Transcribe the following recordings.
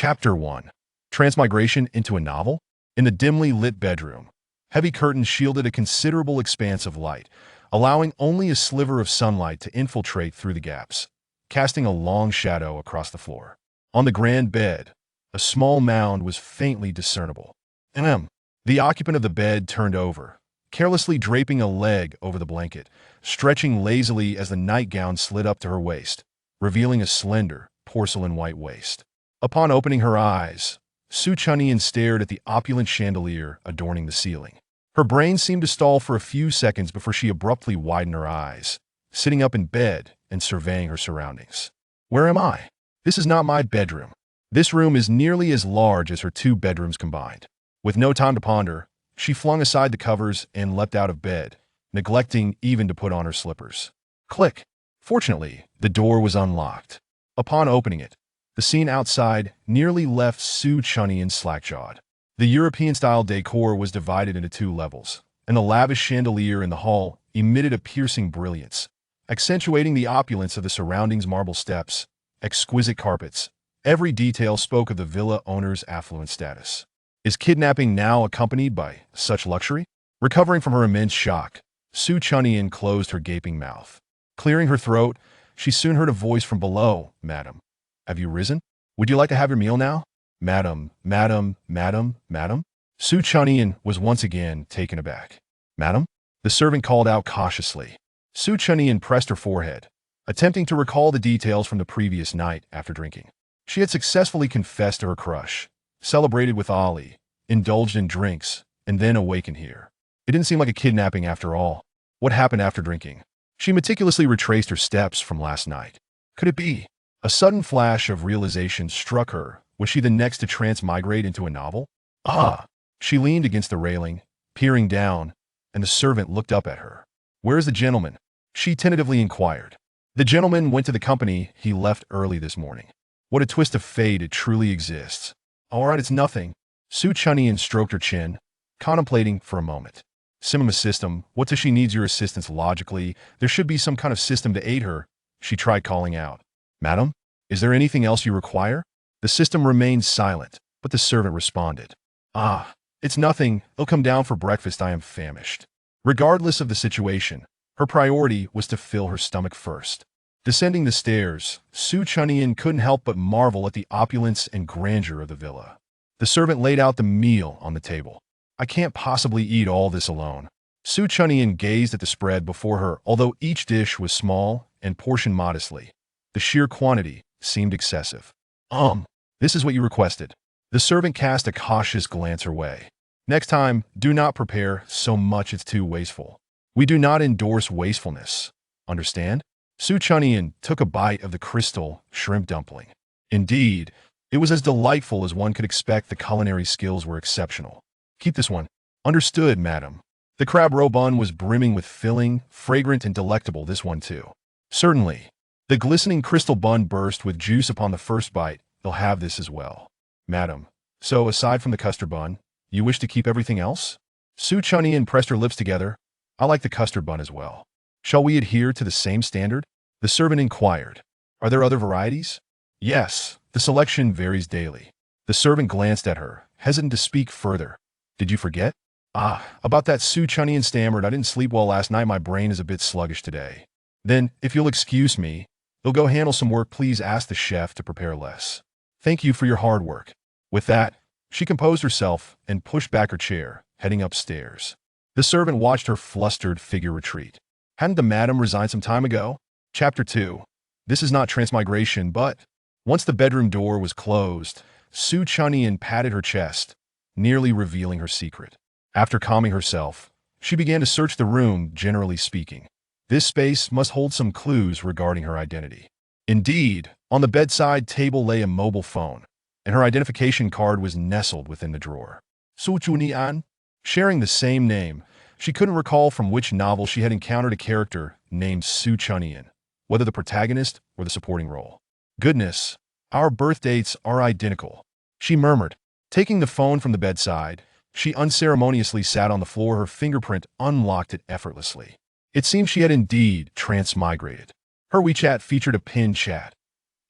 Chapter 1. Transmigration into a novel? In the dimly lit bedroom, heavy curtains shielded a considerable expanse of light, allowing only a sliver of sunlight to infiltrate through the gaps, casting a long shadow across the floor. On the grand bed, a small mound was faintly discernible. The occupant of the bed turned over, carelessly draping a leg over the blanket, stretching lazily as the nightgown slid up to her waist, revealing a slender, porcelain-white waist. Upon opening her eyes, Su Chunyan stared at the opulent chandelier adorning the ceiling. Her brain seemed to stall for a few seconds before she abruptly widened her eyes, sitting up in bed and surveying her surroundings. Where am I? This is not my bedroom. This room is nearly as large as her 2 bedrooms combined. With no time to ponder, she flung aside the covers and leapt out of bed, neglecting even to put on her slippers. Click! Fortunately, the door was unlocked. Upon opening it, the scene outside nearly left Su Chunyan slack-jawed. The European-style decor was divided into 2 levels, and the lavish chandelier in the hall emitted a piercing brilliance, accentuating the opulence of the surroundings. Marble steps, exquisite carpets. Every detail spoke of the villa owner's affluent status. Is kidnapping now accompanied by such luxury? Recovering from her immense shock, Su Chunyan closed her gaping mouth. Clearing her throat, she soon heard a voice from below. Madam, have you risen? Would you like to have your meal now? Madam. Su Chunyan was once again taken aback. Madam? The servant called out cautiously. Su Chunyan pressed her forehead, attempting to recall the details from the previous night after drinking. She had successfully confessed to her crush, celebrated with Ali, indulged in drinks, and then awakened here. It didn't seem like a kidnapping after all. What happened after drinking? She meticulously retraced her steps from last night. Could it be? A sudden flash of realization struck her. Was she the next to transmigrate into a novel? She leaned against the railing, peering down, and the servant looked up at her. Where is the gentleman? She tentatively inquired. The gentleman went to the company. He left early this morning. What a twist of fate it truly exists. All right, it's nothing. Su Chunyan stroked her chin, contemplating for a moment. Simima system, what does she need your assistance logically? There should be some kind of system to aid her. She tried calling out. Madam, is there anything else you require? The system remained silent, but the servant responded. It's nothing. I'll come down for breakfast. I am famished. Regardless of the situation, her priority was to fill her stomach first. Descending the stairs, Su Chunyan couldn't help but marvel at the opulence and grandeur of the villa. The servant laid out the meal on the table. I can't possibly eat all this alone. Su Chunyan gazed at the spread before her. Although each dish was small and portioned modestly, the sheer quantity seemed excessive. This is what you requested. The servant cast a cautious glance her way. Next time, do not prepare so much it's too wasteful. We do not endorse wastefulness. Understand? Su Chunyan took a bite of the crystal shrimp dumpling. Indeed, it was as delightful as one could expect. The culinary skills were exceptional. Keep this one. Understood, madam. The crab roe bun was brimming with filling, fragrant and delectable. This one too. Certainly. The glistening crystal bun burst with juice upon the first bite. They'll have this as well. Madam, so aside from the custard bun, you wish to keep everything else? Su Chunyan pressed her lips together. I like the custard bun as well. Shall we adhere to the same standard? The servant inquired. Are there other varieties? Yes, the selection varies daily. The servant glanced at her, hesitant to speak further. Did you forget? About that. Su Chunyan stammered. I didn't sleep well last night. My brain is a bit sluggish today. Then, if you'll excuse me, you'll go handle some work. Please ask the chef to prepare less. Thank you for your hard work. With that, she composed herself and pushed back her chair, heading upstairs. The servant watched her flustered figure retreat. Hadn't the madam resigned some time ago? Chapter 2. This is not transmigration, but... Once the bedroom door was closed, Su Chunyan patted her chest, nearly revealing her secret. After calming herself, she began to search the room. Generally speaking, this space must hold some clues regarding her identity. Indeed, on the bedside table lay a mobile phone, and her identification card was nestled within the drawer. Su Chunyan, sharing the same name, she couldn't recall from which novel she had encountered a character named Su Chunyan, whether the protagonist or the supporting role. Goodness, our birth dates are identical, she murmured. Taking the phone from the bedside, she unceremoniously sat on the floor. Her fingerprint unlocked it effortlessly. It seemed she had indeed transmigrated. Her WeChat featured a pinned chat.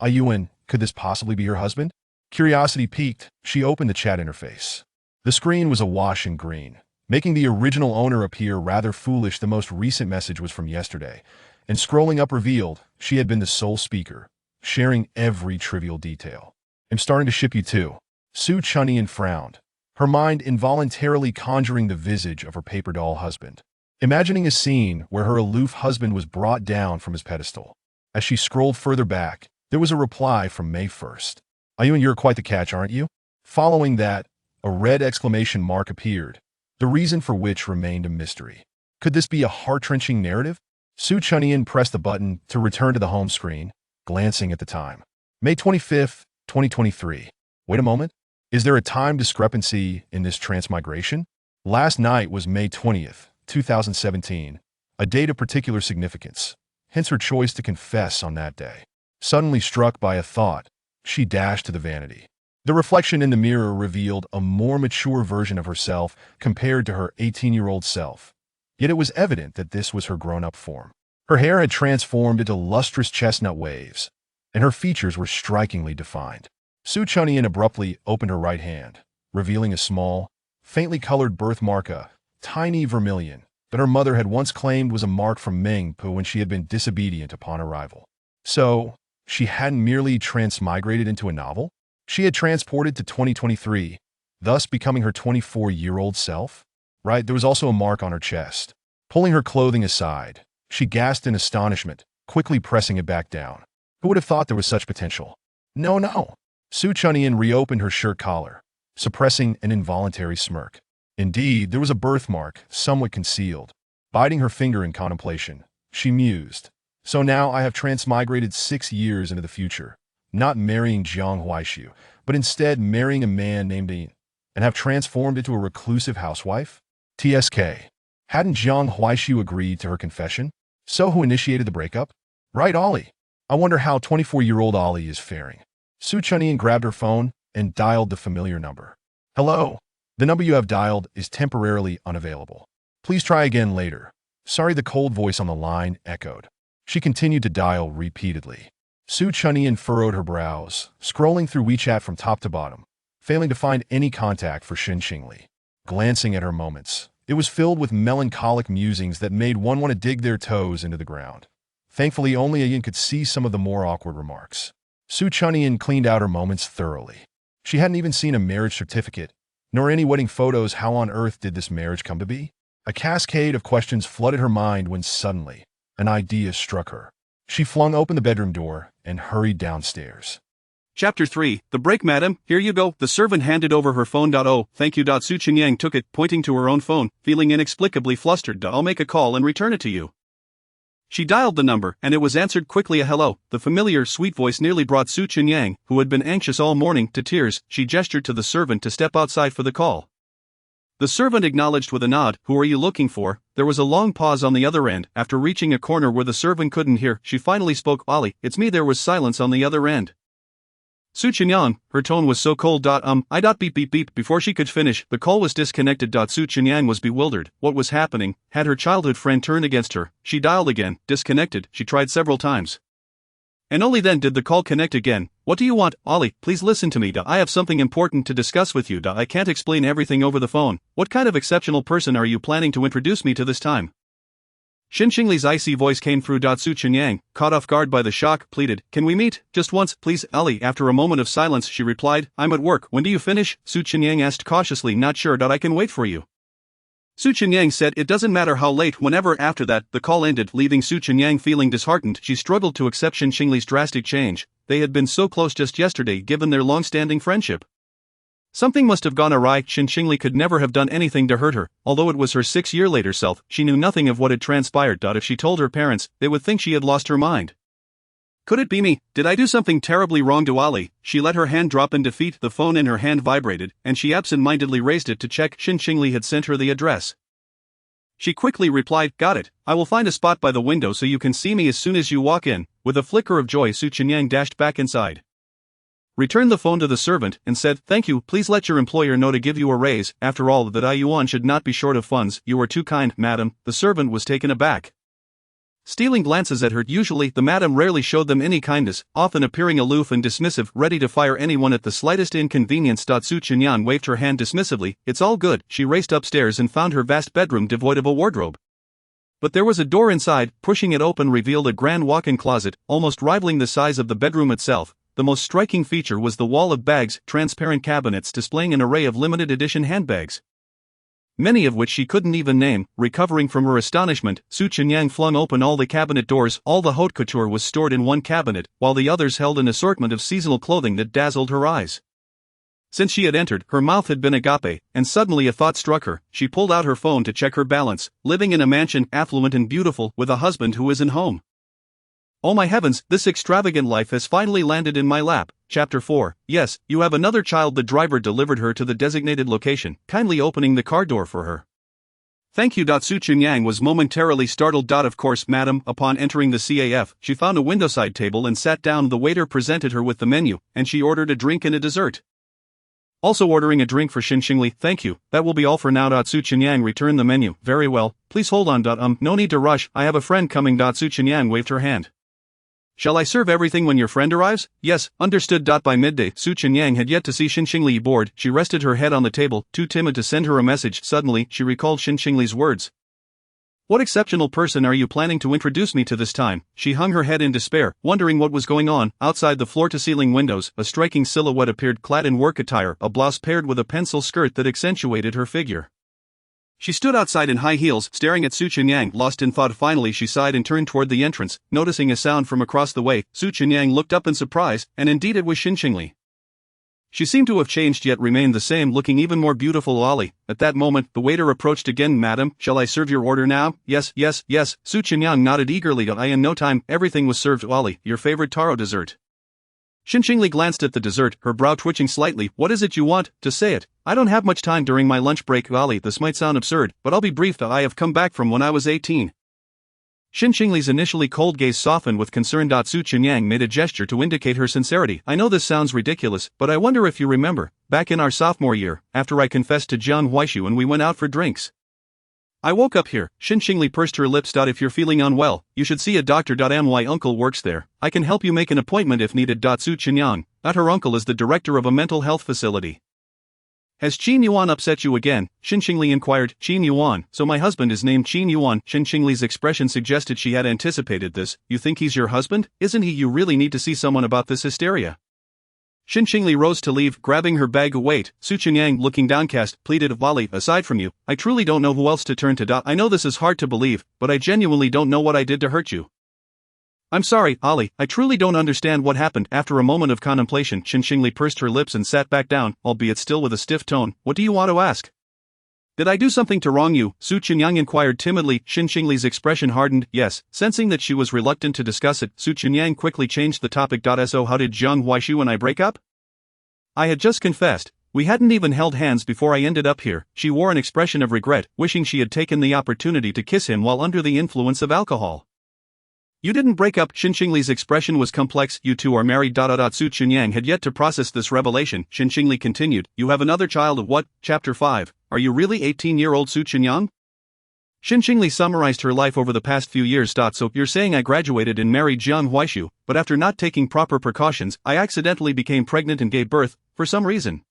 Ayuan, could this possibly be her husband? Curiosity piqued, she opened the chat interface. The screen was awash in green, making the original owner appear rather foolish. The most recent message was from yesterday, and scrolling up revealed she had been the sole speaker, sharing every trivial detail. "I'm starting to ship you too." Su Chunyan frowned, her mind involuntarily conjuring the visage of her paper doll husband, imagining a scene where her aloof husband was brought down from his pedestal. As she scrolled further back, there was a reply from May 1st. "You and you're quite the catch, aren't you?" Following that, a red exclamation mark appeared, the reason for which remained a mystery. Could this be a heart-wrenching narrative? Su Chunyan pressed the button to return to the home screen, glancing at the time. May 25th, 2023. Wait a moment. Is there a time discrepancy in this transmigration? Last night was May 20th, 2017, a date of particular significance, hence her choice to confess on that day. Suddenly struck by a thought, she dashed to the vanity. The reflection in the mirror revealed a more mature version of herself compared to her 18-year-old self. Yet it was evident that this was her grown-up form. Her hair had transformed into lustrous chestnut waves, and her features were strikingly defined. Su Chunyan abruptly opened her right hand, revealing a small, faintly colored birthmark, a tiny vermilion, that her mother had once claimed was a mark from Mengpu when she had been disobedient upon arrival. So, she hadn't merely transmigrated into a novel? She had transported to 2023, thus becoming her 24-year-old self? Right, there was also a mark on her chest. Pulling her clothing aside, she gasped in astonishment, quickly pressing it back down. Who would have thought there was such potential? No. Su Chunyan reopened her shirt collar, suppressing an involuntary smirk. Indeed, there was a birthmark, somewhat concealed. Biting her finger in contemplation, she mused. So now I have transmigrated 6 years into the future, not marrying Jiang Huaishu, but instead marrying a man named Ian, and have transformed into a reclusive housewife? TSK. Hadn't Jiang Huaishu agreed to her confession? So who initiated the breakup? Right, Ollie. I wonder how 24-year-old Ollie is faring. Su Chunyan grabbed her phone and dialed the familiar number. "Hello. The number you have dialed is temporarily unavailable. Please try again later." Sorry, the cold voice on the line echoed. She continued to dial repeatedly. Su Chunyan furrowed her brows, scrolling through WeChat from top to bottom, failing to find any contact for Xin Qingli. Glancing at her moments, it was filled with melancholic musings that made one want to dig their toes into the ground. Thankfully, only Ian could see some of the more awkward remarks. Su Chunyan cleaned out her moments thoroughly. She hadn't even seen a marriage certificate, nor any wedding photos. How on earth did this marriage come to be? A cascade of questions flooded her mind when suddenly, an idea struck her. She flung open the bedroom door and hurried downstairs. Chapter 3, The Break. "Madam, here you go." The servant handed over her phone. "Oh, thank you." Su Chunyan took it, pointing to her own phone, feeling inexplicably flustered. "I'll make a call and return it to you." She dialed the number, and it was answered quickly. A hello. The familiar, sweet voice nearly brought Su Chunyan, who had been anxious all morning, to tears. She gestured to the servant to step outside for the call. The servant acknowledged with a nod. "Who are you looking for?" There was a long pause on the other end. After reaching a corner where the servant couldn't hear, she finally spoke. "Ollie, it's me." There was silence on the other end. Su Chunyan, her tone was so cold. Beep beep beep. Before she could finish, the call was disconnected. Su Chunyan was bewildered. What was happening? Had her childhood friend turned against her? She dialed again, disconnected. She tried several times, and only then did the call connect again. "What do you want?" "Ollie, please listen to me. I have something important to discuss with you. I can't explain everything over the phone. What kind of exceptional person are you planning to introduce me to this time?" Xin Qingli's icy voice came through. Su Chunyan, caught off guard by the shock, pleaded. "Can we meet? Just once, please." "Ollie." After a moment of silence, she replied. "I'm at work." "When do you finish?" Su Chunyan asked cautiously. "Not sure. I can wait for you." Su Chunyan said it doesn't matter how late. Whenever. After that, the call ended, leaving Su Chunyan feeling disheartened. She struggled to accept Xin Qingli's drastic change. They had been so close just yesterday given their long-standing friendship. Something must have gone awry. Xin Qingli could never have done anything to hurt her. Although it was her 6-year-later self, she knew nothing of what had transpired. If she told her parents, they would think she had lost her mind. Could it be me? Did I do something terribly wrong to Ollie? She let her hand drop in defeat. The phone in her hand vibrated, and she absent-mindedly raised it to check. Xin Qingli had sent her the address. She quickly replied, "Got it. I will find a spot by the window so you can see me as soon as you walk in." With a flicker of joy, Su Chunyan dashed back inside, returned the phone to the servant, and said, "Thank you. Please let your employer know to give you a raise. After all, that Yuan should not be short of funds." "You are too kind, madam." The servant was taken aback. stealing glances at her. Usually, the madam rarely showed them any kindness, often appearing aloof and dismissive, ready to fire anyone at the slightest inconvenience. Su Chenyan waved her hand dismissively. It's all good. She raced upstairs and found her vast bedroom devoid of a wardrobe. But there was a door inside. Pushing it open revealed a grand walk-in closet, almost rivaling the size of the bedroom itself. The most striking feature was the wall of bags, transparent cabinets displaying an array of limited edition handbags, many of which she couldn't even name. Recovering from her astonishment, Su Chenyan flung open all the cabinet doors. All the haute couture was stored in one cabinet, while the others held an assortment of seasonal clothing that dazzled her eyes. Since she had entered, her mouth had been agape, and suddenly a thought struck her. She pulled out her phone to check her balance. Living in a mansion, affluent and beautiful, with a husband who isn't home. Oh my heavens, this extravagant life has finally landed in my lap. Chapter 4. Yes, you have another child. The driver delivered her to the designated location, kindly opening the car door for her. Thank you. Su Chenyan was momentarily startled. Of course, madam. Upon entering the CAF, she found a windowside table and sat down. The waiter presented her with the menu, and she ordered a drink and a dessert. Also ordering a drink for Xinxingli. Thank you, that will be all for now. Su Chenyan returned the menu. Very well, please hold on. No need to rush, I have a friend coming. Su Chenyan waved her hand. Shall I serve everything when your friend arrives? Yes, understood. By midday, Su Chenyan had yet to see Xinxingli bored. She rested her head on the table, too timid to send her a message. Suddenly, she recalled Xinxingli's words. What exceptional person are you planning to introduce me to this time? She hung her head in despair, wondering what was going on. Outside the floor-to-ceiling windows, a striking silhouette appeared, clad in work attire, a blouse paired with a pencil skirt that accentuated her figure. She stood outside in high heels, staring at Su Chenyan, lost in thought. Finally she sighed and turned toward the entrance, noticing a sound from across the way. Su Chenyan looked up in surprise, and indeed it was Xinxingli. She seemed to have changed yet remained the same, looking even more beautiful. Ali. At that moment, the waiter approached again. Madam, shall I serve your order now? Yes. Su Chenyan nodded eagerly. In no time, everything was served. Ali, your favorite taro dessert. Xinxingli glanced at the dessert, her brow twitching slightly. What is it you want? To say it. I don't have much time during my lunch break. Ali, this might sound absurd, but I'll be brief. I have come back from when I was 18. Xinxingli's initially cold gaze softened with concern. Su Chenyan made a gesture to indicate her sincerity. I know this sounds ridiculous, but I wonder if you remember, back in our sophomore year, after I confessed to Jiang Huaishu and we went out for drinks. I woke up here. Xinxingli pursed her lips. If you're feeling unwell, you should see a doctor. My uncle works there. I can help you make an appointment if needed. Su Chenyan. Her uncle is the director of a mental health facility. Has Qin Yuan upset you again? Xinxingli inquired. Qin Yuan, so my husband is named Qin Yuan. Xinxingli's expression suggested she had anticipated this. You think he's your husband? Isn't he? You really need to see someone about this hysteria. Xinxingli rose to leave, grabbing her bag. Wait, Su Chenyan, looking downcast, pleaded. Vali, aside from you, I truly don't know who else to turn to. I know this is hard to believe, but I genuinely don't know what I did to hurt you. I'm sorry, Ali, I truly don't understand what happened. After a moment of contemplation, Xinxingli pursed her lips and sat back down, albeit still with a stiff tone. What do you want to ask? Did I do something to wrong you? Su Chenyan inquired timidly. Xinxingli's expression hardened. Yes. Sensing that she was reluctant to discuss it, Su Chenyan quickly changed the topic. So how did Jiang Huaishu and I break up? I had just confessed. We hadn't even held hands before I ended up here. She wore an expression of regret, wishing she had taken the opportunity to kiss him while under the influence of alcohol. You didn't break up. Xinxingli's expression was complex. You two are married. Su Chenyan had yet to process this revelation. Xinxingli continued. You have another child. What? Chapter 5. Are you really 18-year-old Su Chenyan? Xinxingli summarized her life over the past few years. So you're saying I graduated and married Jiang Huaishu, but after not taking proper precautions, I accidentally became pregnant and gave birth, for some reason.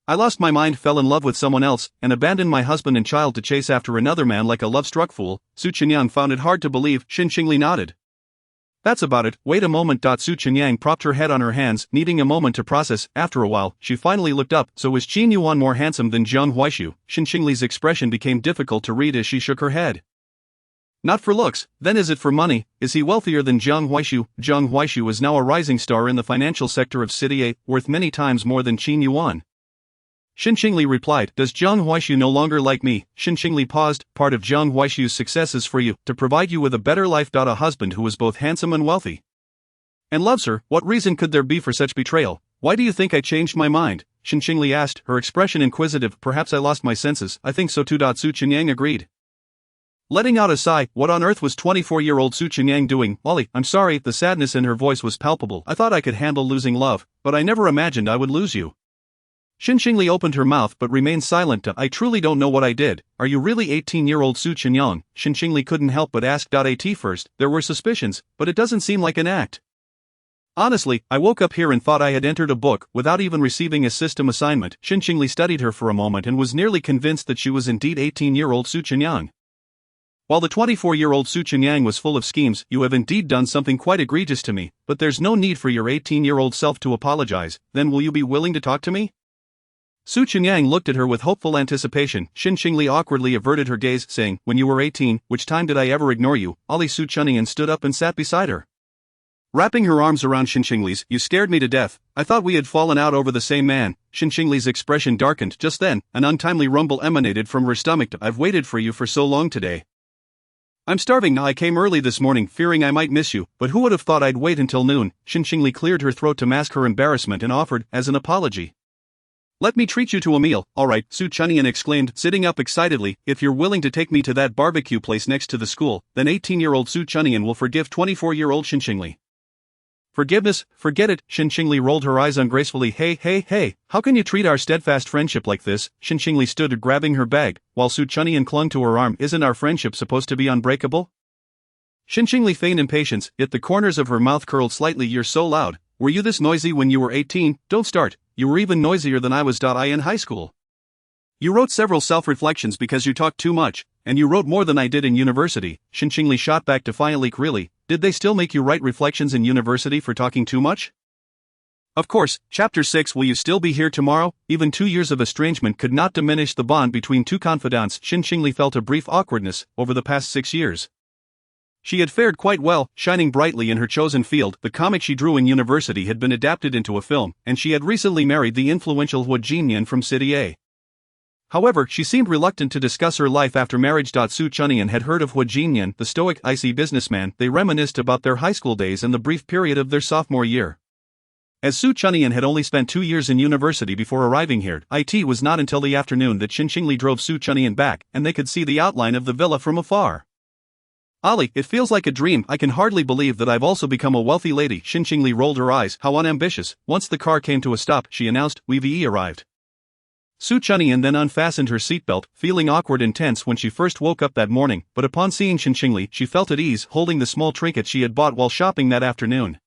I lost my mind, fell in love with someone else, and abandoned my husband and child to chase after another man like a love-struck fool. Su Chenyan found it hard to believe. Xinxingli nodded. That's about it. Wait a moment. Su Chenyan propped her head on her hands, needing a moment to process. After a while, she finally looked up. So is Qin Yuan more handsome than Jiang Huaishu? Xinxingli's expression became difficult to read as she shook her head. Not for looks. Then is it for money? Is he wealthier than Jiang Huaishu? Jiang Huaishu is now a rising star in the financial sector of City A, worth many times more than Qin Yuan. Xinxingli replied. Does Jiang Huaishu no longer like me? Xinxingli paused. Part of Jiang Huaishu's success is for you, to provide you with a better life. A husband who is both handsome and wealthy. And loves her. What reason could there be for such betrayal? Why do you think I changed my mind? Xinxingli asked, her expression inquisitive. Perhaps I lost my senses. I think so too. Su Chenyan agreed. Letting out a sigh, what on earth was 24-year-old Su Chenyan doing? Wally, I'm sorry. The sadness in her voice was palpable. I thought I could handle losing love, but I never imagined I would lose you. Xinxingli opened her mouth but remained silent. I truly don't know what I did. Are you really 18-year-old Su Qinyang? Xinxingli couldn't help but ask. At first, there were suspicions, but it doesn't seem like an act. Honestly, I woke up here and thought I had entered a book without even receiving a system assignment. Xinxingli studied her for a moment and was nearly convinced that she was indeed 18-year-old Su Qinyang. While the 24-year-old Su Qinyang was full of schemes, you have indeed done something quite egregious to me, but there's no need for your 18-year-old self to apologize. Then will you be willing to talk to me? Su Qinyang looked at her with hopeful anticipation. Xinxingli awkwardly averted her gaze, saying, when you were 18, which time did I ever ignore you? Su Qinyang stood up and sat beside her. Wrapping her arms around Xinxingli's, you scared me to death. I thought we had fallen out over the same man. Xinxingli's expression darkened. Just then, an untimely rumble emanated from her stomach. I've waited for you for so long today. I'm starving now. I came early this morning, fearing I might miss you, but who would have thought I'd wait until noon? Xinxingli cleared her throat to mask her embarrassment and offered, as an apology, let me treat you to a meal. All right, Su Qinyang exclaimed, sitting up excitedly. If you're willing to take me to that barbecue place next to the school, then 18-year-old Su Qinyang will forgive 24-year-old Xinxingli. Forgiveness? Forget it. Xinxingli rolled her eyes ungracefully. Hey, how can you treat our steadfast friendship like this? Xinxingli stood grabbing her bag, while Su Qinyang clung to her arm. Isn't our friendship supposed to be unbreakable? Xinxingli feigned impatience, yet the corners of her mouth curled slightly. You're so loud. Were you this noisy when you were 18? Don't start. You were even noisier than I was. In high school. You wrote several self-reflections because you talked too much, and you wrote more than I did in university. Xinxingli shot back defiantly. Really? Did they still make you write reflections in university for talking too much? Of course. Chapter 6. Will you still be here tomorrow? Even 2 years of estrangement could not diminish the bond between two confidants. Xinxingli felt a brief awkwardness over the past 6 years. She had fared quite well, shining brightly in her chosen field. The comic she drew in university had been adapted into a film, and she had recently married the influential Hua Jinyan from City A. However, she seemed reluctant to discuss her life after marriage. Su Qinyang had heard of Hua Jinyan, the stoic, icy businessman. They reminisced about their high school days and the brief period of their sophomore year. As Su Qinyang had only spent 2 years in university before arriving here, it was not until the afternoon that Xinxingli drove Su Qinyang back, and they could see the outline of the villa from afar. Ali, it feels like a dream. I can hardly believe that I've also become a wealthy lady. Xinxingli rolled her eyes. How unambitious. Once the car came to a stop, she announced, We've arrived. Su Qinyang then unfastened her seatbelt, feeling awkward and tense when she first woke up that morning, but upon seeing Xinxingli, she felt at ease, holding the small trinket she had bought while shopping that afternoon.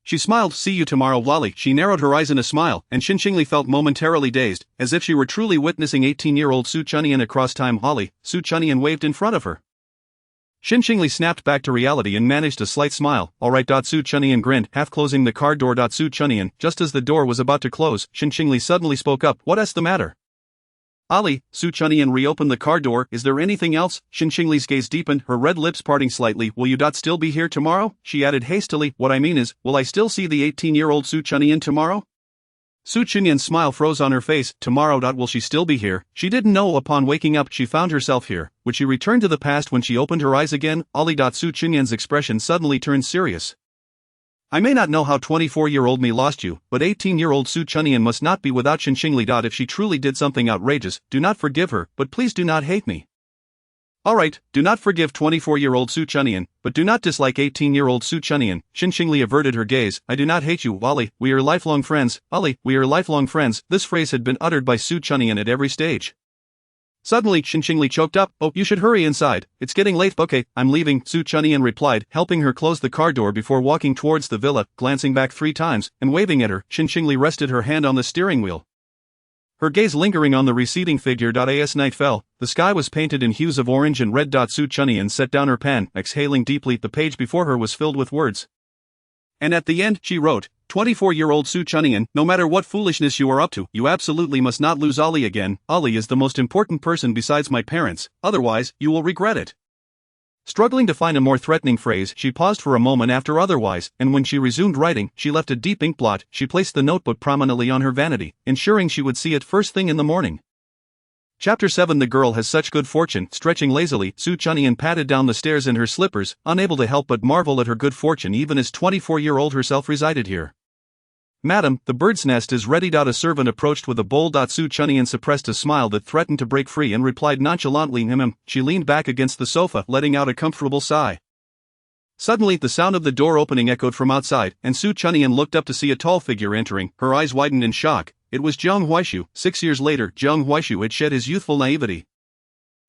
She smiled. See you tomorrow, Lolly. She narrowed her eyes in a smile, and Xinxingli felt momentarily dazed, as if she were truly witnessing 18-year-old Su Qinyang across time. Lolly. Su Qinyang waved in front of her. Xinxingli snapped back to reality and managed a slight smile. All right. Su Qinyang grinned, half closing the car door. Su Qinyang, just as the door was about to close, Xinxingli suddenly spoke up. What's the matter? Ali, Su Qinyang reopened the car door. Is there anything else? Xinxingli's gaze deepened, her red lips parting slightly. Will you still be here tomorrow? She added hastily. What I mean is, will I still see the 18-year-old Su Qinyang tomorrow? Su Qinyang's smile froze on her face. Tomorrow. Will she still be here? She didn't know. Upon waking up, she found herself here. Would she return to the past when she opened her eyes again? Ali. Su Qinyang's expression suddenly turned serious. I may not know how 24-year-old me lost you, but 18-year-old Su Qinyang must not be without Xinxingli. If she truly did something outrageous, do not forgive her, but please do not hate me. Alright, do not forgive 24-year-old Su Qinyang, but do not dislike 18-year-old Su Qinyang. Xinxingli averted her gaze. I do not hate you, Ali. We are lifelong friends. Ali, we are lifelong friends. This phrase had been uttered by Su Qinyang at every stage. Suddenly, Xinxingli choked up. Oh, you should hurry inside. It's getting late. Okay, I'm leaving, Su Qinyang replied, helping her close the car door before walking towards the villa, glancing back 3 times, and waving at her. Xinxingli rested her hand on the steering wheel, her gaze lingering on the receding figure. As night fell, the sky was painted in hues of orange and red. Su Qinyang set down her pen, exhaling deeply. The page before her was filled with words. And at the end, she wrote, 24-year-old Su Qinyang, no matter what foolishness you are up to, you absolutely must not lose Ali again. Ali is the most important person besides my parents, otherwise, you will regret it. Struggling to find a more threatening phrase, she paused for a moment after otherwise, and when she resumed writing, she left a deep ink blot. She placed the notebook prominently on her vanity, ensuring she would see it first thing in the morning. Chapter 7. The girl has such good fortune. Stretching lazily, Su Qinyang patted down the stairs in her slippers, unable to help but marvel at her good fortune even as 24-year-old herself resided here. Madam, the bird's nest is ready. A servant approached with a bowl. Su Qinyang suppressed a smile that threatened to break free and replied nonchalantly. She leaned back against the sofa, letting out a comfortable sigh. Suddenly, the sound of the door opening echoed from outside, and Su Qinyang looked up to see a tall figure entering. Her eyes widened in shock, It was Jiang Huaishu. 6 years later, Jiang Huaishu had shed his youthful naivety.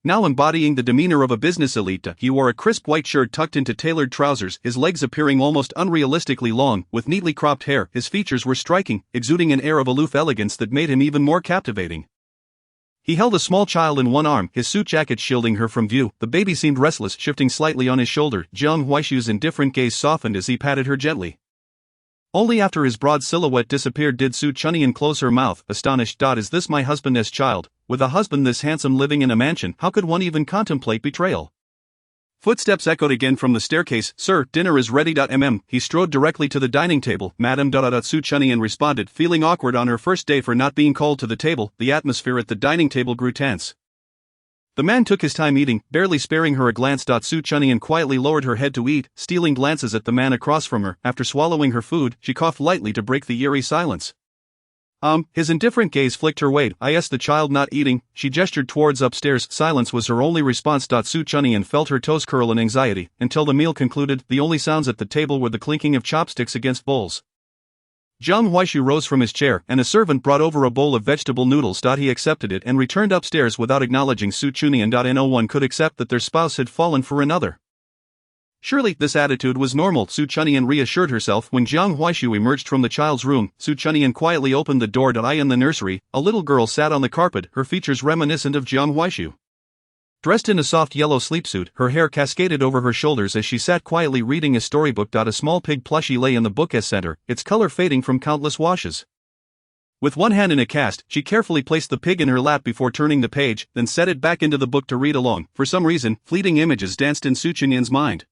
Now embodying the demeanor of a business elite, he wore a crisp white shirt tucked into tailored trousers, his legs appearing almost unrealistically long, with neatly cropped hair. His features were striking, exuding an air of aloof elegance that made him even more captivating. He held a small child in one arm, his suit jacket shielding her from view. The baby seemed restless, shifting slightly on his shoulder. Jiang Huaishu's indifferent gaze softened as he patted her gently. Only after his broad silhouette disappeared did Su Chunyan close her mouth, astonished. Is this my husband's child? With a husband this handsome living in a mansion, how could one even contemplate betrayal? Footsteps echoed again from the staircase. Sir, dinner is ready. He strode directly to the dining table. Madam. Su Chunyan responded, feeling awkward on her first day for not being called to the table. The atmosphere at the dining table grew tense. The man took his time eating, barely sparing her a glance. Su Chunyan quietly lowered her head to eat, stealing glances at the man across from her. After swallowing her food, she coughed lightly to break the eerie silence. His indifferent gaze flicked her way. The child not eating. She gestured towards upstairs. Silence was her only response. Su Chunyan felt her toes curl in anxiety. Until the meal concluded, the only sounds at the table were the clinking of chopsticks against bowls. Jiang Huaishu rose from his chair, and a servant brought over a bowl of vegetable noodles. He accepted it and returned upstairs without acknowledging Su Chunyan. No one could accept that their spouse had fallen for another. Surely, this attitude was normal, Su Chunyan reassured herself. When Jiang Huaishu emerged from the child's room, Su Chunyan quietly opened the door. In the nursery, a little girl sat on the carpet, her features reminiscent of Jiang Huaishu. Dressed in a soft yellow sleepsuit, her hair cascaded over her shoulders as she sat quietly reading a storybook. A small pig plushie lay in the bookcase center, its color fading from countless washes. With one hand in a cast, she carefully placed the pig in her lap before turning the page, then set it back into the book to read along. For some reason, fleeting images danced in Su Chunyan's mind.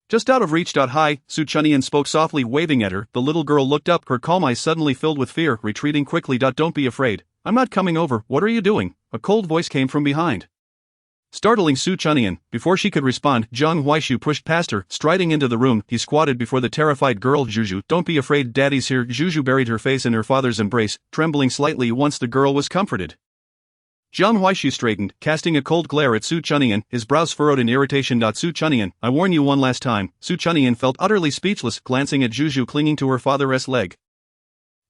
Just out of reach. Hi, Su Chunyan spoke softly, waving at her. The little girl looked up, her calm eyes suddenly filled with fear, retreating quickly. Don't be afraid. I'm not coming over. What are you doing? A cold voice came from behind. Startling Su Chunyan, before she could respond, Jiang Huaishu pushed past her, striding into the room. He squatted before the terrified girl. Juju, don't be afraid, daddy's here. Juju buried her face in her father's embrace, trembling slightly once the girl was comforted. Jiang Huaishu straightened, casting a cold glare at Su Chunyan, his brows furrowed in irritation. Su Chunyan, I warn you one last time. Su Chunyan felt utterly speechless, glancing at Juju clinging to her father's leg.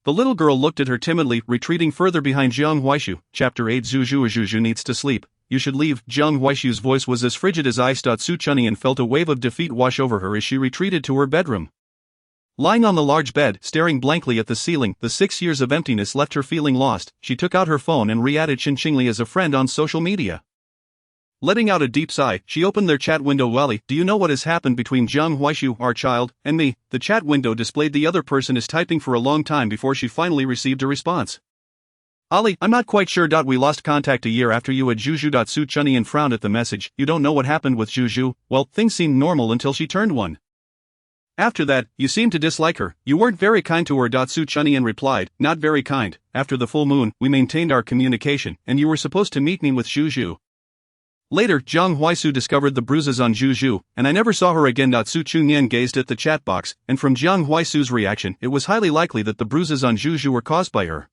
The little girl looked at her timidly, retreating further behind Jiang Huaishu. Chapter 8 Juju needs to sleep. You should leave. Jiang Huaishu's voice was as frigid as ice. Su Chunyan felt a wave of defeat wash over her as she retreated to her bedroom. Lying on the large bed, staring blankly at the ceiling, the 6 years of emptiness left her feeling lost. She took out her phone and re-added Qingqingli as a friend on social media. Letting out a deep sigh, she opened their chat window. Wally, do you know what has happened between Jiang Huaishu, our child, and me? The chat window displayed the other person is typing for a long time before she finally received a response. Ali, I'm not quite sure. We lost contact a year after you had Juju. Su Chunyan frowned at the message. You don't know what happened with Juju? Well, things seemed normal until she turned 1. After that, you seemed to dislike her. You weren't very kind to her. Su Chunyan replied, not very kind. After the full moon, we maintained our communication, and you were supposed to meet me with Juju. Later, Jiang Huaishu discovered the bruises on Juju, and I never saw her again. Su Chunyan gazed at the chat box, and from Jiang Huaishu's reaction, it was highly likely that the bruises on Juju were caused by her.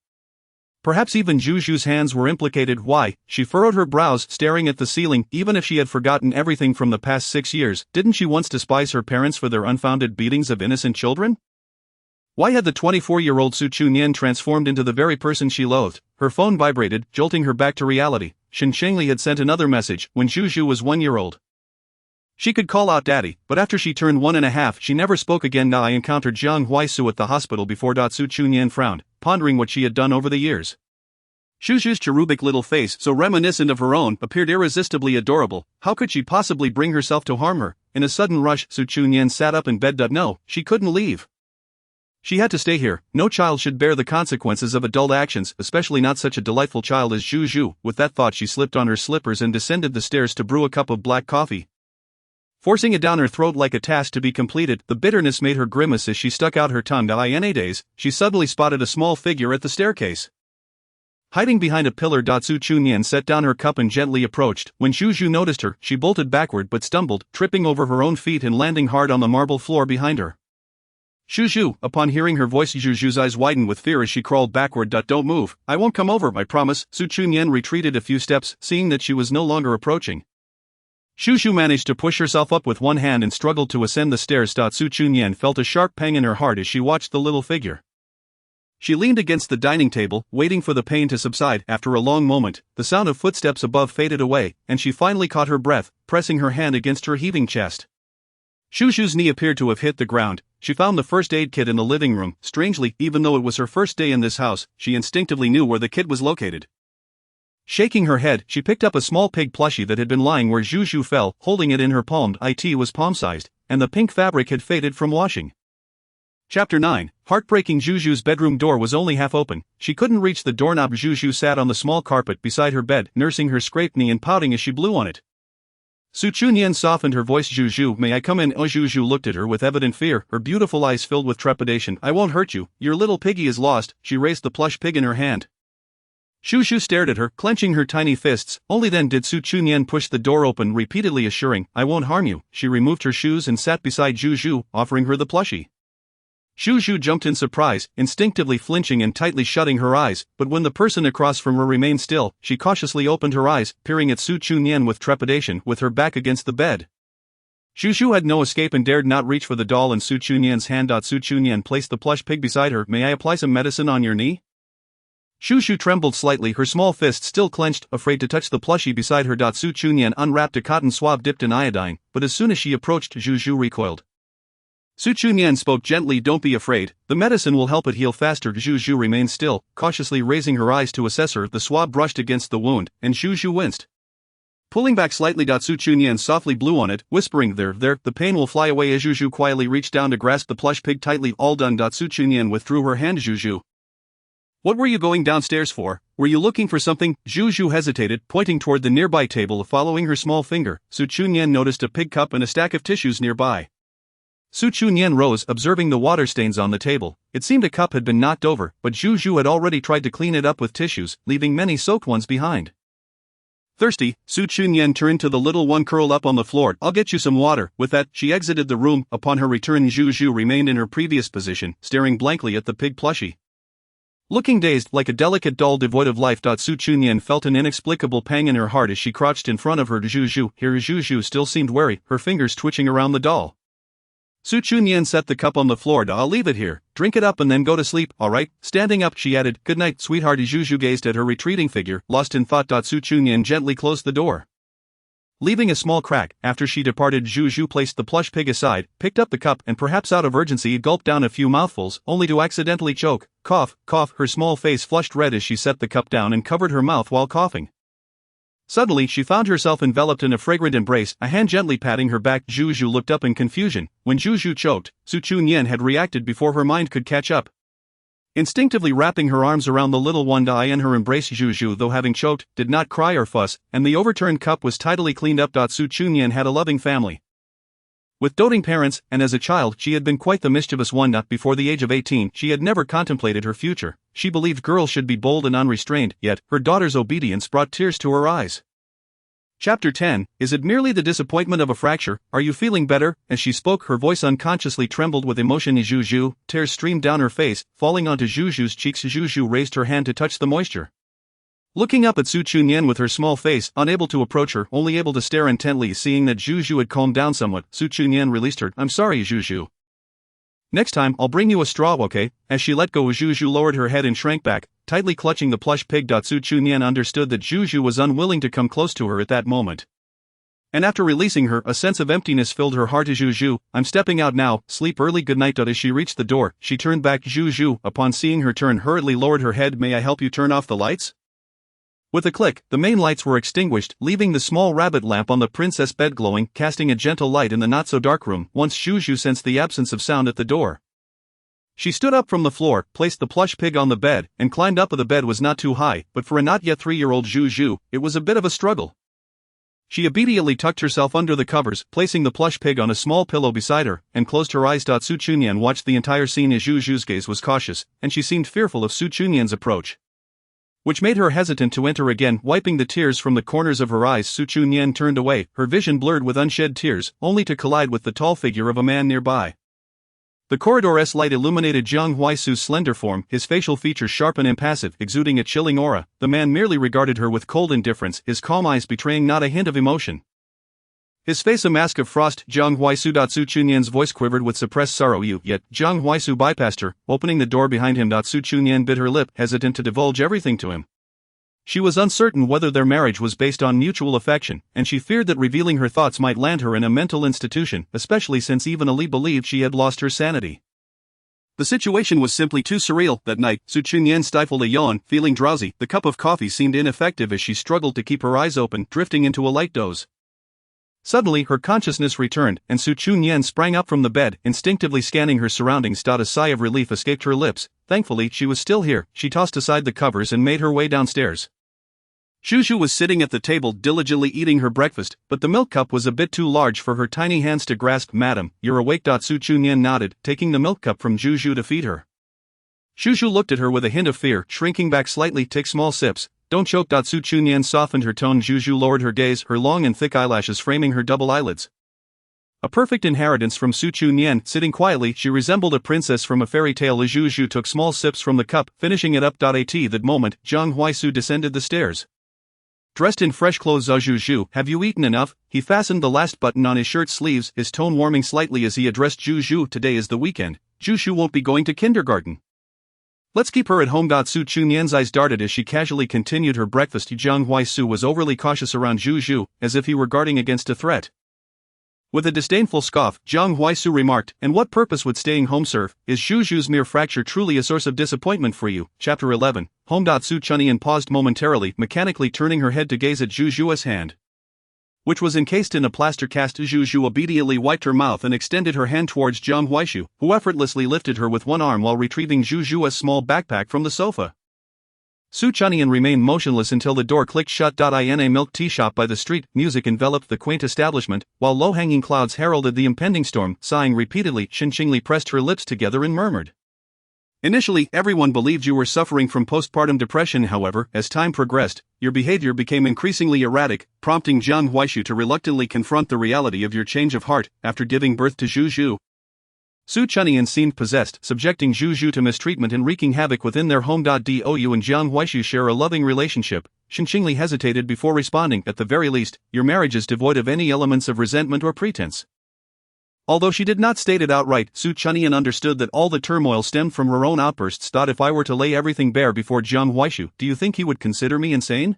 Perhaps even Juju's hands were implicated. Why? She furrowed her brows, staring at the ceiling. Even if she had forgotten everything from the past 6 years, didn't she once despise her parents for their unfounded beatings of innocent children? Why had the 24-year-old Su Chunyan transformed into the very person she loathed? Her phone vibrated, jolting her back to reality. Qingqingli had sent another message when Juju was 1 year old. She could call out daddy, but after she turned 1.5, she never spoke again. I encountered Jiang Huaishu at the hospital before. Su Chunyan frowned, pondering what she had done over the years. Juju's cherubic little face, so reminiscent of her own, appeared irresistibly adorable. How could she possibly bring herself to harm her? In a sudden rush, Su Chunyan sat up in bed. No, she couldn't leave. She had to stay here. No child should bear the consequences of adult actions, especially not such a delightful child as Juju. With that thought, she slipped on her slippers and descended the stairs to brew a cup of black coffee. Forcing it down her throat like a task to be completed, the bitterness made her grimace as she stuck out her tongue. In days, she suddenly spotted a small figure at the staircase. Hiding behind a pillar. Su Chunyan set down her cup and gently approached. When Juju noticed her, she bolted backward but stumbled, tripping over her own feet and landing hard on the marble floor behind her. Juju, upon hearing her voice, Juju's eyes widened with fear as she crawled backward. Don't move, I won't come over, I promise. Su Chunyan retreated a few steps, seeing that she was no longer approaching. Juju managed to push herself up with one hand and struggled to ascend the stairs. Su Chunyan felt a sharp pang in her heart as she watched the little figure. She leaned against the dining table, waiting for the pain to subside. After a long moment, the sound of footsteps above faded away, and she finally caught her breath, pressing her hand against her heaving chest. Shushu's knee appeared to have hit the ground. She found the first aid kit in the living room. Strangely, even though it was her first day in this house, she instinctively knew where the kit was located. Shaking her head, she picked up a small pig plushie that had been lying where Shushu fell, holding it in her palm. It was palm-sized, and the pink fabric had faded from washing. Chapter 9. Heartbreaking. Juju's bedroom door was only half open. She couldn't reach the doorknob. Juju sat on the small carpet beside her bed, nursing her scraped knee and pouting as she blew on it. Su Chunyan softened her voice. Juju, may I come in? Oh, Juju looked at her with evident fear, her beautiful eyes filled with trepidation. I won't hurt you, your little piggy is lost. She raised the plush pig in her hand. Shushu stared at her, clenching her tiny fists. Only then did Su Chunyan push the door open, repeatedly assuring, I won't harm you. She removed her shoes and sat beside Juju, offering her the plushie. Shushu jumped in surprise, instinctively flinching and tightly shutting her eyes, but when the person across from her remained still, she cautiously opened her eyes, peering at Su Chunyan with trepidation, with her back against the bed. Shushu had no escape and dared not reach for the doll in Su Chunyan's hand. Su Chunyan placed the plush pig beside her. May I apply some medicine on your knee? Shushu trembled slightly, her small fist still clenched, afraid to touch the plushie beside her. Su Chunyan unwrapped a cotton swab dipped in iodine, but as soon as she approached, Juju recoiled. Su Chunyan spoke gently, don't be afraid, the medicine will help it heal faster. Juju remained still, cautiously raising her eyes to assess her. The swab brushed against the wound, and Juju winced. Pulling back slightly, Su Chunyan softly blew on it, whispering, there, the pain will fly away. As Juju quietly reached down to grasp the plush pig tightly. All done. Su Chunyan withdrew her hand. Juju, what were you going downstairs for? Were you looking for something? Juju hesitated, pointing toward the nearby table. Following her small finger, Su Chunyan noticed a pig cup and a stack of tissues nearby. Su Chunyan rose, observing the water stains on the table. It seemed a cup had been knocked over, but Juju had already tried to clean it up with tissues, leaving many soaked ones behind. Thirsty, Su Chunyan turned to the little one curled up on the floor. I'll get you some water. With that, she exited the room. Upon her return, Juju remained in her previous position, staring blankly at the pig plushie. Looking dazed, like a delicate doll devoid of life. Su Chunyan felt an inexplicable pang in her heart as she crouched in front of her. Juju, here. Juju still seemed wary, her fingers twitching around the doll. Su Chunyan set the cup on the floor. I'll leave it here. Drink it up and then go to sleep, alright? Standing up, she added, good night, sweetheart. Juju gazed at her retreating figure, lost in thought. Su Chunyan gently closed the door, leaving a small crack. After she departed, Juju placed the plush pig aside, picked up the cup, and perhaps out of urgency gulped down a few mouthfuls, only to accidentally choke. Cough, cough. Her small face flushed red as she set the cup down and covered her mouth while coughing. Suddenly, she found herself enveloped in a fragrant embrace, a hand gently patting her back. Juju looked up in confusion. When Juju choked, Su Chunyan had reacted before her mind could catch up. Instinctively wrapping her arms around the little one in her embrace, Juju, though having choked, did not cry or fuss, and the overturned cup was tidily cleaned up. Su Chunyan had a loving family with doting parents, and as a child she had been quite the mischievous one. Before the age of 18, she had never contemplated her future. She believed girls should be bold and unrestrained, yet her daughter's obedience brought tears to her eyes. Chapter 10. Is it merely the disappointment of a fracture? Are you feeling better? As she spoke, her voice unconsciously trembled with emotion. Juju, tears streamed down her face, falling onto Juju's cheeks. Juju raised her hand to touch the moisture. Looking up at Su Chunyan with her small face, unable to approach her, only able to stare intently. Seeing that Juju had calmed down somewhat, Su Chunyan released her. I'm sorry, Juju. Next time, I'll bring you a straw, okay? As she let go, Juju lowered her head and shrank back, tightly clutching the plush pig. Su Chunyan understood that Juju was unwilling to come close to her at that moment. And after releasing her, a sense of emptiness filled her heart. Juju, I'm stepping out now, sleep early, good night. As she reached the door, she turned back. Juju, upon seeing her turn, hurriedly lowered her head. May I help you turn off the lights? With a click, the main lights were extinguished, leaving the small rabbit lamp on the princess bed glowing, casting a gentle light in the not-so-dark room. Once Juju sensed the absence of sound at the door, she stood up from the floor, placed the plush pig on the bed, and climbed up. The bed was not too high, but for a not yet 3-year-old Juju, it was a bit of a struggle. She immediately tucked herself under the covers, placing the plush pig on a small pillow beside her, and closed her eyes. Su Chunyan watched the entire scene as Juju's gaze was cautious, and she seemed fearful of Su Chunyan's approach, which made her hesitant to enter again. Wiping the tears from the corners of her eyes, Su Chunyan turned away, her vision blurred with unshed tears, only to collide with the tall figure of a man nearby. The corridor's light illuminated Jiang Huaisu's slender form, his facial features sharp and impassive, exuding a chilling aura. The man merely regarded her with cold indifference, his calm eyes betraying not a hint of emotion. His face a mask of frost. Jiang Huaisu. Su Chunyan's voice quivered with suppressed sorrow. Yet Jiang Huaisu bypassed her, opening the door behind him. Su Chunyan bit her lip, hesitant to divulge everything to him. She was uncertain whether their marriage was based on mutual affection, and she feared that revealing her thoughts might land her in a mental institution, especially since even Ali believed she had lost her sanity. The situation was simply too surreal. That night, Su Chunyan stifled a yawn, feeling drowsy. The cup of coffee seemed ineffective as she struggled to keep her eyes open, drifting into a light doze. Suddenly, her consciousness returned, and Su Chunyan sprang up from the bed, instinctively scanning her surroundings. A sigh of relief escaped her lips. Thankfully, she was still here. She tossed aside the covers and made her way downstairs. Zhu was sitting at the table diligently eating her breakfast, but the milk cup was a bit too large for her tiny hands to grasp. Madam, you're awake. Su Chunyan nodded, taking the milk cup from Zhu to feed her. Zhu looked at her with a hint of fear, shrinking back slightly. Take small sips, don't choke. Su Chunyan softened her tone. Zhu lowered her gaze, her long and thick eyelashes framing her double eyelids. A perfect inheritance from Su Chunyan. Sitting quietly, she resembled a princess from a fairy tale. As Zhu took small sips from the cup, finishing it up. At that moment, Jiang Huaisu descended the stairs. Dressed in fresh clothes. Zhu, have you eaten enough? He fastened the last button on his shirt sleeves, his tone warming slightly as he addressed Zhu. Today is the weekend. Zhu won't be going to kindergarten. Let's keep her at home. Su Chunyan's eyes darted as she casually continued her breakfast. Jiang Huaisu was overly cautious around Zhu, as if he were guarding against a threat. With a disdainful scoff, Jiang Huaisu remarked, and what purpose would staying home serve? Is Zhu's mere fracture truly a source of disappointment for you? Chapter 11. Home. Su Chunyan paused momentarily, mechanically turning her head to gaze at Zhu's hand, which was encased in a plaster cast. Zhu obediently wiped her mouth and extended her hand towards Jiang Huaisu, who effortlessly lifted her with one arm while retrieving Zhu's small backpack from the sofa. Su Chunyan remained motionless until the door clicked shut. In a milk tea shop by the street, music enveloped the quaint establishment, while low-hanging clouds heralded the impending storm. Sighing repeatedly, Xinqingli pressed her lips together and murmured. Initially, everyone believed you were suffering from postpartum depression. However, as time progressed, your behavior became increasingly erratic, prompting Jiang Huaisu to reluctantly confront the reality of your change of heart after giving birth to Zhu. Su Chunyan seemed possessed, subjecting Zhu to mistreatment and wreaking havoc within their home. You and Jiang Huaisu share a loving relationship. Xinqingli hesitated before responding. At the very least, your marriage is devoid of any elements of resentment or pretense. Although she did not state it outright, Su Chunyan understood that all the turmoil stemmed from her own outbursts. If I were to lay everything bare before Jiang Huaisu, do you think he would consider me insane?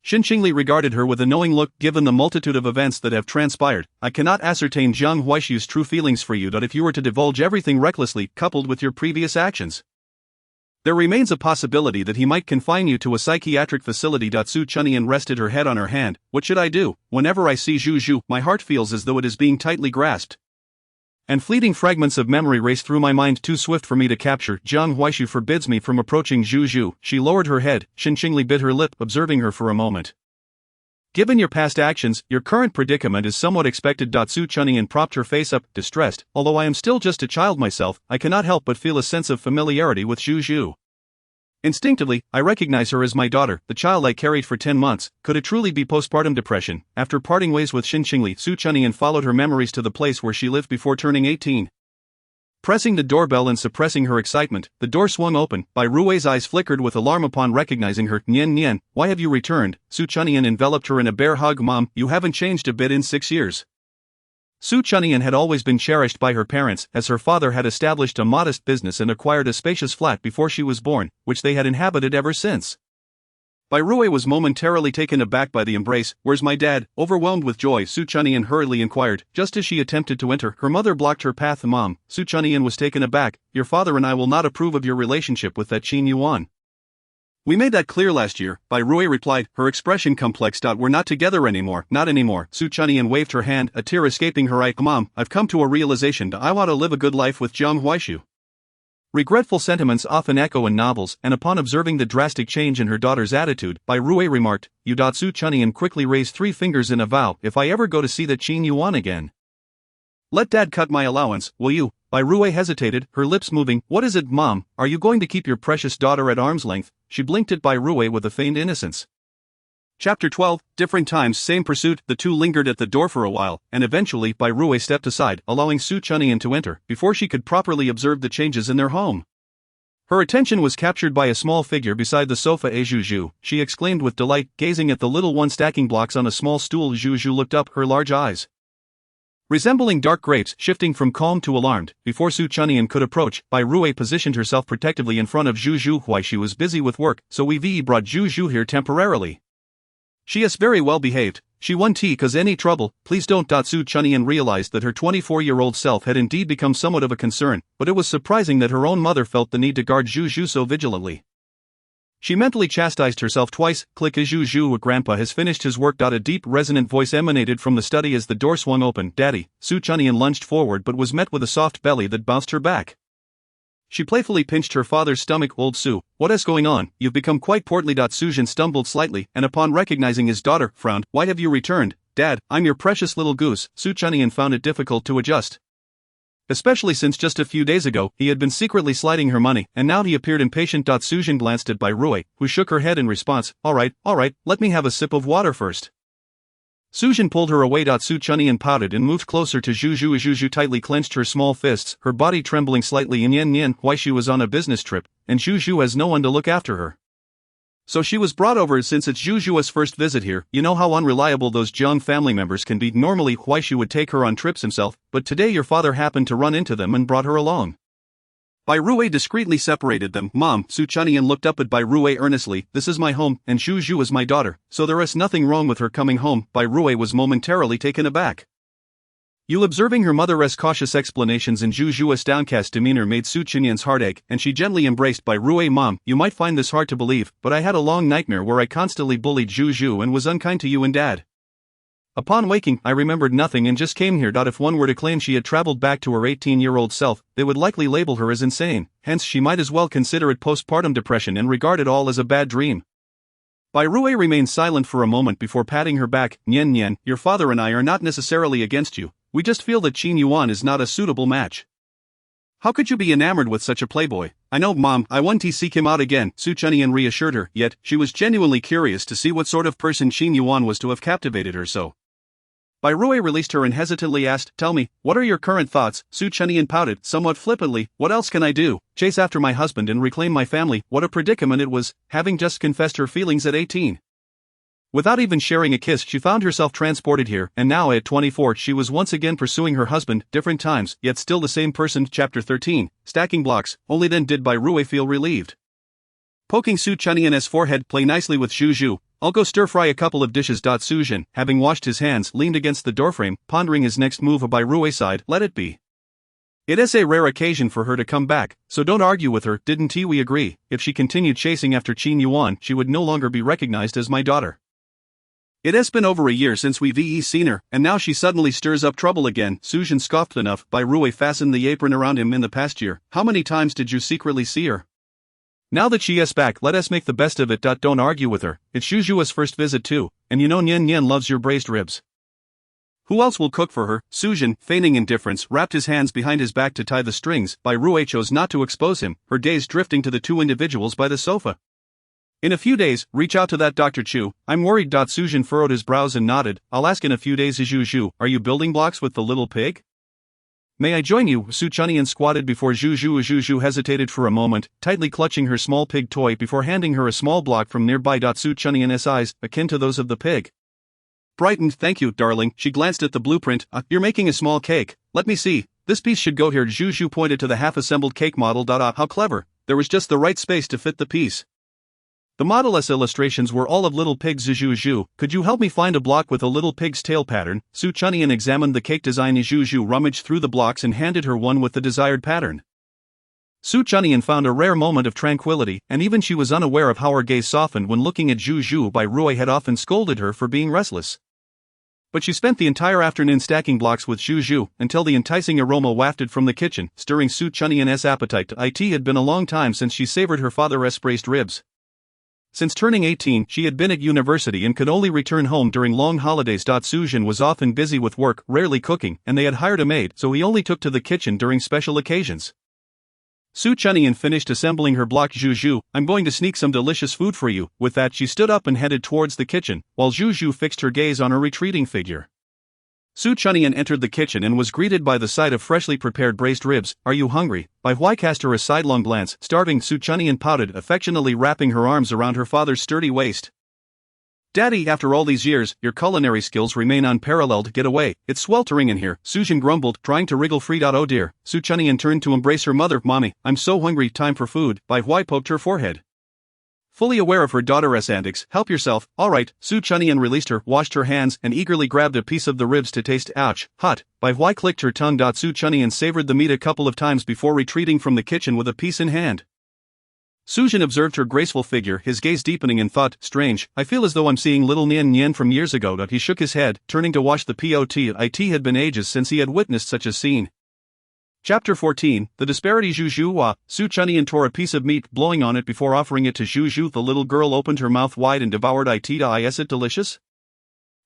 Xinqingli regarded her with a knowing look. Given the multitude of events that have transpired, I cannot ascertain Jiang Huaishu's true feelings for you. If you were to divulge everything recklessly, coupled with your previous actions, there remains a possibility that he might confine you to a psychiatric facility. Su Chunyan rested her head on her hand. What should I do? Whenever I see Zhu, my heart feels as though it is being tightly grasped, and fleeting fragments of memory race through my mind, too swift for me to capture. Jiang Huaisu forbids me from approaching Zhu. She lowered her head. Xinqingli bit her lip, observing her for a moment. Given your past actions, your current predicament is somewhat expected. Su Chunyan propped her face up, distressed. Although I am still just a child myself, I cannot help but feel a sense of familiarity with Zhu. Instinctively, I recognize her as my daughter, the child I carried for 10 months. Could it truly be postpartum depression? After parting ways with Xinqingli, Su Chunyan followed her memories to the place where she lived before turning 18. Pressing the doorbell and suppressing her excitement, the door swung open. Bai Rui's eyes flickered with alarm upon recognizing her. Nian, why have you returned? Su Chunyan enveloped her in a bear hug. Mom, you haven't changed a bit in 6 years. Su Chunyan had always been cherished by her parents, as her father had established a modest business and acquired a spacious flat before she was born, which they had inhabited ever since. Bai Rui was momentarily taken aback by the embrace. Where's my dad? Overwhelmed with joy, Su Chunyan hurriedly inquired. Just as she attempted to enter, her mother blocked her path. Mom, Su Chunyan was taken aback. Your father and I will not approve of your relationship with that Qin Yuan. We made that clear last year, Bai Rui replied, her expression complex. We're not together anymore, not anymore. Su Chunyan waved her hand, a tear escaping her eye. Mom, I've come to a realization. I want to live a good life with Jiang Huaishu. Regretful sentiments often echo in novels, and upon observing the drastic change in her daughter's attitude, Bai Rui remarked, Su Chunyan quickly raised 3 fingers in a vow. If I ever go to see the Qin Yuan again, let Dad cut my allowance, will you? Bai Rui hesitated, her lips moving. What is it, Mom? Are you going to keep your precious daughter at arm's length? She blinked at Bai Rui with a feigned innocence. Chapter 12, Different Times, Same Pursuit. The two lingered at the door for a while, and eventually Bai Rui stepped aside, allowing Su Chunyan to enter, before she could properly observe the changes in their home. Her attention was captured by a small figure beside the sofa. Zhu, she exclaimed with delight, gazing at the little one stacking blocks on a small stool. Zhu looked up, her large eyes resembling dark grapes, shifting from calm to alarmed. Before Su Chunyan could approach, Bai Rui positioned herself protectively in front of Zhu. Why, she was busy with work, so we brought Zhu here temporarily. She is very well behaved. She won tea cause any trouble, please don't. Su Chunyan realized that her 24-year-old self had indeed become somewhat of a concern, but it was surprising that her own mother felt the need to guard Zhu so vigilantly. She mentally chastised herself twice. Click. Zhu, grandpa has finished his work. A deep resonant voice emanated from the study as the door swung open. Daddy. Su Chunyan lunged forward but was met with a soft belly that bounced her back. She playfully pinched her father's stomach. Old Su, what is going on? You've become quite portly. Sujin stumbled slightly, and upon recognizing his daughter, frowned. Why have you returned? Dad, I'm your precious little goose. Su Chunyan found it difficult to adjust. Especially since just a few days ago, he had been secretly sliding her money, and now he appeared impatient. Sujin glanced at Bai Rui, who shook her head in response. Alright, let me have a sip of water first. Sujin pulled her away. Su Chunyan pouted and moved closer to Zhu. Zhu tightly clenched her small fists, her body trembling slightly. Yen, why, she was on a business trip, and Zhu has no one to look after her. So she was brought over since it's Zhu's first visit here. You know how unreliable those Jiang family members can be. Normally why she would take her on trips himself, but today your father happened to run into them and brought her along. Bai Rui discreetly separated them. Mom, Su Chunyan looked up at Bai Rui earnestly. This is my home, and Zhu is my daughter, so there is nothing wrong with her coming home. Bai Rui was momentarily taken aback. You observing her mother's cautious explanations and Zhu's downcast demeanor made Su Chunyan's heart ache, and she gently embraced Bai Rui. Mom, you might find this hard to believe, but I had a long nightmare where I constantly bullied Zhu and was unkind to you and Dad. Upon waking, I remembered nothing and just came here. If one were to claim she had traveled back to her 18-year-old self, they would likely label her as insane, hence she might as well consider it postpartum depression and regard it all as a bad dream. Bai Rui remained silent for a moment before patting her back. Nian, your father and I are not necessarily against you. We just feel that Qin Yuan is not a suitable match. How could you be enamored with such a playboy? I know, Mom, I want to seek him out again, Su Chunyan reassured her, yet she was genuinely curious to see what sort of person Qin Yuan was to have captivated her so. Bai Rui released her and hesitantly asked, tell me, what are your current thoughts? Su Chunyan pouted, somewhat flippantly, what else can I do? Chase after my husband and reclaim my family? What a predicament it was, having just confessed her feelings at 18. Without even sharing a kiss, she found herself transported here, and now at 24 she was once again pursuing her husband, different times, yet still the same person. Chapter 13, Stacking Blocks. Only then did Bai Rui feel relieved. Poking Su Chunyan's forehead, play nicely with Zhu. I'll go stir-fry a couple of dishes. Sujin, having washed his hands, leaned against the doorframe, pondering his next move. Bai Rui sighed, let it be. It is a rare occasion for her to come back, so don't argue with her. Didn't we agree? If she continued chasing after Qin Yuan, she would no longer be recognized as my daughter. It has been over a year since we've seen her, and now she suddenly stirs up trouble again. Sujin scoffed. Enough. Bai Rui fastened the apron around him. In the past year, how many times did you secretly see her? Now that she is back, let us make the best of it. Don't argue with her. It's Zhu's first visit too, and you know Nian loves your braised ribs. Who else will cook for her? Sujin, feigning indifference, wrapped his hands behind his back to tie the strings. Bai Rui chose not to expose him, her gaze drifting to the two individuals by the sofa. In a few days, reach out to that Dr. Chu. I'm worried. Sujin furrowed his brows and nodded. I'll ask in a few days. Zhu, are you building blocks with the little pig? May I join you? Su Chunyan squatted before Zhu. Zhu hesitated for a moment, tightly clutching her small pig toy before handing her a small block from nearby. Su Chunyan's eyes, akin to those of the pig, brightened. Thank you, darling. She glanced at the blueprint. You're making a small cake. Let me see. This piece should go here. Zhu pointed to the half-assembled cake model. How clever. There was just the right space to fit the piece. The model's illustrations were all of little pigs. Zhu, could you help me find a block with a little pig's tail pattern? Su Chunyan examined the cake design. Zhu rummaged through the blocks and handed her one with the desired pattern. Su Chunyan found a rare moment of tranquility, and even she was unaware of how her gaze softened when looking at Zhu. Bai Rui had often scolded her for being restless. But she spent the entire afternoon stacking blocks with Zhu, until the enticing aroma wafted from the kitchen, stirring Su Chunyan's appetite. It had been a long time since she savored her father's braised ribs. Since turning 18, she had been at university and could only return home during long holidays. Sujin was often busy with work, rarely cooking, and they had hired a maid, so he only took to the kitchen during special occasions. Su Chunyan finished assembling her block. Zhu, I'm going to sneak some delicious food for you. With that, she stood up and headed towards the kitchen, while Zhu fixed her gaze on her retreating figure. Su Chunyan entered the kitchen and was greeted by the sight of freshly prepared braised ribs. "Are you hungry?" Bai Huai cast her a sidelong glance. Starving, Su Chunyan pouted, affectionately wrapping her arms around her father's sturdy waist. "Daddy, after all these years, your culinary skills remain unparalleled. Get away, it's sweltering in here," Sujin grumbled, trying to wriggle free. "Oh dear." Su Chunyan turned to embrace her mother. "Mommy, I'm so hungry, time for food." Bai Huai poked her forehead. Fully aware of her daughter's antics, "Help yourself." "Alright." Su Chunyan released her, washed her hands, and eagerly grabbed a piece of the ribs to taste. "Ouch, hot." Bai Huai clicked her tongue. Su Chunyan savored the meat a couple of times before retreating from the kitchen with a piece in hand. Sujin observed her graceful figure, his gaze deepening, and thought, "Strange, I feel as though I'm seeing little Nian Nian from years ago." He shook his head, turning to wash the pot. It had been ages since he had witnessed such a scene. Chapter 14, The Disparity. Zhu. Su Chunyan tore a piece of meat, blowing on it before offering it to Zhu. The little girl opened her mouth wide and devoured it. Is it delicious?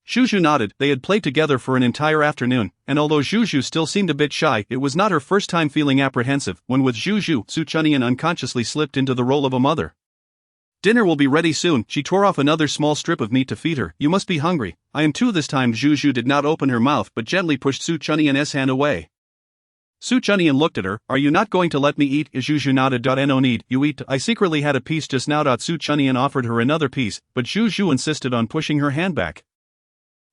Zhu nodded. They had played together for an entire afternoon, and although Zhu still seemed a bit shy, it was not her first time feeling apprehensive. When with Zhu, Su Chunyan unconsciously slipped into the role of a mother. "Dinner will be ready soon." She tore off another small strip of meat to feed her. "You must be hungry." "I am too." This time Zhu did not open her mouth but gently pushed Su Chunyan's hand away. Su Chunyan looked at her. "Are you not going to let me eat?" Zhu nodded. "No need, you eat. I secretly had a piece just now." Su Chunyan offered her another piece, but Zhu insisted on pushing her hand back.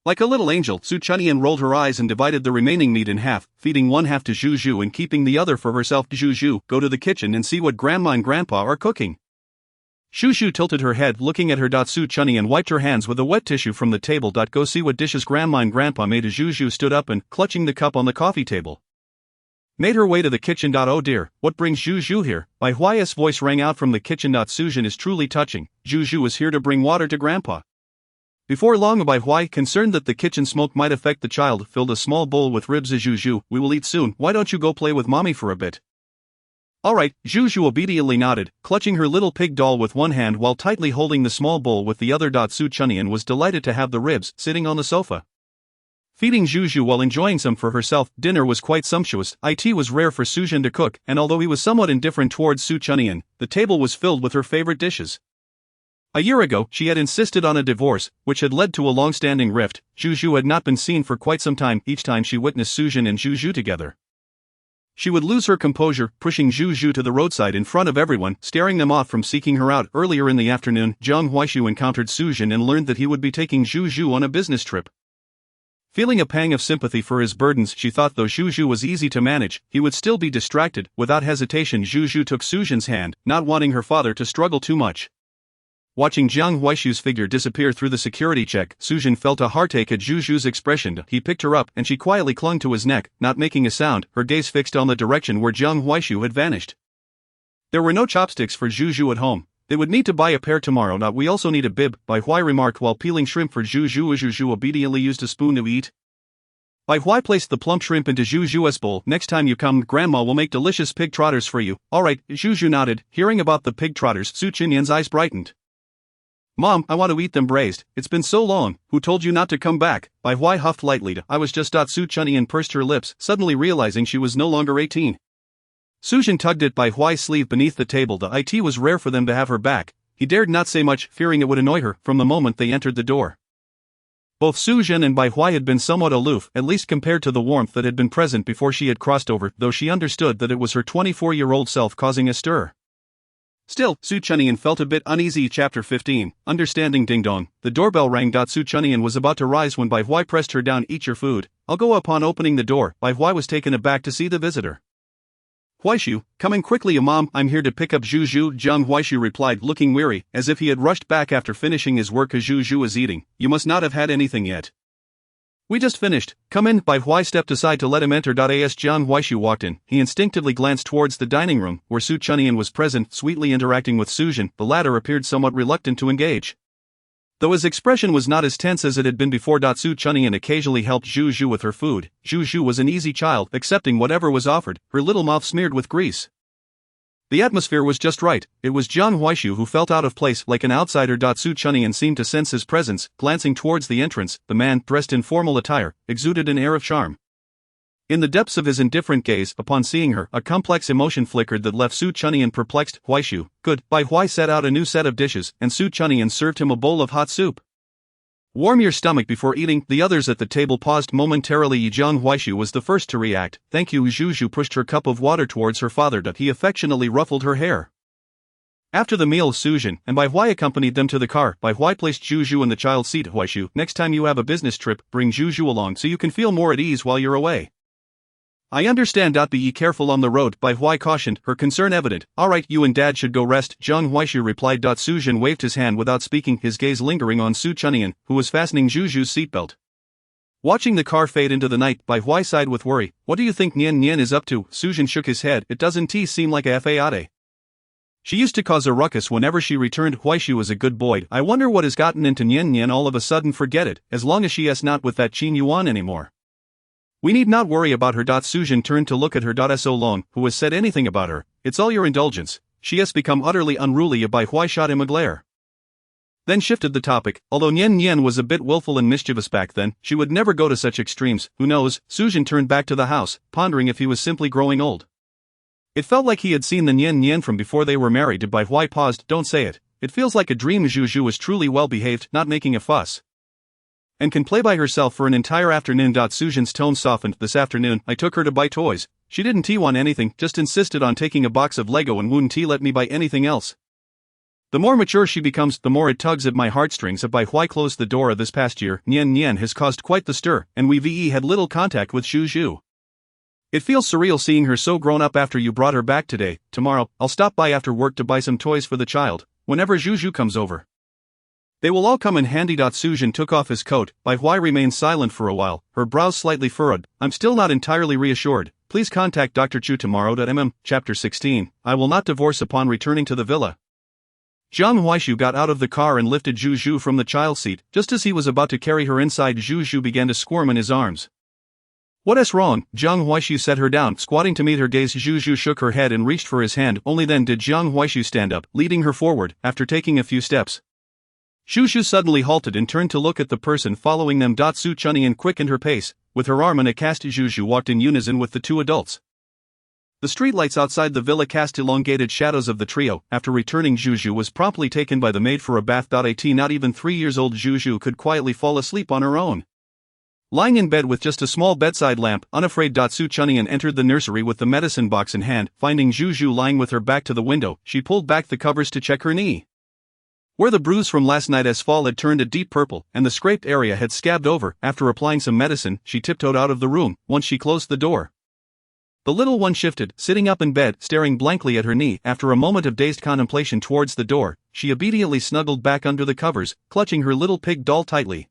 Like a little angel, Su Chunyan rolled her eyes and divided the remaining meat in half, feeding one half to Zhu and keeping the other for herself. "Zhu, go to the kitchen and see what Grandma and Grandpa are cooking." Zhu tilted her head, looking at her. Su Chunyan wiped her hands with a wet tissue from the table. "Go see what dishes Grandma and Grandpa made." Zhu stood up and, clutching the cup on the coffee table, made her way to the kitchen. "Oh dear, what brings Zhu here?" Bai Huai's voice rang out from the kitchen. "Sujin is truly touching. Zhu is here to bring water to Grandpa." Before long, Bai Huai, concerned that the kitchen smoke might affect the child, filled a small bowl with ribs. "Zhu, we will eat soon. Why don't you go play with Mommy for a bit?" "Alright." Zhu obediently nodded, clutching her little pig doll with one hand while tightly holding the small bowl with the other. Su Chunyan was delighted to have the ribs sitting on the sofa, feeding Zhu while enjoying some for herself. Dinner was quite sumptuous. It was rare for Sujin to cook, and although he was somewhat indifferent towards Su Chunyan, the table was filled with her favorite dishes. A year ago, she had insisted on a divorce, which had led to a long-standing rift. Zhu had not been seen for quite some time. Each time she witnessed Sujin and Zhu together, she would lose her composure, pushing Zhu to the roadside in front of everyone, staring them off from seeking her out. Earlier in the afternoon, Jiang Huaishu encountered Sujin and learned that he would be taking Zhu on a business trip. Feeling a pang of sympathy for his burdens, she thought though Zhu was easy to manage, he would still be distracted. Without hesitation, Zhu took Sujin's hand, not wanting her father to struggle too much. Watching Jiang Huaishu's figure disappear through the security check, Sujin felt a heartache at Zhu's expression. He picked her up, and she quietly clung to his neck, not making a sound, her gaze fixed on the direction where Jiang Huaishu had vanished. There were no chopsticks for Zhu at home. They would need to buy a pair tomorrow. We also need a bib, Bai Huai remarked while peeling shrimp for Zhu. Zhu obediently used a spoon to eat. Bai Huai placed the plump shrimp into Zhu's bowl. "Next time you come, Grandma will make delicious pig trotters for you." "Alright," Zhu nodded. Hearing about the pig trotters, Su Chunyan's eyes brightened. "Mom, I want to eat them braised. It's been so long." "Who told you not to come back?" Bai Huai huffed lightly. "I was just." Su Chunyan pursed her lips, suddenly realizing she was no longer 18. Sujin tugged at Bai Huai's sleeve beneath the table. It was rare for them to have her back. He dared not say much, fearing it would annoy her, from the moment they entered the door. Both Sujin and Bai Huai had been somewhat aloof, at least compared to the warmth that had been present before she had crossed over, though she understood that it was her 24-year-old self causing a stir. Still, Su Chunyan felt a bit uneasy. Chapter 15, Understanding. Ding dong. The doorbell rang. Su Chunyan was about to rise when Bai Huai pressed her down. "Eat your food. I'll go." Upon opening the door, Bai Huai was taken aback to see the visitor. "Huaishu, come in quickly." "Mom, I'm here to pick up Zhu." Jiang Huaishu replied, looking weary, as if he had rushed back after finishing his work. Zhu was eating. "You must not have had anything yet." "We just finished. Come in." Bai Huai stepped aside to let him enter. As Jiang Huaishu walked in, he instinctively glanced towards the dining room, where Su Chunyan was present, sweetly interacting with Sujin. The latter appeared somewhat reluctant to engage, though his expression was not as tense as it had been before. Su Chunyan occasionally helped Zhu with her food. Zhu was an easy child, accepting whatever was offered, her little mouth smeared with grease. The atmosphere was just right. It was Jiang Huaishu who felt out of place, like an outsider. Su Chunyan seemed to sense his presence. Glancing towards the entrance, the man, dressed in formal attire, exuded an air of charm. In the depths of his indifferent gaze, upon seeing her, a complex emotion flickered that left Su Chunyan perplexed. "Huaishu, good." Bai Huai set out a new set of dishes, and Su Chunyan served him a bowl of hot soup. Warm your stomach before eating. The others at the table paused momentarily. Jiang Huaishu was the first to react. Thank you. Zhu pushed her cup of water towards her father. He affectionately ruffled her hair. After the meal, Suzhen and Bai Huai accompanied them to the car. Bai Huai placed Zhu in the child's seat. Huaishu, next time you have a business trip, bring Zhu along so you can feel more at ease while you're away. I understand. Be careful on the road, Bai Huai cautioned, her concern evident. Alright, you and Dad should go rest, Jiang Huaishu replied. Suzhen waved his hand without speaking, his gaze lingering on Su Chunyan, who was fastening Zhu's seatbelt. Watching the car fade into the night, Bai Huai sighed with worry. What do you think Nian is up to? Suzhen shook his head. It doesn't seem like a fade. She used to cause a ruckus whenever she returned. Huaishu was a good boy. I wonder what has gotten into Nian all of a sudden. Forget it, as long as she is not with that Qin Yuan anymore. We need not worry about her. Suzhen turned to look at her. So long, who has said anything about her? It's all your indulgence. She has become utterly unruly. Bai Huai shot him a glare. Then shifted the topic. Although Nian was a bit willful and mischievous back then, she would never go to such extremes. Who knows? Suzhen turned back to the house, pondering if he was simply growing old. It felt like he had seen the Nian from before they were married. Bai Huai paused. Don't say it. It feels like a dream. Zhu was truly well behaved, not making a fuss, and can play by herself for an entire afternoon. Suzhen's tone softened. This afternoon, I took her to buy toys. She didn't want anything, just insisted on taking a box of Lego and wouldn't let me buy anything else. The more mature she becomes, the more it tugs at my heartstrings. Bai Huai closed the door. This past year, Nian has caused quite the stir, and we had little contact with Zhu. It feels surreal seeing her so grown up after you brought her back today. Tomorrow, I'll stop by after work to buy some toys for the child, whenever Zhu comes over. They will all come in handy. Suzhen took off his coat. Bai Huai remained silent for a while, her brows slightly furrowed. I'm still not entirely reassured. Please contact Dr. Chu tomorrow. Chapter 16. I will not divorce upon returning to the villa. Jiang Huaishu got out of the car and lifted Zhu from the child seat. Just as he was about to carry her inside, Zhu began to squirm in his arms. What's wrong? Jiang Huaishu set her down, squatting to meet her gaze. Zhu shook her head and reached for his hand. Only then did Jiang Huaishu stand up, leading her forward, after taking a few steps. Zhu suddenly halted and turned to look at the person following them. Su Chunyan quickened her pace. With her arm in a cast, Zhu walked in unison with the two adults. The streetlights outside the villa cast elongated shadows of the trio. After returning, Zhu was promptly taken by the maid for a bath. Not even 3 years old Zhu could quietly fall asleep on her own. Lying in bed with just a small bedside lamp, unafraid, Su Chunyan entered the nursery with the medicine box in hand. Finding Zhu lying with her back to the window, she pulled back the covers to check her knee, where the bruise from last night's fall had turned a deep purple, and the scraped area had scabbed over. After applying some medicine, she tiptoed out of the room. Once she closed the door, the little one shifted, sitting up in bed, staring blankly at her knee. After a moment of dazed contemplation towards the door, she obediently snuggled back under the covers, clutching her little pig doll tightly.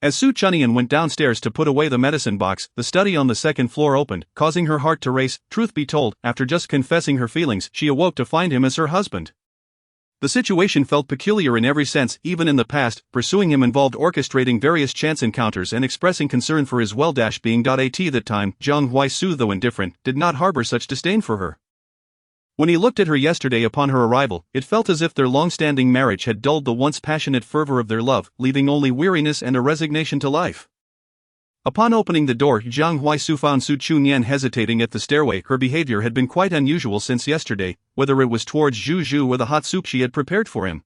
As Su Chunyan went downstairs to put away the medicine box, the study on the second floor opened, causing her heart to race. Truth be told, after just confessing her feelings, she awoke to find him as her husband. The situation felt peculiar in every sense. Even in the past, pursuing him involved orchestrating various chance encounters and expressing concern for his well-being. At that time, Jiang Huaishu, though indifferent, did not harbor such disdain for her. When he looked at her yesterday upon her arrival, it felt as if their long-standing marriage had dulled the once passionate fervor of their love, leaving only weariness and a resignation to life. Upon opening the door, Jiang Huaisu found Su Chunyan hesitating at the stairway. Her behavior had been quite unusual since yesterday, whether it was towards Zhu or the hot soup she had prepared for him.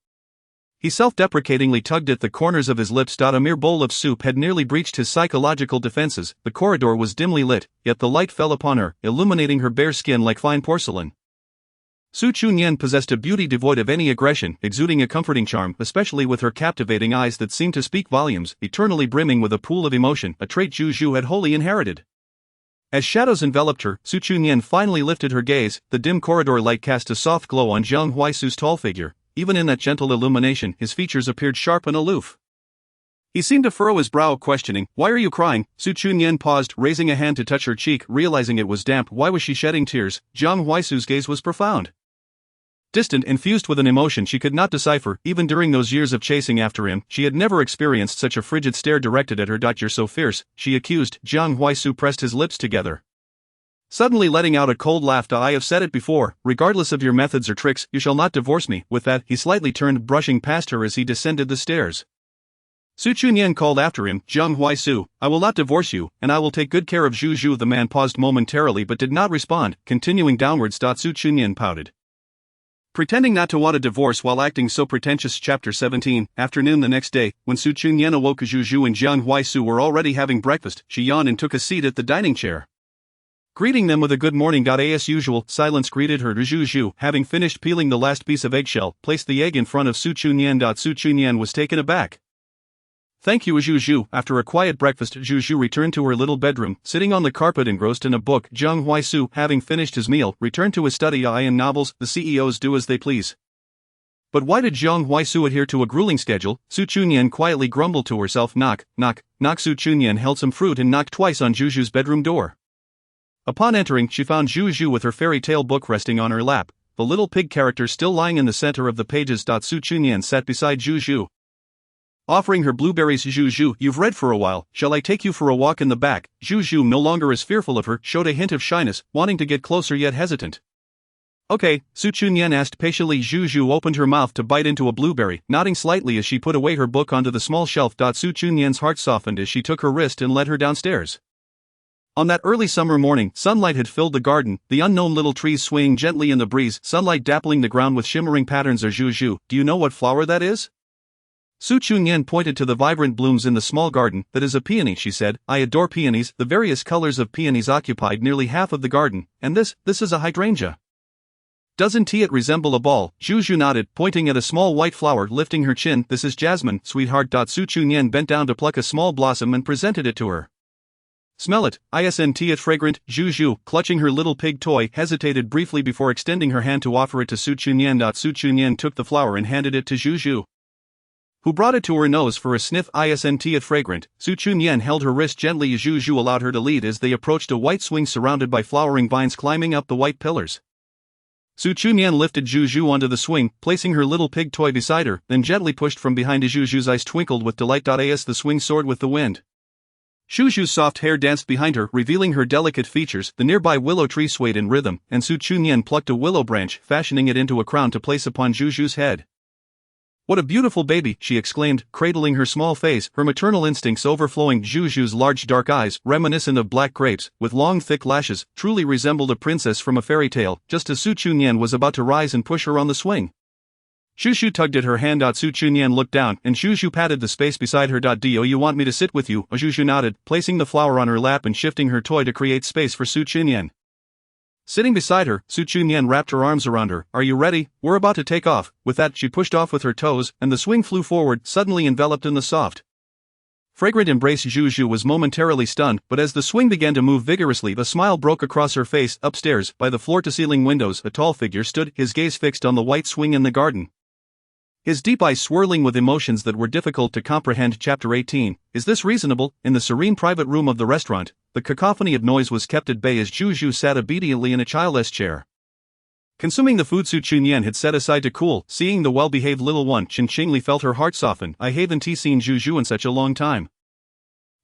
He self-deprecatingly tugged at the corners of his lips. A mere bowl of soup had nearly breached his psychological defenses. The corridor was dimly lit, yet the light fell upon her, illuminating her bare skin like fine porcelain. Su Chunyan possessed a beauty devoid of any aggression, exuding a comforting charm, especially with her captivating eyes that seemed to speak volumes, eternally brimming with a pool of emotion, a trait Zhu had wholly inherited. As shadows enveloped her, Su Chunyan finally lifted her gaze. The dim corridor light cast a soft glow on Jiang Huaisu's tall figure. Even in that gentle illumination, his features appeared sharp and aloof. He seemed to furrow his brow, questioning, "Why are you crying?" Su Chunyan paused, raising a hand to touch her cheek, realizing it was damp. Why was she shedding tears? Jiang Huaisu's gaze was profound, distant, infused with an emotion she could not decipher. Even during those years of chasing after him, she had never experienced such a frigid stare directed at her. "You're so fierce," she accused. Jiang Huaisu pressed his lips together, suddenly letting out a cold laugh. "I have said it before, regardless of your methods or tricks, you shall not divorce me." With that, he slightly turned, brushing past her as he descended the stairs. Su Chunyan called after him, "Jiang Huaisu, I will not divorce you, and I will take good care of Zhu." The man paused momentarily but did not respond, continuing downwards. Su Chunyan pouted. Pretending not to want a divorce while acting so pretentious. Chapter 17. Afternoon the next day, when Su Chunyan awoke, Zhu and Jiang Huaisu were already having breakfast. She yawned and took a seat at the dining chair. Greeting them with a good morning. As usual, silence greeted her. Zhu, having finished peeling the last piece of eggshell, placed the egg in front of Su Chunyan. Su Chunyan was taken aback. Thank you, Zhu. After a quiet breakfast, Zhu returned to her little bedroom, sitting on the carpet engrossed in a book. Jiang Huaisu, having finished his meal, returned to his study. In novels, the CEOs do as they please. But why did Jiang Huaisu adhere to a grueling schedule? Su Chunyan quietly grumbled to herself. Knock, knock, knock. Su Chunyan held some fruit and knocked twice on Zhu's bedroom door. Upon entering, she found Zhu with her fairy tale book resting on her lap, the little pig character still lying in the center of the pages. Su Chunyan sat beside Zhu. Offering her blueberries. Zhu, you've read for a while, shall I take you for a walk in the back? Zhu, no longer as fearful of her, showed a hint of shyness, wanting to get closer yet hesitant. Okay, Su Chunyan asked patiently. Zhu opened her mouth to bite into a blueberry, nodding slightly as she put away her book onto the small shelf. Su Chunyan's heart softened as she took her wrist and led her downstairs. On that early summer morning, sunlight had filled the garden, the unknown little trees swaying gently in the breeze, sunlight dappling the ground with shimmering patterns. Zhu, do you know what flower that is? Su Chunyan pointed to the vibrant blooms in the small garden. That is a peony, she said. I adore peonies. The various colors of peonies occupied nearly half of the garden, and this is a hydrangea. Doesn't it resemble a ball? Zhu nodded, pointing at a small white flower, lifting her chin. This is jasmine, sweetheart. Su Chunyan bent down to pluck a small blossom and presented it to her. Smell it, isn't it fragrant? Zhu, clutching her little pig toy, hesitated briefly before extending her hand to offer it to Su Chunyan. Su Chunyan took the flower and handed it to Zhu, who brought it to her nose for a sniff. Isn't it fragrant? Su Chunyan held her wrist gently as Zhu allowed her to lead as they approached a white swing surrounded by flowering vines climbing up the white pillars. Su Chunyan lifted Zhu onto the swing, placing her little pig toy beside her, then gently pushed from behind. Zhu's eyes twinkled with delight. As the swing soared with the wind, Zhu's soft hair danced behind her, revealing her delicate features. The nearby willow tree swayed in rhythm, and Su Chunyan plucked a willow branch, fashioning it into a crown to place upon Zhu's head. What a beautiful baby, she exclaimed, cradling her small face, her maternal instincts overflowing. Zhu's large dark eyes, reminiscent of black grapes, with long thick lashes, truly resembled a princess from a fairy tale. Just as Su Chunyan was about to rise and push her on the swing, Zhu tugged at her hand. Su Chunyan looked down, and Zhu patted the space beside her. Do you want me to sit with you? Zhu nodded, placing the flower on her lap and shifting her toy to create space for Su Chunyan. Sitting beside her, Su Chunyan wrapped her arms around her. Are you ready? We're about to take off. With that, she pushed off with her toes, and the swing flew forward, suddenly enveloped in the soft, fragrant embrace. Zhu was momentarily stunned, but as the swing began to move vigorously, a smile broke across her face. Upstairs, by the floor-to-ceiling windows, a tall figure stood, his gaze fixed on the white swing in the garden, his deep eyes swirling with emotions that were difficult to comprehend. Chapter 18. Is this reasonable? In the serene private room of the restaurant, the cacophony of noise was kept at bay as Zhu sat obediently in a childless chair, consuming the food Su Chunyan had set aside to cool. Seeing the well-behaved little one, Qingli felt her heart soften. I haven't seen Zhu in such a long time.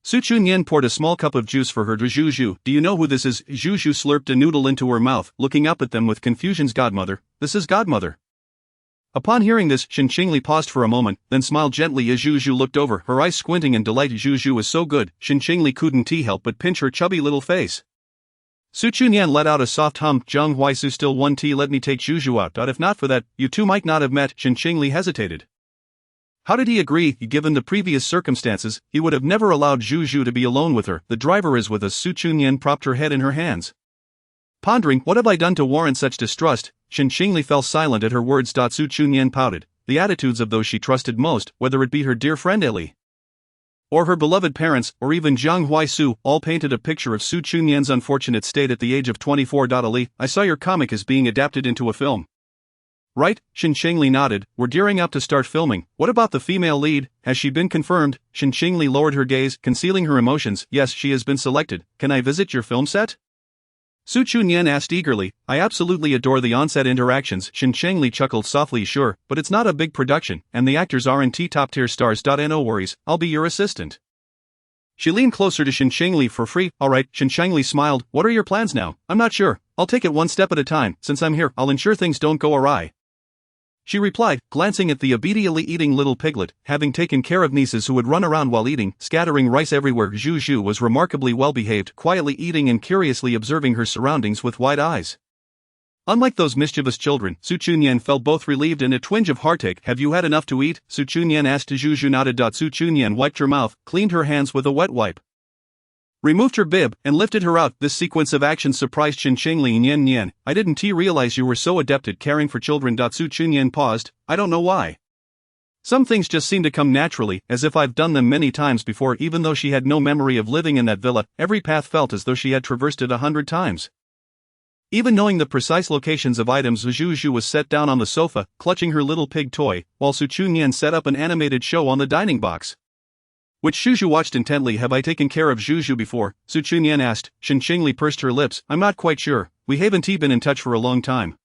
Su Chunyan poured a small cup of juice for her. Zhu, do you know who this is? Zhu slurped a noodle into her mouth, looking up at them with confusion's godmother. This is godmother. Upon hearing this, Qingli paused for a moment, then smiled gently as Zhu looked over, her eyes squinting in delight. Zhu was so good, Qingli couldn't help but pinch her chubby little face. Su Chunyan let out a soft hum. Jiang Huaisu, still one tea. Let me take Zhu out. If not for that, you two might not have met. Qingli hesitated. How did he agree? Given the previous circumstances, he would have never allowed Zhu to be alone with her. The driver is with us. Su Chunyan propped her head in her hands, pondering, what have I done to warrant such distrust? Qingli fell silent at her words. Su Chunyan pouted. The attitudes of those she trusted most, whether it be her dear friend Eli, or her beloved parents, or even Jiang Huaisu, all painted a picture of Su Chunyan's unfortunate state at the age of 24. Eli, I saw your comic is being adapted into a film. Right? Qingli nodded. We're gearing up to start filming. What about the female lead? Has she been confirmed? Qingli lowered her gaze, concealing her emotions. Yes, she has been selected. Can I visit your film set? Su Chunyan asked eagerly. I absolutely adore the on-set interactions. Qingli chuckled softly. Sure, but it's not a big production, and the actors aren't top-tier stars. No worries, I'll be your assistant. She leaned closer to Qingli. For free? Alright. Qingli smiled. What are your plans now? I'm not sure. I'll take it one step at a time. Since I'm here, I'll ensure things don't go awry, she replied, glancing at the obediently eating little piglet. Having taken care of nieces who would run around while eating, scattering rice everywhere, Zhu was remarkably well behaved, quietly eating and curiously observing her surroundings with wide eyes. Unlike those mischievous children, Su Chunyan felt both relieved and a twinge of heartache. Have you had enough to eat? Su Chunyan asked. Zhu nodded. Su Chunyan wiped her mouth, cleaned her hands with a wet wipe, removed her bib, and lifted her out. This sequence of actions surprised Qin Shengli. Nian, I didn't realize you were so adept at caring for children. Su Chunyan paused. I don't know why. Some things just seem to come naturally, as if I've done them many times before. Even though she had no memory of living in that villa, every path felt as though she had traversed it 100 times. Even knowing the precise locations of items, Zhu was set down on the sofa, clutching her little pig toy, while Su Chunyan set up an animated show on the dining box, which Zhu watched intently. Have I taken care of Zhu before? Su Chunyan asked. Qin Shengli pursed her lips. I'm not quite sure. We haven't been in touch for a long time.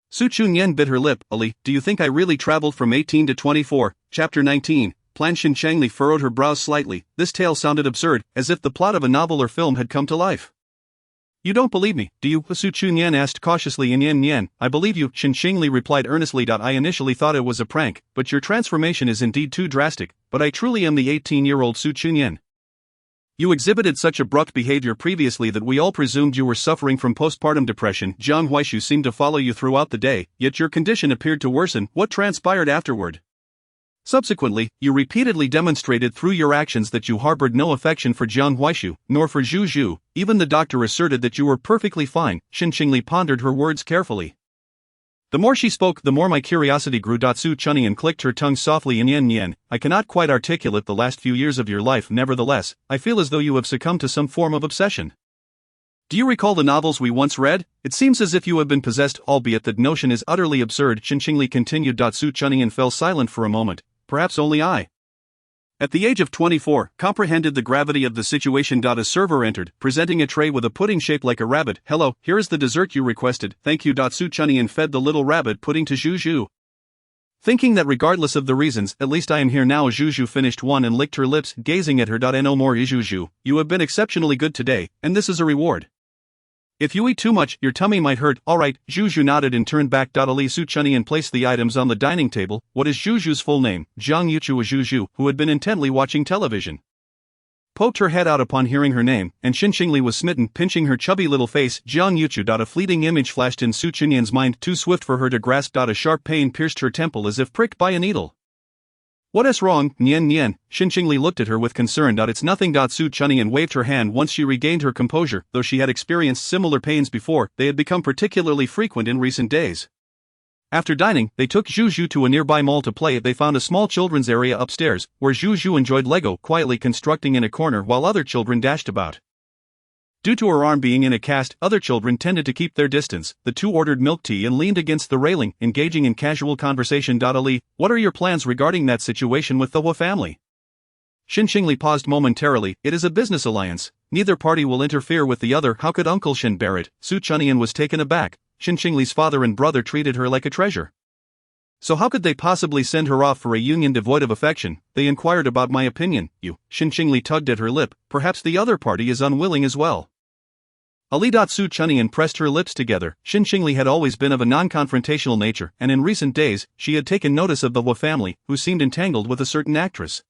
Su Chunyan bit her lip. Ali, do you think I really traveled from 18 to 24? Chapter 19. Plan. Qin Shengli furrowed her brows slightly. This tale sounded absurd, as if the plot of a novel or film had come to life. You don't believe me, do you? Su Chunyan asked cautiously. Yan, I believe you, Qin Shengli replied earnestly. I initially thought it was a prank, but your transformation is indeed too drastic, but I truly am the 18-year-old Su Chunyan. You exhibited such abrupt behavior previously that we all presumed you were suffering from postpartum depression. Jiang Huaishu seemed to follow you throughout the day, yet your condition appeared to worsen. What transpired afterward? Subsequently, you repeatedly demonstrated through your actions that you harbored no affection for Jiang Huaishu, nor for Zhu. Even the doctor asserted that you were perfectly fine. Qin Shengli pondered her words carefully. The more she spoke, the more my curiosity grew. Su Chunyan clicked her tongue softly. Yan, I cannot quite articulate the last few years of your life. Nevertheless, I feel as though you have succumbed to some form of obsession. Do you recall the novels we once read? It seems as if you have been possessed, albeit that notion is utterly absurd. Qin Shengli continued. Su Chunyan fell silent for a moment. Perhaps only I, at the age of 24, comprehended the gravity of the situation. A server entered, presenting a tray with a pudding shaped like a rabbit. Hello, here is the dessert you requested. Thank you. Su Chunyan fed the little rabbit pudding to Zhu. Thinking that regardless of the reasons, at least I am here now. Zhu finished one and licked her lips, gazing at her. No more. Zhu, you have been exceptionally good today, and this is a reward. If you eat too much, your tummy might hurt. Alright, Zhu nodded and turned back. Ali. Su Chunyan placed the items on the dining table. What is Zhu's full name? Zhang Yuchu. Zhu, who had been intently watching television, poked her head out upon hearing her name, and Qin Shengli was smitten, pinching her chubby little face. Jiang Yuchu. A fleeting image flashed in Su Chunyan's mind, too swift for her to grasp. A sharp pain pierced her temple as if pricked by a needle. What is wrong? Nian, Qin Shengli looked at her with concern. It's nothing. Su Chunyan waved her hand. Once she regained her composure, though she had experienced similar pains before, they had become particularly frequent in recent days. After dining, they took Zhu to a nearby mall to play. They found a small children's area upstairs, where Zhu enjoyed Lego, quietly constructing in a corner while other children dashed about. Due to her arm being in a cast, other children tended to keep their distance. The two ordered milk tea and leaned against the railing, engaging in casual conversation. Ali, what are your plans regarding that situation with the Hua family? Qin Shengli paused momentarily. It is a business alliance. Neither party will interfere with the other. How could Uncle Shen bear it? Su Chunyan was taken aback. Qin Shengli's father and brother treated her like a treasure. So how could they possibly send her off for a union devoid of affection? They inquired about my opinion. You. Qin Shengli tugged at her lip. Perhaps the other party is unwilling as well. Ali. Su Chunyan pressed her lips together. Qin Shengli had always been of a non-confrontational nature, and in recent days, she had taken notice of the Hua family, who seemed entangled with a certain actress.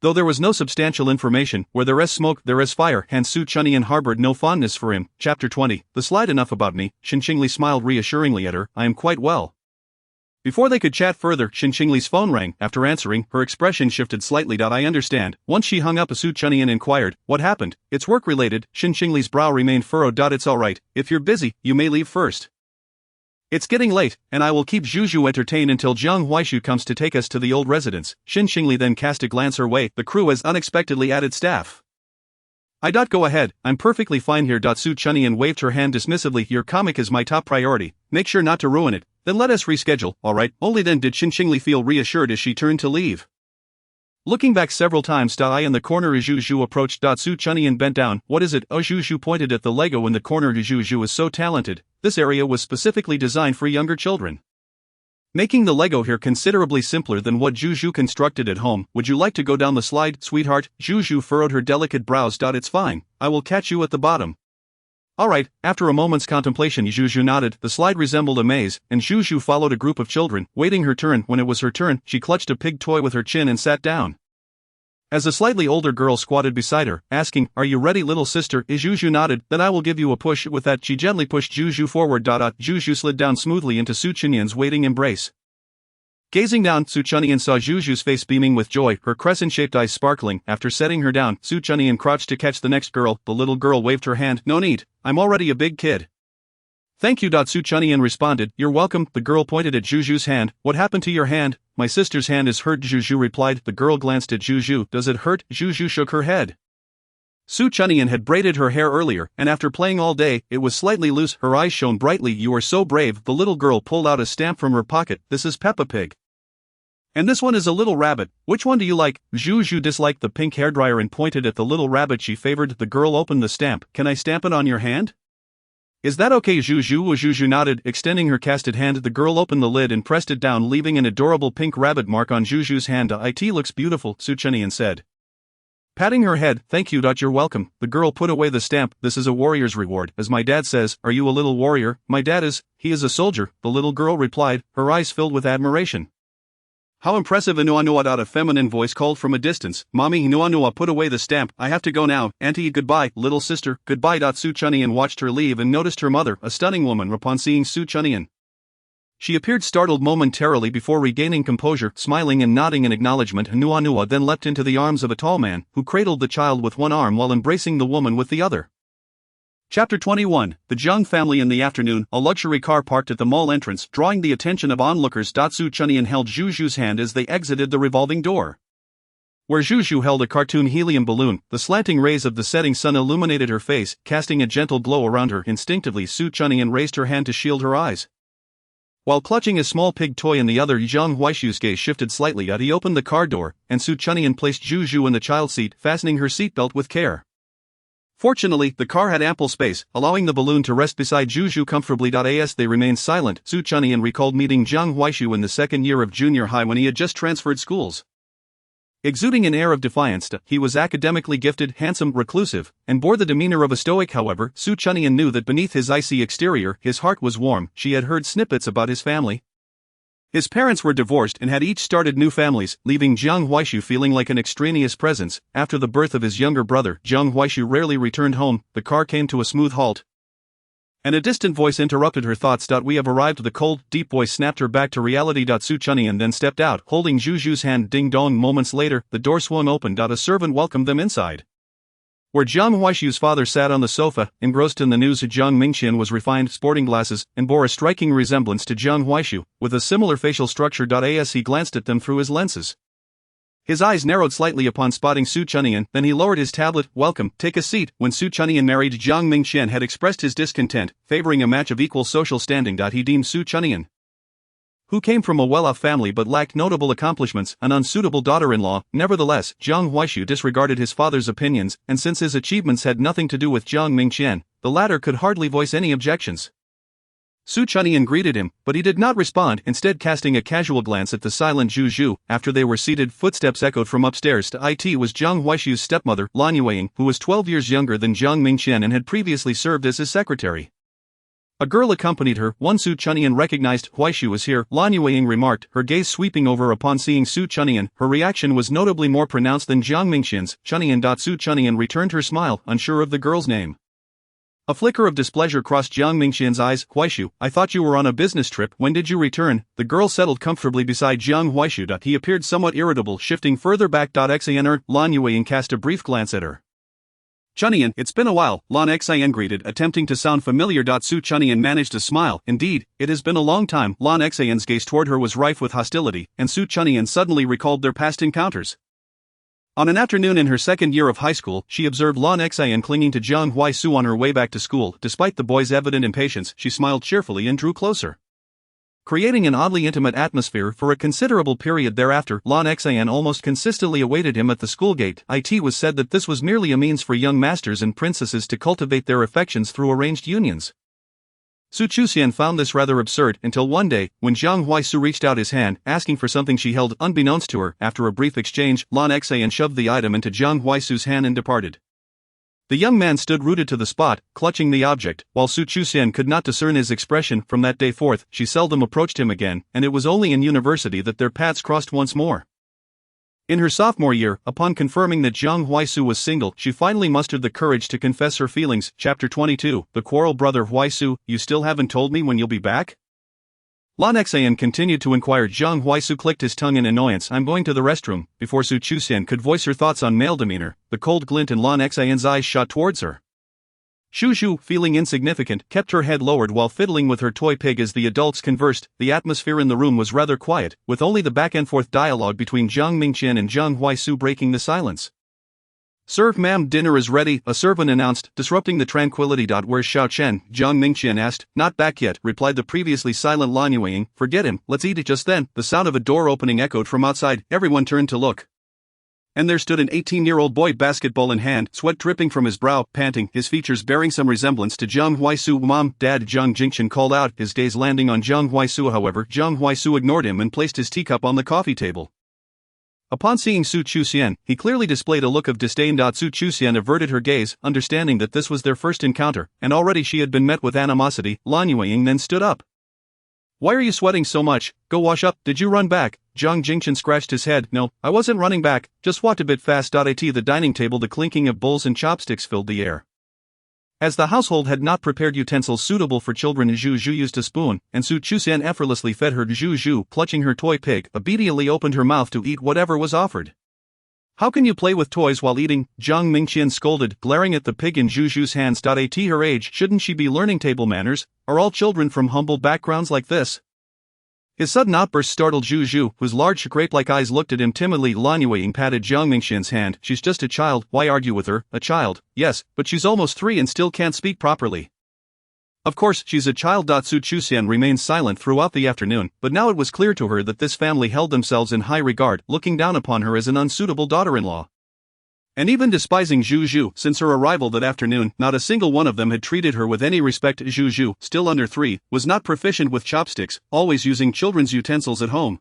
Though there was no substantial information, where there is smoke, there is fire, hence Su Chunyan harbored no fondness for him. Chapter 20. The slide. Enough about me. Qin Shengli smiled reassuringly at her. I am quite well. Before they could chat further, Qin Shengli's phone rang. After answering, her expression shifted slightly. I understand. Once she hung up, Su Chunyan inquired, what happened? It's work-related. Qin Shengli's brow remained furrowed. It's alright. If you're busy, you may leave first. It's getting late, and I will keep Zhu entertained until Jiang Huaishu comes to take us to the old residence. Qin Shengli then cast a glance her way. The crew has unexpectedly added staff. Go ahead, I'm perfectly fine here. Su Chunyan waved her hand dismissively. Your comic is my top priority. Make sure not to ruin it. Then let us reschedule. Alright. Only then did Qin Shengli feel reassured as she turned to leave. Looking back several times, I in the corner. Zhu approached. Su Chunyan bent down. What is it? Zhu pointed at the Lego in the corner. Zhu is so talented. This area was specifically designed for younger children, making the Lego here considerably simpler than what Zhu constructed at home. Would you like to go down the slide, sweetheart? Zhu furrowed her delicate brows. It's fine. I will catch you at the bottom. Alright. After a moment's contemplation, Zhu nodded. The slide resembled a maze, and Zhu followed a group of children, waiting her turn. When it was her turn, she clutched a pig toy with her chin and sat down. As a slightly older girl squatted beside her, asking, "Are you ready, little sister?" Juju nodded. "Then I will give you a push." With that, she gently pushed Juju forward. Juju slid down smoothly into Su Chunyan's waiting embrace. Gazing down, Su Chunyan saw Juju's face beaming with joy, her crescent-shaped eyes sparkling. After setting her down, Su Chunyan crouched to catch the next girl. The little girl waved her hand. "No need, I'm already a big kid." "Thank you." Su Chunyan responded. "You're welcome." The girl pointed at Juju's hand. "What happened to your hand?" "My sister's hand is hurt," Juju replied. The girl glanced at Juju. "Does it hurt?" Juju shook her head. Su Chunyan had braided her hair earlier, and after playing all day, it was slightly loose. Her eyes shone brightly. "You are so brave." The little girl pulled out a stamp from her pocket. "This is Peppa Pig. And this one is a little rabbit. Which one do you like?" Juju disliked the pink hairdryer and pointed at the little rabbit she favored. The girl opened the stamp. "Can I stamp it on your hand?" "Is that okay, Juju?" Juju nodded, extending her casted hand. The girl opened the lid and pressed it down, leaving an adorable pink rabbit mark on Juju's hand. "It looks beautiful," Su Chunyan said, patting her head. "Thank you. You're welcome." The girl put away the stamp. "This is a warrior's reward, as my dad says." "Are you a little warrior?" "My dad is. He is a soldier," the little girl replied, her eyes filled with admiration. "How impressive!" A feminine voice called from a distance. "Mommy." Put away the stamp. "I have to go now. Auntie, goodbye." "Little sister, goodbye." Su Chunyan watched her leave and noticed her mother, a stunning woman, upon seeing Su Chunyan. She appeared startled momentarily before regaining composure, smiling and nodding in acknowledgement. Nuanua then leapt into the arms of a tall man, who cradled the child with one arm while embracing the woman with the other. Chapter 21, The Zhang Family. In the afternoon, a luxury car parked at the mall entrance, drawing the attention of onlookers. Su Chunyan held Juju's hand as they exited the revolving door. Where Juju held a cartoon helium balloon, the slanting rays of the setting sun illuminated her face, casting a gentle glow around her. Instinctively, Su Chunyan raised her hand to shield her eyes. While clutching a small pig toy in the other, Zhang Huaishu's gaze shifted slightly. He opened the car door, and Su Chunyan placed Juju in the child's seat, fastening her seatbelt with care. Fortunately, the car had ample space, allowing the balloon to rest beside Juju comfortably. As they remained silent, Su Chunyan recalled meeting Zhang Huaishu in the second year of junior high when he had just transferred schools. Exuding an air of defiance, he was academically gifted, handsome, reclusive, and bore the demeanor of a stoic. However, Su Chunyan knew that beneath his icy exterior, his heart was warm. She had heard snippets about his family. His parents were divorced and had each started new families, leaving Zhang Huaishu feeling like an extraneous presence. After the birth of his younger brother, Zhang Huaishu rarely returned home. The car came to a smooth halt, and a distant voice interrupted her thoughts. "We have arrived." The cold, deep voice snapped her back to reality. Su Chunyan then stepped out, holding Juju's hand. Ding dong. Moments later, the door swung open. A servant welcomed them inside, where Zhang Huaishu's father sat on the sofa, engrossed in the news. Zhang Mingqian was refined, sporting glasses, and bore a striking resemblance to Zhang Huaishu, with a similar facial structure. As he glanced at them through his lenses, his eyes narrowed slightly upon spotting Su Chunyan, then he lowered his tablet. "Welcome, take a seat." When Su Chunyan married, Zhang Mingqian had expressed his discontent, favoring a match of equal social standing. He deemed Su Chunyan, who came from a well-off family but lacked notable accomplishments, an unsuitable daughter-in-law. Nevertheless, Zhang Huaishu disregarded his father's opinions, and since his achievements had nothing to do with Zhang Mingqian, the latter could hardly voice any objections. Su Chunyan greeted him, but he did not respond, instead casting a casual glance at the silent Juju. After they were seated, footsteps echoed from upstairs. It was Zhang Huaishu's stepmother, Lan Yueying, who was 12 years younger than Zhang Mingqian and had previously served as his secretary. A girl accompanied her. Once Su Chunyan recognized Huaishu was here, Lan Yueying remarked, her gaze sweeping over upon seeing Su Chunyan. Her reaction was notably more pronounced than Zhang Mingqian's. Chunyan. Su Chunyan returned her smile, unsure of the girl's name. A flicker of displeasure crossed Zhang Mingqian's eyes. "Huaishu, I thought you were on a business trip. When did you return?" The girl settled comfortably beside Zhang Huaishu. He appeared somewhat irritable, shifting further back. Xan. Lan Yueying cast a brief glance at her. "Chunyan, it's been a while," Lan Xan greeted, attempting to sound familiar. Su Chunyan managed a smile. "Indeed, it has been a long time." Lan Xan's gaze toward her was rife with hostility, and Su Chunyan suddenly recalled their past encounters. On an afternoon in her second year of high school, she observed Lan Xan clinging to Zhang Huaisu on her way back to school. Despite the boy's evident impatience, she smiled cheerfully and drew closer, creating an oddly intimate atmosphere. For a considerable period thereafter, Lan Xan almost consistently awaited him at the school gate. It was said that this was merely a means for young masters and princesses to cultivate their affections through arranged unions. Su Chuxian found this rather absurd until one day, when Zhang Huaisu reached out his hand, asking for something she held. Unbeknownst to her, after a brief exchange, Lan Xan shoved the item into Zhang Huaisu's hand and departed. The young man stood rooted to the spot, clutching the object, while Su Chuxian could not discern his expression. From that day forth, she seldom approached him again, and it was only in university that their paths crossed once more. In her sophomore year, upon confirming that Jiang Huaisu was single, she finally mustered the courage to confess her feelings. Chapter 22, The Quarrel. Brother Huaisu, you still haven't told me when you'll be back? Lan Xan continued to inquire. Jiang Huaisu clicked his tongue in annoyance. I'm going to the restroom. Before Su Chuxian could voice her thoughts on male demeanor, the cold glint in Lan Xan's eyes shot towards her. Shu Zhu, feeling insignificant, kept her head lowered while fiddling with her toy pig as the adults conversed. The atmosphere in the room was rather quiet, with only the back-and-forth dialogue between Jiang Mingqian and Jiang Huaisu breaking the silence. Sir, ma'am, dinner is ready, a servant announced, disrupting the tranquility. Where's Xiao Chen? Jiang Mingqian asked. Not back yet, replied the previously silent Lan Yueying. Forget him, let's eat it. Just then, the sound of a door opening echoed from outside. Everyone turned to look. And there stood an 18-year-old boy, basketball in hand, sweat dripping from his brow, panting, his features bearing some resemblance to Jiang Huaisu. Mom, Dad, Jiang Jingqian called out, his gaze landing on Jiang Huaisu. However, Jiang Huaisu ignored him and placed his teacup on the coffee table. Upon seeing Su Chuxian, he clearly displayed a look of disdain. Su Chuxian averted her gaze, understanding that this was their first encounter, and already she had been met with animosity. Lan Yueying then stood up. Why are you sweating so much? Go wash up. Did you run back? Jiang Jingqian scratched his head. No, I wasn't running back, just walked a bit fast. At the dining table, the clinking of bowls and chopsticks filled the air. As the household had not prepared utensils suitable for children, Zhu Zhu used a spoon, and Su Chuxian effortlessly fed her. Zhu Zhu, clutching her toy pig, obediently opened her mouth to eat whatever was offered. How can you play with toys while eating? Jiang Mingqian scolded, glaring at the pig in Zhu Zhu's hands. At her age, shouldn't she be learning table manners? Are all children from humble backgrounds like this? His sudden outburst startled Zhu Zhu, whose large grape-like eyes looked at him timidly. Lan Yueying patted Jiang Mingqian's hand. She's just a child, why argue with her? A child, yes, but she's almost 3 and still can't speak properly. Of course, she's a child. Su Chuxian remained silent throughout the afternoon, but now it was clear to her that this family held themselves in high regard, looking down upon her as an unsuitable daughter-in-law. And even despising Zhu Zhu. Since her arrival that afternoon, not a single one of them had treated her with any respect. Zhu Zhu, still under 3, was not proficient with chopsticks, always using children's utensils at home.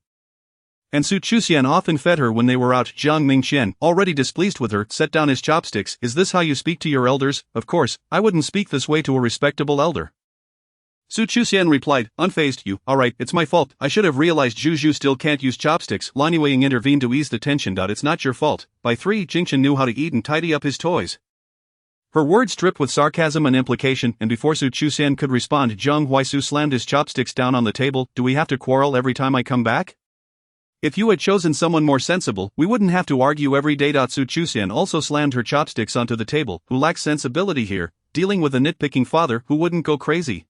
And Su Chuxian often fed her when they were out. Jiang Mingqian, already displeased with her, set down his chopsticks. Is this how you speak to your elders? Of course, I wouldn't speak this way to a respectable elder. Su Chuxian replied, unfazed. You, alright, it's my fault. I should have realized Zhu Zhu still can't use chopsticks. Lan Yueying intervened to ease the tension. It's not your fault. By 3, Jingqian knew how to eat and tidy up his toys. Her words dripped with sarcasm and implication, and before Su Chuxian could respond, Jiang Huaisu slammed his chopsticks down on the table. Do we have to quarrel every time I come back? If you had chosen someone more sensible, we wouldn't have to argue every day. Su Chuxian also slammed her chopsticks onto the table. Who lacks sensibility here, dealing with a nitpicking father who wouldn't go crazy?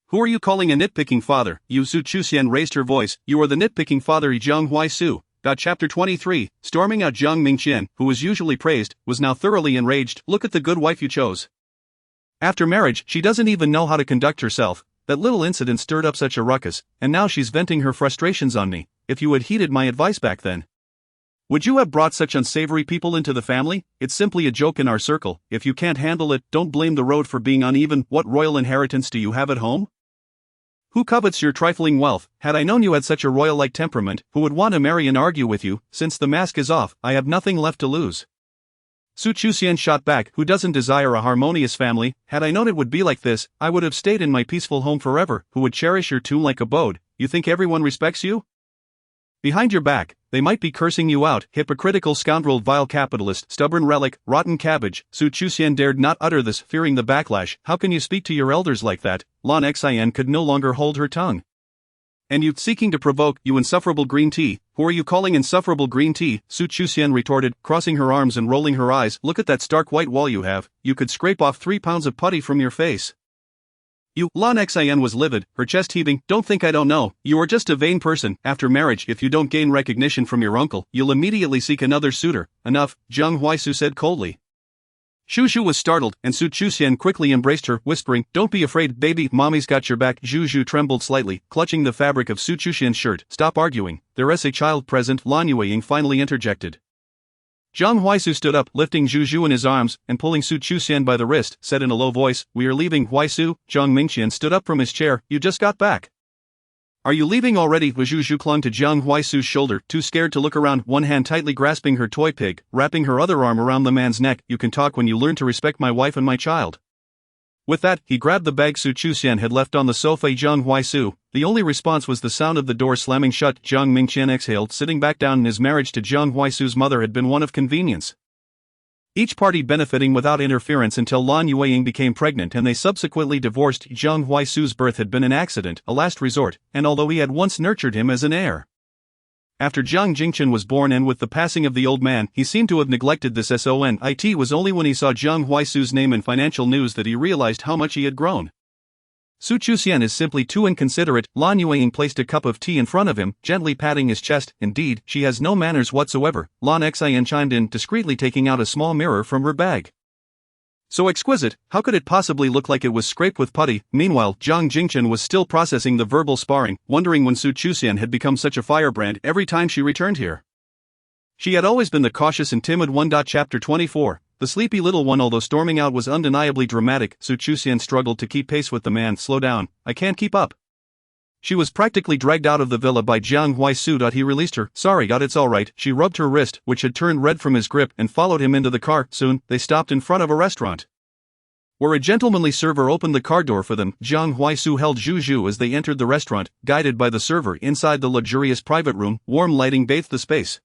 Who are you calling a nitpicking father? You. Su Chuxian raised her voice. You are the nitpicking father. Jiang Huaisu. Chapter 23, storming out. Jiang Mingqian, who was usually praised, was now thoroughly enraged. Look at the good wife you chose. After marriage, she doesn't even know how to conduct herself. That little incident stirred up such a ruckus, and now she's venting her frustrations on me. If you had heeded my advice back then, would you have brought such unsavory people into the family? It's simply a joke in our circle. If you can't handle it, don't blame the road for being uneven. What royal inheritance do you have at home? Who covets your trifling wealth? Had I known you had such a royal-like temperament, who would want to marry and argue with you? Since the mask is off, I have nothing left to lose. Su Chuxian shot back. Who doesn't desire a harmonious family? Had I known it would be like this, I would have stayed in my peaceful home forever. Who would cherish your tomb-like abode? You think everyone respects you? Behind your back, they might be cursing you out. Hypocritical scoundrel, vile capitalist, stubborn relic, rotten cabbage. Su Chuxian dared not utter this, fearing the backlash. How can you speak to your elders like that? Lan Xian could no longer hold her tongue. And you, seeking to provoke, you insufferable green tea. Who are you calling insufferable green tea? Su Chuxian retorted, crossing her arms and rolling her eyes. Look at that stark white wall you have. You could scrape off 3 pounds of putty from your face. You. Lan Xian was livid, her chest heaving. Don't think I don't know. You are just a vain person. After marriage, if you don't gain recognition from your uncle, you'll immediately seek another suitor. Enough, Jiang Huaisu said coldly. Shu Zhu was startled, and Su Chuxian quickly embraced her, whispering, Don't be afraid, baby, mommy's got your back. Zhu Zhu trembled slightly, clutching the fabric of Su Chuxian's shirt. Stop arguing, there is a child present. Lan Yueying finally interjected. Jiang Huaisu stood up, lifting Zhu Zhu in his arms, and pulling Su Chuxian by the wrist, said in a low voice, We are leaving. Huaisu. Jiang Mingqian stood up from his chair. You just got back. Are you leaving already? Zhu Zhu clung to Jiang Huaisu's shoulder, too scared to look around, one hand tightly grasping her toy pig, wrapping her other arm around the man's neck. You can talk when you learn to respect my wife and my child. With that, he grabbed the bag Su Chuxian had left on the sofa. Zhang Huaisu. The only response was the sound of the door slamming shut. Zhang Mingqian exhaled, sitting back down. His marriage to Zhang Huaisu's mother had been one of convenience, each party benefiting without interference until Lan Yueying became pregnant and they subsequently divorced. Zhang Huaisu's birth had been an accident, a last resort, and although he had once nurtured him as an heir, after Zhang Jingchen was born and with the passing of the old man, he seemed to have neglected this son. It was only when he saw Zhang Huaisu's name in financial news that he realized how much he had grown. Su Chuxian is simply too inconsiderate. Lan Yueying placed a cup of tea in front of him, gently patting his chest. Indeed, she has no manners whatsoever, Lan Xian chimed in, discreetly taking out a small mirror from her bag. So exquisite, how could it possibly look like it was scraped with putty? Meanwhile, Zhang Jingchen was still processing the verbal sparring, wondering when Su Chuxian had become such a firebrand every time she returned here. She had always been the cautious and timid one. Chapter 24. The sleepy little one. Although storming out was undeniably dramatic, Su Chuxian struggled to keep pace with the man. Slow down, I can't keep up. She was practically dragged out of the villa by Zhang Huaisu. He released her. Sorry, it's alright. She rubbed her wrist, which had turned red from his grip, and followed him into the car. Soon, they stopped in front of a restaurant, where a gentlemanly server opened the car door for them. Zhang Huaisu held Zhu as they entered the restaurant, guided by the server. Inside the luxurious private room, warm lighting bathed the space,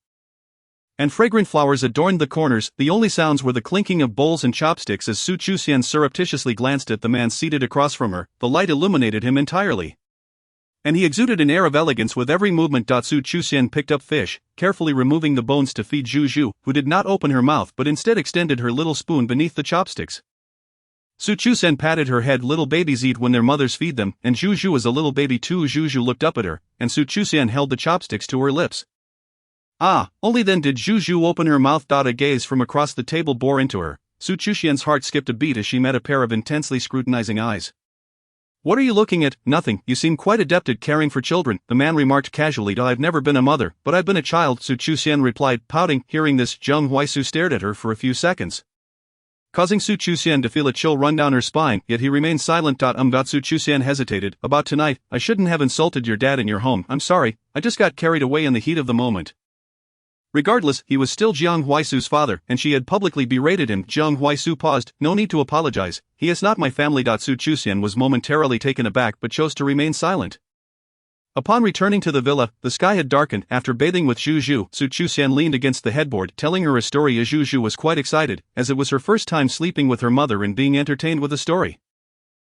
and fragrant flowers adorned the corners. The only sounds were the clinking of bowls and chopsticks as Su Chuxian surreptitiously glanced at the man seated across from her. The light illuminated him entirely, and he exuded an air of elegance with every movement. Su Chuxian picked up fish, carefully removing the bones to feed Zhu, who did not open her mouth but instead extended her little spoon beneath the chopsticks. Su Chuxian patted her head. Little babies eat when their mothers feed them, and Zhu is a little baby too. Zhu looked up at her, and Su Chuxian held the chopsticks to her lips. Ah, only then did Zhu open her mouth. A gaze from across the table bore into her. Su Chuxian's heart skipped a beat as she met a pair of intensely scrutinizing eyes. What are you looking at? Nothing, you seem quite adept at caring for children, the man remarked casually. I've never been a mother, but I've been a child, Su Chuxian replied, pouting. Hearing this, Zhang Huaisu stared at her for a few seconds, causing Su Chuxian to feel a chill run down her spine, yet he remained silent. Su Chuxian hesitated. About tonight, I shouldn't have insulted your dad in your home. I'm sorry, I just got carried away in the heat of the moment. Regardless, he was still Zhang Huaisu's father, and she had publicly berated him. Zhang Huaisu paused. No need to apologize, he is not my family. Su Chuxian was momentarily taken aback but chose to remain silent. Upon returning to the villa, the sky had darkened. After bathing with Zhu, Su Chuxian leaned against the headboard, telling her a story. Zhu was quite excited, as it was her first time sleeping with her mother and being entertained with a story.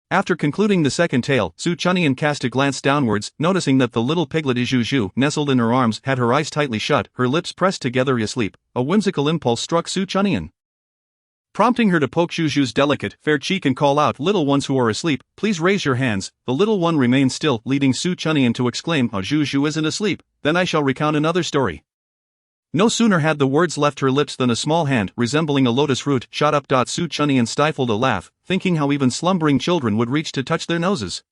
After concluding the second tale, Su Chuxian cast a glance downwards, noticing that the little piglet Zhu, nestled in her arms, had her eyes tightly shut, her lips pressed together asleep. A whimsical impulse struck Su Chuxian, prompting her to poke Zhu's delicate, fair cheek and call out, little ones who are asleep, please raise your hands. The little one remained still, leading Su Chuxian to exclaim, oh, Zhu isn't asleep, then I shall recount another story. No sooner had the words left her lips than a small hand, resembling a lotus root, shot up. Su Chuxian stifled a laugh, thinking how even slumbering children would reach to touch their noses.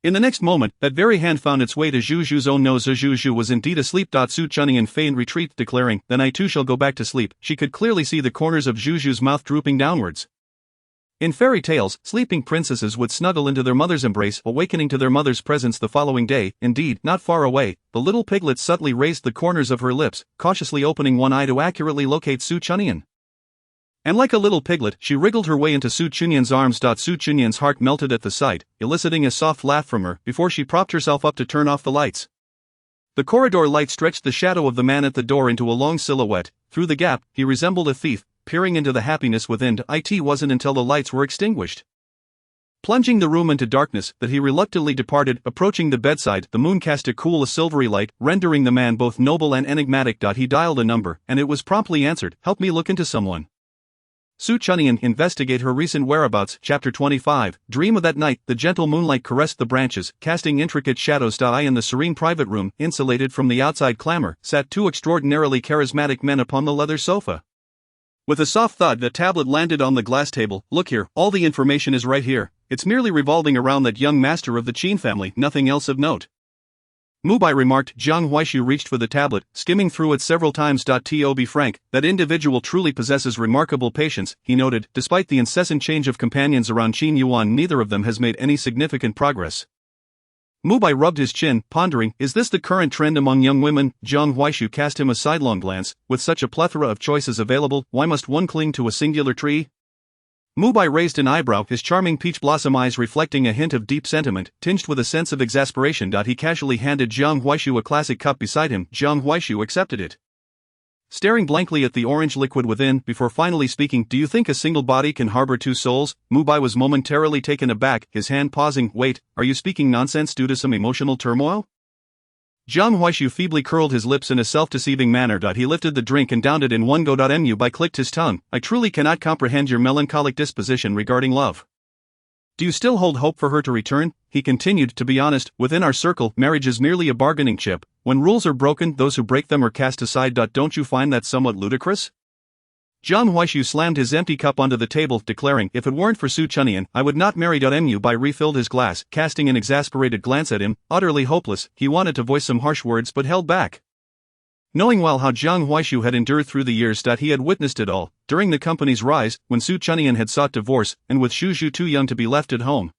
In the next moment, that very hand found its way to Zhu's own nose. Zhu was indeed asleep. Su Chuxian feigned retreat, declaring, then I too shall go back to sleep. She could clearly see the corners of Zhu's mouth drooping downwards. In fairy tales, sleeping princesses would snuggle into their mother's embrace, awakening to their mother's presence the following day. Indeed, not far away, the little piglet subtly raised the corners of her lips, cautiously opening one eye to accurately locate Su Chuxian. And like a little piglet, she wriggled her way into Su Chuxian's arms. Su Chuxian's heart melted at the sight, eliciting a soft laugh from her, before she propped herself up to turn off the lights. The corridor light stretched the shadow of the man at the door into a long silhouette. Through the gap, he resembled a thief, peering into the happiness within. It wasn't until the lights were extinguished, plunging the room into darkness, that he reluctantly departed. Approaching the bedside, the moon cast a cool, silvery light, rendering the man both noble and enigmatic. He dialed a number, and it was promptly answered. Help me look into someone. Su Chuxian, investigate her recent whereabouts. Chapter 25. Dream of that night, the gentle moonlight caressed the branches, casting intricate shadows. In the serene private room, insulated from the outside clamor, sat two extraordinarily charismatic men upon the leather sofa. With a soft thud, the tablet landed on the glass table. Look here, all the information is right here. It's merely revolving around that young master of the Qin family, nothing else of note. Mubai remarked. Zhang Huaishu reached for the tablet, skimming through it several times. To be frank, that individual truly possesses remarkable patience, he noted. Despite the incessant change of companions around Qin Yuan, neither of them has made any significant progress. Mubai rubbed his chin, pondering, is this the current trend among young women? Zhang Huaishu cast him a sidelong glance. With such a plethora of choices available, why must one cling to a singular tree? Mubai raised an eyebrow, his charming peach blossom eyes reflecting a hint of deep sentiment, tinged with a sense of exasperation. He casually handed Jiang Huaishu a classic cup beside him. Jiang Huaishu accepted it, staring blankly at the orange liquid within, before finally speaking. Do you think a single body can harbor two souls? Mubai was momentarily taken aback, his hand pausing. Wait, are you speaking nonsense due to some emotional turmoil? Jiang Huaishu feebly curled his lips in a self-deceiving manner. He lifted the drink and downed it in one go. Mubai clicked his tongue. I truly cannot comprehend your melancholic disposition regarding love. Do you still hold hope for her to return? He continued. To be honest, within our circle, marriage is merely a bargaining chip. When rules are broken, those who break them are cast aside. Don't you find that somewhat ludicrous? Jiang Huaishu slammed his empty cup onto the table, declaring, if it weren't for Su Chunyan, I would not marry. Mubai refilled his glass, casting an exasperated glance at him, utterly hopeless. He wanted to voice some harsh words but held back. Knowing well how Jiang Huaishu had endured through the years, he had witnessed it all, during the company's rise, when Su Chunyan had sought divorce, and with Zhu too young to be left at home.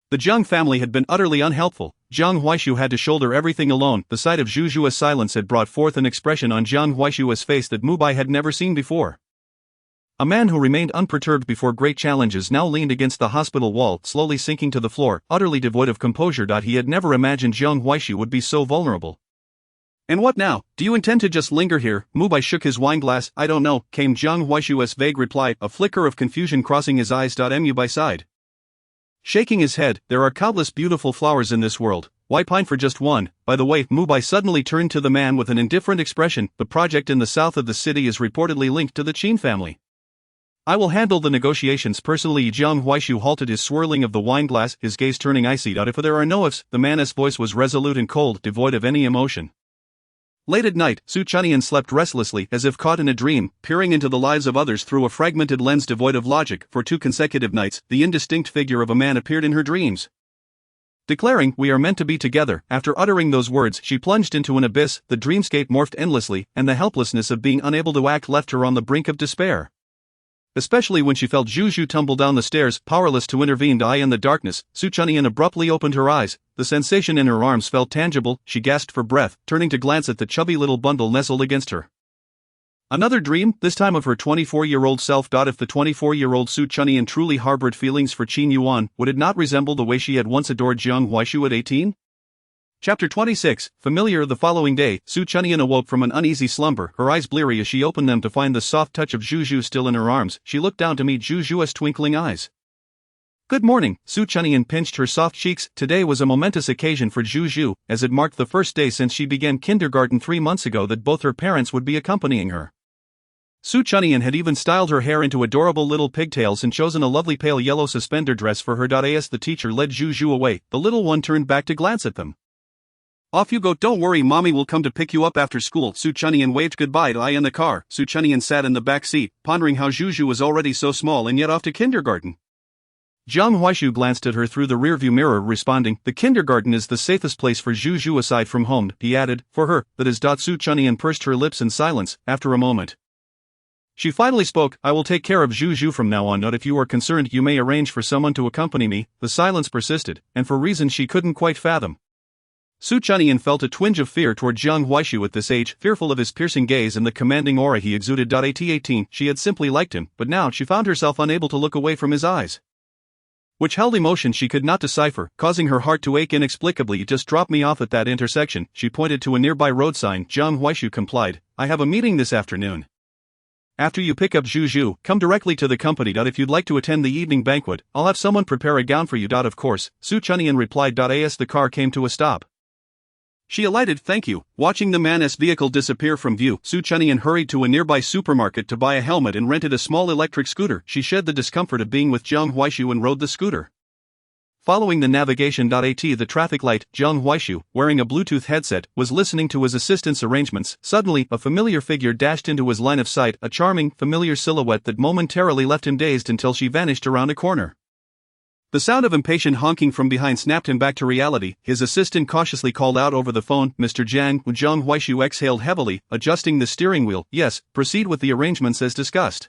The Jiang family had been utterly unhelpful. Jiang Huaishu had to shoulder everything alone. The sight of Zhu's silence had brought forth an expression on Jiang Huaishu's face that Mubai had never seen before. A man who remained unperturbed before great challenges now leaned against the hospital wall, slowly sinking to the floor, utterly devoid of composure. He had never imagined Jiang Huaishu would be so vulnerable. And what now? Do you intend to just linger here? Mubai shook his wineglass. I don't know, came Jiang Huaishu's vague reply, a flicker of confusion crossing his eyes. Mubai sighed, shaking his head. There are countless beautiful flowers in this world. Why pine for just one? By the way, Mubai suddenly turned to the man with an indifferent expression. The project in the south of the city is reportedly linked to the Qin family. I will handle the negotiations personally. Jiang Huaishu halted his swirling of the wineglass, his gaze turning icy. If there are no ifs, the man's voice was resolute and cold, devoid of any emotion. Late at night, Su Chunyan slept restlessly, as if caught in a dream, peering into the lives of others through a fragmented lens devoid of logic. For 2 consecutive nights, the indistinct figure of a man appeared in her dreams, declaring, we are meant to be together. After uttering those words, she plunged into an abyss. The dreamscape morphed endlessly, and the helplessness of being unable to act left her on the brink of despair. Especially when she felt Zhu tumble down the stairs, powerless to intervene. In the darkness, Su Chunyan abruptly opened her eyes. The sensation in her arms felt tangible. She gasped for breath, turning to glance at the chubby little bundle nestled against her. Another dream, this time of her 24-year-old self. If the 24-year-old Su Chunyan truly harbored feelings for Qin Yuan, would it not resemble the way she had once adored Jiang Huaishu at 18? Chapter 26, familiar. The following day, Su Chunyan awoke from an uneasy slumber, her eyes bleary as she opened them to find the soft touch of Zhu still in her arms. She looked down to meet Zhu's twinkling eyes. Good morning, Su Chunyan pinched her soft cheeks. Today was a momentous occasion for Zhu, as it marked the first day since she began kindergarten 3 months ago that both her parents would be accompanying her. Su Chunyan had even styled her hair into adorable little pigtails and chosen a lovely pale yellow suspender dress for her. As the teacher led Zhu away, the little one turned back to glance at them. Off you go. Don't worry, mommy will come to pick you up after school. Su Chunyan waved goodbye to in the car. Su Chunyan sat in the back seat, pondering how Zhu was already so small and yet off to kindergarten. Jiang Huaishu glanced at her through the rearview mirror, responding, the kindergarten is the safest place for Zhu aside from home. He added, for her, that is. Su Chunyan pursed her lips in silence. After a moment, she finally spoke, I will take care of Zhu from now on. If you are concerned, you may arrange for someone to accompany me. The silence persisted, and for reasons she couldn't quite fathom. Su Chunyan felt a twinge of fear toward Jiang Huaishu at this age, fearful of his piercing gaze and the commanding aura he exuded. At 18, she had simply liked him, but now she found herself unable to look away from his eyes, which held emotion she could not decipher, causing her heart to ache inexplicably. Just drop me off at that intersection. She pointed to a nearby road sign. Jiang Huaishu complied. I have a meeting this afternoon. After you pick up Zhu, come directly to the company. If you'd like to attend the evening banquet, I'll have someone prepare a gown for you. Of course, Su Chunyan replied. As the car came to a stop, she alighted. Thank you. Watching the man's vehicle disappear from view, Su Chunyan hurried to a nearby supermarket to buy a helmet and rented a small electric scooter. She shed the discomfort of being with Jiang Huaishu and rode the scooter. Following the navigation. At the traffic light, Jiang Huaishu, wearing a Bluetooth headset, was listening to his assistant's arrangements. Suddenly, a familiar figure dashed into his line of sight, a charming, familiar silhouette that momentarily left him dazed until she vanished around a corner. The sound of impatient honking from behind snapped him back to reality. His assistant cautiously called out over the phone, Mr. Jiang. Jiang Huaishu exhaled heavily, adjusting the steering wheel. Yes, proceed with the arrangements as discussed.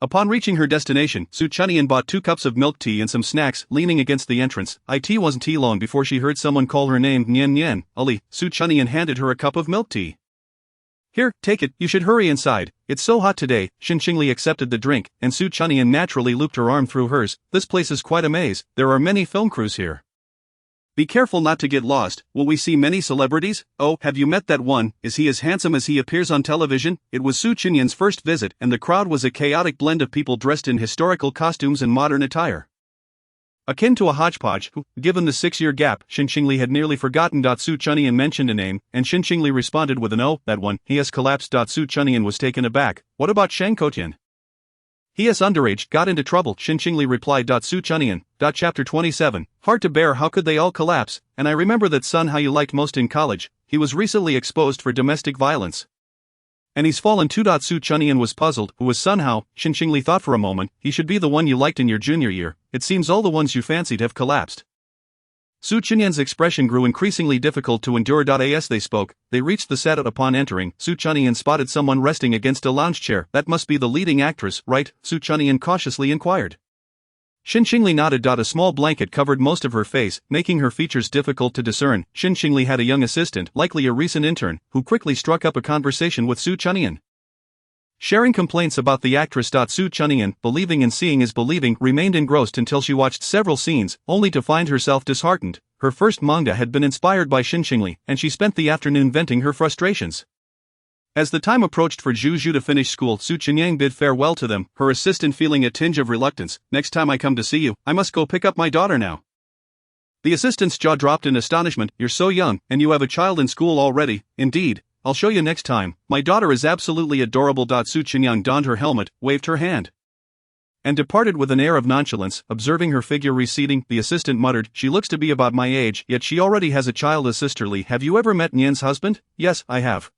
Upon reaching her destination, Su Chunyan bought 2 cups of milk tea and some snacks. Leaning against the entrance, it wasn't long before she heard someone call her name. Nian Nian, Ali. Su Chunyan handed her a cup of milk tea. Here, take it, you should hurry inside, it's so hot today. Xinqingli accepted the drink, and Su Chunyan naturally looped her arm through hers. This place is quite a maze, there are many film crews here. Be careful not to get lost. Will we see many celebrities? Oh, have you met that one? Is he as handsome as he appears on television? It was Su Chunyan's first visit, and the crowd was a chaotic blend of people dressed in historical costumes and modern attire. Akin to a hodgepodge, who, given the 6-year gap, Xinqingli had nearly forgotten. Su Chunyan mentioned a name, and Xinqingli responded with an "Oh, that one, he has collapsed." Su Chunyan was taken aback. What about Shang Kotian? He is underage, got into trouble, Xinqingli replied. Su Chunyan. Chapter 27. Hard to bear. How could they all collapse? And I remember that son how you liked most in college, he was recently exposed for domestic violence. And he's fallen too. Su Chunyan was puzzled. Who was Sun Hao? Xinqingli thought for a moment. He should be the one you liked in your junior year. It seems all the ones you fancied have collapsed. Su Chunyan's expression grew increasingly difficult to endure. As they spoke, they reached the set. Upon entering, Su Chunyan spotted someone resting against a lounge chair. That must be the leading actress, right? Su Chunyan cautiously inquired. Xinqingli nodded. A small blanket covered most of her face, making her features difficult to discern. Xinqingli had a young assistant, likely a recent intern, who quickly struck up a conversation with Su Chunyan. Sharing complaints about the actress. Su Chunyan, believing in seeing is believing, remained engrossed until she watched several scenes, only to find herself disheartened. Her first manga had been inspired by Xinqingli, and she spent the afternoon venting her frustrations. As the time approached for Zhu Zhu to finish school, Su Chunyan bid farewell to them, her assistant feeling a tinge of reluctance. Next time I come to see you, I must go pick up my daughter now. The assistant's jaw dropped in astonishment. You're so young, and you have a child in school already. Indeed, I'll show you next time. My daughter is absolutely adorable. Su Chunyan donned her helmet, waved her hand, and departed with an air of nonchalance. Observing her figure receding, the assistant muttered, she looks to be about my age, yet she already has a child as sisterly. Have you ever met Nian's husband? Yes, I have.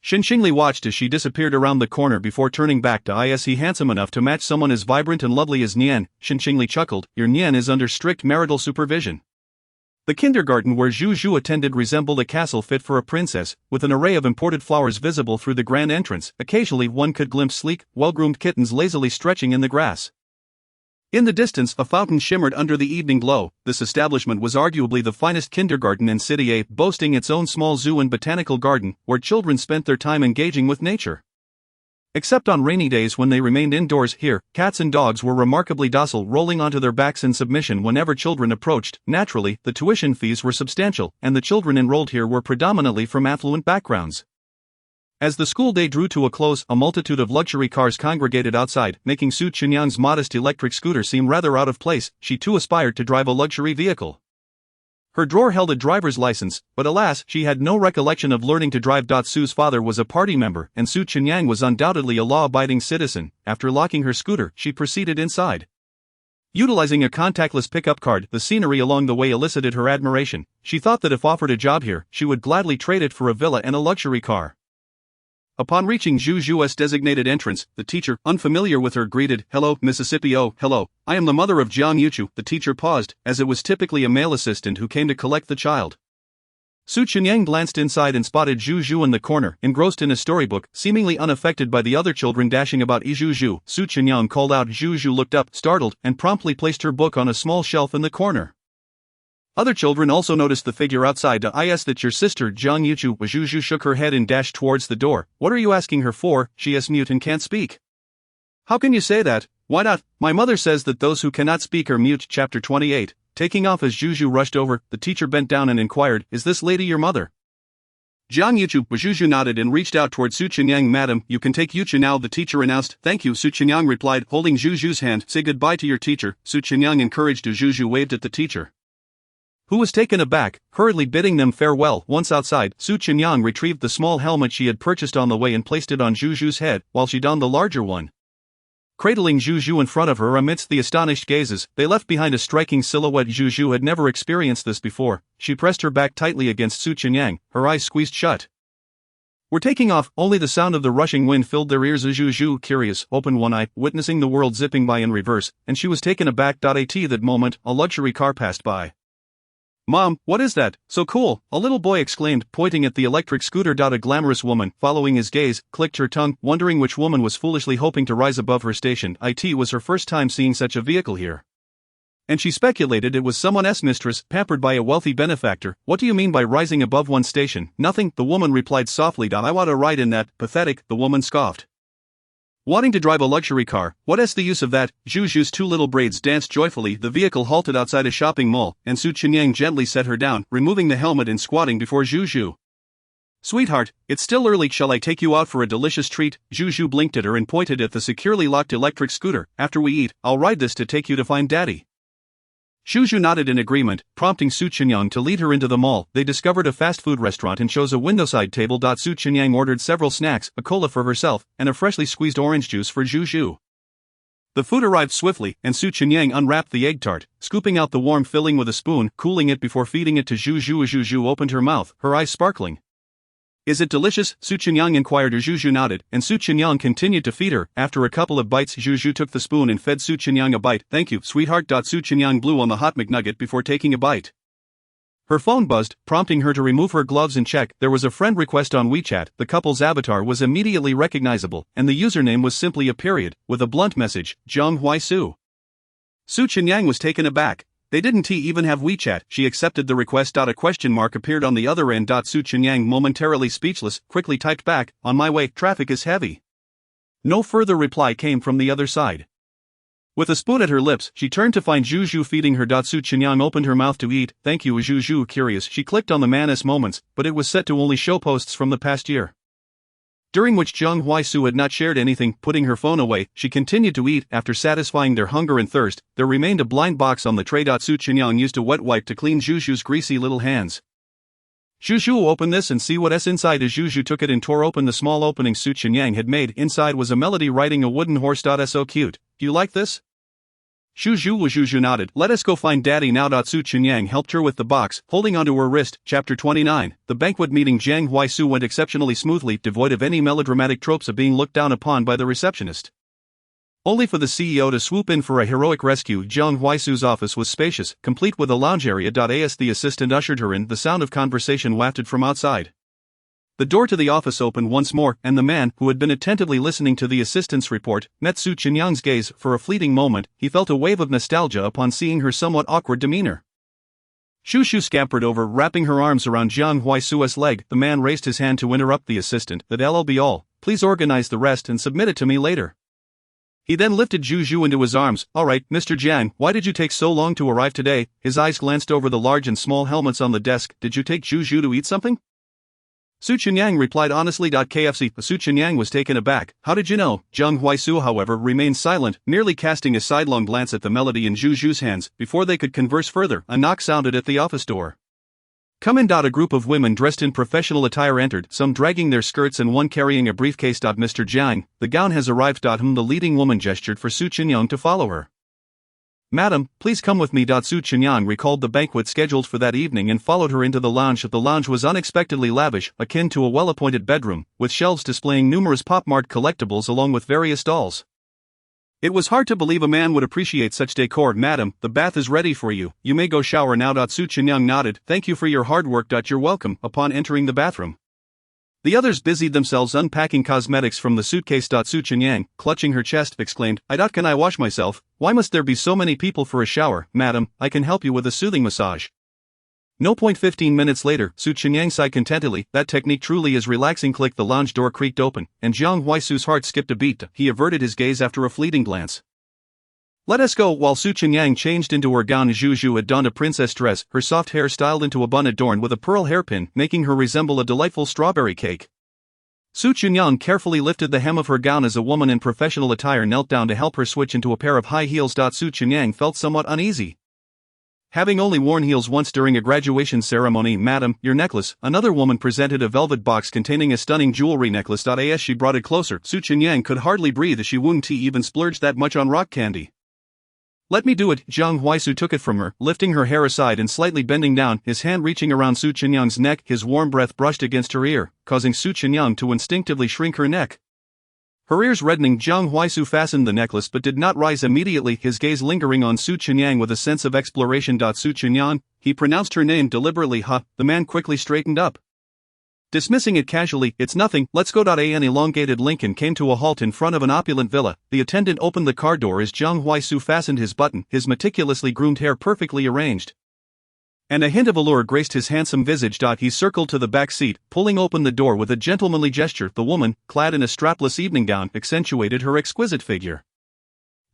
Xinqingli watched as she disappeared around the corner before turning back. Is he handsome enough to match someone as vibrant and lovely as Nian? Xinqingli chuckled. Your Nian is under strict marital supervision. The kindergarten where Zhu Zhu attended resembled a castle fit for a princess, with an array of imported flowers visible through the grand entrance. Occasionally one could glimpse sleek, well-groomed kittens lazily stretching in the grass. In the distance, a fountain shimmered under the evening glow. This establishment was arguably the finest kindergarten in City A, boasting its own small zoo and botanical garden, where children spent their time engaging with nature. Except on rainy days when they remained indoors, here, cats and dogs were remarkably docile, rolling onto their backs in submission whenever children approached. Naturally, the tuition fees were substantial, and the children enrolled here were predominantly from affluent backgrounds. As the school day drew to a close, a multitude of luxury cars congregated outside, making Su Chunyan's modest electric scooter seem rather out of place. She too aspired to drive a luxury vehicle. Her drawer held a driver's license, but alas, she had no recollection of learning to drive. Su's father was a party member, and Su Chunyang was undoubtedly a law-abiding citizen. After locking her scooter, she proceeded inside. Utilizing a contactless pickup card, the scenery along the way elicited her admiration. She thought that if offered a job here, she would gladly trade it for a villa and a luxury car. Upon reaching Zhu Zhu's designated entrance, the teacher, unfamiliar with her, greeted, "Hello, Mississippi. Oh, hello. I am the mother of Jiang Yuchu." The teacher paused, as it was typically a male assistant who came to collect the child. Su Chunyang glanced inside and spotted Zhu Zhu in the corner, engrossed in a storybook, seemingly unaffected by the other children dashing about. Zhu Zhu. Su Chunyang called out. Zhu Zhu looked up, startled, and promptly placed her book on a small shelf in the corner. Other children also noticed the figure outside. "Is that your sister, Jiang Yuchu?" Zhu Zhu shook her head and dashed towards the door. "What are you asking her for? She is mute and can't speak." "How can you say that? Why not? My mother says that those who cannot speak are mute." Chapter 28. Taking off as Zhu Zhu rushed over, the teacher bent down and inquired, "Is this lady your mother?" Jiang Yuchu. Zhu Zhu nodded and reached out toward Su Chunyang. "Madam, you can take Yuchu now," the teacher announced. "Thank you," Su Chunyang replied, holding Zhu Zhu's hand. "Say goodbye to your teacher." Su Chunyang encouraged. Zhu Zhu waved at the teacher, who was taken aback, hurriedly bidding them farewell. Once outside, Su Chunyang retrieved the small helmet she had purchased on the way and placed it on Zhu Zhu's head, while she donned the larger one. Cradling Zhu Zhu in front of her amidst the astonished gazes, they left behind a striking silhouette. Zhu Zhu had never experienced this before. She pressed her back tightly against Su Chunyang, her eyes squeezed shut. "We're taking off." Only the sound of the rushing wind filled their ears. Zhu Zhu, curious, opened one eye, witnessing the world zipping by in reverse, and she was taken aback. At that moment, a luxury car passed by. "Mom, what is that? So cool," a little boy exclaimed, pointing at the electric scooter. A glamorous woman, following his gaze, clicked her tongue, wondering which woman was foolishly hoping to rise above her station. It was her first time seeing such a vehicle here. And she speculated it was someone's mistress, pampered by a wealthy benefactor. What do you mean by rising above one's station? Nothing, the woman replied softly. I want to ride in that. Pathetic, the woman scoffed. Wanting to drive a luxury car, what's the use of that? Zhu 2 little braids danced joyfully. The vehicle halted outside a shopping mall, and Su Qinyang gently set her down, removing the helmet and squatting before Zhu. Sweetheart, it's still early. Shall I take you out for a delicious treat? Zhu blinked at her and pointed at the securely locked electric scooter. After we eat, I'll ride this to take you to find Daddy. Zhu nodded in agreement, prompting Su Qinyang to lead her into the mall. They discovered a fast food restaurant and chose a windowside table. Su Qinyang ordered several snacks, a cola for herself, and a freshly squeezed orange juice for Zhu. The food arrived swiftly, and Su Qinyang unwrapped the egg tart, scooping out the warm filling with a spoon, cooling it before feeding it to Zhu. Zhu opened her mouth, her eyes sparkling. Is it delicious? Su Qinyang inquired. Zhu nodded, and Su Qinyang continued to feed her. After a couple of bites, Zhu took the spoon and fed Su Qinyang a bite. Thank you, sweetheart. Su Qinyang blew on the hot McNugget before taking a bite. Her phone buzzed, prompting her to remove her gloves and check. There was a friend request on WeChat. The couple's avatar was immediately recognizable, and the username was simply a period, with a blunt message, Zhang Huaisu. Su Qinyang was taken aback. They didn't even have WeChat. She accepted the request. A question mark appeared on the other end. Su Qinyang, momentarily speechless, quickly typed back, on my way, traffic is heavy. No further reply came from the other side. With a spoon at her lips, she turned to find Zhu feeding her. Su Qinyang opened her mouth to eat. Thank you. Zhu curious, she clicked on the man's moments, but it was set to only show posts from the past year, during which Zhang Huaisu had not shared anything. Putting her phone away, she continued to eat. After satisfying their hunger and thirst, there remained a blind box on the tray. Su Qinyang used a wet wipe to clean Zhu's greasy little hands. Zhu, open this and see what's inside. As Zhu took it and tore open the small opening Su Qinyang had made, inside was a melody riding a wooden horse. So cute. Do you like this? Zhu nodded. Let us go find Daddy now. Su Qinyang helped her with the box, holding onto her wrist. Chapter 29. The banquet meeting. Zhang Huaisu went exceptionally smoothly, devoid of any melodramatic tropes of being looked down upon by the receptionist. Only for the CEO to swoop in for a heroic rescue. Zhang Huaisu's office was spacious, complete with a lounge area. As the assistant ushered her in, the sound of conversation wafted from outside. The door to the office opened once more, and the man, who had been attentively listening to the assistant's report, met Su Qinyang's gaze. For a fleeting moment, he felt a wave of nostalgia upon seeing her somewhat awkward demeanor. Zhu scampered over, wrapping her arms around Zhang Huaisu's leg. The man raised his hand to interrupt the assistant. That'll be all. Please organize the rest and submit it to me later. He then lifted Zhu into his arms. All right, Mr. Jiang, why did you take so long to arrive today? His eyes glanced over the large and small helmets on the desk. Did you take Zhu to eat something? Su Qinyang replied honestly. KFC. Su Qinyang was taken aback. How did you know? Zhang Huaisu, however, remained silent, merely casting a sidelong glance at the melody in Zhu's hands. Before they could converse further, a knock sounded at the office door. Come in. A group of women dressed in professional attire entered, some dragging their skirts and one carrying a briefcase. Mr. Jiang, the gown has arrived. The leading woman gestured for Su Qinyang to follow her. Madam, please come with me. Su Qinyang recalled the banquet scheduled for that evening and followed her into the lounge. The lounge was unexpectedly lavish, akin to a well-appointed bedroom, with shelves displaying numerous Pop-Mart collectibles along with various dolls. It was hard to believe a man would appreciate such decor. Madam, the bath is ready for you. You may go shower now. Su Qinyang nodded. Thank you for your hard work. You're welcome. Upon entering the bathroom, the others busied themselves unpacking cosmetics from the suitcase. Su Qinyang, clutching her chest, exclaimed, Can I wash myself? Why must there be so many people for a shower? Madam, I can help you with a soothing massage. No point. 15 minutes later, Su Qinyang sighed contentedly. That technique truly is relaxing. Click. The lounge door creaked open, and Zhang Huaisu's heart skipped a beat. He averted his gaze after a fleeting glance. Let us go. While Su Qinyang changed into her gown, Zhu had donned a princess dress, her soft hair styled into a bun adorned with a pearl hairpin, making her resemble a delightful strawberry cake. Su Qinyang carefully lifted the hem of her gown as a woman in professional attire knelt down to help her switch into a pair of high heels. Su Qinyang felt somewhat uneasy, having only worn heels once during a graduation ceremony. Madam, your necklace. Another woman presented a velvet box containing a stunning jewelry necklace. As she brought it closer, Su Qinyang could hardly breathe as she wouldn't even splurge that much on rock candy. Let me do it. Zhang Huaisu took it from her, lifting her hair aside and slightly bending down, his hand reaching around Su Qinyang's neck. His warm breath brushed against her ear, causing Su Qinyang to instinctively shrink her neck. Her ears reddening, Zhang Huaisu fastened the necklace but did not rise immediately, his gaze lingering on Su Qinyang with a sense of exploration. Su Qinyang, he pronounced her name deliberately. The man quickly straightened up. Dismissing it casually, "It's nothing, let's go." An elongated Lincoln came to a halt in front of an opulent villa. The attendant opened the car door as Jiang Huaisu fastened his button, his meticulously groomed hair perfectly arranged. And a hint of allure graced his handsome visage. He circled to the back seat, pulling open the door with a gentlemanly gesture. The woman, clad in a strapless evening gown, accentuated her exquisite figure.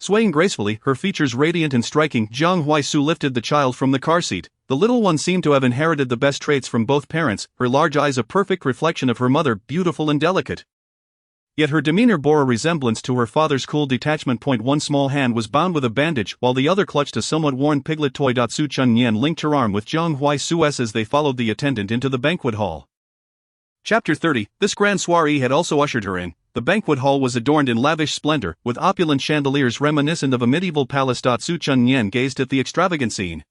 Swaying gracefully, her features radiant and striking, Jiang Huaisu lifted the child from the car seat. The little one seemed to have inherited the best traits from both parents, her large eyes a perfect reflection of her mother, beautiful and delicate. Yet her demeanor bore a resemblance to her father's cool detachment. One small hand was bound with a bandage, while the other clutched a somewhat worn piglet toy. Su Chunyan linked her arm with Jiang Huaisu's as they followed the attendant into the banquet hall. Chapter 30. This grand soiree had also ushered her in. The banquet hall was adorned in lavish splendor, with opulent chandeliers reminiscent of a medieval palace. Su Chunyan gazed at the extravagant scene.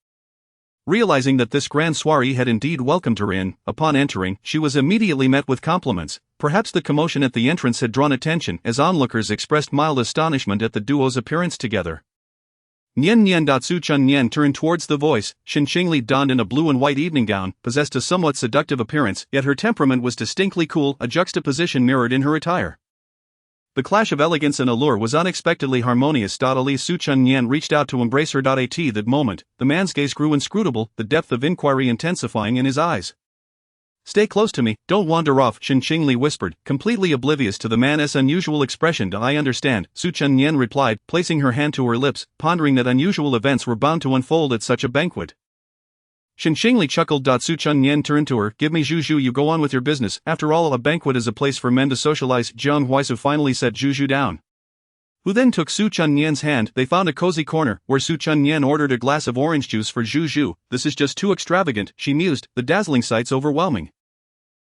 Realizing that this grand soiree had indeed welcomed her in, upon entering, she was immediately met with compliments. Perhaps the commotion at the entrance had drawn attention, as onlookers expressed mild astonishment at the duo's appearance together. Nian Nian. Su Chunyan turned towards the voice. Shen Qingli, donned in a blue and white evening gown, possessed a somewhat seductive appearance, yet her temperament was distinctly cool, a juxtaposition mirrored in her attire. The clash of elegance and allure was unexpectedly harmonious. Ali Su Chunyan reached out to embrace her. At that moment, the man's gaze grew inscrutable, the depth of inquiry intensifying in his eyes. "Stay close to me, don't wander off," Shen Qingli whispered, completely oblivious to the man's unusual expression. "I understand," Su Chunyan replied, placing her hand to her lips, pondering that unusual events were bound to unfold at such a banquet. Shen Qingli chuckled. Su Chunyan turned to her. "Give me Zhu, you go on with your business, after all a banquet is a place for men to socialize." Jiang Huaisu finally set Zhu down, who then took Su Chunyan's hand. They found a cozy corner, where Su Chunyan ordered a glass of orange juice for Zhu. "This is just too extravagant," she mused, "the dazzling sight's overwhelming."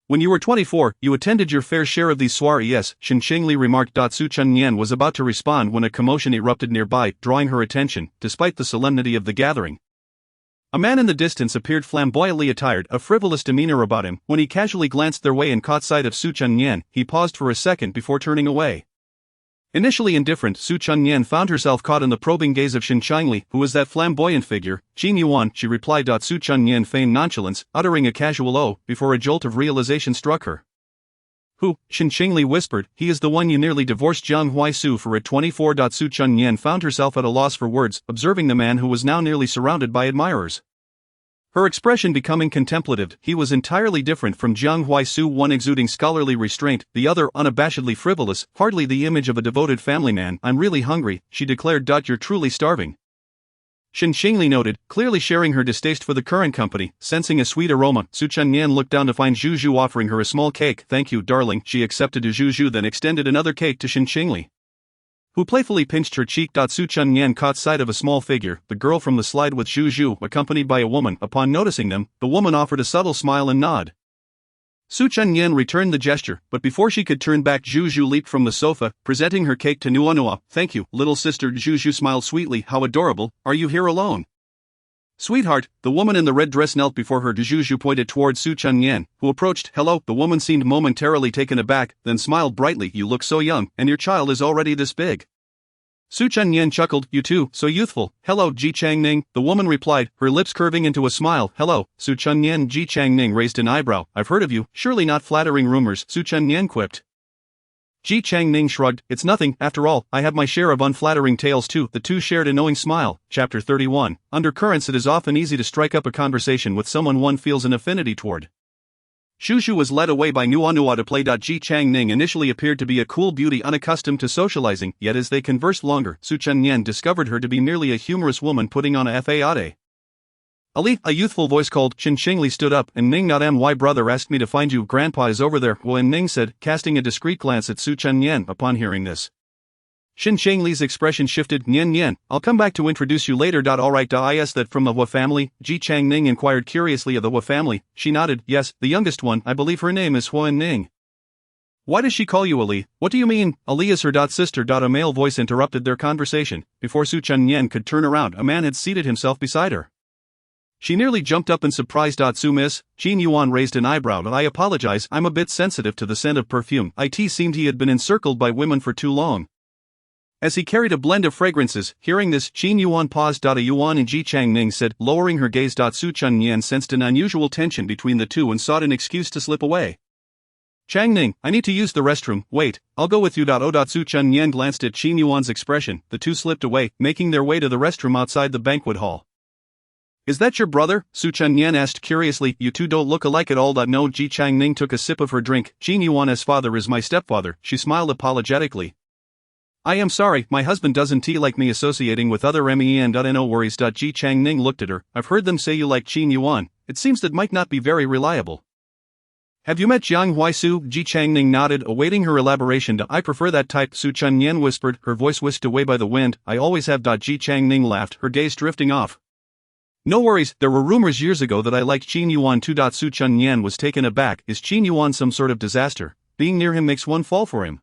"When you were 24, you attended your fair share of these soirees," Shen Qingli remarked. Su Chunyan was about to respond when a commotion erupted nearby, drawing her attention, despite the solemnity of the gathering. A man in the distance appeared flamboyantly attired, a frivolous demeanor about him. When he casually glanced their way and caught sight of Su Chunyan, he paused for a second before turning away. Initially indifferent, Su Chunyan found herself caught in the probing gaze of Shen Qingli. "Who is that flamboyant figure?" "Jin Yuan," she replied. Su Chunyan feigned nonchalance, uttering a casual "oh," before a jolt of realization struck her. "Who?" Shen Qingli whispered. "He is the one you nearly divorced Jiang Huaisu for at 24." Su Chunyan found herself at a loss for words, observing the man who was now nearly surrounded by admirers. Her expression becoming contemplative. He was entirely different from Jiang Huaisu, one exuding scholarly restraint, the other unabashedly frivolous, hardly the image of a devoted family man. "I'm really hungry," she declared. "You're truly starving." Shen Qingli noted, clearly sharing her distaste for the current company. Sensing a sweet aroma, Su Chunyan looked down to find Zhu offering her a small cake. "Thank you, darling." She accepted Zhu, then extended another cake to Shen Qingli, who playfully pinched her cheek. Su Chunyan caught sight of a small figure, the girl from the slide with Zhu, accompanied by a woman. Upon noticing them, the woman offered a subtle smile and nod. Su Chunyan returned the gesture, but before she could turn back, Zhu leaped from the sofa, presenting her cake to Nuanua. "Thank you, little sister." Zhu smiled sweetly. "How adorable. Are you here alone?" "Sweetheart." The woman in the red dress knelt before her. Zhu pointed towards Su Chunyan, who approached. "Hello." The woman seemed momentarily taken aback, then smiled brightly. "You look so young, and your child is already this big." Su Chunyan chuckled. "You too, so youthful." "Hello, Ji Changning," the woman replied, her lips curving into a smile. "Hello, Su Chunyan." Ji Changning raised an eyebrow. "I've heard of you, surely not flattering rumors," Su Chunyan quipped. Ji Changning shrugged. "It's nothing, after all, I have my share of unflattering tales too." The two shared a knowing smile. Chapter 31. Under currents, it is often easy to strike up a conversation with someone one feels an affinity toward. Zhu was led away by Nuanua to play. Ji Changning initially appeared to be a cool beauty unaccustomed to socializing, yet as they conversed longer, Su Chunyan discovered her to be merely a humorous woman putting on a fade. "Ali," a youthful voice called. Shen Qingli stood up. "And Ning, not my brother asked me to find you. Grandpa is over there." "Well," and Ning said, casting a discreet glance at Su Chunyan. Upon hearing this, Shen Qingli's expression shifted. "Nian, I'll come back to introduce you later." "Alright, is that from the Hua family?" Ji Changning inquired curiously. "Of the Hua family?" She nodded. "Yes, the youngest one. I believe her name is Hua Ning." "Why does she call you Ali?" "What do you mean?" "Ali is her sister." A male voice interrupted their conversation. Before Su Chunyan could turn around, a man had seated himself beside her. She nearly jumped up in surprise. "Su miss?" Jin Yuan raised an eyebrow. "I apologize, I'm a bit sensitive to the scent of perfume." It seemed he had been encircled by women for too long, as he carried a blend of fragrances. Hearing this, Jin Yuan paused. A Yuan and Ji Changning said, lowering her gaze. Su Chunyan sensed an unusual tension between the two and sought an excuse to slip away. Chang Ning, I need to use the restroom, wait, I'll go with you. Su Chunyan glanced at Qin Yuan's expression, the two slipped away, making their way to the restroom outside the banquet hall. Is that your brother? Su Chunyan asked curiously. You two don't look alike at all. No, Ji Chang Ning took a sip of her drink. Qin Yuan's father is my stepfather, she smiled apologetically. I am sorry, my husband doesn't like me associating with other men. No worries. Ji Chang Ning looked at her. I've heard them say you like Qin Yuan, it seems that might not be very reliable. Have you met Jiang Huaisu? Ji Chang Ning nodded, awaiting her elaboration. I prefer that type, Su Chunyan whispered, her voice whisked away by the wind. I always have. Ji Chang Ning laughed, her gaze drifting off. No worries, there were rumors years ago that I liked Qin Yuan too. Su Chunyan was taken aback. Is Qin Yuan some sort of disaster? Being near him makes one fall for him.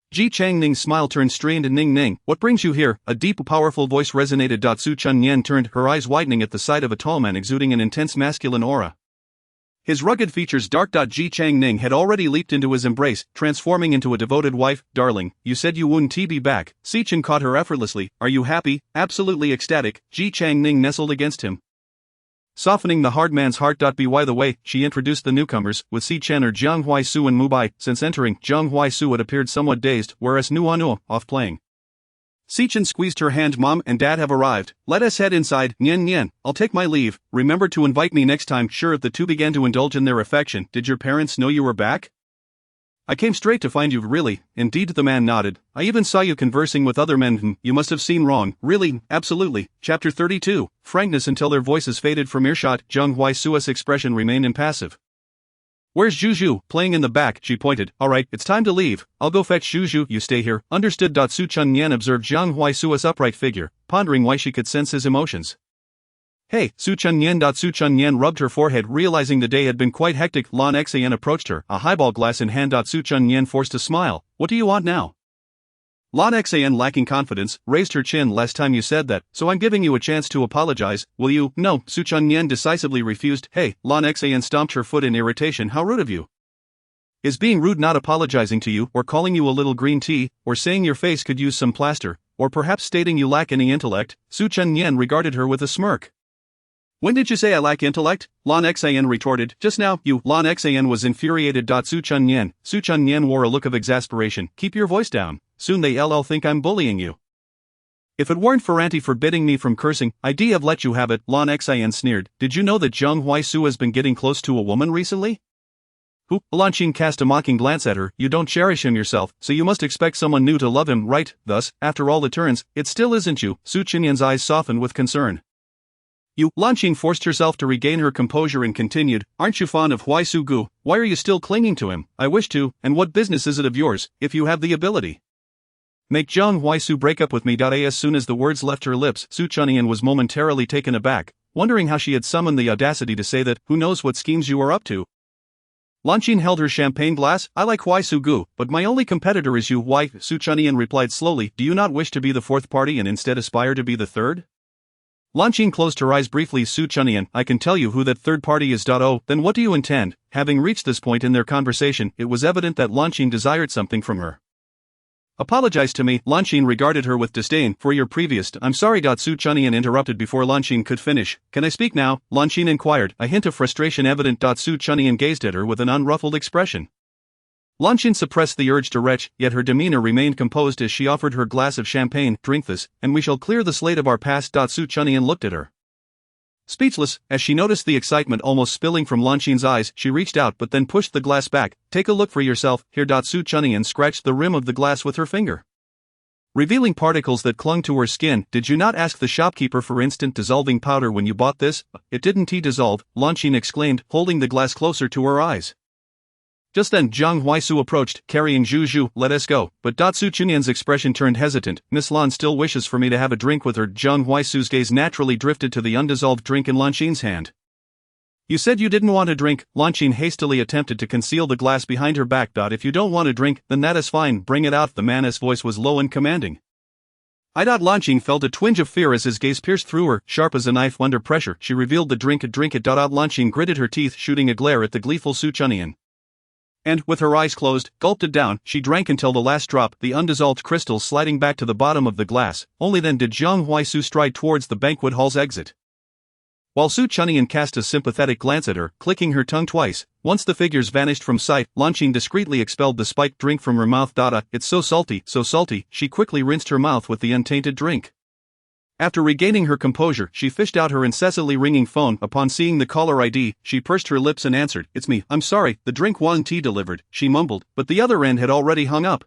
Ji Chang Ning's smile turned strained. And Ning, what brings you here? A deep, powerful voice resonated. Su Chunyan turned, her eyes widening at the sight of a tall man exuding an intense masculine aura. His rugged features dark. Ji Chang Ning had already leaped into his embrace, transforming into a devoted wife. Darling, you said you wouldn't be back. Sichin caught her effortlessly. Are you happy? Absolutely ecstatic. Ji Chang Ning nestled against him, softening the hard man's heart. By the way, she introduced the newcomers, with Si Chen or Jiang Huaisu and Mubai. Since entering, Jiang Huaisu had appeared somewhat dazed, whereas Nuanu, off playing. Si Chen squeezed her hand. Mom and Dad have arrived, let us head inside. Nian, I'll take my leave, remember to invite me next time. Sure. The two began to indulge in their affection. Did your parents know you were back? I came straight to find you. Really? Indeed, the man nodded. I even saw you conversing with other men. You must have seen wrong. Really? Absolutely. Chapter 32, Frankness. Until their voices faded from earshot, Jiang Huaisu's expression remained impassive. Where's Juju? Playing in the back, she pointed. Alright, it's time to leave. I'll go fetch Juju, you stay here. Understood. Su Chunyan observed Jiang Huaisu's upright figure, pondering why she could sense his emotions. Hey, Su Chunyan. Su Chunyan rubbed her forehead, realizing the day had been quite hectic. Lan Xan approached her, a highball glass in hand. Su Chunyan forced a smile. What do you want now? Lan Xan, lacking confidence, raised her chin. Last time you said that, so I'm giving you a chance to apologize, will you? No, Su Chunyan decisively refused. Hey, Lan Xan stomped her foot in irritation. How rude of you. Is being rude not apologizing to you, or calling you a little green tea, or saying your face could use some plaster, or perhaps stating you lack any intellect? Su Chunyan regarded her with a smirk. When did you say I lack intellect? Lan Xan retorted. Just now, you. Lan Xan was infuriated. Su Chunyan wore a look of exasperation. Keep your voice down. Soon they'll think I'm bullying you. If it weren't for Auntie forbidding me from cursing, I'd have let you have it. Lan Xan sneered. Did you know that Jiang Huaisu has been getting close to a woman recently? Who? Lan Qin cast a mocking glance at her. You don't cherish him yourself, so you must expect someone new to love him, right? Thus, after all the turns, it still isn't you. Su Chinyan's eyes softened with concern. You. Lan Qin forced herself to regain her composure and continued, aren't you fond of Huaisu Gu? Why are you still clinging to him? I wish to, and what business is it of yours, if you have the ability? Make Jiang Huaisu break up with me. As soon as the words left her lips, Su Chunyan was momentarily taken aback, wondering how she had summoned the audacity to say that. Who knows what schemes you are up to? Lan Qin held her champagne glass. I like Huaisu Gu, but my only competitor is you. Why? Su Chunyan replied slowly. Do you not wish to be the fourth party and instead aspire to be the third? Lan Qin closed her eyes briefly. Su Chunyan, I can tell you who that third party is. Oh, then what do you intend? Having reached this point in their conversation, it was evident that Lan Qin desired something from her. Apologize to me. Lan Qin regarded her with disdain. For your previous. I'm sorry. Su Chunyan interrupted before Lan Qin could finish. Can I speak now? Lan Qin inquired, a hint of frustration evident. Su Chunyan gazed at her with an unruffled expression. Lan Qin suppressed the urge to retch, yet her demeanor remained composed as she offered her glass of champagne. Drink this, and we shall clear the slate of our past. Su Chunyan looked at her, speechless, as she noticed the excitement almost spilling from Lan Qin's eyes. She reached out but then pushed the glass back. Take a look for yourself. Here. Su Chunyan scratched the rim of the glass with her finger, revealing particles that clung to her skin. Did you not ask the shopkeeper for instant dissolving powder when you bought this? It didn't dissolve, Lan Qin exclaimed, holding the glass closer to her eyes. Just then Jiang Huaisu approached, carrying Juju. Let us go. But Su Chunyan's expression turned hesitant. Miss Lan still wishes for me to have a drink with her. Jiang Huaisu's gaze naturally drifted to the undissolved drink in Lan Qin's hand. You said you didn't want a drink. Lan Qin hastily attempted to conceal the glass behind her back. If you don't want a drink, then that is fine. Bring it out. The man's voice was low and commanding. Lan Qin felt a twinge of fear as his gaze pierced through her, sharp as a knife under pressure. She revealed the drink. Drink it. Lan Qin gritted her teeth, shooting a glare at the gleeful Su Chunyan. And, with her eyes closed, gulped it down. She drank until the last drop, the undissolved crystal sliding back to the bottom of the glass. Only then did Jiang Huaisu stride towards the banquet hall's exit. While Su Chunyan cast a sympathetic glance at her, clicking her tongue twice. Once the figures vanished from sight, Lanqing discreetly expelled the spiked drink from her mouth. It's so salty, she quickly rinsed her mouth with the untainted drink. After regaining her composure, she fished out her incessantly ringing phone. Upon seeing the caller ID, she pursed her lips and answered, "It's me, I'm sorry, the drink wasn't delivered," she mumbled, but the other end had already hung up.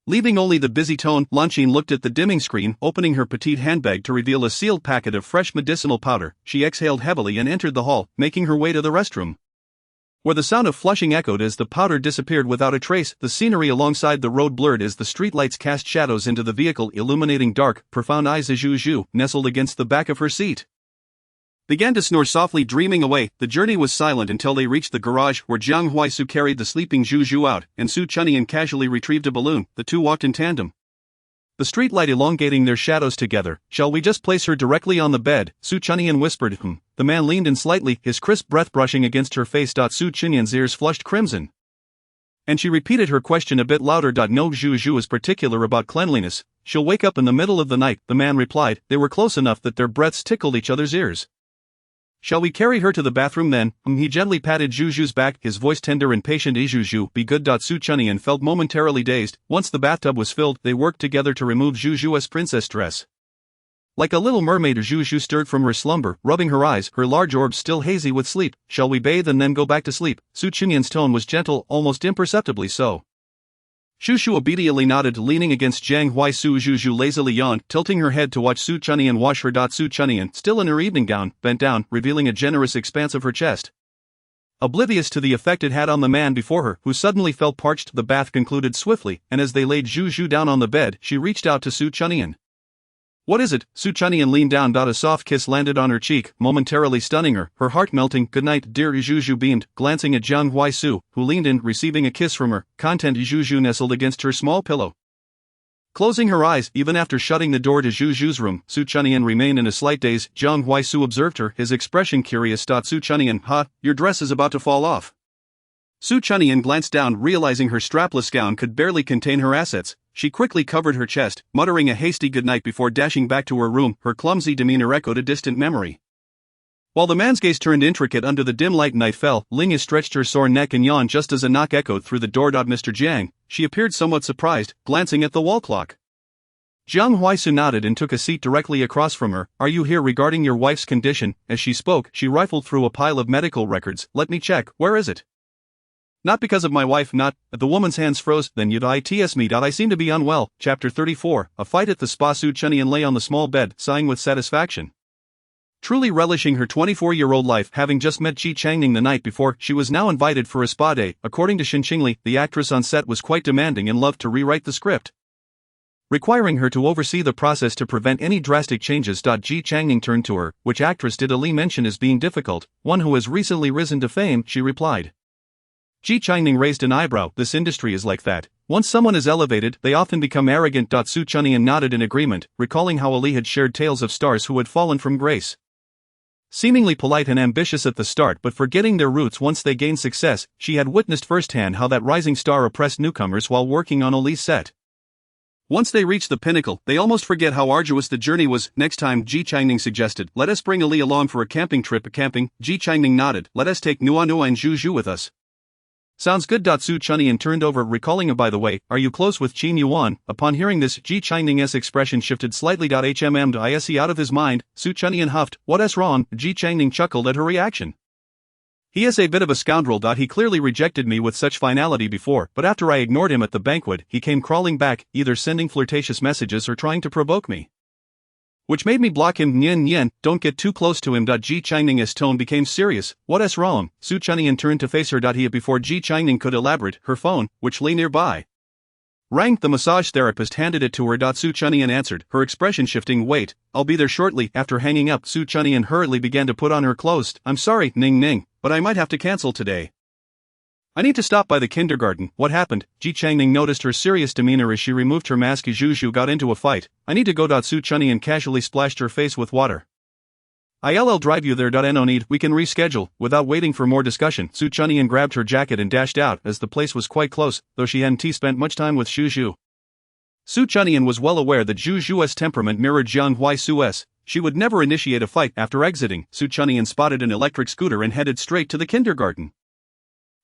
Leaving only the busy tone, Lanqing looked at the dimming screen, opening her petite handbag to reveal a sealed packet of fresh medicinal powder. She exhaled heavily and entered the hall, making her way to the restroom, where the sound of flushing echoed as the powder disappeared without a trace. The scenery alongside the road blurred as the streetlights cast shadows into the vehicle, illuminating dark, profound eyes. As Zhu, nestled against the back of her seat, began to snore softly, dreaming away. The journey was silent until they reached the garage, where Jiang Huaisu carried the sleeping Zhu out, and Su Chunyan casually retrieved a balloon. The two walked in tandem, the streetlight elongating their shadows together. "Shall we just place her directly on the bed?" Su Chunyan whispered. The man leaned in slightly, his crisp breath brushing against her face. Su Chunyan's ears flushed crimson, and she repeated her question a bit louder. "No, Zhu is particular about cleanliness. She'll wake up in the middle of the night," the man replied. They were close enough that their breaths tickled each other's ears. "Shall we carry her to the bathroom then?" He gently patted Zhu's back, his voice tender and patient. Zhu, be good. Su Chunyan felt momentarily dazed. Once the bathtub was filled, they worked together to remove Zhu's princess dress. Like a little mermaid, Zhu stirred from her slumber, rubbing her eyes, her large orbs still hazy with sleep. "Shall we bathe and then go back to sleep?" Su Chunyan's tone was gentle, almost imperceptibly so. Zhu obediently nodded, leaning against Jiang Huaisu. Zhu lazily yawned, tilting her head to watch Su Chunyan wash her. Su Chunyan, still in her evening gown, bent down, revealing a generous expanse of her chest. Oblivious to the effect it had on the man before her, who suddenly felt parched. The bath concluded swiftly, and as they laid Zhu down on the bed, she reached out to Su Chunyan. "What is it?" Su Chunyan leaned down. A soft kiss landed on her cheek, momentarily stunning her, her heart melting. "Good night, dear." Zhu beamed, glancing at Jiang Huaisu, who leaned in, receiving a kiss from her. Content. Zhu nestled against her small pillow, closing her eyes. Even after shutting the door to Zhu's room, Su Chunyan remained in a slight daze. Jiang Huaisu observed her, his expression curious. Su Chunyan, your dress is about to fall off." Su Chunyan glanced down, realizing her strapless gown could barely contain her assets. She quickly covered her chest, muttering a hasty goodnight before dashing back to her room. Her clumsy demeanor echoed a distant memory. While the man's gaze turned intricate under the dim light, night fell. Lingya stretched her sore neck and yawned just as a knock echoed through the door. "Mr. Jiang." She appeared somewhat surprised, glancing at the wall clock. Jiang Huaisu nodded and took a seat directly across from her. "Are you here regarding your wife's condition?" As she spoke, she rifled through a pile of medical records. "Let me check. Where is it?" "Not because of my wife, not." The woman's hands froze. "Then you'd its me. I seem to be unwell." Chapter 34, A Fight at the Spa. Su Chunyan lay on the small bed, sighing with satisfaction. Truly relishing her 24-year-old life, having just met Ji Changning the night before, she was now invited for a spa day. According to Xinqingli, the actress on set was quite demanding and loved to rewrite the script, requiring her to oversee the process to prevent any drastic changes. Ji Changning turned to her. "Which actress did Ali mention as being difficult?" "One who has recently risen to fame," she replied. Ji Changning raised an eyebrow. "This industry is like that. Once someone is elevated, they often become arrogant." Su Chunyan nodded in agreement, recalling how Ali had shared tales of stars who had fallen from grace, seemingly polite and ambitious at the start but forgetting their roots once they gained success. She had witnessed firsthand how that rising star oppressed newcomers while working on Ali's set. Once they reach the pinnacle, they almost forget how arduous the journey was. "Next time," Ji Changning suggested, "let us bring Ali along for a camping trip." "Camping?" Ji Changning nodded. "Let us take Nua and Zhu with us." "Sounds good." Su Chunyan turned over, recalling by the way, "are you close with Qin Yuan?" Upon hearing this, Ji Changning's expression shifted slightly. Is he out of his mind? Su Chunyan huffed. "What's wrong?" Ji Changning chuckled at her reaction. "He is a bit of a scoundrel. He clearly rejected me with such finality before, but after I ignored him at the banquet, he came crawling back, either sending flirtatious messages or trying to provoke me, which made me block him." Nyen, don't get too close to him." Ji Changning's tone became serious. "What's wrong?" Su Chunyan turned to face her. Before Ji Changning could elaborate, her phone, which lay nearby, rang. The massage therapist handed it to her. Su Chunyan answered, her expression shifting. "Wait, I'll be there shortly." After hanging up, Su Chunyan hurriedly began to put on her clothes. "I'm sorry, Ning, but I might have to cancel today. I need to stop by the kindergarten." "What happened?" Ji Changning noticed her serious demeanor as she removed her mask. Zhu got into a fight. "I need to go." Su Chunyan casually splashed her face with water. "I'll drive you there." "No need, we can reschedule." Without waiting for more discussion, Su Chunyan grabbed her jacket and dashed out, as the place was quite close, though she hadn't spent much time with Zhu. Su Chunyan was well aware that Zhu's temperament mirrored Jiang Huaisu's. she would never initiate a fight. After exiting, Su Chunyan spotted an electric scooter and headed straight to the kindergarten.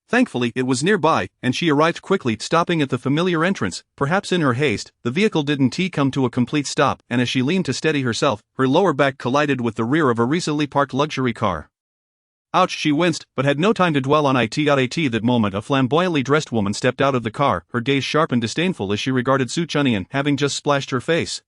Thankfully, it was nearby, and she arrived quickly, stopping at the familiar entrance. Perhaps in her haste, the vehicle didn't come to a complete stop, and as she leaned to steady herself, her lower back collided with the rear of a recently parked luxury car. Ouch, she winced, but had no time to dwell on it. At that moment, a flamboyantly dressed woman stepped out of the car, her gaze sharp and disdainful as she regarded Su Chunyan, having just splashed her face.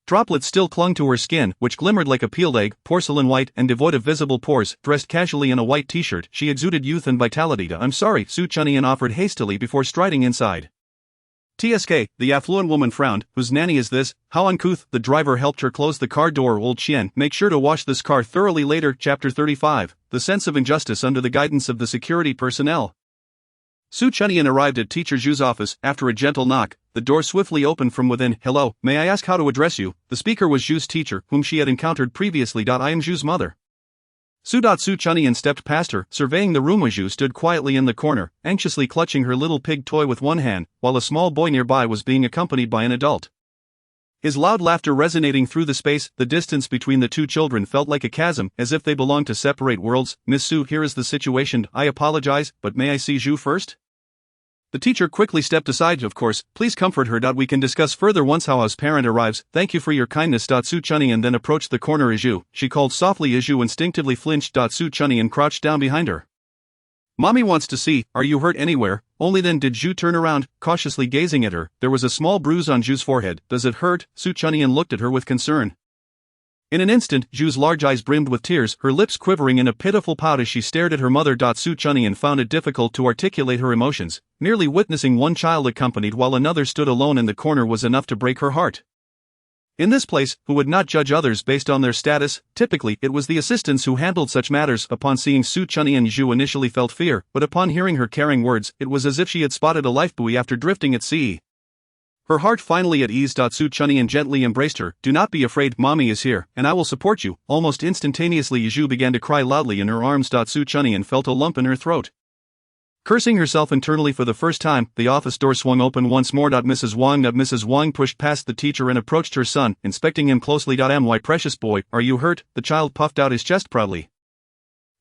Droplets still clung to her skin, which glimmered like a peeled egg, porcelain white and devoid of visible pores. Dressed casually in a white t-shirt, she exuded youth and vitality. I'm sorry, Su Chunyan offered hastily before striding inside. TSK, the affluent woman frowned. Whose nanny is this? How uncouth. The driver helped her close the car door. Old Qian, make sure to wash this car thoroughly later. Chapter 35, the sense of injustice under the guidance of the security personnel. Su Chunyan arrived at Teacher Zhu's office. After a gentle knock, the door swiftly opened from within. Hello, may I ask how to address you? The speaker was Zhu's teacher, whom she had encountered previously. I am Zhu's mother. Su Chunyan stepped past her, surveying the room. Zhu stood quietly in the corner, anxiously clutching her little pig toy with one hand, while a small boy nearby was being accompanied by an adult. His loud laughter resonating through the space. The distance between the two children felt like a chasm, as if they belonged to separate worlds. Miss Su, here is the situation. I apologize, but may I see Zhu first? The teacher quickly stepped aside. Of course, please comfort her. We can discuss further once Hao's parent arrives. Thank you for your kindness. Su Chunyan then approached the corner. Zhu, she called softly. Zhu instinctively flinched. Su Chunyan crouched down behind her. Mommy wants to see. Are you hurt anywhere? Only then did Zhu turn around, cautiously gazing at her. There was a small bruise on Zhu's forehead. Does it hurt? Su Chunyan looked at her with concern. In an instant, Zhu's large eyes brimmed with tears, her lips quivering in a pitiful pout as she stared at her mother. Su Chunyan found it difficult to articulate her emotions. Merely witnessing one child accompanied while another stood alone in the corner was enough to break her heart. In this place, who would not judge others based on their status? Typically, it was the assistants who handled such matters. Upon seeing Su Chunyan, Zhu initially felt fear, but upon hearing her caring words, it was as if she had spotted a lifebuoy after drifting at sea. Her heart finally at ease. Su Chunyan gently embraced her. Do not be afraid, mommy is here, and I will support you. Almost instantaneously, Zhu began to cry loudly in her arms. Su Chunyan felt a lump in her throat. Cursing herself internally for the first time, the office door swung open once more. Mrs. Wang pushed past the teacher and approached her son, inspecting him closely. My precious boy, are you hurt? The child puffed out his chest proudly.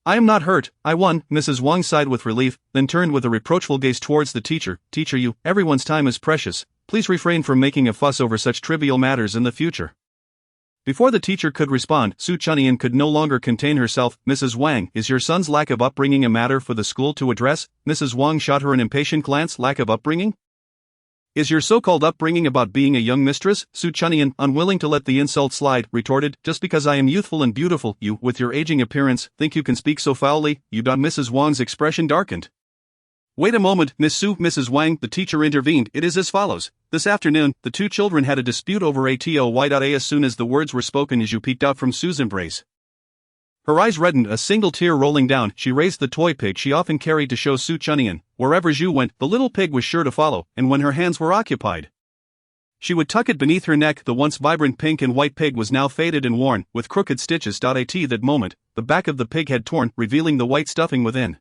I am not hurt, I won. Mrs. Wang sighed with relief, then turned with a reproachful gaze towards the teacher. Teacher, everyone's time is precious. Please refrain from making a fuss over such trivial matters in the future. Before the teacher could respond, Su Chunyan could no longer contain herself. Mrs. Wang, is your son's lack of upbringing a matter for the school to address? Mrs. Wang shot her an impatient glance. Lack of upbringing? Is your so-called upbringing about being a young mistress? Su Chunyan, unwilling to let the insult slide, retorted. Just because I am youthful and beautiful, you, with your aging appearance, think you can speak so foully? You. Mrs. Wang's expression darkened. Wait a moment, Miss Su. Mrs. Wang, the teacher intervened. It is as follows. This afternoon, the two children had a dispute over a toy. As soon as the words were spoken, Zhu peeked out from Su's embrace. Her eyes reddened, a single tear rolling down. She raised the toy pig she often carried to show Su Chunyan. Wherever Zhu went, the little pig was sure to follow, and when her hands were occupied, she would tuck it beneath her neck. The once vibrant pink and white pig was now faded and worn, with crooked stitches. At that moment, the back of the pig had torn, revealing the white stuffing within.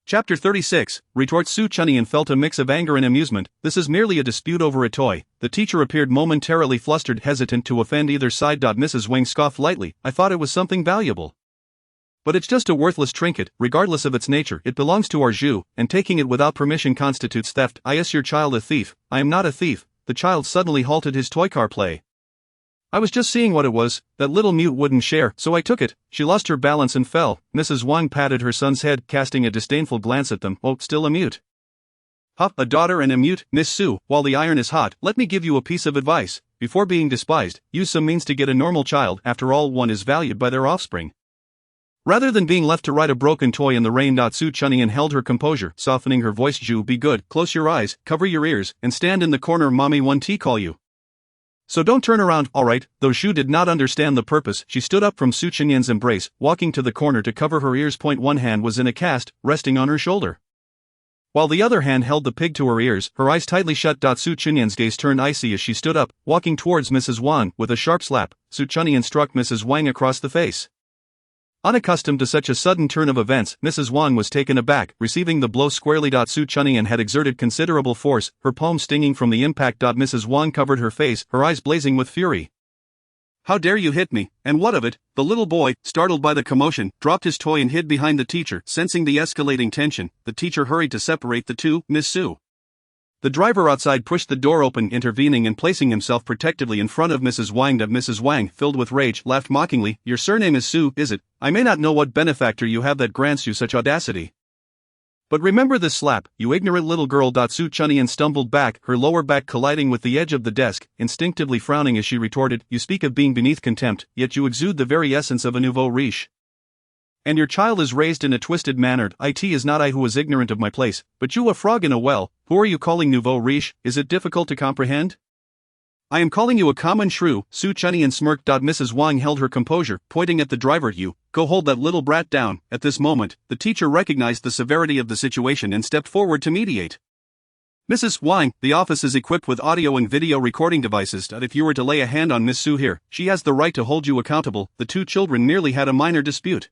Chapter 36, retort. Su Chunyan felt a mix of anger and amusement. This is merely a dispute over a toy. The teacher appeared momentarily flustered, hesitant to offend either side. Mrs. Wang scoffed lightly. I thought it was something valuable. But it's just a worthless trinket, regardless of its nature. It belongs to our Zhu, and taking it without permission constitutes theft. Is your child a thief? I am not a thief. The child suddenly halted his toy car play. I was just seeing what it was. That little mute wouldn't share, so I took it. She lost her balance and fell. Mrs. Wang patted her son's head, casting a disdainful glance at them. Oh, still a mute. Huh, a daughter and a mute? Miss Su, while the iron is hot, let me give you a piece of advice. Before being despised, use some means to get a normal child. After all, one is valued by their offspring. Rather than being left to ride a broken toy in the rain. Su Chunyan held her composure, softening her voice. Zhu, be good, close your eyes, cover your ears, and stand in the corner. Mommy want to call you. So don't turn around. Alright. Though Zhu did not understand the purpose, she stood up from Su Chunyan's embrace, walking to the corner to cover her ears. One hand was in a cast, resting on her shoulder, while the other hand held the pig to her ears, her eyes tightly shut. Su Chunyan's gaze turned icy as she stood up, walking towards Mrs. Wang. With a sharp slap, Su Chunyan struck Mrs. Wang across the face. Unaccustomed to such a sudden turn of events, Mrs. Wang was taken aback, receiving the blow squarely. Su Chunyan had exerted considerable force, her palm stinging from the impact. Mrs. Wang covered her face, her eyes blazing with fury. How dare you hit me, and what of it? The little boy, startled by the commotion, dropped his toy and hid behind the teacher. Sensing the escalating tension, the teacher hurried to separate the two. Miss Sue. The driver outside pushed the door open, intervening and placing himself protectively in front of Mrs. Wang. Mrs. Wang, filled with rage, laughed mockingly. Your surname is Sue, is it? I may not know what benefactor you have that grants you such audacity. But remember this slap, you ignorant little girl. Su Chunyan stumbled back, her lower back colliding with the edge of the desk, instinctively frowning as she retorted, You speak of being beneath contempt, yet you exude the very essence of a nouveau riche. And your child is raised in a twisted manner. It is not I who was ignorant of my place, but you a frog in a well. Who are you calling nouveau riche? Is it difficult to comprehend? I am calling you a common shrew. Su Chunyan smirked. Mrs. Wang held her composure, pointing at the driver. You, go hold that little brat down. At this moment, the teacher recognized the severity of the situation and stepped forward to mediate. Mrs. Wang, the office is equipped with audio and video recording devices. If you were to lay a hand on Miss Sue here, she has the right to hold you accountable. The two children merely had a minor dispute.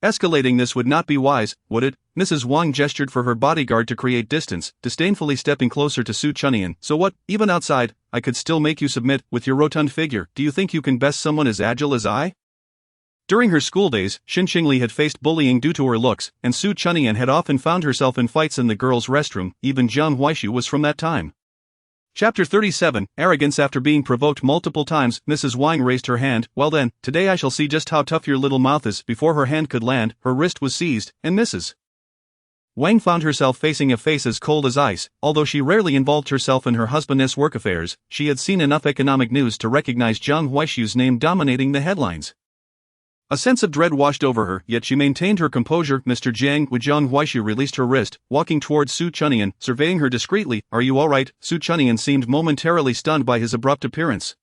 Escalating this would not be wise, would it? Mrs. Wang gestured for her bodyguard to create distance, disdainfully stepping closer to Su Chunyan. So what, even outside, I could still make you submit, with your rotund figure. Do you think you can best someone as agile as I? During her school days, Xin Qingli had faced bullying due to her looks, and Su Chunyan had often found herself in fights in the girls' restroom. Even Jiang Huaishu was from that time. Chapter 37, Arrogance. After being provoked multiple times, Mrs. Wang raised her hand. Well then, today I shall see just how tough your little mouth is. Before her hand could land, her wrist was seized, and Mrs. Wang found herself facing a face as cold as ice. Although she rarely involved herself in her husband's work affairs, she had seen enough economic news to recognize Jiang Huaishu's name dominating the headlines. A sense of dread washed over her, yet she maintained her composure. Mr. Jiang, with Jiang Huaishu released her wrist, walking towards Su Chunyan, surveying her discreetly. Are you all right? Su Chunyan seemed momentarily stunned by his abrupt appearance.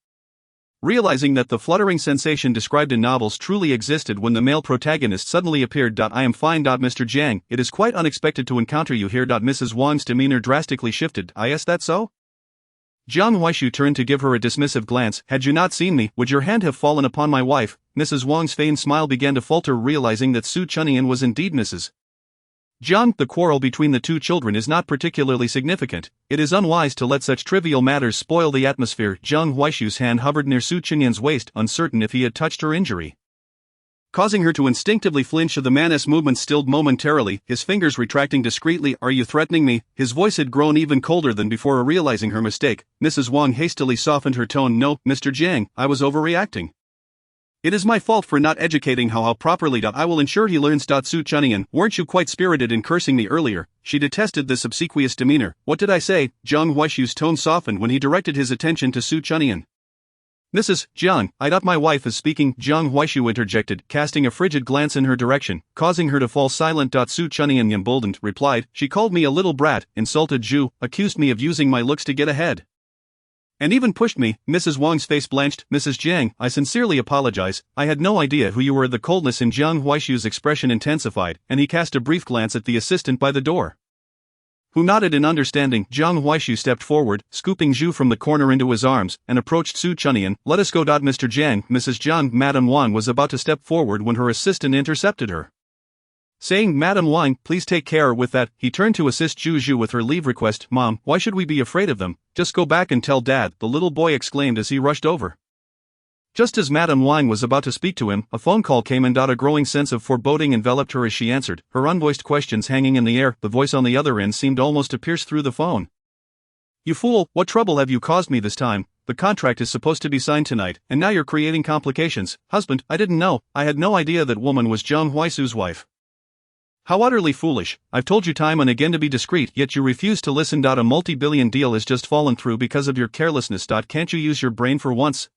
Realizing that the fluttering sensation described in novels truly existed when the male protagonist suddenly appeared. I am fine. Mr. Jiang, it is quite unexpected to encounter you here. Mrs. Wang's demeanor drastically shifted. Is that so? Jiang Huaishu turned to give her a dismissive glance. Had you not seen me, would your hand have fallen upon my wife? Mrs. Wang's feigned smile began to falter, realizing that Su Chunyan was indeed Mrs. Jiang. The quarrel between the two children is not particularly significant. It is unwise to let such trivial matters spoil the atmosphere. Jiang Huaishu's hand hovered near Su Chunyan's waist, uncertain if he had touched her injury. Causing her to instinctively flinch, the man's movement stilled momentarily, his fingers retracting discreetly. Are you threatening me? His voice had grown even colder than before. Realizing her mistake, Mrs. Wang hastily softened her tone. No, Mr. Jiang, I was overreacting. It is my fault for not educating how properly. I will ensure he learns. Su Chunyan, weren't you quite spirited in cursing me earlier? She detested this obsequious demeanor. What did I say? Jiang Huaishu's tone softened when he directed his attention to Su Chunyan. Mrs. Jiang, my wife is speaking. Jiang Huaishu interjected, casting a frigid glance in her direction, causing her to fall silent. Su Chunyan, emboldened, replied, She called me a little brat, insulted Zhu, accused me of using my looks to get ahead, and even pushed me. Mrs. Wang's face blanched. Mrs. Jiang, I sincerely apologize. I had no idea who you were. The coldness in Jiang Huaishu's expression intensified, and he cast a brief glance at the assistant by the door, who nodded in understanding. Jiang Huaishu stepped forward, scooping Zhu from the corner into his arms, and approached Su Chunyan. Let us go. Mr. Jiang, Mrs. Jiang. Madame Wang was about to step forward when her assistant intercepted her, saying, Madame Wang, please take care with that. He turned to assist Zhu with her leave request. Mom, why should we be afraid of them? Just go back and tell Dad, the little boy exclaimed as he rushed over. Just as Madame Wang was about to speak to him, a phone call came and a growing sense of foreboding enveloped her as she answered, her unvoiced questions hanging in the air. The voice on the other end seemed almost to pierce through the phone. You fool, what trouble have you caused me this time? The contract is supposed to be signed tonight, and now you're creating complications. Husband, I didn't know. I had no idea that woman was Jiang Huaishu's wife. How utterly foolish. I've told you time and again to be discreet, yet you refuse to listen. A multi-billion deal has just fallen through because of your carelessness. Can't you use your brain for once?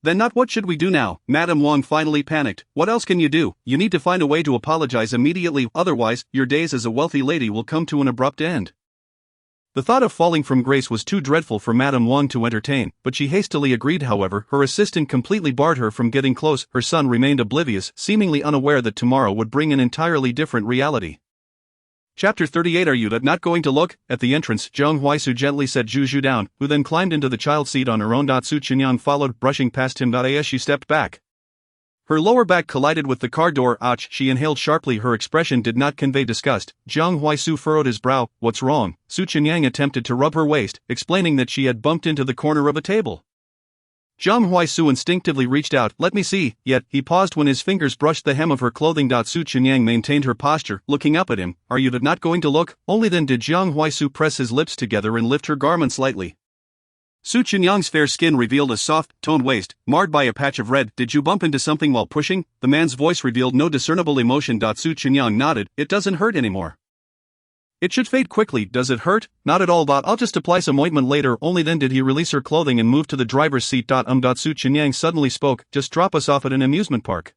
Then not. What should we do now? Madame Wang finally panicked. What else can you do? You need to find a way to apologize immediately, otherwise, your days as a wealthy lady will come to an abrupt end. The thought of falling from grace was too dreadful for Madame Wang to entertain, but she hastily agreed. However, her assistant completely barred her from getting close. Her son remained oblivious, seemingly unaware that tomorrow would bring an entirely different reality. Chapter 38. Are you not going to look? At the entrance, Jiang Huaisu gently set Zhu down, who then climbed into the child seat on her own. Su Chunyan followed, brushing past him. As she stepped back, her lower back collided with the car door. Ouch! She inhaled sharply. Her expression did not convey disgust. Jiang Huaisu furrowed his brow. What's wrong? Su Chunyan attempted to rub her waist, explaining that she had bumped into the corner of a table. Jiang Huaisu instinctively reached out, let me see, yet, he paused when his fingers brushed the hem of her clothing. Su Qinyang maintained her posture, looking up at him. Are you not going to look? Only then did Jiang Huaisu press his lips together and lift her garment slightly. Su Qinyang's fair skin revealed a soft, toned waist, marred by a patch of red. Did you bump into something while pushing? The man's voice revealed no discernible emotion. Su Qinyang nodded, it doesn't hurt anymore. It should fade quickly. Does it hurt? Not at all. I'll just apply some ointment later. Only then did he release her clothing and move to the driver's seat. Su Qinyang suddenly spoke, just drop us off at an amusement park.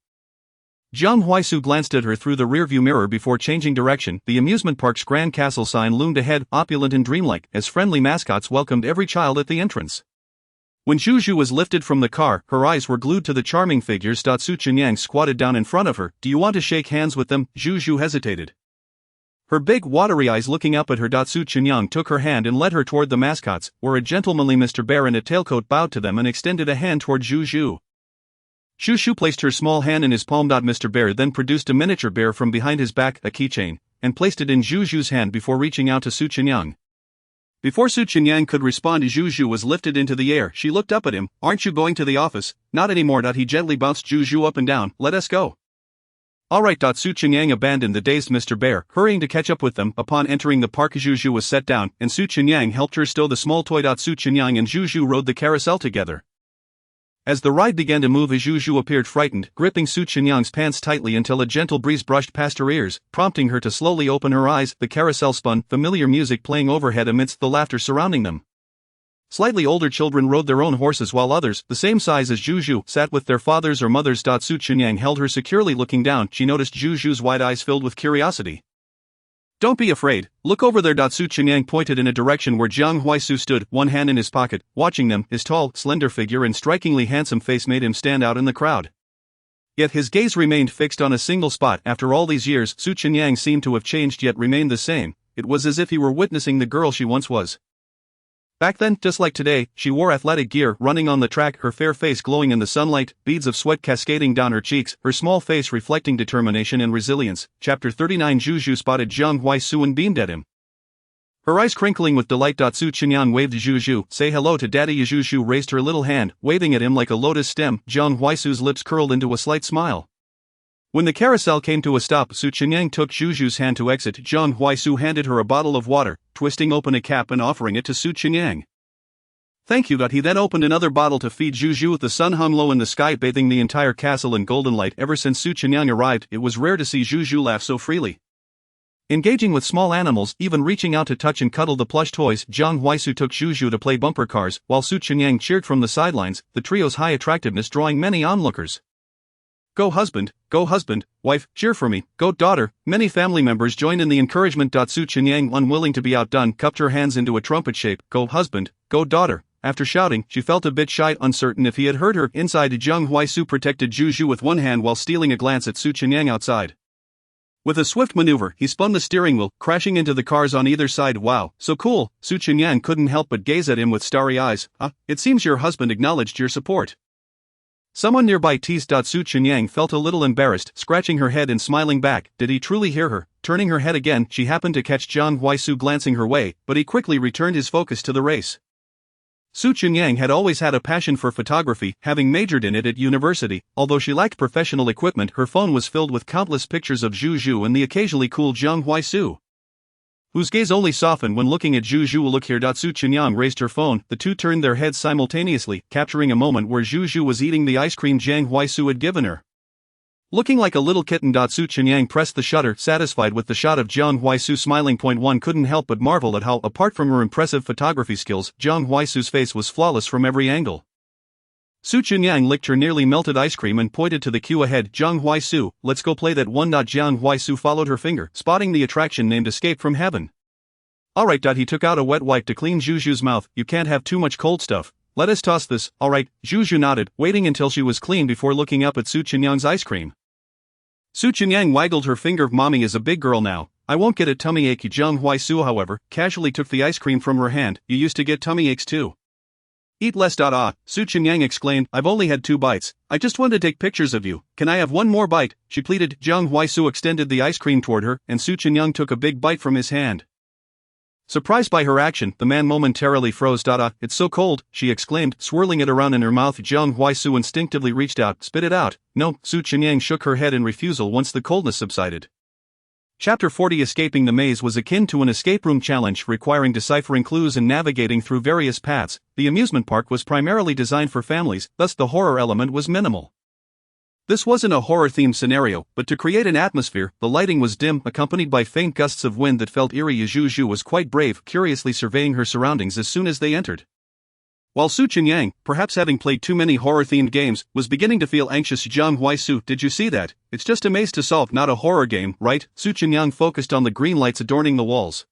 Jiang Huaisu glanced at her through the rearview mirror before changing direction. The amusement park's grand castle sign loomed ahead, opulent and dreamlike, as friendly mascots welcomed every child at the entrance. When Zhu was lifted from the car, her eyes were glued to the charming figures. Su Qinyang squatted down in front of her. Do you want to shake hands with them? Zhu hesitated. Her big, watery eyes looking up at her. Su Qinyang took her hand and led her toward the mascots, where a gentlemanly Mr. Bear in a tailcoat bowed to them and extended a hand toward Zhu. Zhu placed her small hand in his palm. Mr. Bear then produced a miniature bear from behind his back, a keychain, and placed it in Zhu's hand before reaching out to Su Qinyang. Before Su Qinyang could respond, Zhu was lifted into the air. She looked up at him. Aren't you going to the office? Not anymore. He gently bounced Zhu up and down. Let us go. Alright. Su Qinyang abandoned the dazed Mr. Bear, hurrying to catch up with them. Upon entering the park, Zhu was set down, and Su Qinyang helped her stow the small toy. Su Qinyang and Zhu rode the carousel together. As the ride began to move, Zhu appeared frightened, gripping Su Qinyang's pants tightly until a gentle breeze brushed past her ears, prompting her to slowly open her eyes. The carousel spun, familiar music playing overhead amidst the laughter surrounding them. Slightly older children rode their own horses while others, the same size as Zhu, sat with their fathers or mothers. Su Qinyang held her securely. Looking down, she noticed Zhu's wide eyes filled with curiosity. Don't be afraid, look over there. Su Qinyang pointed in a direction where Jiang Huaisu stood, one hand in his pocket, watching them. His tall, slender figure and strikingly handsome face made him stand out in the crowd. Yet his gaze remained fixed on a single spot. After all these years, Su Qinyang seemed to have changed yet remained the same. It was as if he were witnessing the girl she once was. Back then, just like today, she wore athletic gear, running on the track, her fair face glowing in the sunlight, beads of sweat cascading down her cheeks, her small face reflecting determination and resilience. Chapter 39. Zhu spotted Jiang Huaisu and beamed at him. Her eyes crinkling with delight. Su Qinyang waved to Zhu, say hello to daddy. Zhu raised her little hand, waving at him like a lotus stem. Jiang Huaisu's lips curled into a slight smile. When the carousel came to a stop, Su Qinyang took Zhu's hand to exit. Jiang Huaisu handed her a bottle of water, twisting open a cap and offering it to Su Qinyang. Thank you. He then opened another bottle to feed Zhu. The sun hung low in the sky, bathing the entire castle in golden light. Ever since Su Qinyang arrived, it was rare to see Zhu laugh so freely. Engaging with small animals, even reaching out to touch and cuddle the plush toys, Jiang Huaisu took Zhu to play bumper cars, while Su Qinyang cheered from the sidelines, the trio's high attractiveness drawing many onlookers. Go husband, wife, cheer for me, go daughter. Many family members joined in the encouragement. Su Qinyang, unwilling to be outdone, cupped her hands into a trumpet shape. Go husband, go daughter. After shouting, she felt a bit shy, uncertain if he had heard her. Inside, Jiang Huaisu protected Zhu with one hand while stealing a glance at Su Qinyang outside. With a swift maneuver, he spun the steering wheel, crashing into the cars on either side. Wow, so cool. Su Qinyang couldn't help but gaze at him with starry eyes. It seems your husband acknowledged your support. Someone nearby teased. Su Qinyang felt a little embarrassed, scratching her head and smiling back. Did he truly hear her? Turning her head again, she happened to catch Jiang Huaisu glancing her way, but he quickly returned his focus to the race. Su Qinyang had always had a passion for photography, having majored in it at university. Although she lacked professional equipment, her phone was filled with countless pictures of Zhu and the occasionally cool Jiang Huaisu, whose gaze only softened when looking at Zhu. Look here. Su Qinyang raised her phone. The two turned their heads simultaneously, capturing a moment where Zhu was eating the ice cream Jiang Huaisu had given her. Looking like a little kitten. Su Qinyang pressed the shutter, satisfied with the shot of Jiang Huaisu smiling. One couldn't help but marvel at how, apart from her impressive photography skills, Jiang Huaisu's face was flawless from every angle. Su Qinyang licked her nearly melted ice cream and pointed to the queue ahead. Jiang Huaisu, let's go play that one. Jiang Huaisu followed her finger, spotting the attraction named Escape from Heaven. Alright. He took out a wet wipe to clean Zhu's mouth. You can't have too much cold stuff. Let us toss this. Alright. Zhu nodded, waiting until she was clean before looking up at Su Qinyang's ice cream. Su Qinyang waggled her finger. Mommy is a big girl now. I won't get a tummy ache. Jiang Huaisu, however, casually took the ice cream from her hand. You used to get tummy aches too. Eat less. Su Qinyang exclaimed. I've only had 2 bites. I just want to take pictures of you. Can I have one more bite? She pleaded. Jiang Huaisu extended the ice cream toward her, and Su Qinyang took a big bite from his hand. Surprised by her action, the man momentarily froze. It's so cold, she exclaimed, swirling it around in her mouth. Jiang Huaisu instinctively reached out. Spit it out. No, Su Qinyang shook her head in refusal once the coldness subsided. Chapter 40. Escaping the maze was akin to an escape room challenge requiring deciphering clues and navigating through various paths. The amusement park was primarily designed for families, thus the horror element was minimal. This wasn't a horror-themed scenario, but to create an atmosphere, the lighting was dim, accompanied by faint gusts of wind that felt eerie. Zhu Zhu was quite brave, curiously surveying her surroundings as soon as they entered. While Su Qinyang, perhaps having played too many horror-themed games, was beginning to feel anxious. Jiang Huaisu, did you see that? It's just a maze to solve, not a horror game, right? Su Qinyang focused on the green lights adorning the walls.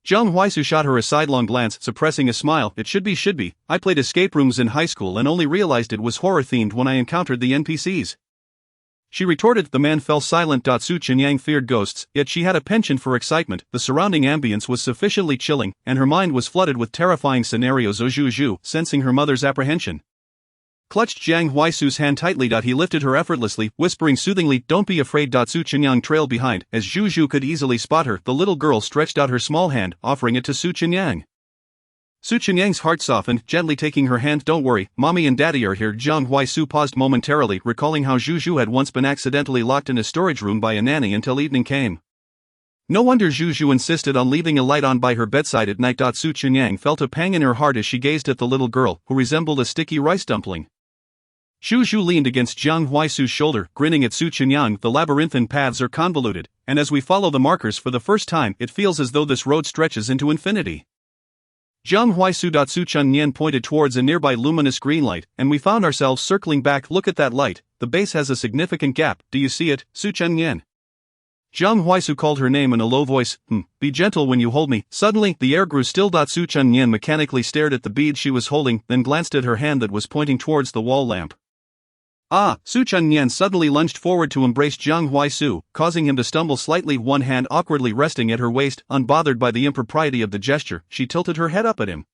Jiang Huaisu shot her a sidelong glance, suppressing a smile. It should be. I played escape rooms in high school and only realized it was horror-themed when I encountered the NPCs. She retorted. The man fell silent. Su Qinyang feared ghosts, yet she had a penchant for excitement. The surrounding ambience was sufficiently chilling, and her mind was flooded with terrifying scenarios. Zhu Zhu, sensing her mother's apprehension, clutched Jiang Huaisu's hand tightly. He lifted her effortlessly, whispering soothingly, "Don't be afraid." Su Qinyang trailed behind. As Zhu Zhu could easily spot her, the little girl stretched out her small hand, offering it to Su Qinyang. Su Qinyang's heart softened, gently taking her hand. "Don't worry, Mommy and Daddy are here." Jiang Huaisu paused momentarily, recalling how Zhu Zhu had once been accidentally locked in a storage room by a nanny until evening came. No wonder Zhu Zhu insisted on leaving a light on by her bedside at night. Su Qinyang felt a pang in her heart as she gazed at the little girl, who resembled a sticky rice dumpling. Zhu Zhu leaned against Jiang Huaisu's shoulder, grinning at Su Qinyang. "The labyrinthine paths are convoluted, and as we follow the markers for the first time, it feels as though this road stretches into infinity." Jiang Huaisu. Su Qinyang pointed towards a nearby luminous green light, and we found ourselves circling back. "Look at that light, the base has a significant gap. Do you see it, Su Qinyang?" Jiang Huaisu called her name in a low voice. Be gentle when you hold me." Suddenly, the air grew still. Su Qinyang mechanically stared at the bead she was holding, then glanced at her hand that was pointing towards the wall lamp. Su Qinyang suddenly lunged forward to embrace Jiang Huaisu, causing him to stumble slightly, one hand awkwardly resting at her waist. Unbothered by the impropriety of the gesture, she tilted her head up at him.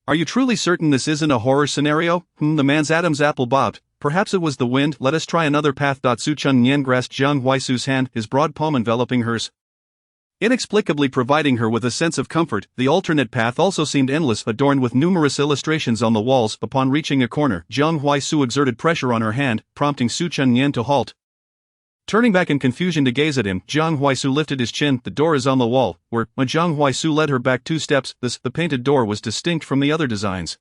"Are you truly certain this isn't a horror scenario?" The man's Adam's apple bobbed. "Perhaps it was the wind. Let us try another path." Su Qinyang grasped Jiang Huaisu's hand, his broad palm enveloping hers, inexplicably providing her with a sense of comfort. The alternate path also seemed endless, adorned with numerous illustrations on the walls. Upon reaching a corner, Jiang Huaisu exerted pressure on her hand, prompting Su Qinyang to halt. Turning back in confusion to gaze at him, Jiang Huaisu lifted his chin. "The door is on the wall." When Jiang Huaisu led her back 2 steps, the painted door was distinct from the other designs.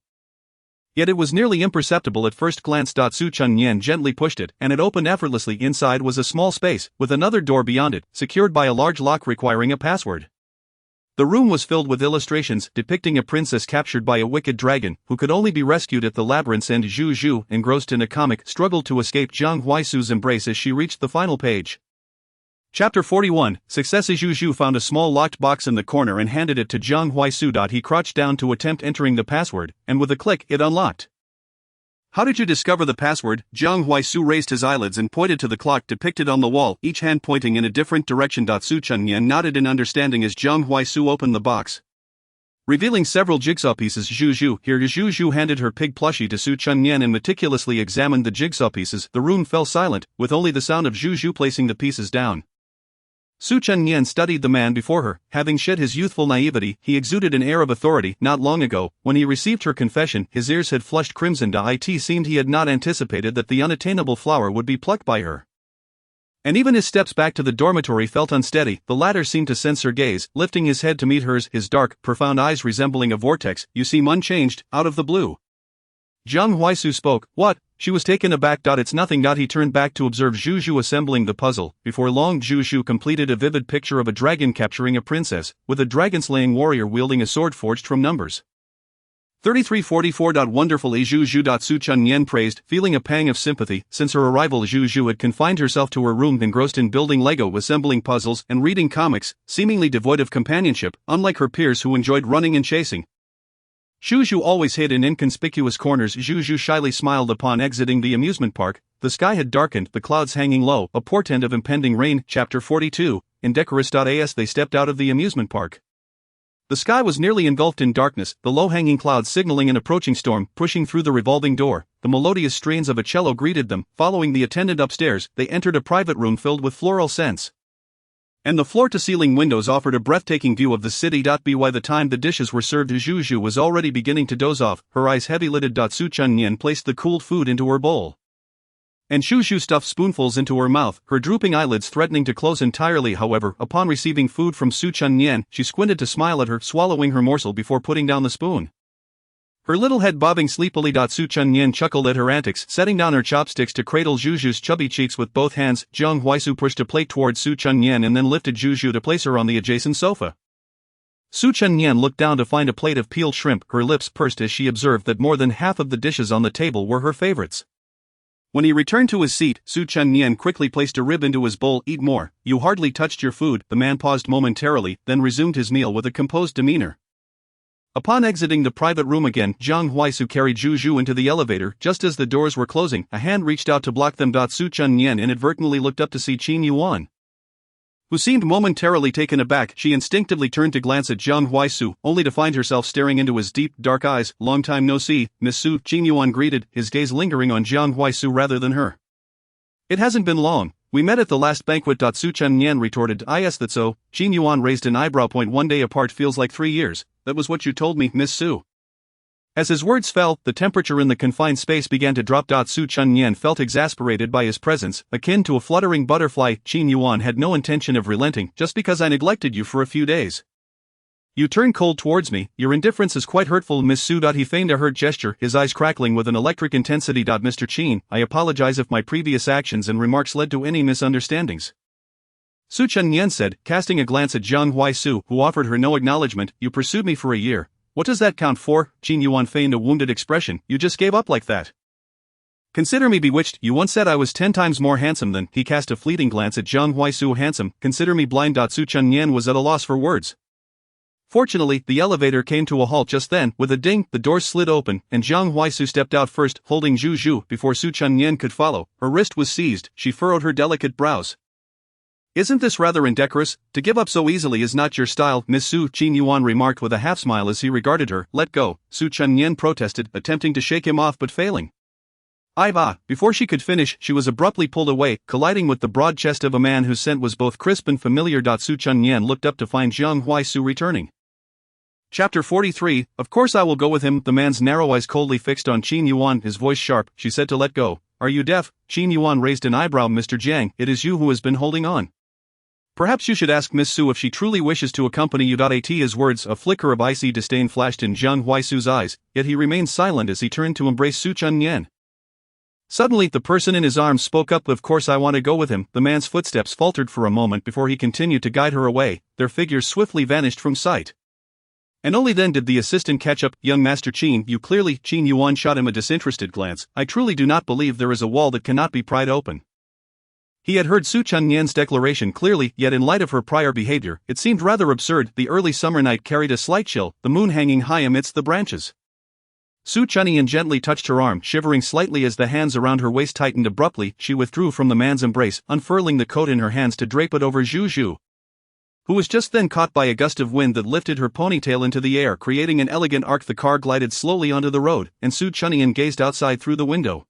Yet it was nearly imperceptible at first glance. Su Qinyang gently pushed it, and it opened effortlessly. Inside was a small space, with another door beyond it, secured by a large lock requiring a password. The room was filled with illustrations depicting a princess captured by a wicked dragon, who could only be rescued at the labyrinth's end. Zhu Zhu, engrossed in a comic, struggled to escape Jiang Huaisu's embrace as she reached the final page. Chapter 41. Success. Zhu Zhu found a small locked box in the corner and handed it to Jiang Huaisu. He crouched down to attempt entering the password, and with a click, it unlocked. "How did you discover the password?" Jiang Huaisu raised his eyelids and pointed to the clock depicted on the wall, each hand pointing in a different direction. Su Qinyang nodded in understanding as Jiang Huaisu opened the box, revealing several jigsaw pieces. "Zhu Zhu, here." Zhu Zhu handed her pig plushie to Su Qinyang and meticulously examined the jigsaw pieces. The room fell silent, with only the sound of Zhu Zhu placing the pieces down. Su Qinyang studied the man before her. Having shed his youthful naivety, he exuded an air of authority. Not long ago, when he received her confession, his ears had flushed crimson. It seemed he had not anticipated that the unattainable flower would be plucked by her. And even his steps back to the dormitory felt unsteady. The latter seemed to sense her gaze, lifting his head to meet hers, his dark, profound eyes resembling a vortex. "You seem unchanged." Out of the blue, Jiang Huaisu spoke. "What?" She was taken aback. "It's nothing." He turned back to observe Zhu Zhu assembling the puzzle. Before long, Zhu Zhu completed a vivid picture of a dragon capturing a princess, with a dragon-slaying warrior wielding a sword forged from numbers. 3344. Wonderful. Zhu Zhu. Su Qinyang praised, feeling a pang of sympathy. Since her arrival, Zhu Zhu had confined herself to her room, engrossed in building Lego, assembling puzzles, and reading comics, seemingly devoid of companionship, unlike her peers who enjoyed running and chasing. Zhu Zhu always hid in inconspicuous corners. Zhu Zhu shyly smiled upon exiting the amusement park. The sky had darkened, the clouds hanging low, a portent of impending rain. Chapter 42. Indecorous. As they stepped out of the amusement park, the sky was nearly engulfed in darkness, the low-hanging clouds signaling an approaching storm. Pushing through the revolving door, the melodious strains of a cello greeted them. Following the attendant upstairs, they entered a private room filled with floral scents And the floor-to-ceiling windows offered a breathtaking view of the city. By the time the dishes were served, Zhu Zhu was already beginning to doze off, her eyes heavy-lidded. Su Chunyan placed the cooled food into her bowl. And Zhu Zhu stuffed spoonfuls into her mouth, her drooping eyelids threatening to close entirely. However, upon receiving food from Su Chunyan, she squinted to smile at her, swallowing her morsel before putting down the spoon. Her little head bobbing sleepily. Su Chunyan chuckled at her antics, setting down her chopsticks to cradle Zhu Zhu's chubby cheeks with both hands. Jiang Huaisu pushed a plate towards Su Chunyan and then lifted Zhu Zhu to place her on the adjacent sofa. Su Chunyan looked down to find a plate of peeled shrimp, her lips pursed as she observed that more than half of the dishes on the table were her favorites. When he returned to his seat, Su Chunyan quickly placed a rib into his bowl. Eat more, you hardly touched your food. The man paused momentarily, then resumed his meal with a composed demeanor. Upon exiting the private room again, Jiang Huaisu carried Zhu Zhu into the elevator. Just as the doors were closing, a hand reached out to block them. Su Chunyan inadvertently looked up to see Qin Yuan, who seemed momentarily taken aback. She instinctively turned to glance at Jiang Huaisu, only to find herself staring into his deep, dark eyes. Long time no see, Miss Su, Qin Yuan greeted, his gaze lingering on Jiang Huaisu rather than her. It hasn't been long. We met at the last banquet. Su Chunyan retorted. Yes, that's so. Qin Yuan raised an eyebrow. Point. 1 day apart feels like 3 years. That was what you told me, Miss Su. As his words fell, the temperature in the confined space began to drop. Su Chunyan felt exasperated by his presence, akin to a fluttering butterfly. Qin Yuan had no intention of relenting. Just because I neglected you for a few days, you turned cold towards me. Your indifference is quite hurtful, Miss Su. He feigned a hurt gesture, his eyes crackling with an electric intensity. Mr. Qin, I apologize if my previous actions and remarks led to any misunderstandings, Su Chunyan said, casting a glance at Jiang Huaisu, who offered her no acknowledgement. You pursued me for a year. What does that count for? Qin Yuan feigned a wounded expression. You just gave up like that. Consider me bewitched. You once said I was 10 times more handsome than. He cast a fleeting glance at Jiang Huaisu. Handsome. Consider me blind. Su Chunyan was at a loss for words. Fortunately, the elevator came to a halt just then. With a ding, the doors slid open, and Jiang Huaisu stepped out first, holding Zhu Zhu. Before Su Chunyan could follow, her wrist was seized. She furrowed her delicate brows. Isn't this rather indecorous? To give up so easily is not your style, Miss Su, Qin Yuan remarked with a half-smile as he regarded her. Let go, Su Chunyan protested, attempting to shake him off but failing. Before she could finish, she was abruptly pulled away, colliding with the broad chest of a man whose scent was both crisp and familiar. Su Chunyan looked up to find Jiang Huaisu returning. Chapter 43, Of course I will go with him. The man's narrow eyes coldly fixed on Qin Yuan, his voice sharp. She said to let go. Are you deaf? Qin Yuan raised an eyebrow. Mr. Jiang, it is you who has been holding on. Perhaps you should ask Miss Su if she truly wishes to accompany you. At his words, a flicker of icy disdain flashed in Jiang Huaisu's eyes, yet he remained silent as he turned to embrace Su Chunyan. Suddenly, the person in his arms spoke up. Of course I want to go with him. The man's footsteps faltered for a moment before he continued to guide her away. Their figures swiftly vanished from sight. And only then did the assistant catch up. Young Master Qin, you clearly. Qin Yuan shot him a disinterested glance. I truly do not believe there is a wall that cannot be pried open. He had heard Su Chunyan's declaration clearly, yet in light of her prior behavior, it seemed rather absurd. The early summer night carried a slight chill, the moon hanging high amidst the branches. Su Chunyan gently touched her arm, shivering slightly as the hands around her waist tightened abruptly. She withdrew from the man's embrace, unfurling the coat in her hands to drape it over Zhu Zhu, who was just then caught by a gust of wind that lifted her ponytail into the air, creating an elegant arc. The car glided slowly onto the road, and Su Chunyan gazed outside through the window,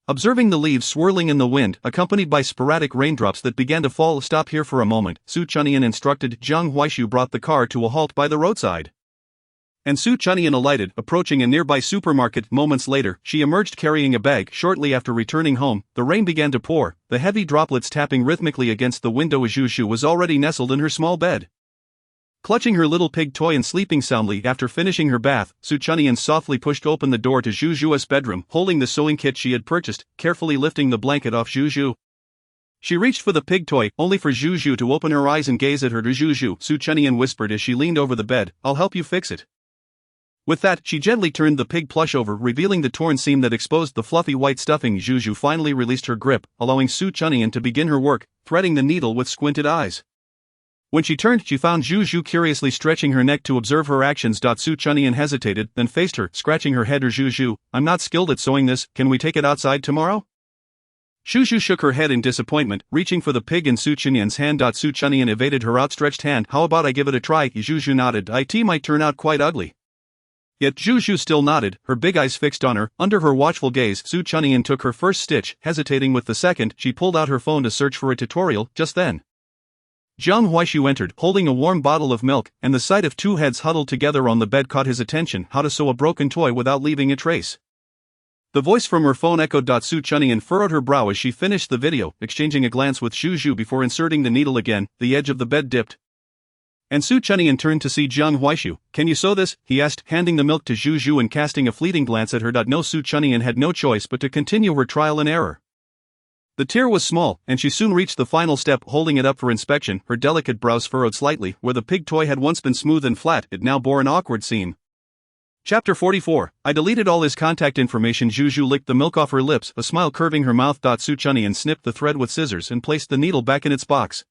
observing the leaves swirling in the wind, accompanied by sporadic raindrops that began to fall. Stop here for a moment, Su Chunyan instructed. Jiang Huaishu brought the car to a halt by the roadside, and Su Chunyan alighted, approaching a nearby supermarket. Moments later, she emerged carrying a bag. Shortly after returning home, the rain began to pour, the heavy droplets tapping rhythmically against the window. Zhu Zhu was already nestled in her small bed, clutching her little pig toy and sleeping soundly. After finishing her bath, Su Chunyan softly pushed open the door to Zhu Zhu's bedroom, holding the sewing kit she had purchased, carefully lifting the blanket off Zhu Zhu. She reached for the pig toy, only for Zhu Zhu to open her eyes and gaze at her. Zhu Zhu, Su Chunyan whispered as she leaned over the bed, I'll help you fix it. With that, she gently turned the pig plush over, revealing the torn seam that exposed the fluffy white stuffing. Zhu Zhu finally released her grip, allowing Su Chunyan to begin her work, threading the needle with squinted eyes. When she turned, she found Zhu Zhu curiously stretching her neck to observe her actions. Su Chunyan hesitated, then faced her, scratching her head. Zhu Zhu, I'm not skilled at sewing this, can we take it outside tomorrow? Zhu Zhu shook her head in disappointment, reaching for the pig in Su Chunyan's hand. Su Chunyan evaded her outstretched hand. How about I give it a try? Zhu Zhu nodded. It might turn out quite ugly. Yet Zhu Zhu still nodded, her big eyes fixed on her. Under her watchful gaze, Su Chunyan took her first stitch. Hesitating with the second, she pulled out her phone to search for a tutorial. Just then, Jiang Huaishu entered, holding a warm bottle of milk, and the sight of two heads huddled together on the bed caught his attention. How to sew a broken toy without leaving a trace. The voice from her phone echoed. Su Chunyan furrowed her brow as she finished the video, exchanging a glance with Zhu Zhu before inserting the needle again. The edge of the bed dipped, and Su Chunyan turned to see Jiang Huaishu. Can you sew this? He asked, handing the milk to Zhu Zhu and casting a fleeting glance at her. No, Su Chunyan had no choice but to continue her trial and error. The tear was small, and she soon reached the final step, holding it up for inspection. Her delicate brows furrowed slightly. Where the pig toy had once been smooth and flat, it now bore an awkward seam. Chapter 44. I deleted all his contact information. Zhu Zhu licked the milk off her lips, a smile curving her mouth. Su Chunyan snipped the thread with scissors and placed the needle back in its box.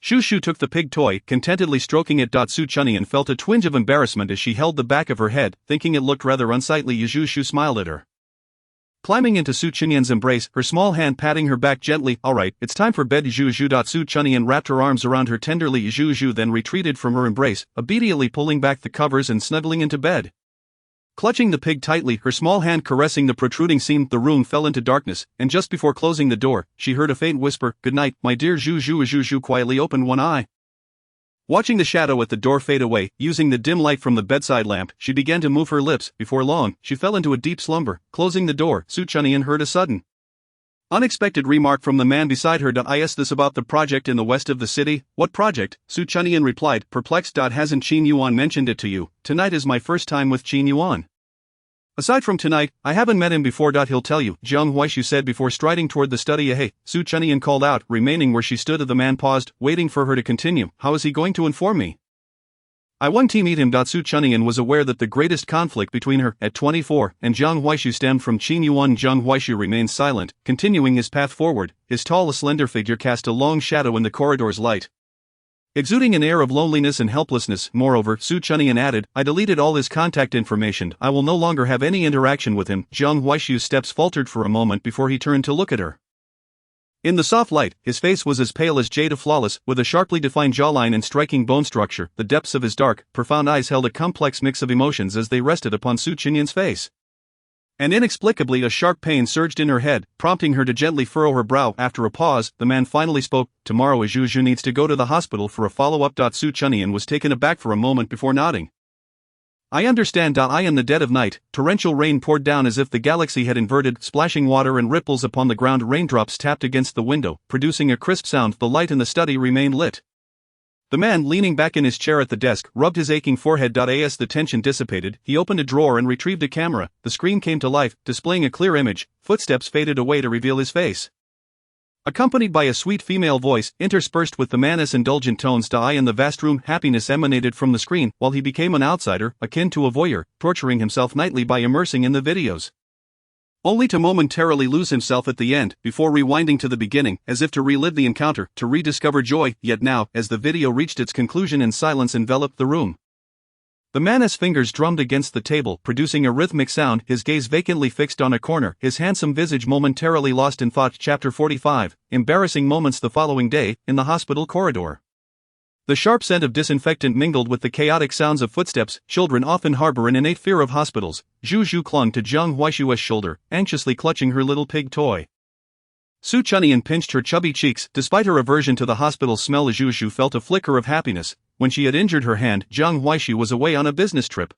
Zhu Zhu took the pig toy, contentedly stroking it. Su Chunyan felt a twinge of embarrassment as she held the back of her head, thinking it looked rather unsightly. Zhu Zhu smiled at her, climbing into Su Chunyan's embrace, her small hand patting her back gently. Alright, it's time for bed. Zhu Zhu. Su Chunyan wrapped her arms around her tenderly. Zhu Zhu then retreated from her embrace, obediently pulling back the covers and snuggling into bed. Clutching the pig tightly, her small hand caressing the protruding seam, the room fell into darkness, and just before closing the door, she heard a faint whisper, "Good night, my dear Zhu Zhu." Zhu Zhu quietly opened one eye. Watching the shadow at the door fade away, using the dim light from the bedside lamp, she began to move her lips. Before long, she fell into a deep slumber. Closing the door, Su Chunyan heard a sudden, unexpected remark from the man beside her. I asked this about the project in the west of the city. What project? Su Chunyan replied, perplexed. Hasn't Qin Yuan mentioned it to you? Tonight is my first time with Qin Yuan. Aside from tonight, I haven't met him before. He'll tell you, Jiang Huaishu said before striding toward the study. Hey, Su Chunyan called out, remaining where she stood. The man paused, waiting for her to continue. How is he going to inform me? I want to meet him. Su Chunyan was aware that the greatest conflict between her, at 24, and Jiang Huaishu stemmed from Qin Yuan. Jiang Huaishu remained silent, continuing his path forward. His tall, slender figure cast a long shadow in the corridor's light, exuding an air of loneliness and helplessness. Moreover, Su Chunyan added, I deleted all his contact information. I will no longer have any interaction with him. Jiang Huaishu's steps faltered for a moment before he turned to look at her. In the soft light, his face was as pale as jade, flawless, with a sharply defined jawline and striking bone structure. The depths of his dark, profound eyes held a complex mix of emotions as they rested upon Su Chunyan's face. And inexplicably a sharp pain surged in her head, prompting her to gently furrow her brow. After a pause, the man finally spoke. Tomorrow Zhu Zhu needs to go to the hospital for a follow-up. Su Chunyan was taken aback for a moment before nodding. I understand. In the dead of night, torrential rain poured down as if the galaxy had inverted, splashing water and ripples upon the ground. Raindrops tapped against the window, producing a crisp sound. The light in the study remained lit. The man, leaning back in his chair at the desk, rubbed his aching forehead. As the tension dissipated, he opened a drawer and retrieved a camera. The screen came to life, displaying a clear image. Footsteps faded away to reveal his face, accompanied by a sweet female voice, interspersed with the man's indulgent tones. In the vast room, happiness emanated from the screen, while he became an outsider, akin to a voyeur, torturing himself nightly by immersing in the videos, only to momentarily lose himself at the end, before rewinding to the beginning, as if to relive the encounter, to rediscover joy. Yet now, as the video reached its conclusion and silence enveloped the room, the man's fingers drummed against the table, producing a rhythmic sound, his gaze vacantly fixed on a corner, his handsome visage momentarily lost in thought. Chapter 45. Embarrassing moments. The following day, in the hospital corridor, the sharp scent of disinfectant mingled with the chaotic sounds of footsteps. Children often harbor an innate fear of hospitals. Zhu Zhu clung to Jiang Huaishu's shoulder, anxiously clutching her little pig toy. Su Chunyan pinched her chubby cheeks. Despite her aversion to the hospital smell, Zhu Zhu felt a flicker of happiness. When she had injured her hand, Jiang Huaishu was away on a business trip,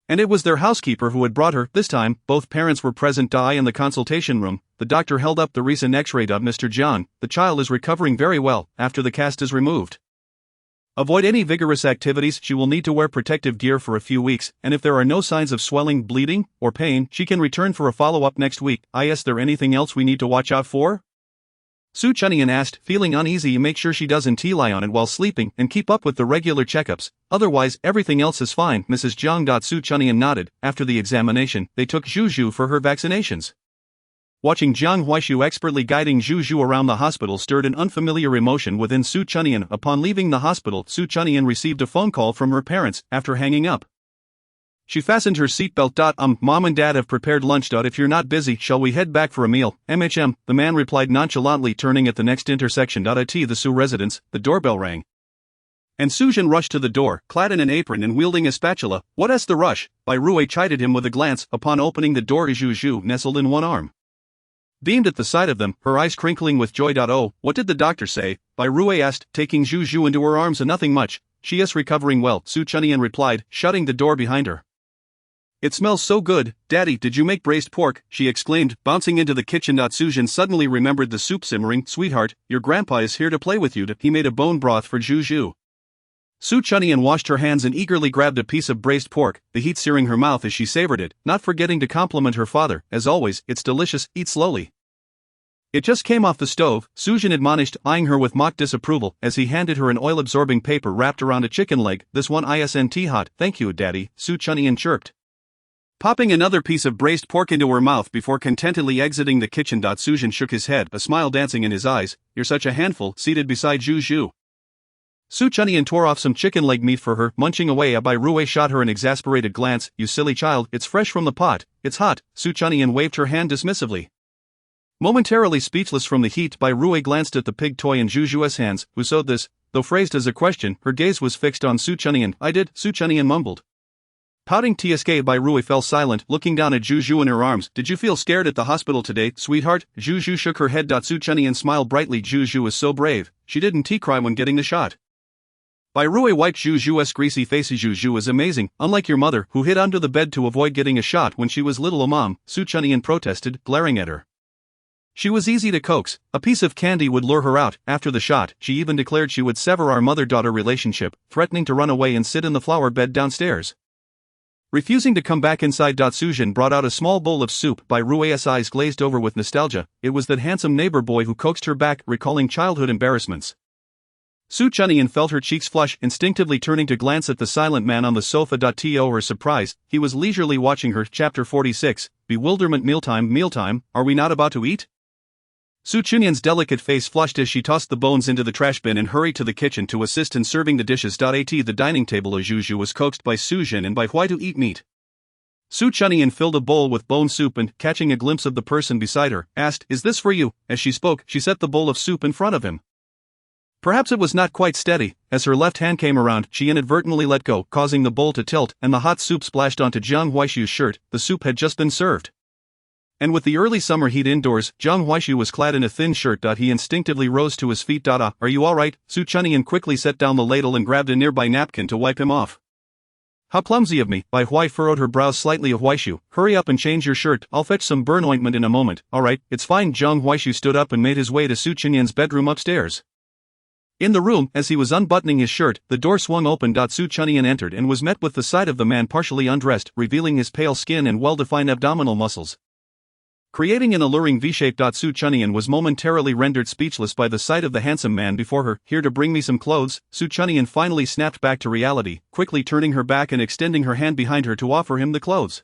and it was their housekeeper who had brought her. This time, both parents were present. In the consultation room, the doctor held up the recent X-ray. Mr. Jiang, the child is recovering very well. After the cast is removed, avoid any vigorous activities. She will need to wear protective gear for a few weeks, and if there are no signs of swelling, bleeding, or pain, she can return for a follow-up next week. Is there anything else we need to watch out for? Su Chunyan asked, feeling uneasy. Make sure she doesn't lie on it while sleeping, and keep up with the regular checkups. Otherwise, everything else is fine. Mrs. Jiang. Su Chunyan nodded. After the examination, they took Zhu Zhu for her vaccinations. Watching Jiang Huaishu expertly guiding Zhu Zhu around the hospital stirred an unfamiliar emotion within Su Chunyan. Upon leaving the hospital, Su Chunyan received a phone call from her parents. After hanging up, she fastened her seatbelt. Mom and Dad have prepared lunch. If you're not busy, shall we head back for a meal? The man replied nonchalantly, turning at the next intersection. At the Su residence, the doorbell rang, and Su Jin rushed to the door, clad in an apron and wielding a spatula. What's the rush? Bai Rui chided him with a glance. Upon opening the door, Zhu Zhu nestled in one arm. beamed at the sight of them, her eyes crinkling with joy. Oh, what did the doctor say? Bai Rui asked, taking Zhu Zhu into her arms. Nothing much, she is recovering well, Su Chunyan replied, shutting the door behind her. It smells so good, Daddy, did you make braised pork? She exclaimed, bouncing into the kitchen. Suzhen suddenly remembered the soup simmering. Sweetheart, your grandpa is here to play with you. He made a bone broth for Zhu Zhu. Su Chunyan washed her hands and eagerly grabbed a piece of braised pork, the heat searing her mouth as she savored it, not forgetting to compliment her father. As always, it's delicious, eat slowly. It just came off the stove, Suzhen admonished, eyeing her with mock disapproval as he handed her an oil-absorbing paper wrapped around a chicken leg. This one isn't hot. Thank you, Daddy, Su Chunyan chirped, popping another piece of braised pork into her mouth before contentedly exiting the kitchen. Suzhen shook his head, a smile dancing in his eyes. You're such a handful, seated beside Zhu Zhu. Su Chunyan tore off some chicken leg meat for her, munching away. Bai Rui shot her an exasperated glance. You silly child, it's fresh from the pot, it's hot. Su Chunyan waved her hand dismissively. Momentarily speechless from the heat, Bai Rui glanced at the pig toy in Zhu Zhu's hands. Who sewed this? Though phrased as a question, her gaze was fixed on Su Chunyan. I did, Su Chunyan mumbled. Pouting TSK, Bai Rui fell silent, looking down at Zhu Zhu in her arms. Did you feel scared at the hospital today, sweetheart? Zhu Zhu shook her head. Su Chunyan smiled brightly. Zhu Zhu is so brave, she didn't cry when getting the shot. Bai Rui wiped Zhu Zhu's greasy face. Zhu Zhu is amazing, unlike your mother, who hid under the bed to avoid getting a shot when she was little. Mom, Su Chunyan protested, glaring at her. She was easy to coax, a piece of candy would lure her out. After the shot, she even declared she would sever our mother-daughter relationship, threatening to run away and sit in the flower bed downstairs. Refusing to come back inside. Suzhen brought out a small bowl of soup. Bai Rui's eyes glazed over with nostalgia. It was that handsome neighbor boy who coaxed her back, recalling childhood embarrassments. Su Chunyan felt her cheeks flush, instinctively turning to glance at the silent man on the sofa. To her surprise, he was leisurely watching her. Chapter 46, Bewilderment. Mealtime, are we not about to eat? Su Chunyan's delicate face flushed as she tossed the bones into the trash bin and hurried to the kitchen to assist in serving the dishes. At the dining table, Zhu Zhu was coaxed by Suzhen and Bai Hui to eat meat. Su Chunyan filled a bowl with bone soup and, catching a glimpse of the person beside her, asked, Is this for you? As she spoke, she set the bowl of soup in front of him. Perhaps it was not quite steady. As her left hand came around, she inadvertently let go, causing the bowl to tilt, and the hot soup splashed onto Jiang Huaishu's shirt. The soup had just been served. And with the early summer heat indoors, Jiang Huaishu was clad in a thin shirt. He instinctively rose to his feet. Are you alright? Su Chunyan quickly set down the ladle and grabbed a nearby napkin to wipe him off. How clumsy of me. Bai Hui furrowed her brows slightly. Huaishu, hurry up and change your shirt. I'll fetch some burn ointment in a moment. Alright, it's fine. Jiang Huaishu stood up and made his way to Su Chunyan's bedroom upstairs. In the room, as he was unbuttoning his shirt, the door swung open. Su Chunyan entered and was met with the sight of the man partially undressed, revealing his pale skin and well-defined abdominal muscles, creating an alluring V-shape. Su Chunyan was momentarily rendered speechless by the sight of the handsome man before her. Here to bring me some clothes? Su Chunyan finally snapped back to reality, quickly turning her back and extending her hand behind her to offer him the clothes.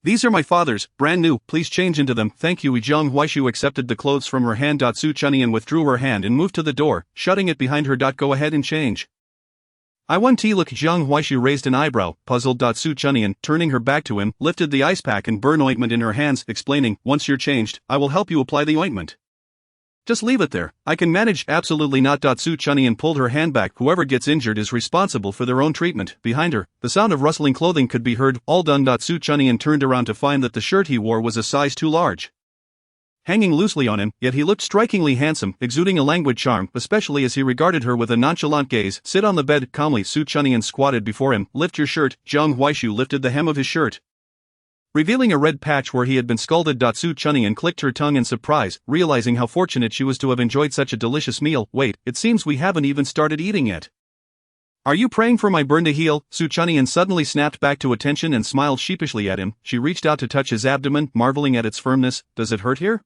These are my father's, brand new, please change into them. Thank you. Jiang Huaishu accepted the clothes from her hand. Su Chunyan withdrew her hand and moved to the door, shutting it behind her. Go ahead and change. I want tea. Look. Jiang Huaishu raised an eyebrow, puzzled. Su Chunyan, turning her back to him, lifted the ice pack and burn ointment in her hands, explaining, once you're changed, I will help you apply the ointment. Just leave it there, I can manage. Absolutely not. Su Chunyan pulled her hand back. Whoever gets injured is responsible for their own treatment. Behind her, the sound of rustling clothing could be heard. All done. Su Chunyan turned around to find that the shirt he wore was a size too large, hanging loosely on him, yet he looked strikingly handsome, exuding a languid charm, especially as he regarded her with a nonchalant gaze. Sit on the bed. Calmly. Su Chunyan squatted before him. Lift your shirt. Jiang Huaishu lifted the hem of his shirt, revealing a red patch where he had been scalded. Su Chunyan clicked her tongue in surprise, realizing how fortunate she was to have enjoyed such a delicious meal. Wait, it seems we haven't even started eating yet. Are you praying for my burn to heal? Su Chunyan suddenly snapped back to attention and smiled sheepishly at him. She reached out to touch his abdomen, marveling at its firmness. Does it hurt here?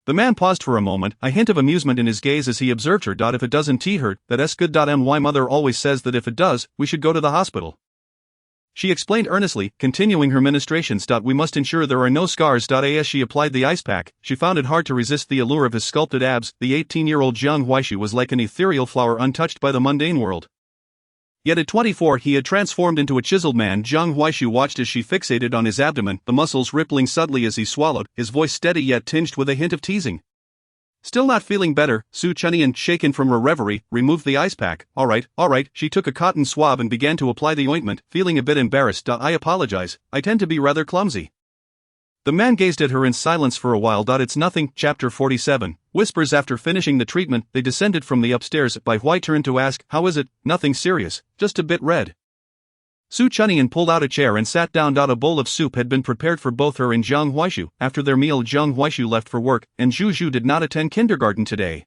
The man paused for a moment, a hint of amusement in his gaze as he observed her. If it doesn't hurt, that's good. My mother always says that if it does, we should go to the hospital, she explained earnestly, continuing her ministrations. We must ensure there are no scars. As she applied the ice pack, she found it hard to resist the allure of his sculpted abs. The 18-year-old Jiang Huaishu was like an ethereal flower untouched by the mundane world. Yet at 24 he had transformed into a chiseled man. Jiang Huaishu watched as she fixated on his abdomen, the muscles rippling subtly as he swallowed, his voice steady yet tinged with a hint of teasing. Still not feeling better, Su Chunyan, shaken from her reverie, removed the ice pack. Alright. She took a cotton swab and began to apply the ointment, feeling a bit embarrassed. I apologize, I tend to be rather clumsy. The man gazed at her in silence for a while. It's nothing. Chapter 47. Whispers. After finishing the treatment, they descended from the upstairs. Bai Hui turned to ask, "How is it?" "Nothing serious, just a bit red." Su Chunyan pulled out a chair and sat down. A bowl of soup had been prepared for both her and Jiang Huaishu. After their meal, Jiang Huaishu left for work, and Zhu Zhu did not attend kindergarten today.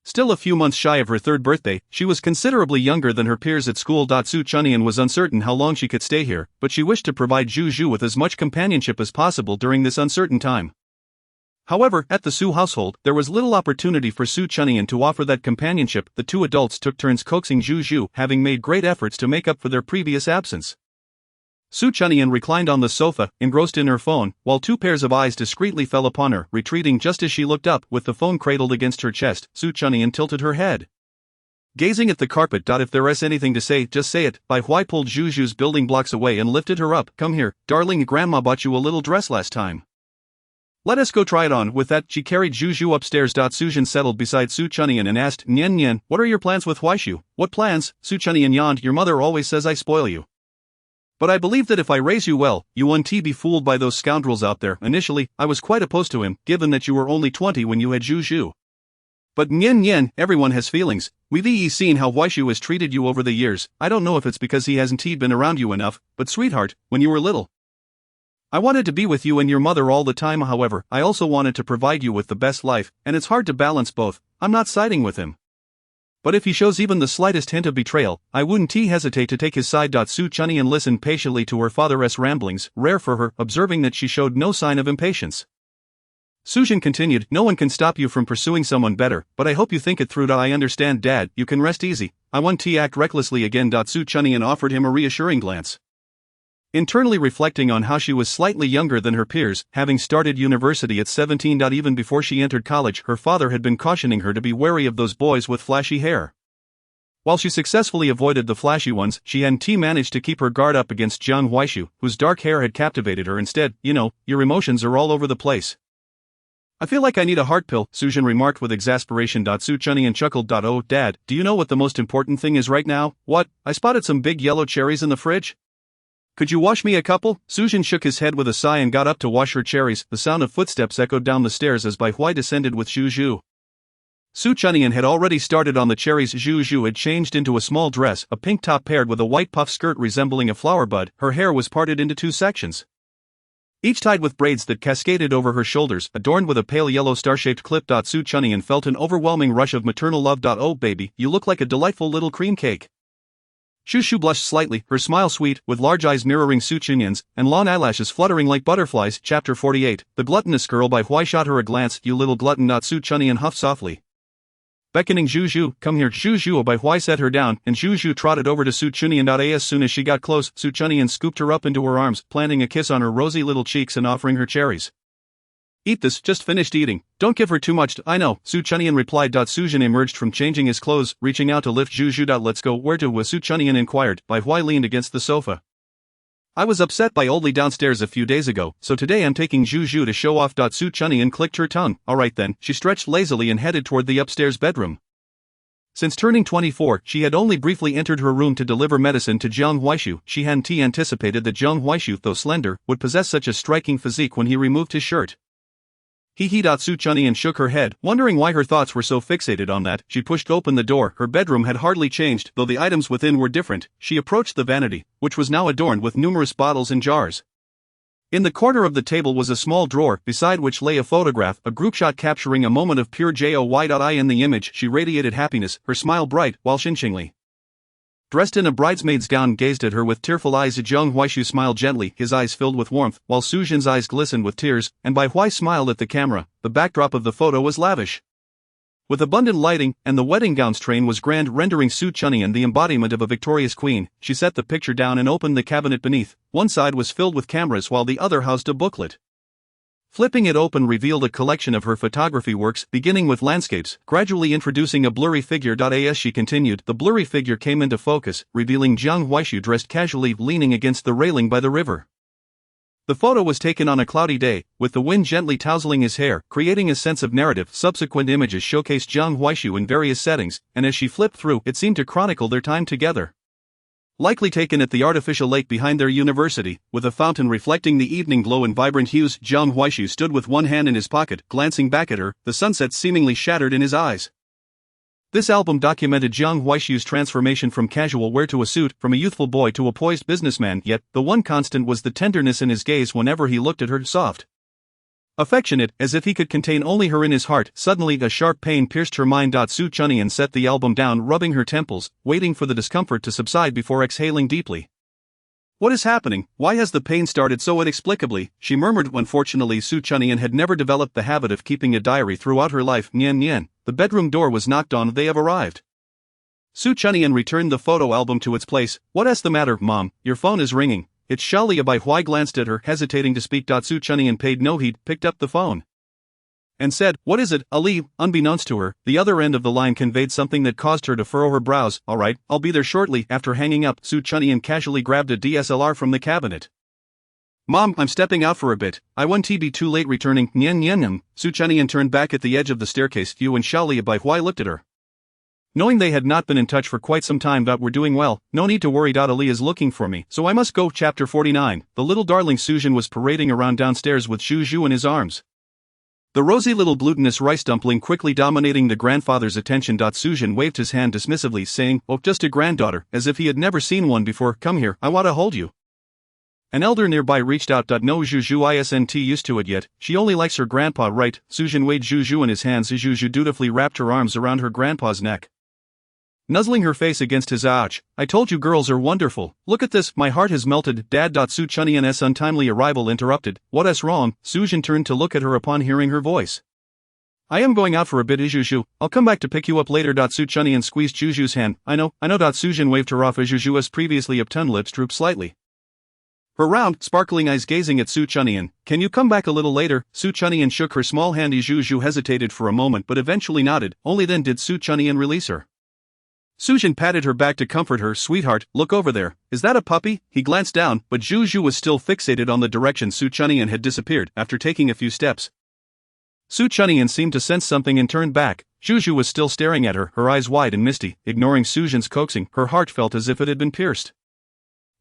Still a few months shy of her third birthday, she was considerably younger than her peers at school. Su Chunyan was uncertain how long she could stay here, but she wished to provide Zhu Zhu with as much companionship as possible during this uncertain time. However, at the Su household, there was little opportunity for Su Chunyan to offer that companionship. The two adults took turns coaxing Zhu Zhu, having made great efforts to make up for their previous absence. Su Chunyan reclined on the sofa, engrossed in her phone, while two pairs of eyes discreetly fell upon her, retreating just as she looked up. With the phone cradled against her chest, Su Chunyan tilted her head, gazing at the carpet. "If there is anything to say, just say it." Bai Hui pulled Zhu Zhu's building blocks away and lifted her up. "Come here, darling, Grandma bought you a little dress last time. Let us go try it on." With that, she carried Zhu Zhu upstairs. Su Zhen settled beside Su Chunyan and asked, "Nian Nian, what are your plans with Huaishu?" "What plans?" Su Chunyan yawned. "Your mother always says I spoil you. But I believe that if I raise you well, you won't be fooled by those scoundrels out there. Initially, I was quite opposed to him, given that you were only 20 when you had Zhu Zhu. But Nian Nian, everyone has feelings. We've seen how Huaishu has treated you over the years. I don't know if it's because he hasn't been around you enough, but sweetheart, when you were little, I wanted to be with you and your mother all the time. However, I also wanted to provide you with the best life, and it's hard to balance both. I'm not siding with him. But if he shows even the slightest hint of betrayal, I wouldn't hesitate to take his side." Su Chunyan listened patiently to her father's ramblings, rare for her, observing that she showed no sign of impatience. Su Zhen continued, "No one can stop you from pursuing someone better, but I hope you think it through. I understand, Dad, you can rest easy. I won't act recklessly again." Su Chunyan offered him a reassuring glance. Internally reflecting on how she was slightly younger than her peers, having started university at 17. Even before she entered college, her father had been cautioning her to be wary of those boys with flashy hair. While she successfully avoided the flashy ones, she hadn't managed to keep her guard up against Jiang Huaishu, whose dark hair had captivated her. "Instead, your emotions are all over the place. I feel like I need a heart pill," Su Zhen remarked with exasperation. Su Chunyan chuckled. "Oh, Dad, do you know what the most important thing is right now?" "What?" "I spotted some big yellow cherries in the fridge. Could you wash me a couple?" Su Zhen shook his head with a sigh and got up to wash her cherries. The sound of footsteps echoed down the stairs as Bai Hui descended with Zhu Zhu. Su Chunyan had already started on the cherries. Zhu Zhu had changed into a small dress, a pink top paired with a white puff skirt resembling a flower bud. Her hair was parted into two sections, each tied with braids that cascaded over her shoulders, adorned with a pale yellow star-shaped clip. Su Chunyan felt an overwhelming rush of maternal love. "Oh baby, you look like a delightful little cream cake." Zhu Zhu blushed slightly, her smile sweet, with large eyes mirroring Su Chunyan's, and long eyelashes fluttering like butterflies. Chapter 48. The gluttonous girl. Bai Hui shot her a glance. "You little glutton." Su Chunyan huffed softly, beckoning Zhu Zhu. "Come here, Zhu Zhu." Bai Hui set her down, and Zhu Zhu trotted over to Su Chunyan. As soon as she got close, Su Chunyan scooped her up into her arms, planting a kiss on her rosy little cheeks and offering her cherries. "Eat this, just finished eating. Don't give her too much." "I know," Su Chunyan replied. Su Zhen emerged from changing his clothes, reaching out to lift Zhu Zhu. "Let's go." "Where to?" Su Chunyan inquired. Bai Hui leaned against the sofa. "I was upset by Oldie downstairs a few days ago, so today I'm taking Zhu Zhu to show off." Su Chunyan clicked her tongue. "Alright then." She stretched lazily and headed toward the upstairs bedroom. Since turning 24, she had only briefly entered her room to deliver medicine to Jiang Huaishu. She hadn't anticipated that Jiang Huaishu, though slender, would possess such a striking physique when he removed his shirt. Su Chunyan shook her head, wondering why her thoughts were so fixated on that. She pushed open the door. Her bedroom had hardly changed, though the items within were different. She approached the vanity, which was now adorned with numerous bottles and jars. In the corner of the table was a small drawer, beside which lay a photograph, a group shot capturing a moment of pure joy. In the image, she radiated happiness, her smile bright, while Xinqingli, dressed in a bridesmaid's gown, gazed at her with tearful eyes. Jiang Huaishu smiled gently, his eyes filled with warmth, while Su Zhen's eyes glistened with tears, and Bai Hui smiled at the camera. The backdrop of the photo was lavish, with abundant lighting, and the wedding gown's train was grand, rendering Su Chunyan the embodiment of a victorious queen. She set the picture down and opened the cabinet beneath. One side was filled with cameras while the other housed a booklet. Flipping it open revealed a collection of her photography works, beginning with landscapes, gradually introducing a blurry figure. As she continued, the blurry figure came into focus, revealing Jiang Huaishu dressed casually, leaning against the railing by the river. The photo was taken on a cloudy day, with the wind gently tousling his hair, creating a sense of narrative. Subsequent images showcased Jiang Huaishu in various settings, and as she flipped through, it seemed to chronicle their time together. Likely taken at the artificial lake behind their university, with a fountain reflecting the evening glow in vibrant hues. Jiang Huaishu stood with one hand in his pocket, glancing back at her, the sunset seemingly shattered in his eyes. This album documented Jiang Huaishu's transformation from casual wear to a suit, from a youthful boy to a poised businessman, yet the one constant was the tenderness in his gaze whenever he looked at her, soft, affectionate, as if he could contain only her in his heart. Suddenly a sharp pain pierced her mind. Su Chunyan set the album down, rubbing her temples, waiting for the discomfort to subside before exhaling deeply. "What is happening? Why has the pain started so inexplicably?" she murmured. Unfortunately, Su Chunyan had never developed the habit of keeping a diary throughout her life. Nian Nian, the bedroom door was knocked on. "They have arrived." Su Chunyan returned the photo album to its place. "What's the matter, Mom? Your phone is ringing." It's Shalia. Bai Hui glanced at her, hesitating to speak. Su Chunyan paid no heed, picked up the phone, and said, "What is it, Ali?" Unbeknownst to her, the other end of the line conveyed something that caused her to furrow her brows. "All right, I'll be there shortly." After hanging up, Su Chunyan casually grabbed a DSLR from the cabinet. "Mom, I'm stepping out for a bit. I won't be too late returning." Nian Nian. Su Chunyan turned back at the edge of the staircase. You and Shalia. Bai Hui looked at her, knowing they had not been in touch for quite some time. "We're doing well, no need to worry. Ali is looking for me, so I must go." Chapter 49. The little darling Sujin was parading around downstairs with Zhu in his arms, the rosy little glutinous rice dumpling quickly dominating the grandfather's attention. Sujin waved his hand dismissively, saying, "Oh, just a granddaughter," as if he had never seen one before. "Come here, I want to hold you." An elder nearby reached out. "No, Zhu isn't used to it yet. She only likes her grandpa, right?" Sujin weighed Zhu in his hands. Zhu dutifully wrapped her arms around her grandpa's neck, nuzzling her face against his ouch. "I told you girls are wonderful. Look at this, my heart has melted." Dad. Su Chunyan's untimely arrival interrupted. "What's wrong?" Sujin turned to look at her upon hearing her voice. "I am going out for a bit, Zhu. I'll come back to pick you up later." Su Chunyan squeezed Zhu's hand. I know. Sujin waved her off as Zhu's previously upturned lips drooped slightly, her round, sparkling eyes gazing at Su Chunyan. "Can you come back a little later?" Su Chunyan shook her small hand. Zhu hesitated for a moment but eventually nodded. Only then did Su Chunyan release her. Sujin patted her back to comfort her. "Sweetheart, look over there. Is that a puppy?" He glanced down, but Zhu was still fixated on the direction Su Chunyan had disappeared. After taking a few steps, Su Chunyan seemed to sense something and turned back. Zhu was still staring at her, her eyes wide and misty. Ignoring Sujin's coaxing, her heart felt as if it had been pierced.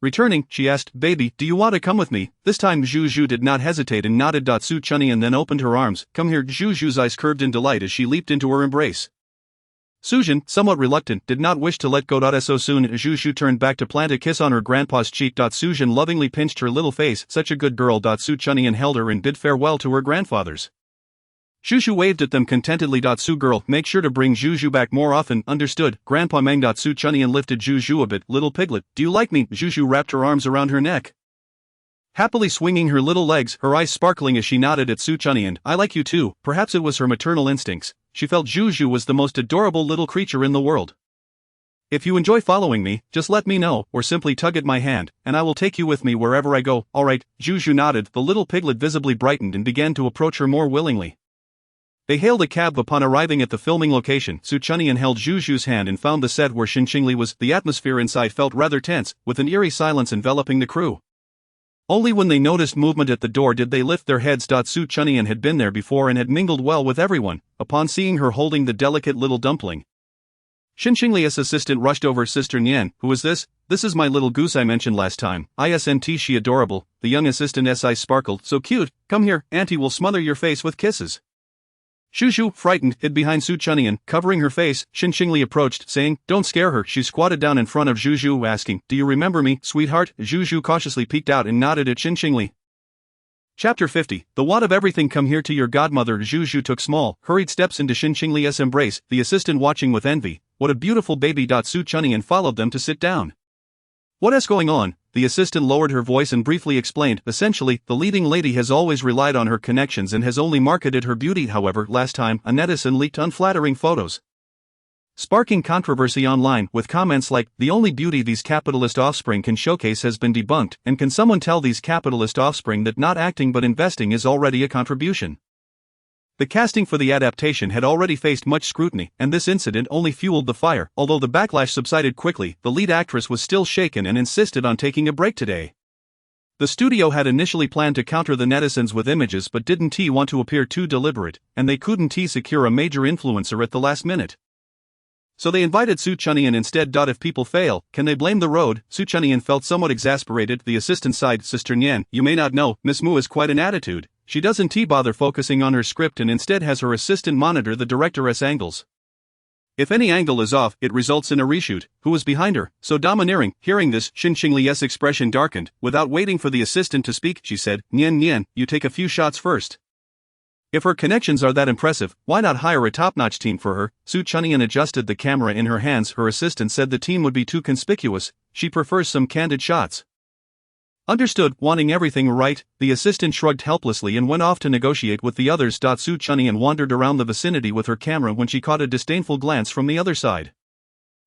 Returning, she asked, "Baby, do you want to come with me?" This time Zhu did not hesitate and nodded. Su Chunyan then opened her arms. "Come here." Zhu's eyes curved in delight as she leaped into her embrace. Sujin, somewhat reluctant, did not wish to let go. So soon as Zhu turned back to plant a kiss on her grandpa's cheek, Sujin lovingly pinched her little face. "Such a good girl." Su Chunyan held her and bid farewell to her grandfathers. Zhu waved at them contentedly. "Su girl, make sure to bring Zhu back more often." "Understood, Grandpa Meng." Su Chunyan lifted Zhu a bit. "Little piglet, do you like me?" Zhu wrapped her arms around her neck, happily swinging her little legs, her eyes sparkling as she nodded at Su Chunyan. "I like you too." Perhaps it was her maternal instincts. She felt Zhu was the most adorable little creature in the world. "If you enjoy following me, just let me know, or simply tug at my hand, and I will take you with me wherever I go." "All right." Zhu nodded. The little piglet visibly brightened and began to approach her more willingly. They hailed a cab. Upon arriving at the filming location, Su Chunyan held Zhu's hand and found the set where Xinqingli was. The atmosphere inside felt rather tense, with an eerie silence enveloping the crew. Only when they noticed movement at the door did they lift their heads. Su Chunyan had been there before and had mingled well with everyone. Upon seeing her holding the delicate little dumpling, Xinqingli's assistant rushed over. "Sister Nian, who is this?" "This is my little goose I mentioned last time. Isn't she adorable?" The young assistant's eyes sparkled. "So cute. Come here, auntie will smother your face with kisses." Zhu, frightened, hid behind Su Chunyan, covering her face. Xinqingli approached, saying, "Don't scare her." She squatted down in front of Zhu, asking, "Do you remember me, sweetheart?" Zhu cautiously peeked out and nodded at Xinqingli. Chapter 50. The what of everything. "Come here to your godmother." Zhu took small, hurried steps into Xinqingli's embrace, the assistant watching with envy. "What a beautiful baby." Su Chunyan followed them to sit down. "What's going on?" The assistant lowered her voice and briefly explained. Essentially, the leading lady has always relied on her connections and has only marketed her beauty. However, last time, a netizen leaked unflattering photos, sparking controversy online, with comments like, "The only beauty these capitalist offspring can showcase has been debunked, and can someone tell these capitalist offspring that not acting but investing is already a contribution?" The casting for the adaptation had already faced much scrutiny, and this incident only fueled the fire. Although the backlash subsided quickly, the lead actress was still shaken and insisted on taking a break today. The studio had initially planned to counter the netizens with images but didn't want to appear too deliberate, and they couldn't secure a major influencer at the last minute. So they invited Su Chunyan instead. If people fail, can they blame the road? Su Chunyan felt somewhat exasperated. The assistant sighed. Sister Nyan, you may not know, Miss Mu has quite an attitude. She doesn't bother focusing on her script and instead has her assistant monitor the director's angles. If any angle is off, it results in a reshoot. Who was behind her? So domineering. Hearing this, Xin Qingli's expression darkened. Without waiting for the assistant to speak, she said, Nian Nian, you take a few shots first. If her connections are that impressive, why not hire a top-notch team for her? Su Chunyan adjusted the camera in her hands. Her assistant said the team would be too conspicuous. She prefers some candid shots. Understood. Wanting everything right, the assistant shrugged helplessly and went off to negotiate with the others. Su Chunyan wandered around the vicinity with her camera when she caught a disdainful glance from the other side.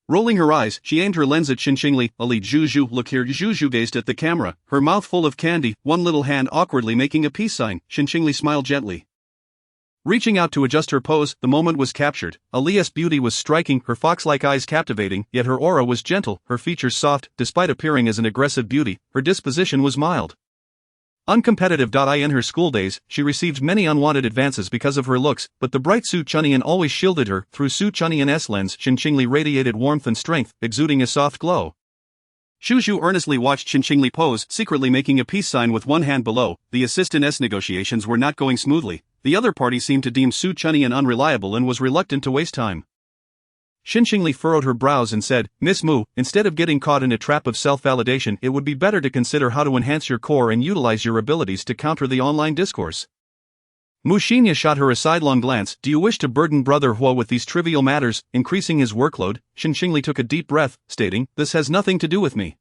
Rolling her eyes, she aimed her lens at Xin Qingli. Ali Zhu, look here. Zhu gazed at the camera, her mouth full of candy, one little hand awkwardly making a peace sign. Xin Qingli smiled gently. Reaching out to adjust her pose, the moment was captured. Ali's beauty was striking, her fox-like eyes captivating, yet her aura was gentle, her features soft. Despite appearing as an aggressive beauty, her disposition was mild. Uncompetitive. In her school days, she received many unwanted advances because of her looks, but the bright Su Chunyan always shielded her. Through Su Chunyan's lens, Xin Qingli radiated warmth and strength, exuding a soft glow. Zhu earnestly watched Xin Qingli pose, secretly making a peace sign with one hand below. The assistant's negotiations were not going smoothly. The other party seemed to deem Su Chunyan unreliable and was reluctant to waste time. Xin Qingli furrowed her brows and said, Miss Mu, instead of getting caught in a trap of self-validation, it would be better to consider how to enhance your core and utilize your abilities to counter the online discourse. Mu Xinya shot her a sidelong glance. Do you wish to burden Brother Hua with these trivial matters, increasing his workload? Xin Qingli took a deep breath, stating, this has nothing to do with me.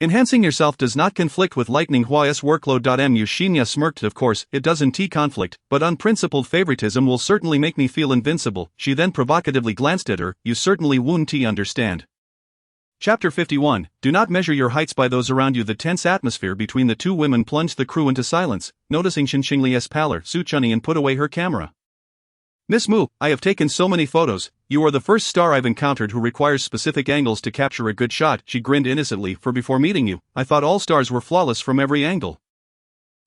Enhancing yourself does not conflict with lightening Hua's workload. Mu Xinya smirked. Of course, it doesn't conflict, but unprincipled favoritism will certainly make me feel invincible. She then provocatively glanced at her. You certainly won't understand. Chapter 51. Do not measure your heights by those around you. The tense atmosphere between the two women plunged the crew into silence. Noticing Xin Qingli's pallor, Su Chunyan put away her camera. Miss Mu, I have taken so many photos. You are the first star I've encountered who requires specific angles to capture a good shot. She grinned innocently. For before meeting you, I thought all stars were flawless from every angle.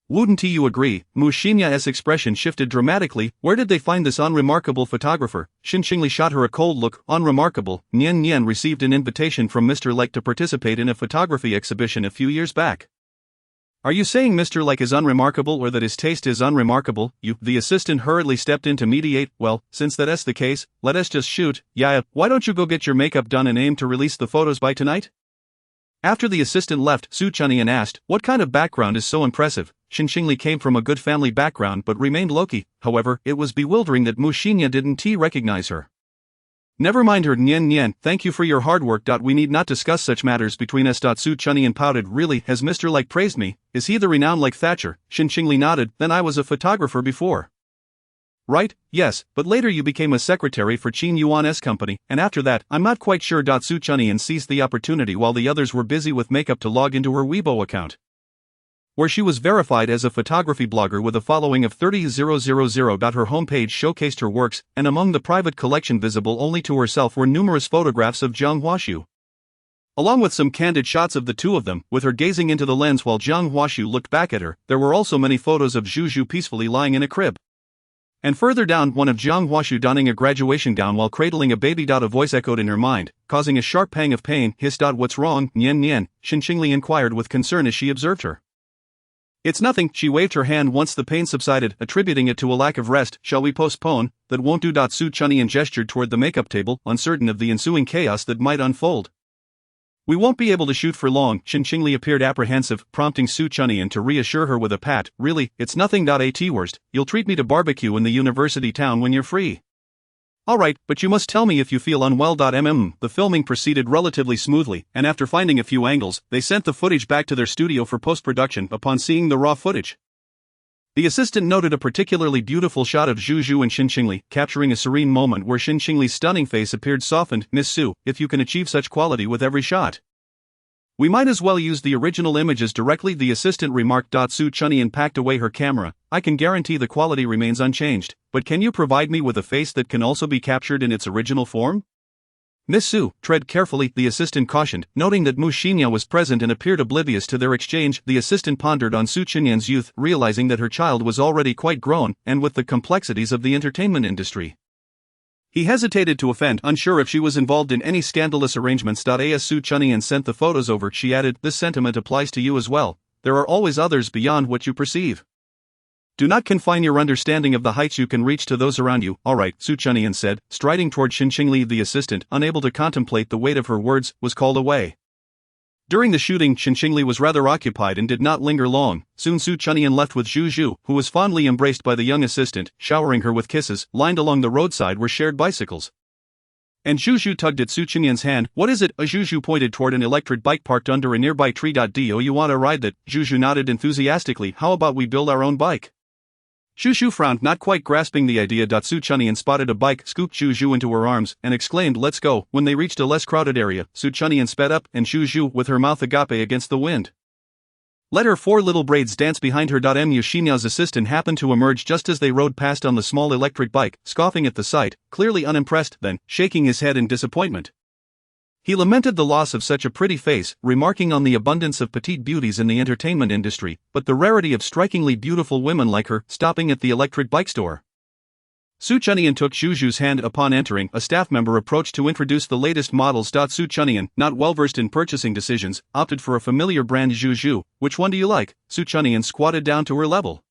Wouldn't you agree? Mu Xinya's expression shifted dramatically. Where did they find this unremarkable photographer? Xin Qingli shot her a cold look. Unremarkable. Nian Nian received an invitation from Mr. Like to participate in a photography exhibition a few years back. Are you saying Mr. Like is unremarkable or that his taste is unremarkable? The assistant hurriedly stepped in to mediate. Well, since that's the case, let us just shoot. Yeah, why don't you go get your makeup done and aim to release the photos by tonight? After the assistant left, Su Chunyan asked, what kind of background is so impressive? Xin Qingli came from a good family background but remained low-key. However, it was bewildering that Mu Xinya didn't recognize her. Never mind her. Nian Nian, thank you for your hard work. We need not discuss such matters between us. Su Chunyan pouted. Really, has Mr. Like praised me? Is he the renowned Like Thatcher? Xin Qingli nodded. Then I was a photographer before. Right, yes, but later you became a secretary for Qin Yuan's company, and after that, I'm not quite sure. Su Chunyan seized the opportunity while the others were busy with makeup to log into her Weibo account, where she was verified as a photography blogger with a following of 30,000. Her homepage showcased her works, and among the private collection visible only to herself were numerous photographs of Zhang Huaxu, along with some candid shots of the two of them, with her gazing into the lens while Zhang Huaxu looked back at her. There were also many photos of Zhu peacefully lying in a crib. And further down, one of Zhang Huaxu donning a graduation gown while cradling a baby. A voice echoed in her mind, causing a sharp pang of pain. Hissed. What's wrong, Nian Nian? Xin Qingli inquired with concern as she observed her. It's nothing. She waved her hand once the pain subsided, attributing it to a lack of rest. Shall we postpone? That won't do. Su Chunyan gestured toward the makeup table, uncertain of the ensuing chaos that might unfold. We won't be able to shoot for long. Xin Qingli appeared apprehensive, prompting Su Chunyan to reassure her with a pat. Really, it's nothing. At worst, you'll treat me to barbecue in the university town when you're free. Alright, but you must tell me if you feel unwell. The filming proceeded relatively smoothly, and after finding a few angles, they sent the footage back to their studio for post-production. Upon seeing the raw footage, the assistant noted a particularly beautiful shot of Zhu and Xin Qingli, capturing a serene moment where Xin Qingli's stunning face appeared softened. Miss Su, if you can achieve such quality with every shot, we might as well use the original images directly, the assistant remarked. Su Chunyan packed away her camera. I can guarantee the quality remains unchanged, but can you provide me with a face that can also be captured in its original form? Miss Su, tread carefully, the assistant cautioned, noting that Mu Xinya was present and appeared oblivious to their exchange. The assistant pondered on Su Chunyan's youth, realizing that her child was already quite grown, and with the complexities of the entertainment industry, He hesitated to offend, unsure if she was involved in any scandalous arrangements. As Su Chunyan sent the photos over, she added, "This sentiment applies to you as well. There are always others beyond what you perceive. Do not confine your understanding of the heights you can reach to those around you." "Alright," Su Chunyan said, striding toward Qinqingli. The assistant, unable to contemplate the weight of her words, was called away. During the shooting, Qinqingli was rather occupied and did not linger long. Soon Su Chunyan left with Zhu Zhu, who was fondly embraced by the young assistant, showering her with kisses. Lined along the roadside were shared bicycles, and Zhu Zhu tugged at Su Chunyan's hand. "What is it?" Zhu Zhu pointed toward an electric bike parked under a nearby tree. "Do you want to ride that?" Zhu Zhu nodded enthusiastically. "How about we build our own bike?" Zhu Zhu frowned, not quite grasping the idea. Su Chunyan spotted a bike, scooped Zhu Zhu into her arms, and exclaimed, "Let's go." When they reached a less crowded area, Su Chunyan sped up, and Zhu Zhu, with her mouth agape against the wind, let her four little braids dance behind her. Mu Xinya's assistant happened to emerge just as they rode past on the small electric bike, scoffing at the sight, clearly unimpressed, then, shaking his head in disappointment, he lamented the loss of such a pretty face, remarking on the abundance of petite beauties in the entertainment industry, but the rarity of strikingly beautiful women like her. Stopping at the electric bike store, Su Chunyan took Zhu Zhu's hand. Upon entering, a staff member approached to introduce the latest models. Su Chunyan, not well versed in purchasing decisions, opted for a familiar brand. "Zhu Zhu, which one do you like?" Su Chunyan squatted down to her level.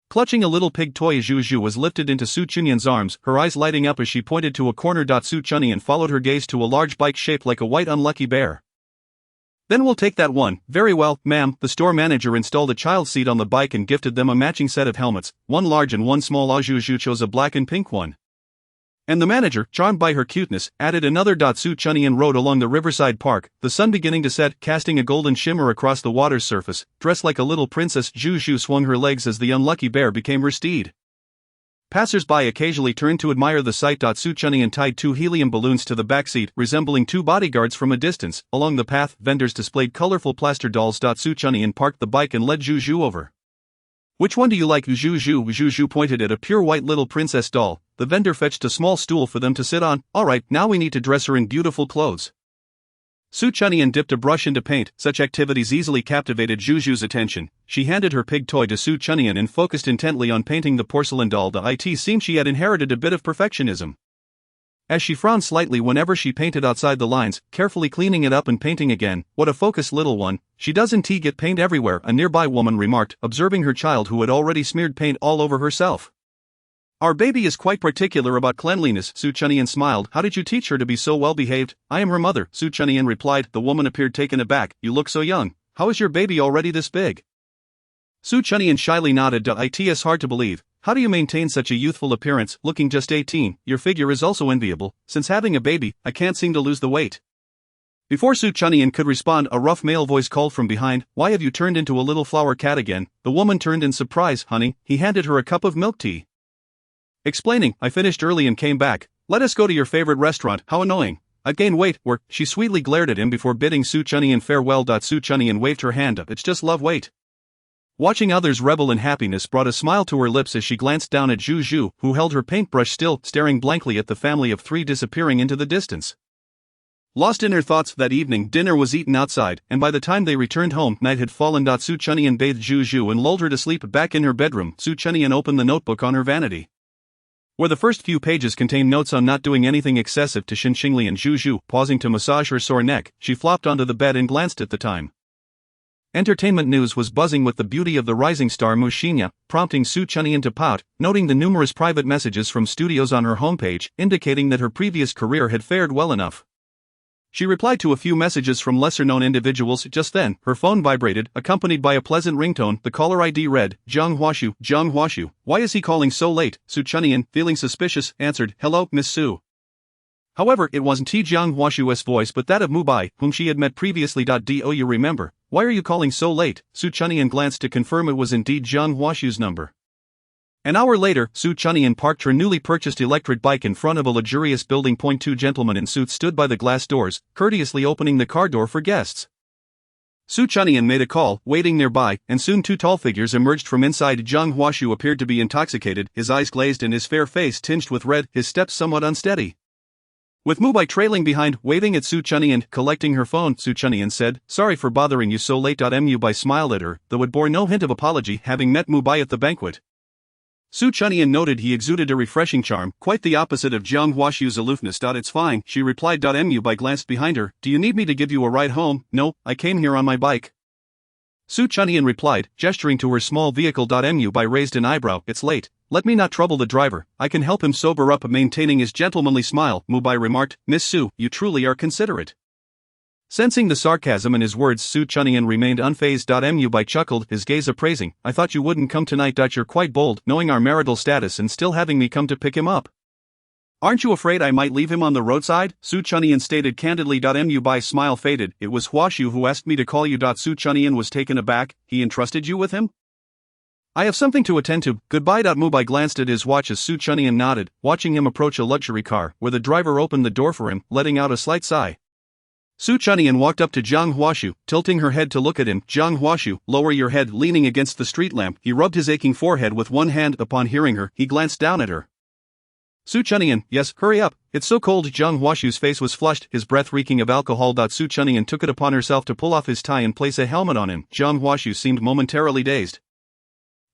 Clutching a little pig toy, Zhu Zhu was lifted into Su Chunyan's arms, her eyes lighting up as she pointed to a corner. Su Chunyan followed her gaze to a large bike shaped like a white unlucky bear. "Then we'll take that one." "Very well, ma'am." The store manager installed a child seat on the bike and gifted them a matching set of helmets, one large and one small. Zhu Zhu chose a black and pink one, and the manager, charmed by her cuteness, added another. Su Chunyan rode along the riverside park, the sun beginning to set, casting a golden shimmer across the water's surface. Dressed like a little princess, Zhu Zhu swung her legs as the unlucky bear became her steed. Passers-by occasionally turned to admire the sight. Su Chunyan tied two helium balloons to the back seat, resembling two bodyguards from a distance. Along the path, vendors displayed colorful plaster dolls. Su Chunyan parked the bike and led Zhu Zhu over. "Which one do you like?" Zhu Zhu pointed at a pure white little princess doll. The vendor fetched a small stool for them to sit on. "Alright, now we need to dress her in beautiful clothes." Su Chunyan dipped a brush into paint. Such activities easily captivated Zhu Zhu's attention. She handed her pig toy to Su Chunyan and focused intently on painting the porcelain doll. It seemed she had inherited a bit of perfectionism, as she frowned slightly whenever she painted outside the lines, carefully cleaning it up and painting again. "What a focused little one. She doesn't get paint everywhere," a nearby woman remarked, observing her child who had already smeared paint all over herself. "Our baby is quite particular about cleanliness." Su Chunyan smiled. "How did you teach her to be so well behaved?" "I am her mother," Su Chunyan replied. The woman appeared taken aback. "You look so young. How is your baby already this big?" Su Chunyan shyly nodded. "It's hard to believe. How do you maintain such a youthful appearance, looking just 18? Your figure is also enviable. Since having a baby, I can't seem to lose the weight." Before Su Chunyan could respond, a rough male voice called from behind, "Why have you turned into a little flower cat again?" The woman turned in surprise. "Honey." He handed her a cup of milk tea, explaining, "I finished early and came back. Let us go to your favorite restaurant." "How annoying. I gain weight." She sweetly glared at him before bidding Su Chunyan farewell. Su Chunyan waved her hand up. "It's just love weight." Watching others revel in happiness brought a smile to her lips as she glanced down at Zhu Zhu, who held her paintbrush still, staring blankly at the family of three disappearing into the distance. Lost in her thoughts, that evening, dinner was eaten outside, and by the time they returned home, night had fallen. Su Chunyan bathed Zhu Zhu and lulled her to sleep. Back in her bedroom, Su Chunyan opened the notebook on her vanity, where the first few pages contained notes on not doing anything excessive to Qinqingli and Zhu Zhu. Pausing to massage her sore neck, she flopped onto the bed and glanced at the time. Entertainment news was buzzing with the beauty of the rising star Mu Xinya, prompting Su Chunyan to pout, noting the numerous private messages from studios on her homepage, indicating that her previous career had fared well enough. She replied to a few messages from lesser-known individuals. Just then, her phone vibrated, accompanied by a pleasant ringtone. The caller ID read, "Jiang Huashu, Jiang Huashu. Why is he calling so late?" Su Chunyan, feeling suspicious, answered, "Hello, Miss Su." However, it wasn't Jiang Huashu's voice but that of Mu Bai, whom she had met previously. Do you remember? Why are you calling so late? Su Chunyan glanced to confirm it was indeed Jiang Huashu's number. An hour later, Su Chunyan parked her newly purchased electric bike in front of a luxurious building. Two gentlemen in suits stood by the glass doors, courteously opening the car door for guests. Su Chunyan made a call, waiting nearby, and soon two tall figures emerged from inside. Jiang Huashu appeared to be intoxicated, his eyes glazed and his fair face tinged with red, his steps somewhat unsteady. With Mu Bai trailing behind, waving at Su Chunyan, collecting her phone, Su Chunyan said, "Sorry for bothering you so late." Mu Bai smiled at her, though it bore no hint of apology, having met Mu Bai at the banquet. Su Chunyan noted he exuded a refreshing charm, quite the opposite of Jiang Huashu's aloofness. It's fine, she replied. Mu Bai glanced behind her. Do you need me to give you a ride home? No, I came here on my bike. Su Chunyan replied, gesturing to her small vehicle. Mu Bai raised an eyebrow. It's late. Let me not trouble the driver. I can help him sober up. Maintaining his gentlemanly smile, Mu Bai remarked, Miss Su, you truly are considerate. Sensing the sarcasm in his words, Su Chunyan remained unfazed. Mu Bai chuckled, his gaze appraising. I thought you wouldn't come tonight. You're quite bold, knowing our marital status and still having me come to pick him up. Aren't you afraid I might leave him on the roadside? Su Chunyan stated candidly. Mu Bai's smile faded. It was Huashu who asked me to call you. Su Chunyan was taken aback. He entrusted you with him? I have something to attend to. Goodbye. Mu Bai glanced at his watch as Su Chunyan nodded, watching him approach a luxury car, where the driver opened the door for him, letting out a slight sigh. Su Chunyan walked up to Jiang Huashu, tilting her head to look at him. Jiang Huashu, lower your head. Leaning against the street lamp, he rubbed his aching forehead with one hand. Upon hearing her, he glanced down at her. Su Chunyan, yes, hurry up, it's so cold. Jiang Huashu's face was flushed, his breath reeking of alcohol. Su Chunyan took it upon herself to pull off his tie and place a helmet on him. Jiang Huashu seemed momentarily dazed.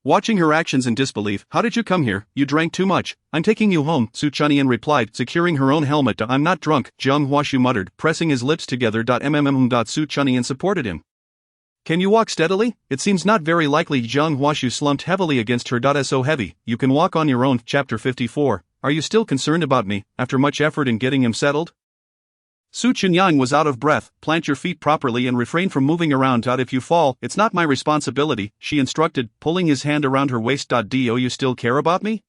Watching her actions in disbelief. How did you come here? You drank too much. I'm taking you home, Su Chunyan replied, securing her own helmet. I'm not drunk, Jiang Huashu muttered, pressing his lips together. Su Chunyan supported him. Can you walk steadily? It seems not very likely. Jiang Huashu slumped heavily against her. So heavy, you can walk on your own. Chapter 54. Are you still concerned about me, after much effort in getting him settled? Su Chunyan was out of breath. Plant your feet properly and refrain from moving around. If you fall, it's not my responsibility, she instructed, pulling his hand around her waist. Do you still care about me?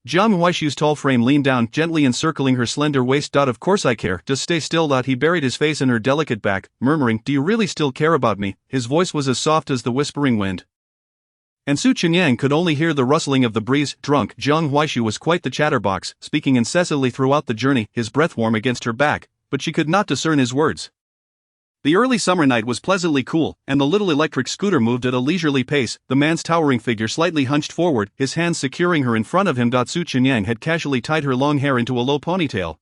Jiang Huashu's tall frame leaned down, gently encircling her slender waist. Of course I care, just stay still. He buried his face in her delicate back, murmuring, do you really still care about me? His voice was as soft as the whispering wind. And Su Chunyan could only hear the rustling of the breeze. Drunk, Jiang Huashu was quite the chatterbox, speaking incessantly throughout the journey, his breath warm against her back, but she could not discern his words. The early summer night was pleasantly cool, and the little electric scooter moved at a leisurely pace, the man's towering figure slightly hunched forward, his hands securing her in front of him. Su Chunyan had casually tied her long hair into a low ponytail.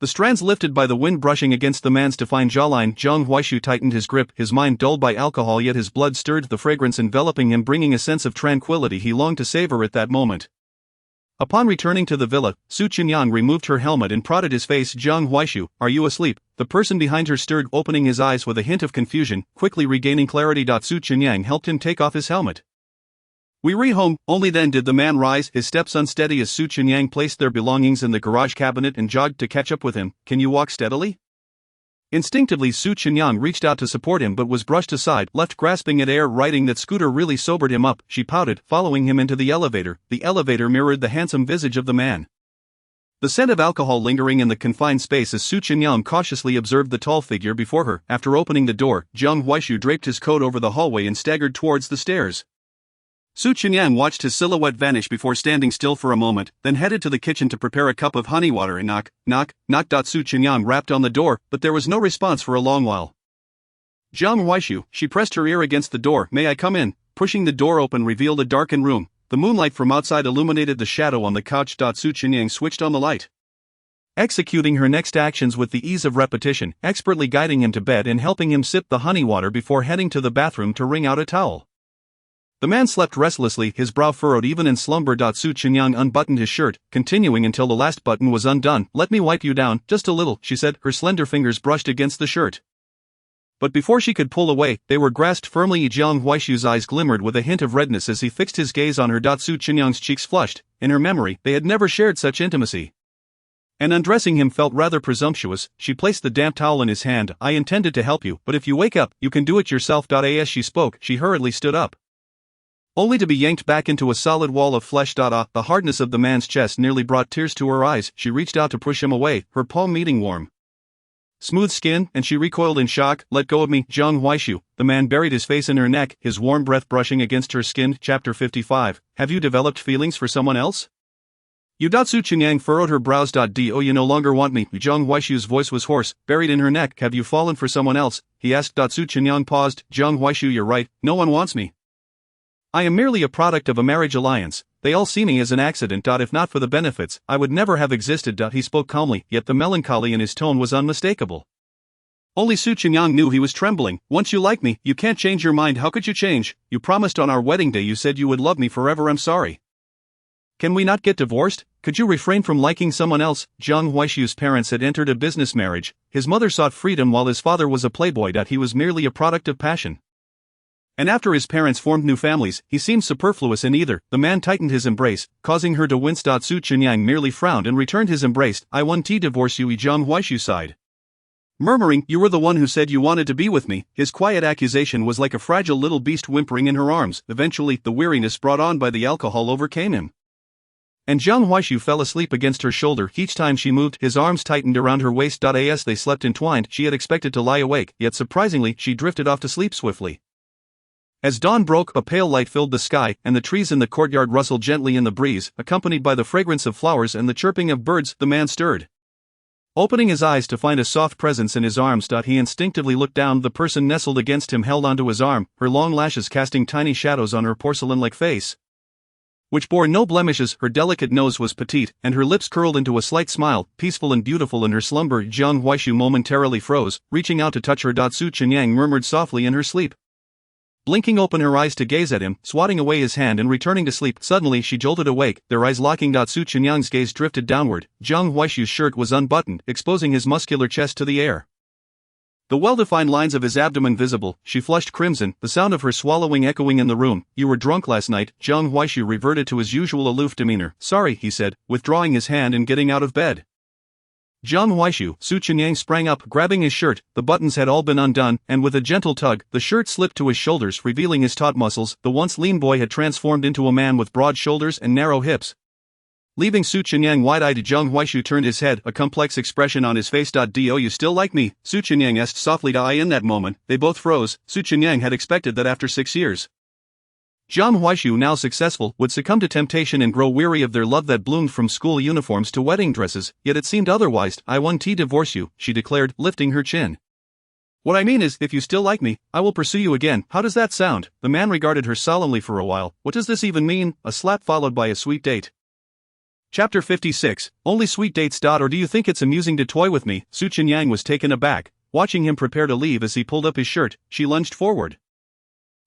The strands lifted by the wind brushing against the man's defined jawline. Jiang Huashu tightened his grip, his mind dulled by alcohol, yet his blood stirred, the fragrance enveloping him bringing a sense of tranquility he longed to savor at that moment. Upon returning to the villa, Su Chunyan removed her helmet and prodded his face. Jiang Huashu, are you asleep? The person behind her stirred, opening his eyes with a hint of confusion, quickly regaining clarity. Su Chunyan helped him take off his helmet. We re-home. Only then did the man rise, his steps unsteady as Su Chunyan placed their belongings in the garage cabinet and jogged to catch up with him. Can you walk steadily? Instinctively Su Chunyan reached out to support him but was brushed aside, left grasping at air. Riding that scooter really sobered him up, she pouted, following him into the elevator. The elevator mirrored the handsome visage of the man. The scent of alcohol lingering in the confined space as Su Chunyan cautiously observed the tall figure before her. After opening the door, Jiang Huashu draped his coat over the hallway and staggered towards the stairs. Su Chunyan watched his silhouette vanish before standing still for a moment, then headed to the kitchen to prepare a cup of honey water and knock. Su Chunyan rapped on the door, but there was no response for a long while. Jiang Huashu, she pressed her ear against the door. May I come in? Pushing the door open revealed a darkened room. The moonlight from outside illuminated the shadow on the couch. Su Chunyan switched on the light. Executing her next actions with the ease of repetition, expertly guiding him to bed and helping him sip the honey water before heading to the bathroom to wring out a towel. The man slept restlessly, his brow furrowed even in slumber. Su Chunyan unbuttoned his shirt, continuing until the last button was undone. Let me wipe you down, just a little, she said, her slender fingers brushed against the shirt. But before she could pull away, they were grasped firmly. Jiang Huashu's eyes glimmered with a hint of redness as he fixed his gaze on her. Su Chunyan's cheeks flushed. In her memory, they had never shared such intimacy. And undressing him felt rather presumptuous. She placed the damp towel in his hand. I intended to help you, but if you wake up, you can do it yourself. As she spoke, she hurriedly stood up, only to be yanked back into a solid wall of flesh. The hardness of the man's chest nearly brought tears to her eyes. She reached out to push him away, her palm meeting warm, smooth skin, and she recoiled in shock. Let go of me, Jiang Huashu. The man buried his face in her neck, his warm breath brushing against her skin. Chapter 55. Have you developed feelings for someone else? You. Su Chunyan furrowed her brows. Do you no longer want me? Jiang Huashu's voice was hoarse, buried in her neck. Have you fallen for someone else? He asked. Su Chunyan paused. Jiang Huashu, you're right, no one wants me. I am merely a product of a marriage alliance. They all see me as an accident. If not for the benefits, I would never have existed. He spoke calmly, yet the melancholy in his tone was unmistakable. Only Su Chunyan knew he was trembling. Once you like me, you can't change your mind. How could you change? You promised on our wedding day you said you would love me forever. I'm sorry. Can we not get divorced? Could you refrain from liking someone else? Jiang Huaishu's parents had entered a business marriage. His mother sought freedom while his father was a playboy. He was merely a product of passion. And after his parents formed new families, he seemed superfluous in either. The man tightened his embrace, causing her to wince. Su Chunyang merely frowned and returned his embrace. I want to divorce you. Jiang Huaishu sighed, murmuring, you were the one who said you wanted to be with me. His quiet accusation was like a fragile little beast whimpering in her arms. Eventually, the weariness brought on by the alcohol overcame him, and Jiang Huaishu fell asleep against her shoulder. Each time she moved, his arms tightened around her waist. As they slept entwined, she had expected to lie awake, yet surprisingly, she drifted off to sleep swiftly. As dawn broke, a pale light filled the sky, and the trees in the courtyard rustled gently in the breeze, accompanied by the fragrance of flowers and the chirping of birds. The man stirred, opening his eyes to find a soft presence in his arms. He instinctively looked down. The person nestled against him held onto his arm, her long lashes casting tiny shadows on her porcelain-like face, which bore no blemishes. Her delicate nose was petite, and her lips curled into a slight smile, peaceful and beautiful in her slumber. Jiang Huaishu momentarily froze, reaching out to touch her. Su Chunyang murmured softly in her sleep, blinking open her eyes to gaze at him, swatting away his hand and returning to sleep. Suddenly she jolted awake, their eyes locking. Su Chunyang's gaze drifted downward. Jiang Huaishu's shirt was unbuttoned, exposing his muscular chest to the air, the well-defined lines of his abdomen visible. She flushed crimson, the sound of her swallowing echoing in the room. You were drunk last night. Jiang Huaishu reverted to his usual aloof demeanor. Sorry, he said, withdrawing his hand and getting out of bed. Jiang Huaishu. Su Chunyang sprang up, grabbing his shirt. The buttons had all been undone, and with a gentle tug, the shirt slipped to his shoulders, revealing his taut muscles. The once lean boy had transformed into a man with broad shoulders and narrow hips, leaving Su Chunyang wide-eyed. Jiang Huaishu turned his head, a complex expression on his face. Do you still like me? Su Chunyang asked softly. In that moment, they both froze. Su Chunyang had expected that after 6 years, Jiang Huaishu, now successful, would succumb to temptation and grow weary of their love that bloomed from school uniforms to wedding dresses, yet it seemed otherwise. I want to divorce you, she declared, lifting her chin. What I mean is, if you still like me, I will pursue you again. How does that sound? The man regarded her solemnly for a while. What does this even mean? A slap followed by a sweet date. Chapter 56, Only Sweet Dates. Or do you think it's amusing to toy with me? Su Chunyang was taken aback, watching him prepare to leave. As he pulled up his shirt, she lunged forward,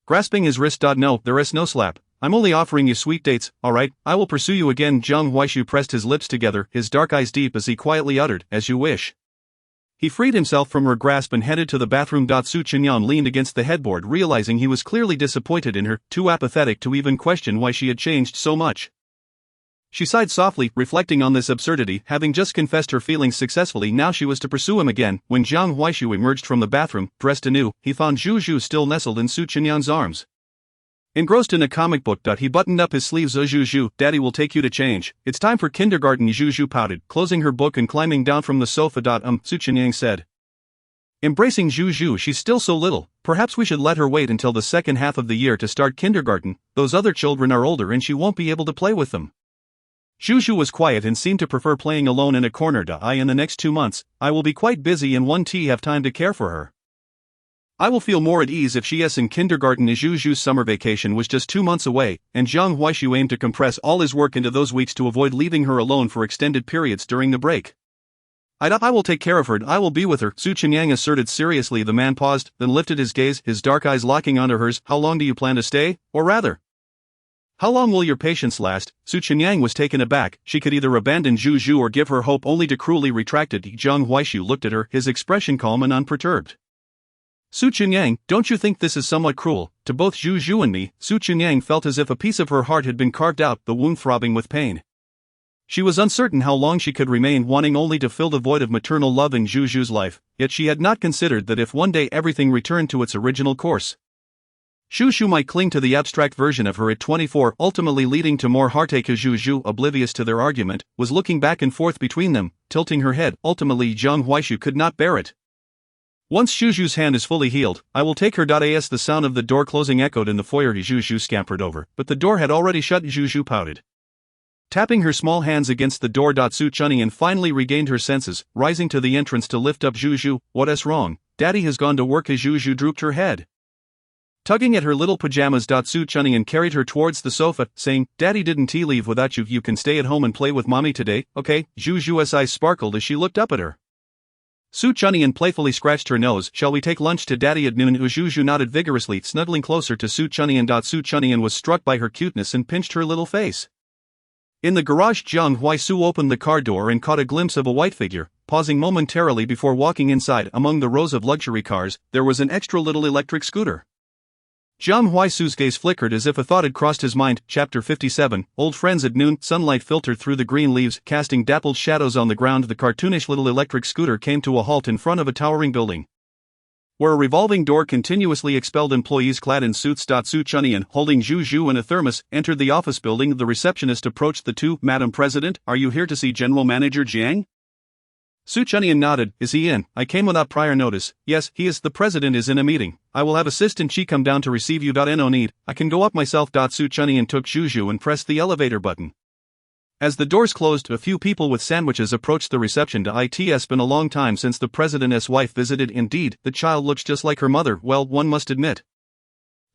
grasping his wrist. No, there is no slap. I'm only offering you sweet dates. Alright, I will pursue you again. Jiang Huaishu pressed his lips together, his dark eyes deep as he quietly uttered, as you wish. He freed himself from her grasp and headed to the bathroom. Su Chunyang leaned against the headboard, realizing he was clearly disappointed in her, too apathetic to even question why she had changed so much. She sighed softly, reflecting on this absurdity. Having just confessed her feelings successfully, now she was to pursue him again. When Jiang Huaishu emerged from the bathroom, dressed anew, he found Zhu Zhu still nestled in Su Chunyang's arms, engrossed in a comic book. He buttoned up his sleeves. Zhu Zhu, Daddy will take you to change. It's time for kindergarten. Zhu Zhu pouted, closing her book and climbing down from the sofa. Su Chunyang said, embracing Zhu Zhu. She's still so little. Perhaps we should let her wait until the second half of the year to start kindergarten. Those other children are older and she won't be able to play with them. Zhu Zhu was quiet and seemed to prefer playing alone in a corner. In the next 2 months, I will be quite busy and won't have time to care for her. I will feel more at ease if she is in kindergarten. Zhu Zhu's summer vacation was just 2 months away, and Jiang Huaishu aimed to compress all his work into those weeks to avoid leaving her alone for extended periods during the break. I will take care of her. I will be with her, Su Chunyang asserted seriously. The man paused, then lifted his gaze, his dark eyes locking onto hers. How long do you plan to stay? Or rather, how long will your patience last? Su Chunyang was taken aback. She could either abandon Zhu Zhu or give her hope, only to cruelly retract it. Jiang Huaishu looked at her, his expression calm and unperturbed. Su Chunyang, don't you think this is somewhat cruel? To both Zhu Zhu and me. Su Chunyang felt as if a piece of her heart had been carved out, the wound throbbing with pain. She was uncertain how long she could remain, wanting only to fill the void of maternal love in Zhu Zhu's life, yet she had not considered that if one day everything returned to its original course, Zhu Zhu might cling to the abstract version of her at 24, ultimately leading to more heartache. Zhu Zhu, oblivious to their argument, was looking back and forth between them, tilting her head. Ultimately, Jiang Huaishu could not bear it. Once Zhu Zhu's hand is fully healed, I will take her. As the sound of the door closing echoed in the foyer, Zhu Zhu scampered over, but the door had already shut. Zhu Zhu pouted, tapping her small hands against the door. Su Chunyang finally regained her senses, rising to the entrance to lift up Zhu Zhu. What is wrong? Daddy has gone to work. Zhu Zhu drooped her head, tugging at her little pajamas. Su Chunyang carried her towards the sofa, saying, Daddy didn't leave without you. You can stay at home and play with Mommy today, okay? Zhu Zhu's eyes sparkled as she looked up at her. Su Chunyang playfully scratched her nose. Shall we take lunch to Daddy at noon? Zhu Zhu nodded vigorously, snuggling closer to Su Chunyang. Su Chunyang was struck by her cuteness and pinched her little face. In the garage, Jiang Huaisu opened the car door and caught a glimpse of a white figure, pausing momentarily before walking inside. Among the rows of luxury cars, there was an extra little electric scooter. Jiang Huaisu's gaze flickered as if a thought had crossed his mind. Chapter 57, Old Friends at Noon. Sunlight filtered through the green leaves, casting dappled shadows on the ground. The cartoonish little electric scooter came to a halt in front of a towering building, where a revolving door continuously expelled employees clad in suits. Su Chunyan, holding Zhu Zhu and a thermos, entered the office building. The receptionist approached the two. Madam President, are you here to see General Manager Jiang? Su Chunyan nodded. Is he in? I came without prior notice. Yes, he is. The president is in a meeting. I will have assistant Chi come down to receive you. No need, I can go up myself. Su Chunyan took Zhu Zhu and pressed the elevator button. As the doors closed, a few people with sandwiches approached the reception. It's been a long time since the president's wife visited. Indeed, the child looks just like her mother. Well, one must admit,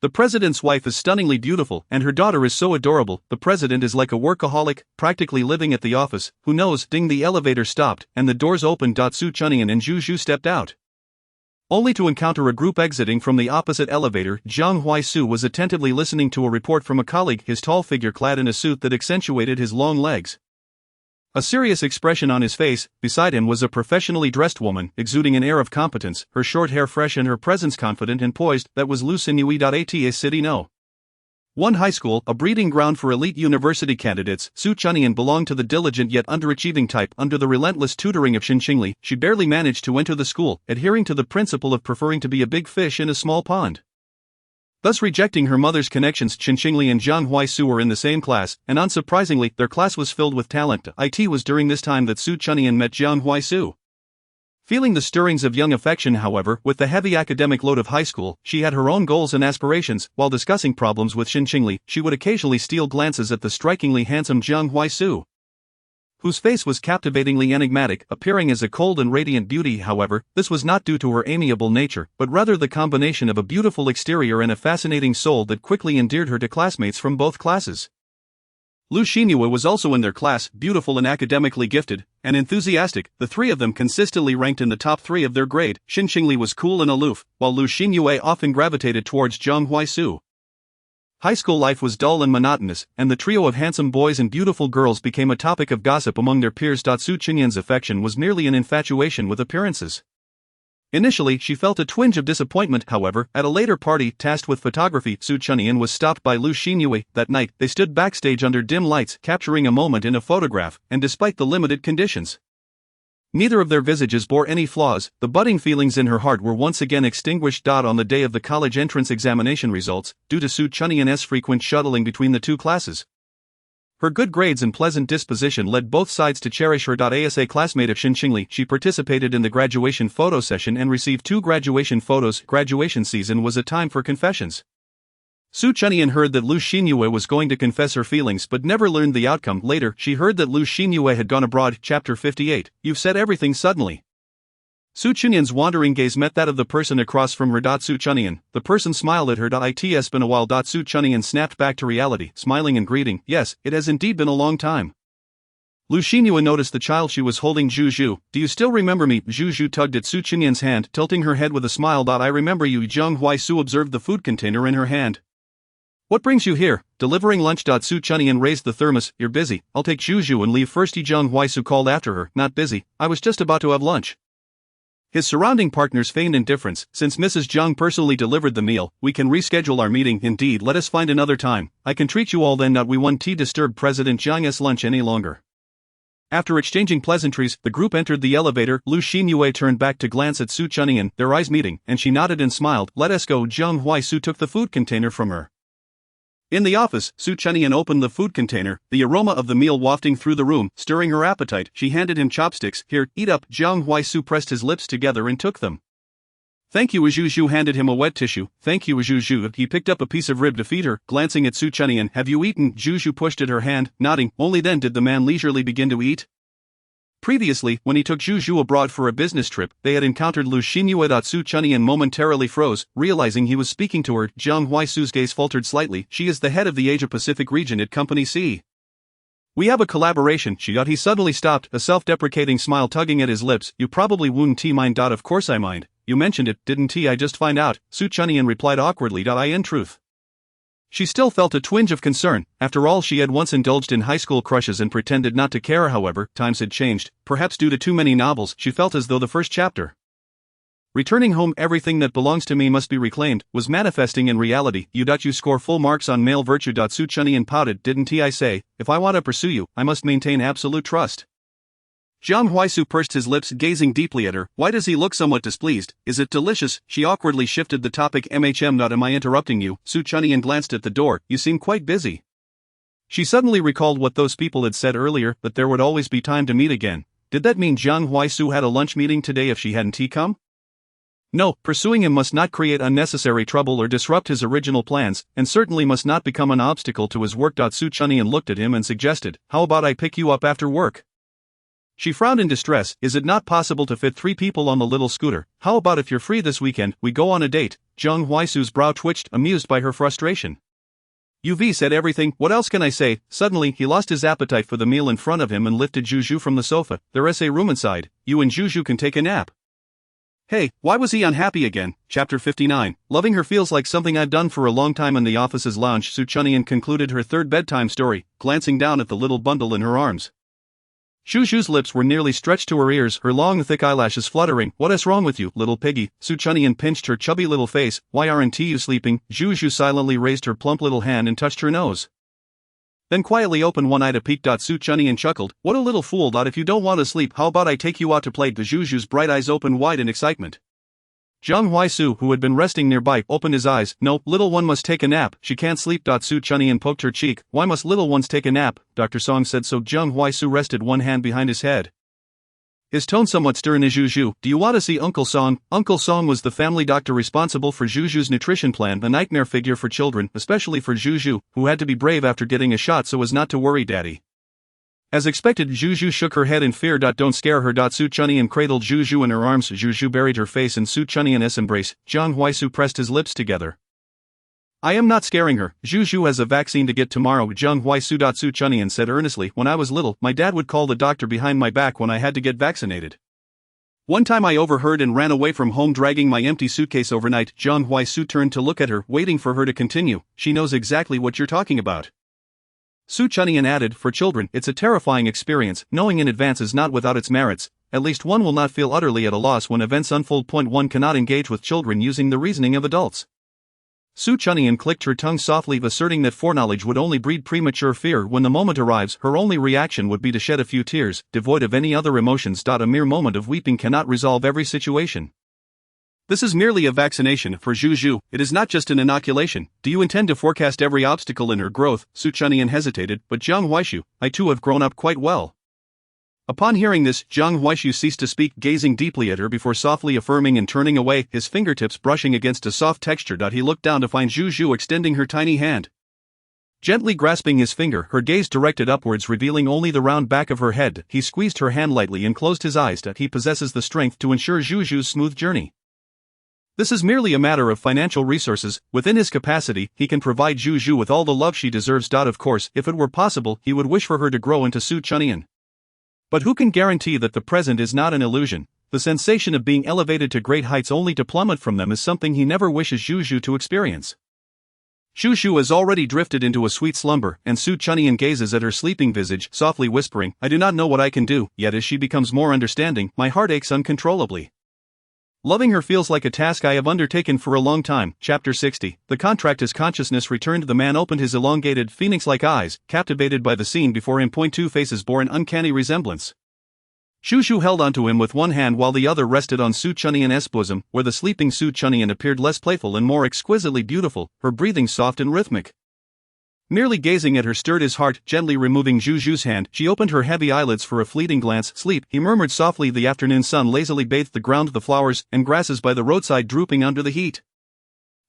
the president's wife is stunningly beautiful, and her daughter is so adorable. The president is like a workaholic, practically living at the office. Who knows? Ding, the elevator stopped, and the doors opened. Su Chunyan and Zhu Zhu stepped out, only to encounter a group exiting from the opposite elevator. Jiang Huaisu was attentively listening to a report from a colleague, his tall figure clad in a suit that accentuated his long legs, a serious expression on his face. Beside him was a professionally dressed woman, exuding an air of competence, her short hair fresh and her presence confident and poised. That was Lu Sinui. Ata City No. 1 High School, a breeding ground for elite university candidates. Su Chunyan belonged to the diligent yet underachieving type. Under the relentless tutoring of Xinqingli, she barely managed to enter the school, adhering to the principle of preferring to be a big fish in a small pond, thus rejecting her mother's connections. Xinqingli and Jiang Huaisu were in the same class, and unsurprisingly, their class was filled with talent. It was during this time that Su Chunyan met Jiang Huaisu. Feeling the stirrings of young affection, however, with the heavy academic load of high school, she had her own goals and aspirations. While discussing problems with Xinqingli, she would occasionally steal glances at the strikingly handsome Jiang Huaisu, whose face was captivatingly enigmatic, appearing as a cold and radiant beauty. However, this was not due to her amiable nature, but rather the combination of a beautiful exterior and a fascinating soul that quickly endeared her to classmates from both classes. Lu Xinyue was also in their class, beautiful and academically gifted, and enthusiastic. The three of them consistently ranked in the top 3 of their grade. Xinqingli was cool and aloof, while Lu Xinyue often gravitated towards Jiang Huaisu. High school life was dull and monotonous, and the trio of handsome boys and beautiful girls became a topic of gossip among their peers. Su Chunyan's affection was merely an infatuation with appearances. Initially, she felt a twinge of disappointment. However, at a later party tasked with photography, Su Chunyan was stopped by Lu Xinyue. That night, they stood backstage under dim lights, capturing a moment in a photograph, and despite the limited conditions, neither of their visages bore any flaws. The budding feelings in her heart were once again extinguished. On the day of the college entrance examination results, due to Su Chunyan's frequent shuttling between the two classes, her good grades and pleasant disposition led both sides to cherish her. As a classmate of Xinqingli, she participated in the graduation photo session and received 2 graduation photos. Graduation season was a time for confessions. Su Chunyan heard that Lu Xinyue was going to confess her feelings but never learned the outcome. Later, she heard that Lu Xinyue had gone abroad. Chapter 58, You've said everything suddenly. Su Chunyan's wandering gaze met that of the person across from her. Su Chunyan, the person smiled at her. It's been a while. Su Chunyan snapped back to reality, smiling and greeting. Yes, it has indeed been a long time. Lu Xinyue noticed the child she was holding. Zhu Zhu, do you still remember me? Zhu Zhu tugged at Su Chunyan's hand, tilting her head with a smile. I remember you. Jiang Huaisu observed the food container in her hand. What brings you here? Delivering lunch. Su Chunyan raised the thermos. You're busy. I'll take Zhu Zhu and leave first. Jiang Huaisu called after her. Not busy. I was just about to have lunch. His surrounding partners feigned indifference. Since Mrs. Jiang personally delivered the meal, we can reschedule our meeting. Indeed, let us find another time. I can treat you all then. We won't disturb President Jiang's lunch any longer. After exchanging pleasantries, the group entered the elevator. Lu Xinyue turned back to glance at Su Chunyan, their eyes meeting, and she nodded and smiled. Let us go. Jiang Huaisu took the food container from her. In the office, Su Chunyan opened the food container, the aroma of the meal wafting through the room, stirring her appetite. She handed him chopsticks. Here, eat up. Jiang Huaisu pressed his lips together and took them. Thank you. Zhu Zhu handed him a wet tissue. Thank you. Zhu Zhu. He picked up a piece of rib to feed her, glancing at Su Chunyan. Have you eaten? Zhu Zhu pushed at her hand, nodding. Only then did the man leisurely begin to eat. Previously, when he took Zhu Zhu abroad for a business trip, they had encountered Lu Xinyue. Su Chunyan momentarily froze, realizing he was speaking to her. Jiang Huaisu's gaze faltered slightly. She is the head of the Asia-Pacific region at Company C. We have a collaboration. He suddenly stopped, a self-deprecating smile tugging at his lips. You probably wouldn't mind. Of course I mind. You mentioned it, didn't I just find out? Su Chunyan replied awkwardly. In truth, She still felt a twinge of concern. After all, she had once indulged in high school crushes and pretended not to care. However, times had changed, perhaps due to too many novels. She felt as though the first chapter, "Returning home, everything that belongs to me must be reclaimed," was manifesting in reality. You score full marks on male virtue. Su Chunyan pouted. "Didn't I say, if I want to pursue you, I must maintain absolute trust?" Jiang Huaisu pursed his lips, gazing deeply at her. Why does he look somewhat displeased? Is it delicious? She awkwardly shifted the topic. Not am I interrupting you? Su Chunyan glanced at the door. You seem quite busy. She suddenly recalled what those people had said earlier, that there would always be time to meet again. Did that mean Jiang Huaisu had a lunch meeting today if she hadn't come? No, pursuing him must not create unnecessary trouble or disrupt his original plans, and certainly must not become an obstacle to his work. Su Chunyan looked at him and suggested, "How about I pick you up after work?" She frowned in distress. Is it not possible to fit 3 people on the little scooter? How about if you're free this weekend, we go on a date? Jiang Huaisu's brow twitched, amused by her frustration. You've said everything, what else can I say? Suddenly, he lost his appetite for the meal in front of him and lifted Juju from the sofa. There's a room inside. You and Juju can take a nap. Hey, why was he unhappy again? Chapter 59. Loving her feels like something I've done for a long time in the office's lounge. Su Chunyan concluded her third bedtime story, glancing down at the little bundle in her arms. Juju's lips were nearly stretched to her ears, her long thick eyelashes fluttering. What is wrong with you, little piggy? Su Chunyan pinched her chubby little face. Why aren't you sleeping? Juju silently raised her plump little hand and touched her nose, then quietly opened one eye to peek. Su Chunyan chuckled. What a little fool. If you don't want to sleep, how about I take you out to play? Juju's bright eyes opened wide in excitement. Jiang Huaisu, who had been resting nearby, opened his eyes. No, little one must take a nap. She can't sleep. Su Chunyan poked her cheek. Why must little ones take a nap? Dr. Song said so. Jiang Huaisu rested one hand behind his head, his tone somewhat stern. Juju, do you want to see Uncle Song? Uncle Song was the family doctor responsible for Juju's nutrition plan, a nightmare figure for children, especially for Juju, who had to be brave after getting a shot so as not to worry Daddy. As expected, Juju shook her head in fear. Don't scare her. Su Chunyan cradled Juju in her arms. Juju buried her face in Su Chunyan's embrace. Jiang Huaisu pressed his lips together. I am not scaring her. Juju has a vaccine to get tomorrow. Jiang Huaisu. Su Chunyan said earnestly. When I was little, my dad would call the doctor behind my back when I had to get vaccinated. One time I overheard and ran away from home dragging my empty suitcase overnight. Jiang Huaisu turned to look at her, waiting for her to continue. She knows exactly what you're talking about. Su Chunyan added, for children, it's a terrifying experience. Knowing in advance is not without its merits. At least one will not feel utterly at a loss when events unfold. One cannot engage with children using the reasoning of adults. Su Chunyan clicked her tongue softly, asserting that foreknowledge would only breed premature fear. When the moment arrives, her only reaction would be to shed a few tears, devoid of any other emotions. A mere moment of weeping cannot resolve every situation. This is merely a vaccination for Juju. It is not just an inoculation. Do you intend to forecast every obstacle in her growth? Su Chunyan hesitated, but Jiang Huaishu, I too have grown up quite well. Upon hearing this, Jiang Huaishu ceased to speak, gazing deeply at her before softly affirming and turning away, his fingertips brushing against a soft texture. He looked down to find Juju extending her tiny hand. Gently grasping his finger, her gaze directed upwards, revealing only the round back of her head. He squeezed her hand lightly and closed his eyes. He possesses the strength to ensure Juju's smooth journey. This is merely a matter of financial resources. Within his capacity, he can provide Juju with all the love she deserves. Of course, if it were possible, he would wish for her to grow into Su Chunyan. But who can guarantee that the present is not an illusion? The sensation of being elevated to great heights only to plummet from them is something he never wishes Juju to experience. Juju has already drifted into a sweet slumber, and Su Chunyan gazes at her sleeping visage, softly whispering, I do not know what I can do. Yet as she becomes more understanding, my heart aches uncontrollably. Loving her feels like a task I have undertaken for a long time. Chapter 60. The contract. As consciousness returned, the man opened his elongated, phoenix-like eyes, captivated by the scene before him. Two faces bore an uncanny resemblance. Juju held onto him with one hand while the other rested on Su Chunyan's bosom, where the sleeping Su Chunyan appeared less playful and more exquisitely beautiful, her breathing soft and rhythmic. Merely gazing at her stirred his heart. Gently removing Juju's hand, she opened her heavy eyelids for a fleeting glance. Sleep, he murmured softly. The afternoon sun lazily bathed the ground, the flowers and grasses by the roadside drooping under the heat.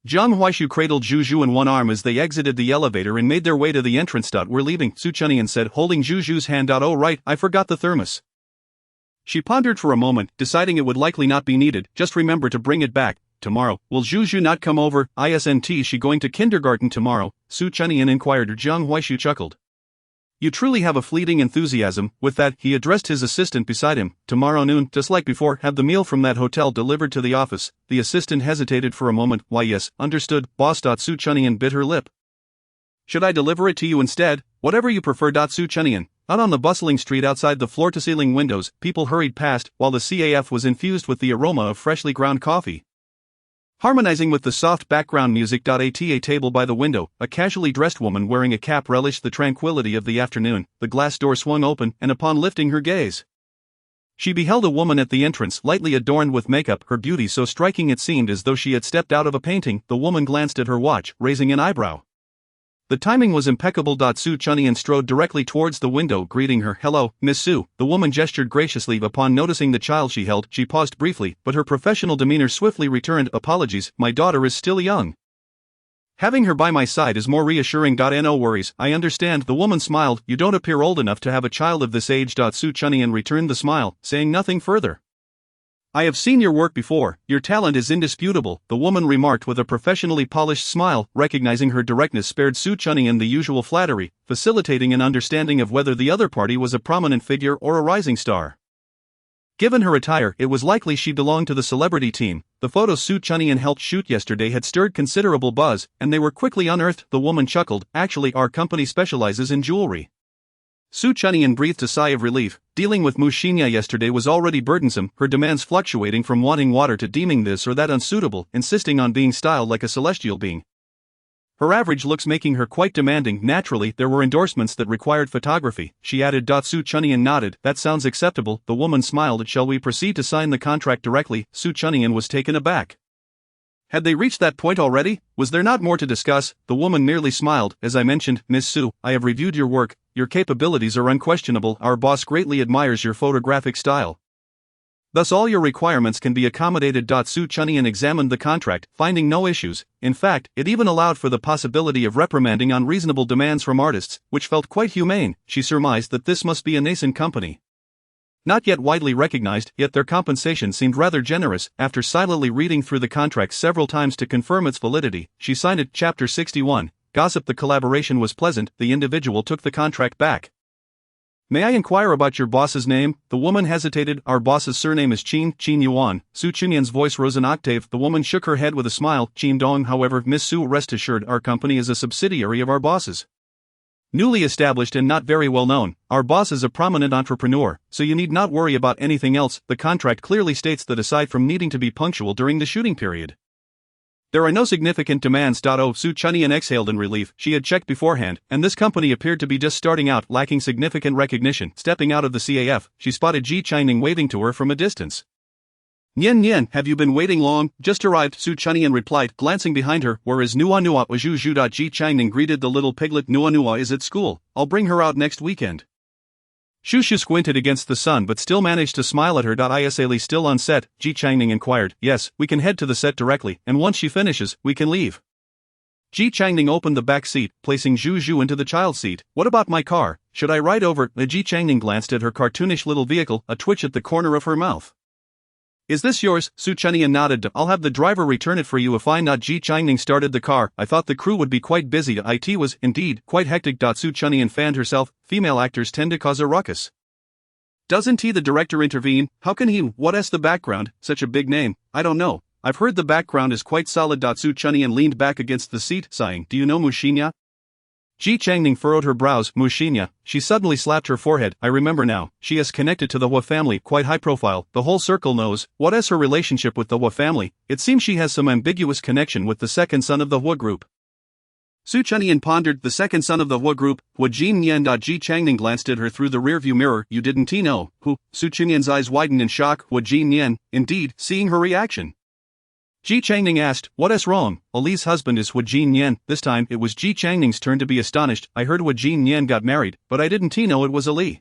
Jiang Huaishu cradled Juju in one arm as they exited the elevator and made their way to the entrance. We're leaving, Su Chunyan said, holding Juju's hand. Oh right, I forgot the thermos. She pondered for a moment, deciding it would likely not be needed. Just remember to bring it back. Tomorrow, will Juju not come over? Isn't she going to kindergarten tomorrow? Su Chunyan inquired. Jiang Huaishu chuckled. You truly have a fleeting enthusiasm. With that, he addressed his assistant beside him. Tomorrow noon, just like before, have the meal from that hotel delivered to the office. The assistant hesitated for a moment. Why yes, understood, boss. Su Chunyan bit her lip. Should I deliver it to you instead? Whatever you prefer. Su Chunian. Out on the bustling street outside the floor-to-ceiling windows, people hurried past, while the CAF was infused with the aroma of freshly ground coffee. Harmonizing with the soft background music. At a table by the window, a casually dressed woman wearing a cap relished the tranquility of the afternoon. The glass door swung open, and upon lifting her gaze, she beheld a woman at the entrance, lightly adorned with makeup, her beauty so striking it seemed as though she had stepped out of a painting. The woman glanced at her watch, raising an eyebrow. The timing was impeccable. Su Chunian strode directly towards the window, greeting her. "Hello, Miss Su." The woman gestured graciously. Upon noticing the child she held, she paused briefly, but her professional demeanor swiftly returned. "Apologies, my daughter is still young. Having her by my side is more reassuring. No worries, I understand." The woman smiled. "You don't appear old enough to have a child of this age." Su Chunian returned the smile, saying nothing further. "I have seen your work before, your talent is indisputable," the woman remarked with a professionally polished smile. Recognizing her directness spared Su Chunian the usual flattery, facilitating an understanding of whether the other party was a prominent figure or a rising star. Given her attire, it was likely she belonged to the celebrity team. The photos Su Chunian helped shoot yesterday had stirred considerable buzz, and they were quickly unearthed. The woman chuckled. "Actually, our company specializes in jewelry." Su Chunian breathed a sigh of relief. Dealing with Mushinya yesterday was already burdensome, her demands fluctuating from wanting water to deeming this or that unsuitable, insisting on being styled like a celestial being. Her average looks making her quite demanding. Naturally, there were endorsements that required photography, she added. Su Chunian nodded. "That sounds acceptable." The woman smiled. "Shall we proceed to sign the contract directly?" Su Chunian was taken aback. Had they reached that point already? Was there not more to discuss? The woman merely smiled. "As I mentioned, Miss Su, I have reviewed your work. Your capabilities are unquestionable. Our boss greatly admires your photographic style. Thus all your requirements can be accommodated." Su Chunian examined the contract, finding no issues. In fact, it even allowed for the possibility of reprimanding unreasonable demands from artists, which felt quite humane. She surmised that this must be a nascent company, not yet widely recognized, yet their compensation seemed rather generous. After silently reading through the contract several times to confirm its validity, she signed it. Chapter 61. Gossip. The collaboration was pleasant. The individual took the contract back. "May I inquire about your boss's name?" The woman hesitated. "Our boss's surname is Qin Yuan." Su Chunian's voice rose an octave. The woman shook her head with a smile. "Qin Dong. However, Miss Su, rest assured, our company is a subsidiary of our boss's. Newly established and not very well known. Our boss is a prominent entrepreneur, so you need not worry about anything else." The contract clearly states that aside from needing to be punctual during the shooting period, there are no significant demands. Su Chunian exhaled in relief. She had checked beforehand, and this company appeared to be just starting out, lacking significant recognition. Stepping out of the CAF, she spotted Ji Changning waving to her from a distance. "Nian, have you been waiting long?" "Just arrived," Su Chunian replied, glancing behind her. "Where is Nua Nua?" Waju. Ji Changning greeted the little piglet. "Nua Nua is at school. I'll bring her out next weekend." Shushu squinted against the sun but still managed to smile at her. Isali still on set? Ji Changning inquired. "Yes, we can head to the set directly, and once she finishes, we can leave." Ji Changning opened the back seat, placing Zhu into the child seat. "What about my car? Should I ride over?" Ji Changning glanced at her cartoonish little vehicle, a twitch at the corner of her mouth. "Is this yours?" Su Chunian nodded. "I'll have the driver return it for you if I not." Ji Changning started the car. "I thought the crew would be quite busy." It was, indeed, quite hectic. Su Chunian fanned herself. Female actors tend to cause a ruckus. "Doesn't he?" the director intervened. "How can he? What's the background? Such a big name." "I don't know. I've heard the background is quite solid." Su Chunian leaned back against the seat, sighing. "Do you know Mushinya?" Ji Changning furrowed her brows. "Mushinya." She suddenly slapped her forehead. "I remember now. She is connected to the Hua family, quite high profile. The whole circle knows. What is her relationship with the Hua family? It seems she has some ambiguous connection with the second son of the Hua group." Su Chunian pondered. "The second son of the Hua group, Hua Jin Nian." Ji Changning glanced at her through the rearview mirror. "You didn't know? Who?" Su Chunian's eyes widened in shock. "Hua Jin Nian, indeed." Seeing her reaction, Ji Changning asked, "What is wrong?" "Ali's husband is Hua Jin Nian." This time it was Ji Changning's turn to be astonished. "I heard Hua Jin Nian got married, but I didn't know it was Ali."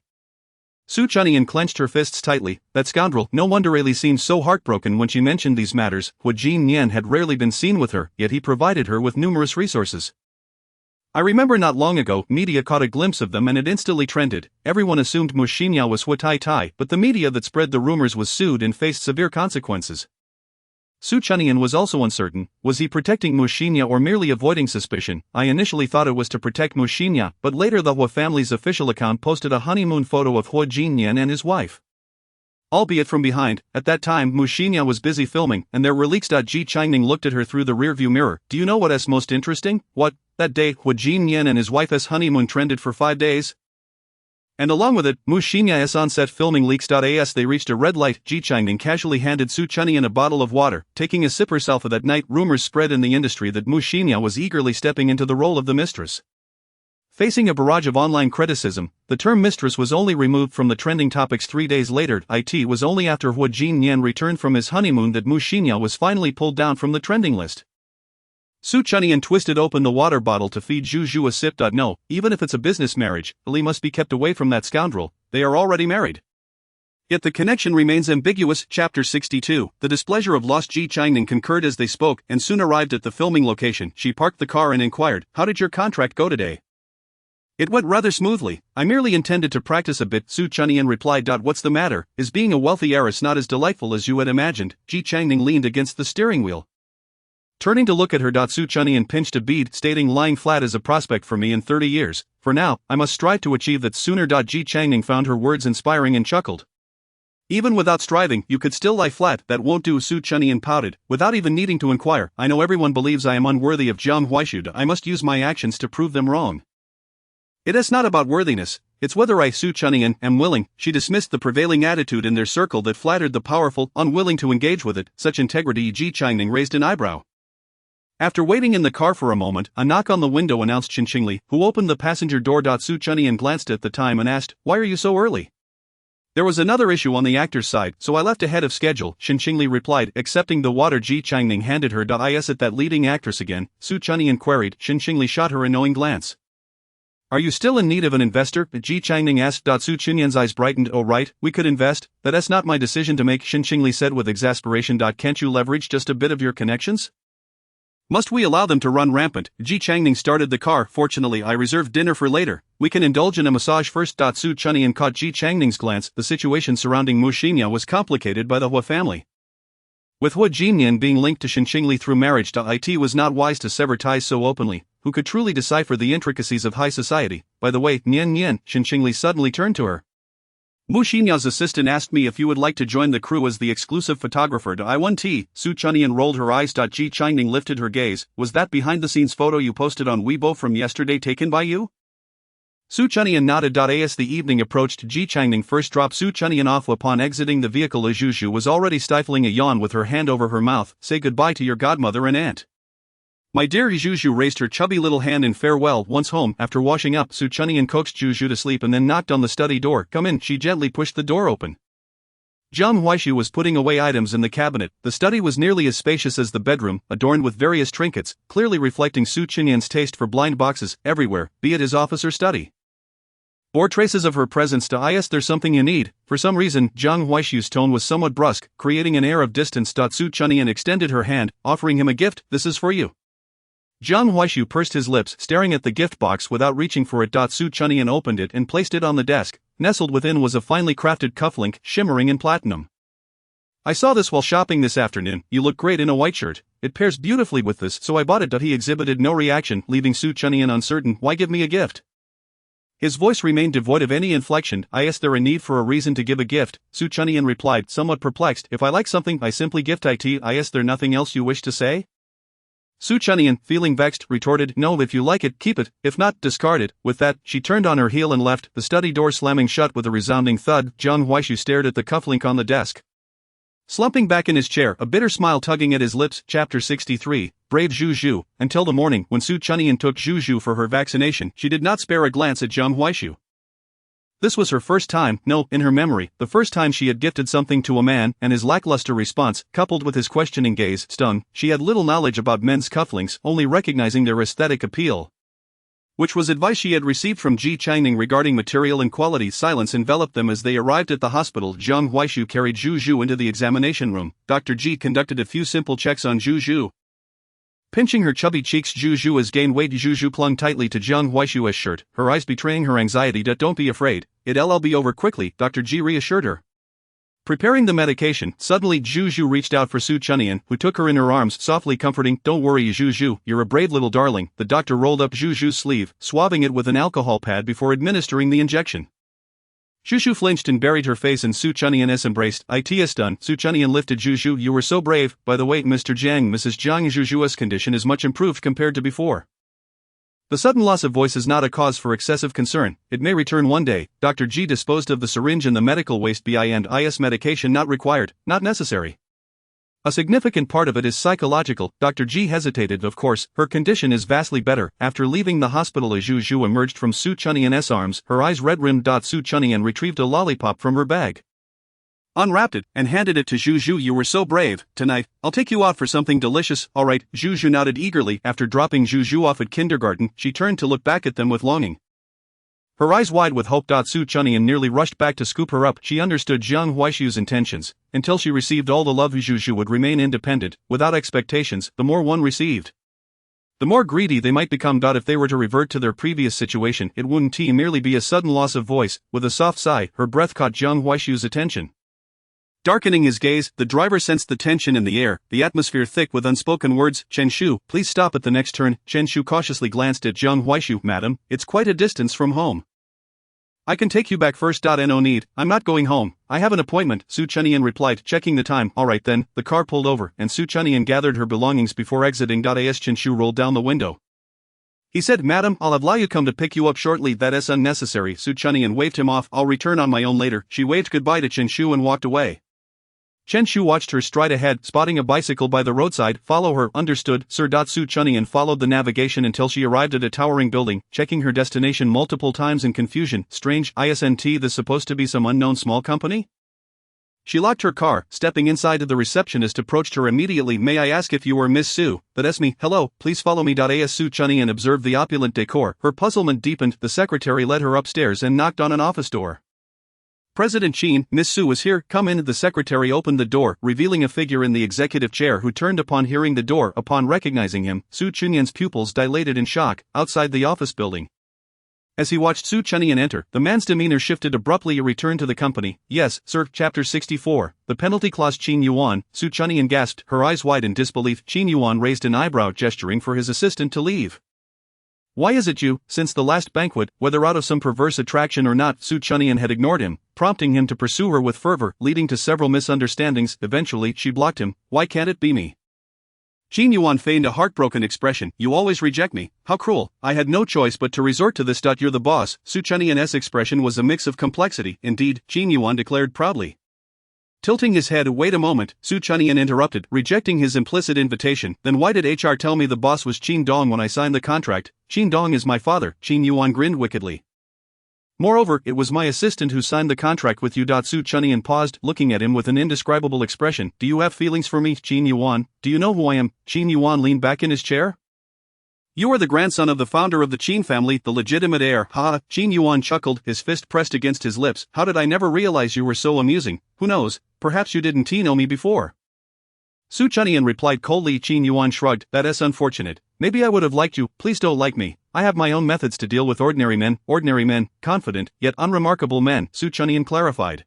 Su Chunian clenched her fists tightly. That scoundrel. No wonder Ali seemed so heartbroken when she mentioned these matters. Hua Jin Nian had rarely been seen with her, yet he provided her with numerous resources. "I remember not long ago, media caught a glimpse of them and it instantly trended. Everyone assumed Mushinya was Hua Tai Tai, but the media that spread the rumors was sued and faced severe consequences." Su Chunian was also uncertain. Was he protecting Mushinya or merely avoiding suspicion? "I initially thought it was to protect Mushinya, but later the Hua family's official account posted a honeymoon photo of Hua Jin Nian and his wife. albeit from behind. At that time Mu Xinya was busy filming, and there were leaks. Ji Changning looked at her through the rearview mirror. Do you know what's most interesting? What? That day, Hu Jinyan and his wife's honeymoon trended for 5 days? And along with it, Mu Xinya's on-set filming leaks. As they reached a red light, Ji Changning casually handed Su Chunyan a bottle of water. Taking a sip herself that night, rumors spread in the industry that Mu Xinya was eagerly stepping into the role of the mistress. Facing a barrage of online criticism, the term mistress was only removed from the trending topics 3 days later. It was only after Hu Jinyan returned from his honeymoon that Mu Xinya was finally pulled down from the trending list. Su Chunyan twisted open the water bottle to feed Zhu Zhu a sip. No, even if it's a business marriage, Li must be kept away from that scoundrel. They are already married. Yet the connection remains ambiguous. Chapter 62. The displeasure of lost Ji Changning concurred as they spoke, and soon arrived at the filming location. She parked the car and inquired, "How did your contract go today?" "It went rather smoothly. I merely intended to practice a bit," Su Chunyan replied. "What's the matter? Is being a wealthy heiress not as delightful as you had imagined?" Ji Changning leaned against the steering wheel. Turning to look at her, Su Chunyan pinched a bead, stating, "Lying flat is a prospect for me in 30 years. For now, I must strive to achieve that sooner." Ji Changning found her words inspiring and chuckled. "Even without striving, you could still lie flat." "That won't do," Su Chunyan pouted, without even needing to inquire. "I know everyone believes I am unworthy of Jiang Huaishu. I must use my actions to prove them wrong. It is not about worthiness, it's whether I, Su Chunyan, am willing." She dismissed the prevailing attitude in their circle that flattered the powerful, unwilling to engage with it. Such integrity. Ji Changning raised an eyebrow. After waiting in the car for a moment, a knock on the window announced Qingli, who opened the passenger door. Su Chunyan glanced at the time and asked, "Why are you so early?" "There was another issue on the actor's side, so I left ahead of schedule," Qingli replied, accepting the water Ji Changning handed her. "Is it that leading actress again?" Su Chunyan queried. Qingli shot her a knowing glance. "Are you still in need of an investor?" Ji Changning asked. Su Chunyan's eyes brightened. "Oh right, we could invest. That's not my decision to make," Qingli said with exasperation. "Can't you leverage just a bit of your connections? Must we allow them to run rampant?" Ji Changning started the car. "Fortunately, I reserved dinner for later. We can indulge in a massage first." Su Chunyan caught Ji Changning's glance. The situation surrounding Mu Xinya was complicated by the Hua family. With Hu Jinyan being linked to Qingli through marriage, it was not wise to sever ties so openly. Who could truly decipher the intricacies of high society? By the way, Nian, Qingli suddenly turned to her. "Mu Xinya's assistant asked me if you would like to join the crew as the exclusive photographer. I want tea." Su Chunyan rolled her eyes. Ji Changning lifted her gaze. "Was that behind-the-scenes photo you posted on Weibo from yesterday taken by you?" Su Chunyan nodded. As the evening approached, Ji Changning first dropped Su Chunyan off. Upon exiting the vehicle, Zhu Zhu was already stifling a yawn with her hand over her mouth. "Say goodbye to your godmother and aunt." "My dear." Zhu Zhu raised her chubby little hand in farewell. Once home, after washing up, Su Chunyan coaxed Zhu Zhu to sleep and then knocked on the study door. "Come in." She gently pushed the door open. Jiang Huaishu was putting away items in the cabinet. The study was nearly as spacious as the bedroom, adorned with various trinkets, clearly reflecting Su Chunyan's taste for blind boxes everywhere, be it his office or study. "Or traces of her presence." "There's something you need." For some reason, Jiang Huaishu's tone was somewhat brusque, creating an air of distance. Su Chunyan extended her hand, offering him a gift. "This is for you." Jiang Huaishu pursed his lips, staring at the gift box without reaching for it. Su Chunyan opened it and placed it on the desk. Nestled within was a finely crafted cufflink, shimmering in platinum. "I saw this while shopping this afternoon. You look great in a white shirt. It pairs beautifully with this, so I bought it." He exhibited no reaction, leaving Su Chunyan uncertain. "Why give me a gift?" His voice remained devoid of any inflection. "Is there a need for a reason to give a gift?" Su Chunyan replied, somewhat perplexed. "If I like something, I simply gift it. Is there nothing else you wish to say?" Su Chunyan, feeling vexed, retorted, "No, if you like it, keep it, if not, discard it." With that, she turned on her heel and left, the study door slamming shut with a resounding thud. Jiang Huaishu stared at the cufflink on the desk. Slumping back in his chair, a bitter smile tugging at his lips. Chapter 63. Brave Zhu Zhu. Until the morning, when Su Chunyan took Zhu Zhu for her vaccination, she did not spare a glance at Jiang Huaishu. This was her first time, no, in her memory, the first time she had gifted something to a man, and his lackluster response, coupled with his questioning gaze, stung. She had little knowledge about men's cufflinks, only recognizing their aesthetic appeal, which was advice she had received from Ji Changning regarding material and quality. Silence enveloped them as they arrived at the hospital. Jiang Huaishu carried Zhu Zhu into the examination room. Dr. Ji conducted a few simple checks on Zhu Zhu. Pinching her chubby cheeks, Zhu Zhu as gained weight. Zhu Zhu clung tightly to Jiang Huaishu's shirt, her eyes betraying her anxiety. "Don't be afraid, it'll be over quickly," Dr. Ji reassured her. Preparing the medication, suddenly Zhu Zhu reached out for Su Chunyan, who took her in her arms, softly comforting. "Don't worry, Zhu Zhu, you're a brave little darling." The doctor rolled up Zhu Zhu's sleeve, swabbing it with an alcohol pad before administering the injection. Zhu flinched and buried her face in Su Chunyan's embraced. It's done. Su Chunyan lifted Zhu. You were so brave. By the way, Mr. Jiang, Mrs. Jiang, Zhu's condition is much improved compared to before. The sudden loss of voice is not a cause for excessive concern. It may return one day. Dr. G disposed of the syringe and the medical waste and medication not required, not necessary. A significant part of it is psychological. Dr. G hesitated. Of course, her condition is vastly better. After leaving the hospital, as Zhu emerged from Su Chunyan's arms, her eyes red-rimmed. Su Chunyan retrieved a lollipop from her bag, unwrapped it, and handed it to Zhu. You were so brave. Tonight, I'll take you out for something delicious. Alright, Zhu nodded eagerly. After dropping Zhu off at kindergarten, she turned to look back at them with longing, her eyes wide with hope. Su Chunyan nearly rushed back to scoop her up. She understood Jiang Huaishu's intentions. Until she received all the love, Zhu would remain independent, without expectations. The more one received, the more greedy they might become. If they were to revert to their previous situation, it wouldn't merely be a sudden loss of voice. With a soft sigh, her breath caught Jiang Huaishu's attention. Darkening his gaze, the driver sensed the tension in the air, the atmosphere thick with unspoken words. Chen Shu, please stop at the next turn. Chen Shu cautiously glanced at Jiang Huaishu. Madam, it's quite a distance from home. I can take you back first. No need, I'm not going home. I have an appointment, Su Chunyan replied, checking the time. Alright then. The car pulled over, and Su Chunyan gathered her belongings before exiting. As Chen Shu rolled down the window, he said, Madam, I'll have Liu come to pick you up shortly. That is unnecessary. Su Chunyan waved him off. I'll return on my own later. She waved goodbye to Chen Shu and walked away. Chen Shu watched her stride ahead, spotting a bicycle by the roadside. Follow her. Understood, sir. Su Chunyan followed the navigation until she arrived at a towering building, checking her destination multiple times in confusion. Strange, isn't this supposed to be some unknown small company? She locked her car. Stepping inside, the receptionist approached her immediately. May I ask if you are Miss Su? That's me. Hello, please follow me. As Su Chunyan observed the opulent decor, her puzzlement deepened. The secretary led her upstairs and knocked on an office door. President Qin, Miss Su is here. Come in. The secretary opened the door, revealing a figure in the executive chair who turned upon hearing the door. Upon recognizing him, Su Chunyan's pupils dilated in shock. Outside the office building, as he watched Su Chunyan enter, the man's demeanor shifted abruptly. A return to the company. Yes, sir. Chapter 64. The penalty clause. Qin Yuan. Su Chunyan gasped, her eyes wide in disbelief. Qin Yuan raised an eyebrow, gesturing for his assistant to leave. Why is it you? Since the last banquet, whether out of some perverse attraction or not, Su Chunyan had ignored him, prompting him to pursue her with fervor, leading to several misunderstandings. Eventually, she blocked him. Why can't it be me? Qin Yuan feigned a heartbroken expression. You always reject me. How cruel. I had no choice but to resort to this. You're the boss. Su Chunyan's expression was a mix of complexity. Indeed, Qin Yuan declared proudly. Tilting his head. Wait a moment, Su Chunyan interrupted, rejecting his implicit invitation. Then why did HR tell me the boss was Qin Dong when I signed the contract? Qin Dong is my father. Qin Yuan grinned wickedly. Moreover, it was my assistant who signed the contract with you. Su Chunyan paused, looking at him with an indescribable expression. Do you have feelings for me, Qin Yuan? Do you know who I am? Qin Yuan leaned back in his chair. You are the grandson of the founder of the Qin family, the legitimate heir. Ha! Qin Yuan chuckled, his fist pressed against his lips. How did I never realize you were so amusing? Who knows, perhaps you didn't know me before. Su Chunyan replied coldly. Qin Yuan shrugged. That is unfortunate. Maybe I would have liked you. Please don't like me. I have my own methods to deal with ordinary men, confident, yet unremarkable men, Su Chunyan clarified.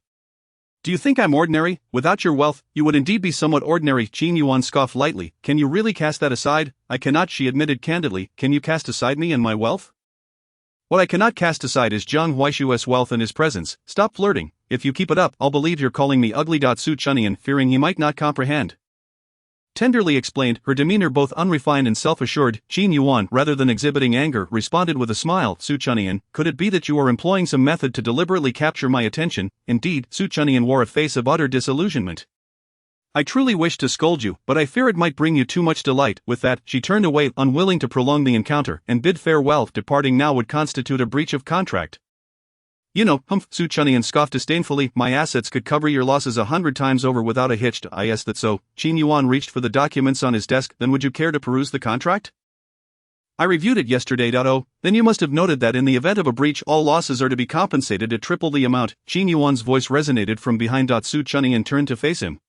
Do you think I'm ordinary? Without your wealth, you would indeed be somewhat ordinary. Qin Yuan scoffed lightly. Can you really cast that aside? I cannot, she admitted candidly. Can you cast aside me and my wealth? What I cannot cast aside is Jiang Huaishu's wealth and his presence. Stop flirting. If you keep it up, I'll believe you're calling me ugly. Su Chunyan, fearing he might not comprehend, tenderly explained, her demeanor both unrefined and self-assured. Qin Yuan, rather than exhibiting anger, responded with a smile. Su Chunyan, could it be that you are employing some method to deliberately capture my attention? Indeed, Su Chunyan wore a face of utter disillusionment. I truly wish to scold you, but I fear it might bring you too much delight. With that, she turned away, unwilling to prolong the encounter, and bid farewell. Departing now would constitute a breach of contract. You know, Su Chunyan scoffed disdainfully, my assets could cover your losses 100 times over without a hitch. Yes, that's so. Qin Yuan reached for the documents on his desk. Then would you care to peruse the contract? I reviewed it yesterday. Then you must have noted that in the event of a breach, all losses are to be compensated at triple the amount. Qin Yuan's voice resonated from behind. Su Chunyan turned to face him.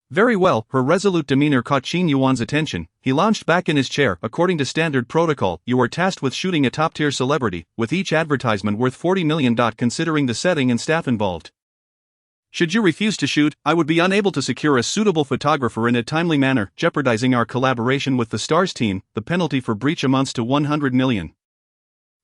Very well, her resolute demeanor caught Qin Yuan's attention. He lounged back in his chair. According to standard protocol, you are tasked with shooting a top-tier celebrity, with each advertisement worth 40 million. Considering the setting and staff involved, should you refuse to shoot, I would be unable to secure a suitable photographer in a timely manner, jeopardizing our collaboration with the Stars team. The penalty for breach amounts to 100 million.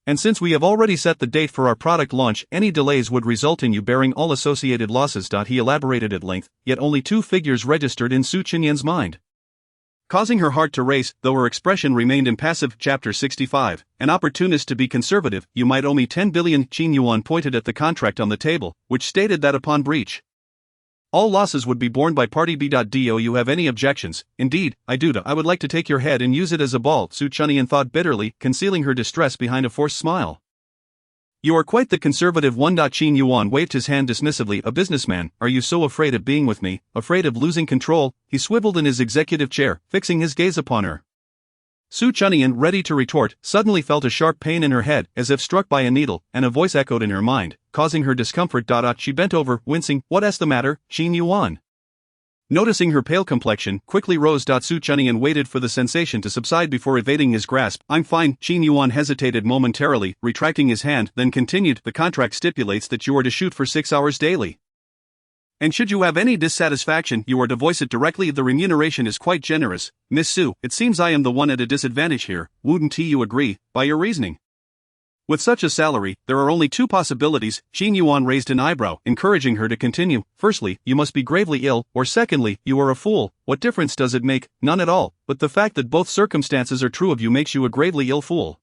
And since we have already set the date for our product launch, any delays would result in you bearing all associated losses. He elaborated at length, yet only two figures registered in Su Chenyan's mind, causing her heart to race, though her expression remained impassive. Chapter 65, an opportunist to be conservative. You might owe me 10 billion. Qin Yuan pointed at the contract on the table, which stated that upon breach, all losses would be borne by party B. Do you have any objections? Indeed, I do. I would like to take your head and use it as a ball, Su Chenyan thought bitterly, concealing her distress behind a forced smile. You are quite the conservative one. Qin Yuan waved his hand dismissively. A businessman, are you so afraid of being with me, afraid of losing control? He swiveled in his executive chair, fixing his gaze upon her. Su Chenyan, ready to retort, suddenly felt a sharp pain in her head, as if struck by a needle, and a voice echoed in her mind, causing her discomfort. She bent over, wincing. What's the matter, Qin Yuan? Noticing her pale complexion, quickly rose. Su Chenyan waited for the sensation to subside before evading his grasp. I'm fine. Qin Yuan hesitated momentarily, retracting his hand, then continued. The contract stipulates that you are to shoot for 6 hours daily. And should you have any dissatisfaction, you are to voice it directly. The remuneration is quite generous. Miss Su, it seems I am the one at a disadvantage here. Wouldn't you agree, by your reasoning? With such a salary, there are only two possibilities. Qin Yuan raised an eyebrow, encouraging her to continue. Firstly, you must be gravely ill, or secondly, you are a fool. What difference does it make? None at all, but the fact that both circumstances are true of you makes you a gravely ill fool.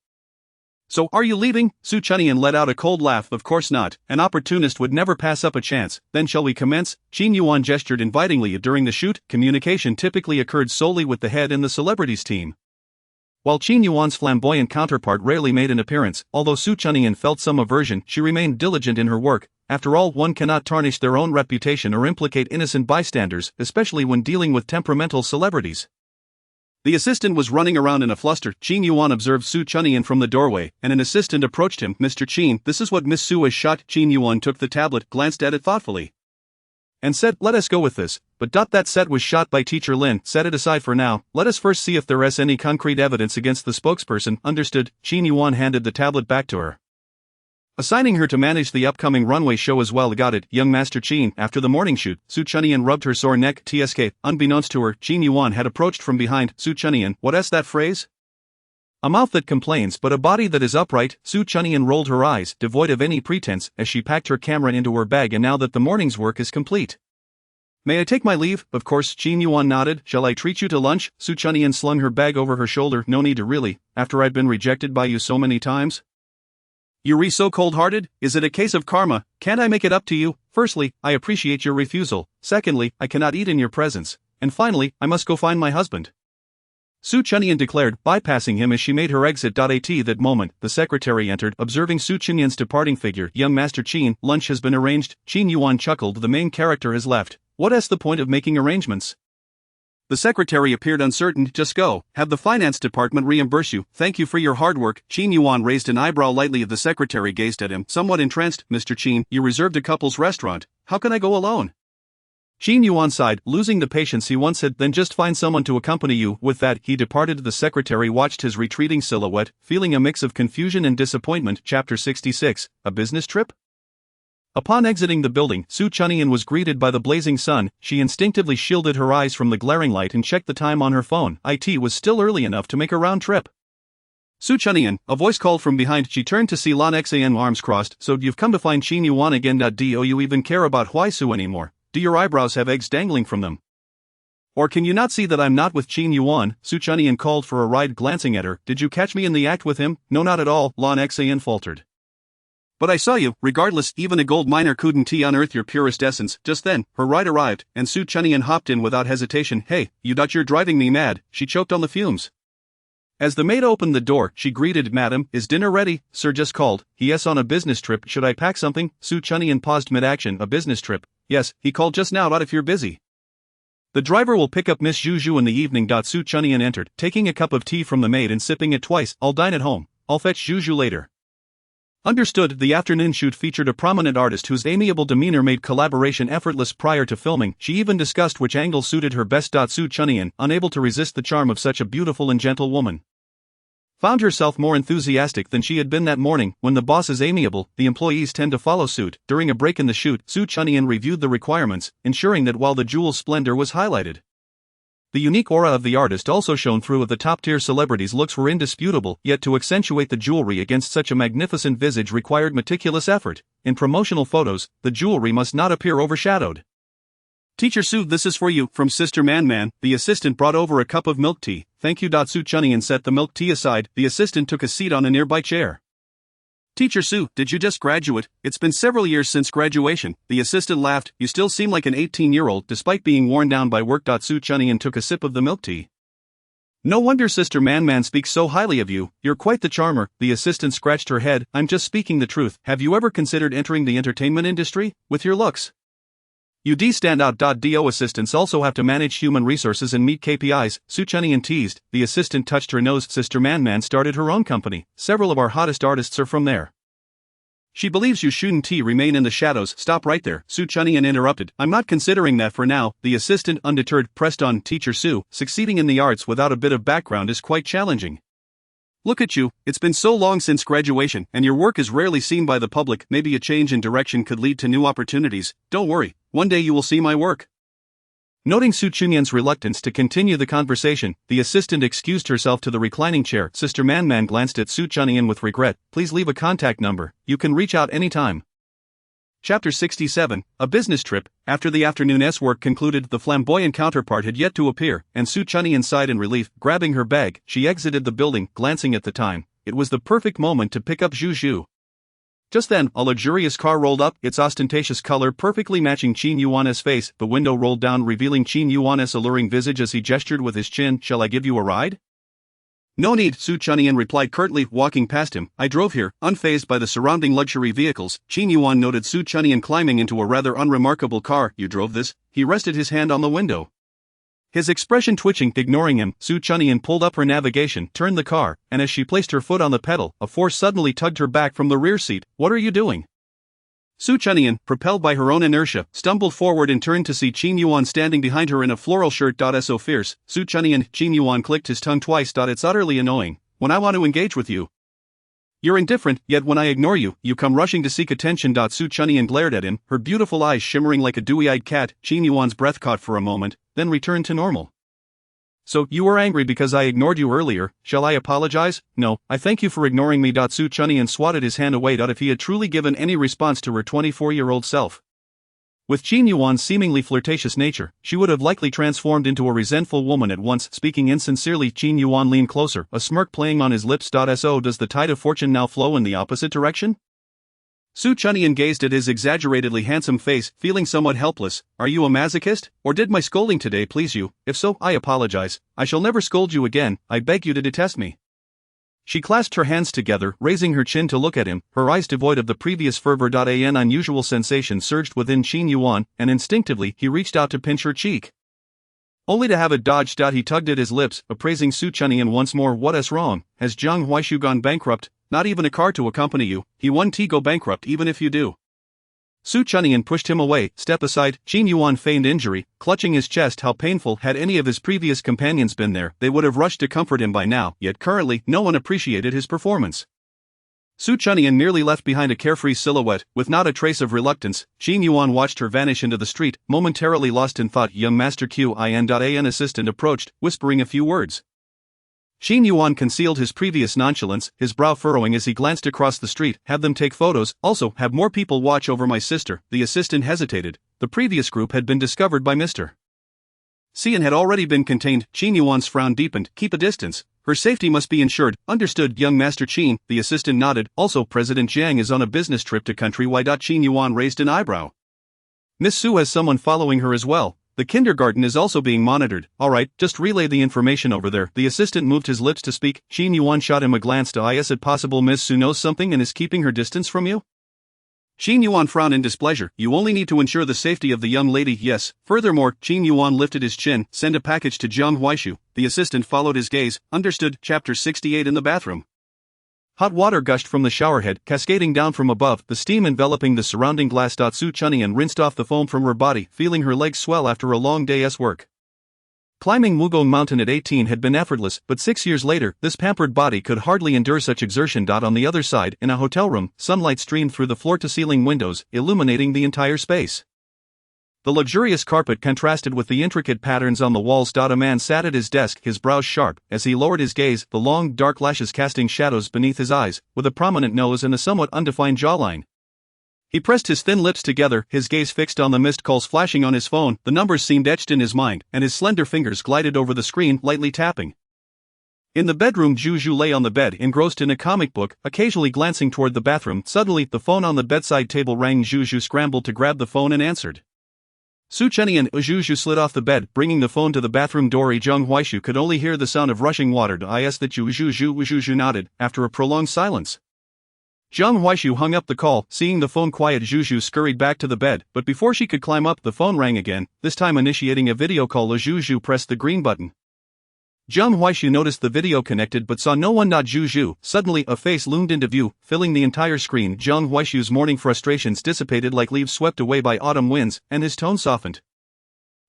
So, are you leaving? Su Chenyan let out a cold laugh. Of course not, an opportunist would never pass up a chance. Then shall we commence? Qin Yuan gestured invitingly. During the shoot, communication typically occurred solely with the head and the celebrities team, while Qin Yuan's flamboyant counterpart rarely made an appearance. Although Su Chenyan felt some aversion, she remained diligent in her work. After all, one cannot tarnish their own reputation or implicate innocent bystanders, especially when dealing with temperamental celebrities. The assistant was running around in a fluster. Qin Yuan observed Su Chenyan from the doorway, and an assistant approached him. Mr. Qin, this is what Miss Su has shot. Qin Yuan took the tablet, glanced at it thoughtfully, and said, let us go with this. But that set was shot by Teacher Lin. Set it aside for now. Let us first see if there is any concrete evidence against the spokesperson. Understood. Qin Yuan handed the tablet back to her, assigning her to manage the upcoming runway show as well. Got it, young Master Qin. After the morning shoot, Su Chenyan rubbed her sore neck. Tsk. Unbeknownst to her, Qin Yuan had approached from behind. Su Chenyan, what's that phrase? A mouth that complains but a body that is upright. Su Chenyan rolled her eyes, devoid of any pretense, as she packed her camera into her bag. And now that the morning's work is complete, may I take my leave? Of course. Qin Yuan nodded. Shall I treat you to lunch? Su Chenyan slung her bag over her shoulder. No need to really, after I'd been rejected by you so many times. You so cold-hearted? Is it a case of karma? Can't I make it up to you? Firstly, I appreciate your refusal. Secondly, I cannot eat in your presence. And finally, I must go find my husband, Su Chenyan declared, bypassing him as she made her exit. At that moment, the secretary entered, observing Su Chenyan's departing figure. Young Master Qin, lunch has been arranged. Qin Yuan chuckled. The main character has left. What's the point of making arrangements? The secretary appeared uncertain. Just go. Have the finance department reimburse you. Thank you for your hard work. Qin Yuan raised an eyebrow lightly. The secretary gazed at him, somewhat entranced. Mr. Qin, you reserved a couple's restaurant. How can I go alone? Qin Yuan sighed, losing the patience he once had. Then just find someone to accompany you. With that, he departed. The secretary watched his retreating silhouette, feeling a mix of confusion and disappointment. Chapter 66, a business trip? Upon exiting the building, Su Chenyan was greeted by the blazing sun. She instinctively shielded her eyes from the glaring light and checked the time on her phone. It was still early enough to make a round trip. Su Chenyan, a voice called from behind. She turned to see Lan Xan, arms crossed. So you've come to find Qin Yuan again? Do you even care about Huai Su anymore? Do your eyebrows have eggs dangling from them? Or can you not see that I'm not with Qin Yuan? Su Chenyan called for a ride, glancing at her. Did you catch me in the act with him? No, not at all, Lan Xan faltered. But I saw you. Regardless, even a gold miner couldn't unearth your purest essence. Just then, her ride arrived, and Su Chenyan hopped in without hesitation. Hey, you're driving me mad. She choked on the fumes. As the maid opened the door, she greeted, Madam, is dinner ready? Sir just called. Yes, on a business trip. Should I pack something? Su Chenyan paused mid-action. A business trip? Yes, he called just now. If you're busy, the driver will pick up Miss Zhu in the evening. Su Chenyan entered, taking a cup of tea from the maid and sipping it twice. I'll dine at home. I'll fetch Zhu later. Understood. The afternoon shoot featured a prominent artist whose amiable demeanor made collaboration effortless. Prior to filming, she even discussed which angle suited her best. Su Chenyan, unable to resist the charm of such a beautiful and gentle woman, found herself more enthusiastic than she had been that morning. When the boss is amiable, the employees tend to follow suit. During a break in the shoot, Su Chenyan reviewed the requirements, ensuring that while the jewel splendor was highlighted, The unique aura of the artist also shone through. The top-tier celebrities' looks were indisputable, yet to accentuate the jewelry against such a magnificent visage required meticulous effort. In promotional photos, the jewelry must not appear overshadowed. Teacher Sue, this is for you, from Sister Man. The assistant brought over a cup of milk tea. Thank you. Sue Chunyan set the milk tea aside. The assistant took a seat on a nearby chair. Teacher Sue, did you just graduate? It's been several years since graduation. The assistant laughed. You still seem like an 18-year-old despite being worn down by work. Sue Chunyan took a sip of the milk tea. No wonder Sister Man speaks so highly of you. You're quite the charmer. The assistant scratched her head. I'm just speaking the truth. Have you ever considered entering the entertainment industry? With your looks, you stand out. Do assistants also have to manage human resources and meet KPIs? Sue Chunyan teased. The assistant touched her nose. Sister Man started her own company. Several of our hottest artists are from there. She believes you shouldn't remain in the shadows. Stop right there, Sue Chunyan interrupted. I'm not considering that for now. The assistant, undeterred, pressed on. Teacher Sue, succeeding in the arts without a bit of background is quite challenging. Look at you, it's been so long since graduation, and your work is rarely seen by the public. Maybe a change in direction could lead to new opportunities. Don't worry, one day you will see my work. Noting Sue Chunyan's reluctance to continue the conversation, the assistant excused herself to the reclining chair. Sister Man glanced at Sue Chunyan with regret. Please leave a contact number. You can reach out anytime. Chapter 67, A Business Trip. After the afternoon's work concluded, the flamboyant counterpart had yet to appear, and Sue Chunyan sighed in relief. Grabbing her bag, she exited the building, glancing at the time. It was the perfect moment to pick up Zhu. Just then, a luxurious car rolled up, its ostentatious color perfectly matching Qin Yuan's face. The window rolled down, revealing Qin Yuan's alluring visage as he gestured with his chin. Shall I give you a ride? No need, Sue Chunyan replied curtly, walking past him. I drove here, unfazed by the surrounding luxury vehicles. Qin Yuan noted Sue Chunyan climbing into a rather unremarkable car. You drove this? He rested his hand on the window, his expression twitching. Ignoring him, Sue Chunyan pulled up her navigation, turned the car, and as she placed her foot on the pedal, a force suddenly tugged her back from the rear seat. What are you doing? Sue Chunyan, propelled by her own inertia, stumbled forward and turned to see Qin Yuan standing behind her in a floral shirt. So fierce. Sue Chunyan, Qin Yuan clicked his tongue twice. It's utterly annoying. When I want to engage with you, you're indifferent, yet when I ignore you, you come rushing to seek attention. Sue Chunyan glared at him, her beautiful eyes shimmering like a dewy-eyed cat. Qin Yuan's breath caught for a moment, then returned to normal. So, you were angry because I ignored you earlier. Shall I apologize? No, I thank you for ignoring me. Sue Chunyan swatted his hand away. If he had truly given any response to her 24-year-old self, with Qin Yuan's seemingly flirtatious nature, she would have likely transformed into a resentful woman at once. Speaking insincerely, Qin Yuan leaned closer, a smirk playing on his lips. So does the tide of fortune now flow in the opposite direction? Sue Chunyan gazed at his exaggeratedly handsome face, feeling somewhat helpless. Are you a masochist, or did my scolding today please you? If so, I apologize. I shall never scold you again. I beg you to detest me. She clasped her hands together, raising her chin to look at him, her eyes devoid of the previous fervor. An unusual sensation surged within Qin Yuan, and instinctively he reached out to pinch her cheek, only to have it dodged out. He tugged at his lips, appraising Sue Chunyan once more. What's wrong? Has Jiang Huaishu gone bankrupt? Not even a car to accompany you. He won't go bankrupt even if you do. Sue Chunyan pushed him away. Step aside. Qin Yuan feigned injury, clutching his chest. How painful. Had any of his previous companions been there, they would have rushed to comfort him by now, yet currently, no one appreciated his performance. Sue Chunyan merely left behind a carefree silhouette, with not a trace of reluctance. Qin Yuan watched her vanish into the street, momentarily lost in thought. Young Master Qin. Assistant approached, whispering a few words. Qin Yuan concealed his previous nonchalance, his brow furrowing as he glanced across the street. Have them take photos, also have more people watch over my sister. The assistant hesitated. The previous group had been discovered by Mr. Xian had already been contained. Qin Yuan's frown deepened. Keep a distance. Her safety must be ensured. Understood, young Master Qin. The assistant nodded. Also, President Jiang is on a business trip to country. Why? Qin Yuan raised an eyebrow. Miss Sue has someone following her as well. The kindergarten is also being monitored. Alright, just relay the information over there. The assistant moved his lips to speak. Qin Yuan shot him a glance. Is it possible Miss Sue knows something and is keeping her distance from you? Qin Yuan frowned in displeasure. You only need to ensure the safety of the young lady. Yes. Furthermore, Qin Yuan lifted his chin. Send a package to Jiang Huaishu. The assistant followed his gaze. Understood. Chapter 68. In the bathroom. Hot water gushed from the showerhead, cascading down from above, the steam enveloping the surrounding glass. Sue Chunyan rinsed off the foam from her body, feeling her legs swell after a long day's work. Climbing Wugong Mountain at 18 had been effortless, but 6 years later, this pampered body could hardly endure such exertion. On the other side, in a hotel room, sunlight streamed through the floor-to-ceiling windows, illuminating the entire space. The luxurious carpet contrasted with the intricate patterns on the walls. A man sat at his desk, his brows sharp. As he lowered his gaze, the long, dark lashes casting shadows beneath his eyes, with a prominent nose and a somewhat undefined jawline. He pressed his thin lips together, his gaze fixed on the missed calls flashing on his phone. The numbers seemed etched in his mind, and his slender fingers glided over the screen, lightly tapping. In the bedroom, Juju lay on the bed, engrossed in a comic book, occasionally glancing toward the bathroom. Suddenly, the phone on the bedside table rang. Juju scrambled to grab the phone and answered. Su Chenian. Juju slid off the bed, bringing the phone to the bathroom door. Zhang Huaishu could only hear the sound of rushing water. Is that you? Juju nodded, after a prolonged silence. Zhang Huaishu hung up the call. Seeing the phone quiet, Juju scurried back to the bed, but before she could climb up, the phone rang again, this time initiating a video call. Juju pressed the green button. Zhang Huaishu noticed the video connected but saw no one. Juju. Suddenly, a face loomed into view, filling the entire screen. Zhang Huaishu's morning frustrations dissipated like leaves swept away by autumn winds, and his tone softened.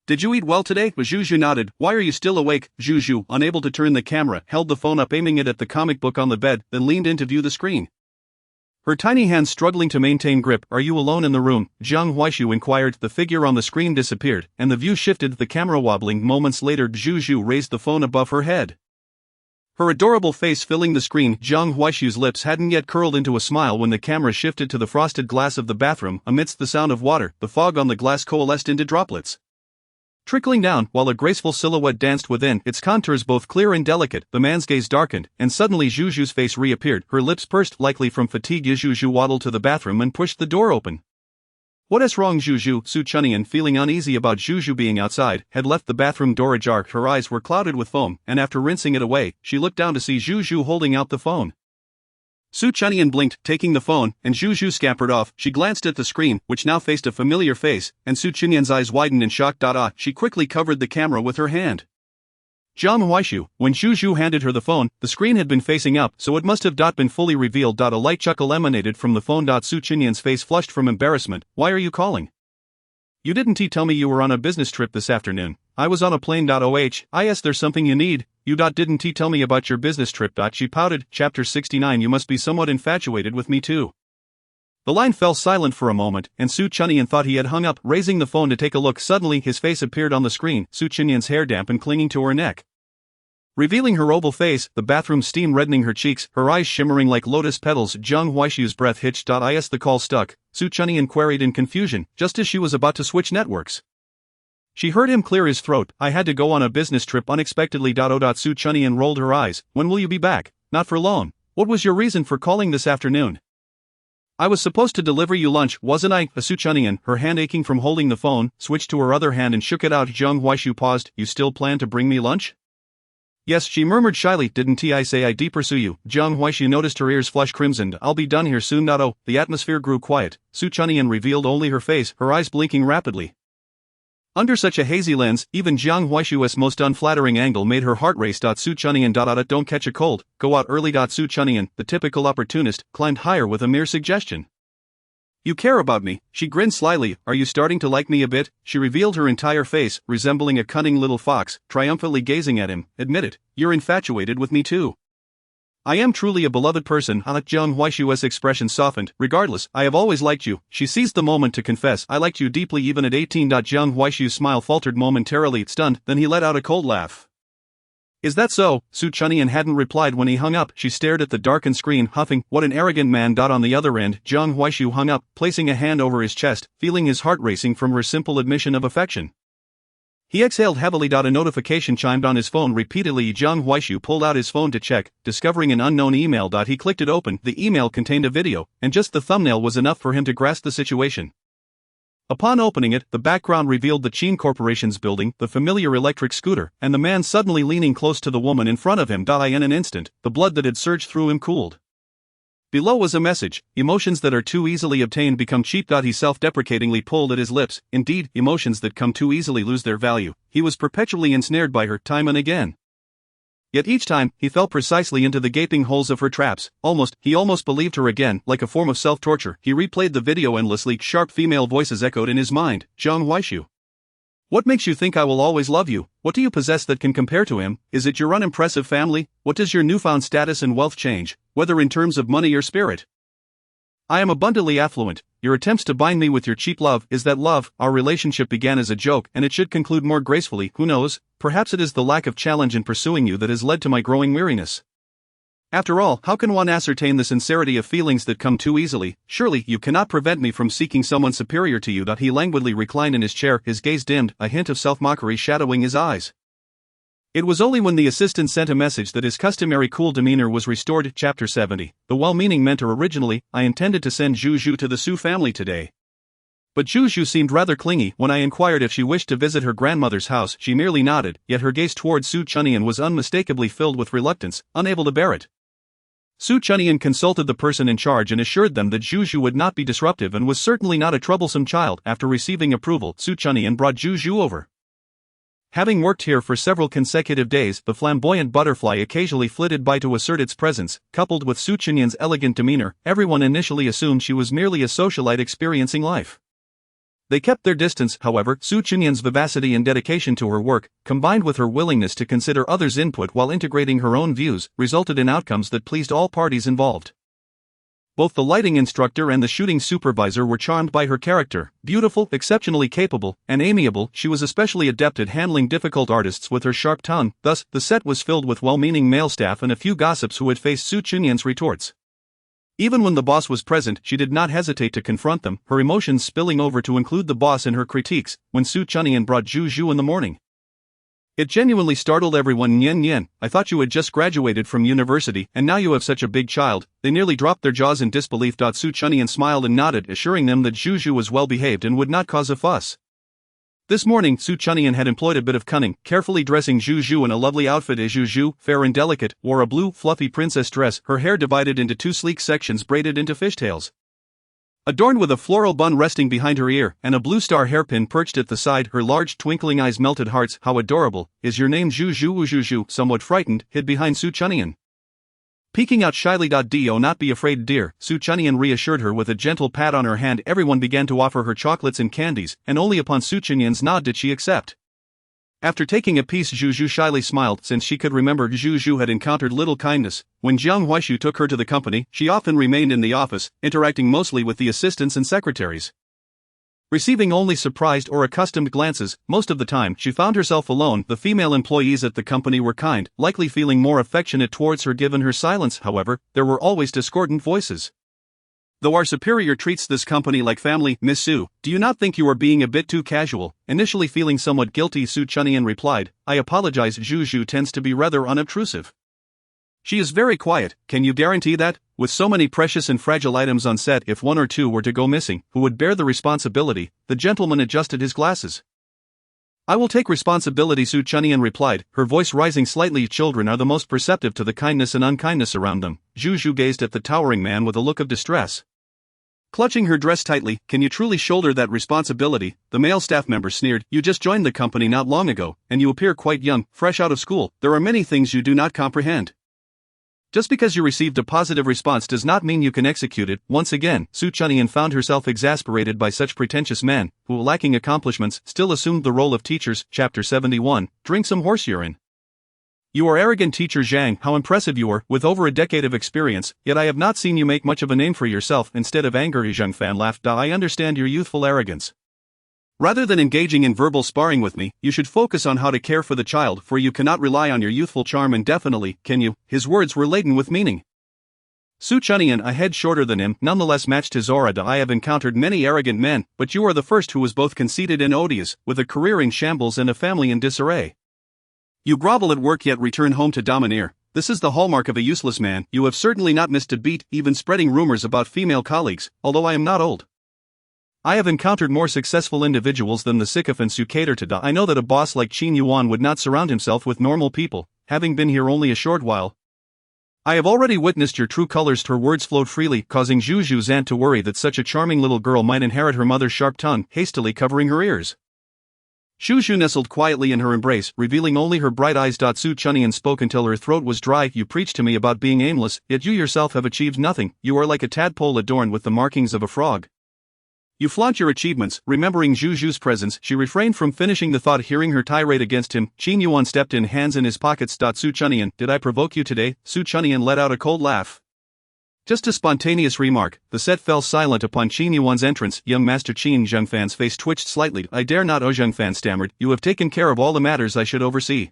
Did you eat well today? Juju nodded. Why are you still awake? Juju, unable to turn the camera, held the phone up, aiming it at the comic book on the bed, then leaned in to view the screen. Her tiny hands struggling to maintain grip. Are you alone in the room? Zhang Huaishu inquired. The figure on the screen disappeared, and the view shifted, the camera wobbling. Moments later, Juju raised the phone above her head. Her adorable face filling the screen. Zhang Huaishu's lips hadn't yet curled into a smile when the camera shifted to the frosted glass of the bathroom. Amidst the sound of water, the fog on the glass coalesced into droplets, trickling down, while a graceful silhouette danced within, its contours both clear and delicate. The man's gaze darkened, and suddenly Juju's face reappeared, her lips pursed, likely from fatigue. Juju waddled to the bathroom and pushed the door open. What is wrong, Juju? Su Chenian, feeling uneasy about Juju being outside, had left the bathroom door ajar. Her eyes were clouded with foam, and after rinsing it away, she looked down to see Juju holding out the phone. Su Chenian blinked, taking the phone, and Juju scampered off. She glanced at the screen, which now faced a familiar face, and Su Chenian's eyes widened in shock. She quickly covered the camera with her hand. Zhang Huaishu. When Juju handed her the phone, the screen had been facing up, so it must have been fully revealed. A light chuckle emanated from the phone. Su Chenian's face flushed from embarrassment. Why are you calling? You didn't tell me you were on a business trip this afternoon. I was on a plane. Is there something you need? You didn't tell me about your business trip. She pouted. Chapter 69. You must be somewhat infatuated with me too. The line fell silent for a moment, and Su Chenian thought he had hung up. Raising the phone to take a look, suddenly his face appeared on the screen, Su Chenian's hair damp and clinging to her neck, revealing her oval face, the bathroom steam reddening her cheeks, her eyes shimmering like lotus petals. Zhang Huaishu's breath hitched. Is the call stuck? Su Chenian queried in confusion, just as she was about to switch networks. She heard him clear his throat. I had to go on a business trip unexpectedly. Su Chenian rolled her eyes. When will you be back? Not for long. What was your reason for calling this afternoon? I was supposed to deliver you lunch, wasn't I? Su Chenian, her hand aching from holding the phone, switched to her other hand and shook it out. Zhang Huaishu paused. You still plan to bring me lunch? Yes, she murmured shyly. Didn't I say I'd pursue you? Zhang Huaishu noticed her ears flush crimson. I'll be done here soon. The atmosphere grew quiet. Su Chenian revealed only her face, her eyes blinking rapidly. Under such a hazy lens, even Zhang Huaishu's most unflattering angle made her heart race. Su Chenian. Don't catch a cold, go out early. Su Chenian, the typical opportunist, climbed higher with a mere suggestion. You care about me? She grinned slyly. Are you starting to like me a bit? She revealed her entire face, resembling a cunning little fox, triumphantly gazing at him. Admit it, you're infatuated with me too. I am truly a beloved person. Zhang Huaishu's expression softened. Regardless, I have always liked you. She seized the moment to confess. I liked you deeply even at 18. Zhang Huaishu's smile faltered momentarily, stunned, then he let out a cold laugh. Is that so? Su Chenian hadn't replied when he hung up. She stared at the darkened screen, huffing, what an arrogant man. On the other end, Zhang Huaishu hung up, placing a hand over his chest, feeling his heart racing from her simple admission of affection. He exhaled heavily. A notification chimed on his phone repeatedly. Zhang Huaishu pulled out his phone to check, discovering an unknown email. He clicked it open. The email contained a video, and just the thumbnail was enough for him to grasp the situation. Upon opening it, the background revealed the Qin Corporation's building, the familiar electric scooter, and the man suddenly leaning close to the woman in front of him. In an instant, the blood that had surged through him cooled. Below was a message: emotions that are too easily obtained become cheap. He self-deprecatingly pulled at his lips. Indeed, emotions that come too easily lose their value. He was perpetually ensnared by her, time and again. Yet each time, he fell precisely into the gaping holes of her traps. He almost believed her again, like a form of self-torture. He replayed the video endlessly. Sharp female voices echoed in his mind. Zhang Huaishu. What makes you think I will always love you? What do you possess that can compare to him? Is it your unimpressive family? What does your newfound status and wealth change, whether in terms of money or spirit? I am abundantly affluent, your attempts to bind me with your cheap love. Is that love? Our relationship began as a joke and it should conclude more gracefully. Who knows, perhaps it is the lack of challenge in pursuing you that has led to my growing weariness. After all, how can one ascertain the sincerity of feelings that come too easily? Surely you cannot prevent me from seeking someone superior to you. He languidly reclined in his chair, his gaze dimmed, a hint of self-mockery shadowing his eyes. It was only when the assistant sent a message that his customary cool demeanor was restored. Chapter 70. The well-meaning mentor. Originally, I intended to send Juju to the Su family today. But Juju seemed rather clingy. When I inquired if she wished to visit her grandmother's house, she merely nodded, yet her gaze towards Su Chunyan was unmistakably filled with reluctance, unable to bear it. Su Chunyan consulted the person in charge and assured them that Juju would not be disruptive and was certainly not a troublesome child. After receiving approval, Su Chunyan brought Juju over. Having worked here for several consecutive days, the flamboyant butterfly occasionally flitted by to assert its presence. Coupled with Su Chunyan's elegant demeanor, everyone initially assumed she was merely a socialite experiencing life. They kept their distance, however. Su Chunyan's vivacity and dedication to her work, combined with her willingness to consider others' input while integrating her own views, resulted in outcomes that pleased all parties involved. Both the lighting instructor and the shooting supervisor were charmed by her character. Beautiful, exceptionally capable, and amiable, she was especially adept at handling difficult artists with her sharp tongue. Thus, the set was filled with well-meaning male staff and a few gossips who had faced Su Chunyan's retorts. Even when the boss was present, she did not hesitate to confront them, her emotions spilling over to include the boss in her critiques. When Su Chunyan brought Juju in the morning, it genuinely startled everyone. Nyen Nyen, I thought you had just graduated from university, and now you have such a big child. They nearly dropped their jaws in disbelief. Su Chunyan smiled and nodded, assuring them that Juju was well behaved and would not cause a fuss. This morning, Su Chunyan had employed a bit of cunning, carefully dressing Juju in a lovely outfit. As Juju, fair and delicate, wore a blue, fluffy princess dress, her hair divided into two sleek sections braided into fishtails, adorned with a floral bun resting behind her ear, and a blue star hairpin perched at the side. Her large twinkling eyes melted hearts. How adorable. Is your name Juju? Juju, somewhat frightened, hid behind Su Chunyan, peeking out shyly. Do not be afraid, dear, Su Chunyan reassured her with a gentle pat on her hand. Everyone began to offer her chocolates and candies, and only upon Su Chunyan's nod did she accept. After taking a piece, Juju shyly smiled. Since she could remember, Juju had encountered little kindness. When Jiang Huaishu took her to the company, she often remained in the office, interacting mostly with the assistants and secretaries, receiving only surprised or accustomed glances. Most of the time, she found herself alone. The female employees at the company were kind, likely feeling more affectionate towards her given her silence. However, there were always discordant voices. Though our superior treats this company like family, Miss Su, do you not think you are being a bit too casual? Initially feeling somewhat guilty, Su Chunyan replied, I apologize. Juju tends to be rather unobtrusive. She is very quiet. Can you guarantee that? With so many precious and fragile items on set, if one or two were to go missing, who would bear the responsibility? The gentleman adjusted his glasses. I will take responsibility, Su Chunyan replied, her voice rising slightly. Children are the most perceptive to the kindness and unkindness around them. Juju gazed at the towering man with a look of distress, clutching her dress tightly. Can you truly shoulder that responsibility? The male staff member sneered. You just joined the company not long ago, and you appear quite young, fresh out of school. There are many things you do not comprehend. Just because you received a positive response does not mean you can execute it. Once again, Su Chunyan found herself exasperated by such pretentious men, who, lacking accomplishments, still assumed the role of teachers. Chapter 71. Drink some horse urine. You are arrogant, Teacher Zhang. How impressive you are, with over a decade of experience, yet I have not seen you make much of a name for yourself. Instead of anger, Zhang Fan laughed. I understand your youthful arrogance. Rather than engaging in verbal sparring with me, you should focus on how to care for the child, for you cannot rely on your youthful charm indefinitely, can you? His words were laden with meaning. Su Chunyan, a head shorter than him, nonetheless matched his aura. I have encountered many arrogant men, but you are the first who was both conceited and odious, with a career in shambles and a family in disarray. You grovel at work yet return home to domineer. This is the hallmark of a useless man. You have certainly not missed a beat, even spreading rumors about female colleagues, although I am not old. I have encountered more successful individuals than the sycophants you cater to. I know that a boss like Qin Yuan would not surround himself with normal people, having been here only a short while. I have already witnessed your true colors. Her words flowed freely, causing Juju's aunt to worry that such a charming little girl might inherit her mother's sharp tongue, hastily covering her ears. Juju nestled quietly in her embrace, revealing only her bright eyes. Su Chunyan spoke until her throat was dry. You preach to me about being aimless, yet you yourself have achieved nothing. You are like a tadpole adorned with the markings of a frog. You flaunt your achievements. Remembering Juju's presence, she refrained from finishing the thought. Hearing her tirade against him, Qin Yuan stepped in, hands in his pockets. Su Chunyan, did I provoke you today? Su Chunyan let out a cold laugh. Just a spontaneous remark, the set fell silent upon Qin Yuan's entrance. Young Master Qin Zhengfan's face twitched slightly. I dare not, Zhengfan stammered. You have taken care of all the matters I should oversee.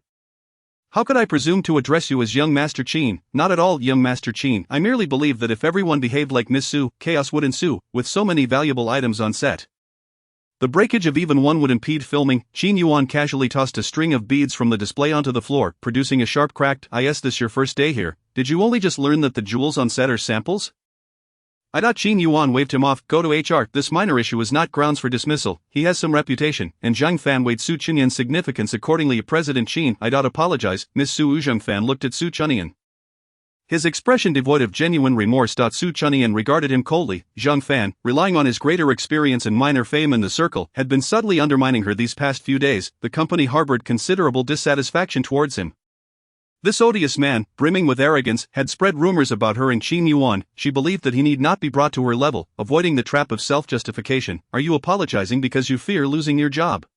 How could I presume to address you as young Master Qin? Not at all, young Master Qin. I merely believe that if everyone behaved like Miss Su, chaos would ensue, with so many valuable items on set. The breakage of even one would impede filming. Qin Yuan casually tossed a string of beads from the display onto the floor, producing a sharp cracked, "Is this your first day here? Did you only just learn that the jewels on set are samples?" Qin Yuan waved him off. Go to HR, this minor issue is not grounds for dismissal, he has some reputation, and Zhang Fan weighed Su Chunyan's significance accordingly. President Qin, apologize, Miss Su. Zhang Fan looked at Su Chunyan. His expression devoid of genuine remorse. Su Chunyan regarded him coldly. Zhang Fan, relying on his greater experience and minor fame in the circle, had been subtly undermining her these past few days. The company harbored considerable dissatisfaction towards him. This odious man, brimming with arrogance, had spread rumors about her and Qin Yuan. She believed that he need not be brought to her level, avoiding the trap of self-justification. Are you apologizing because you fear losing your job?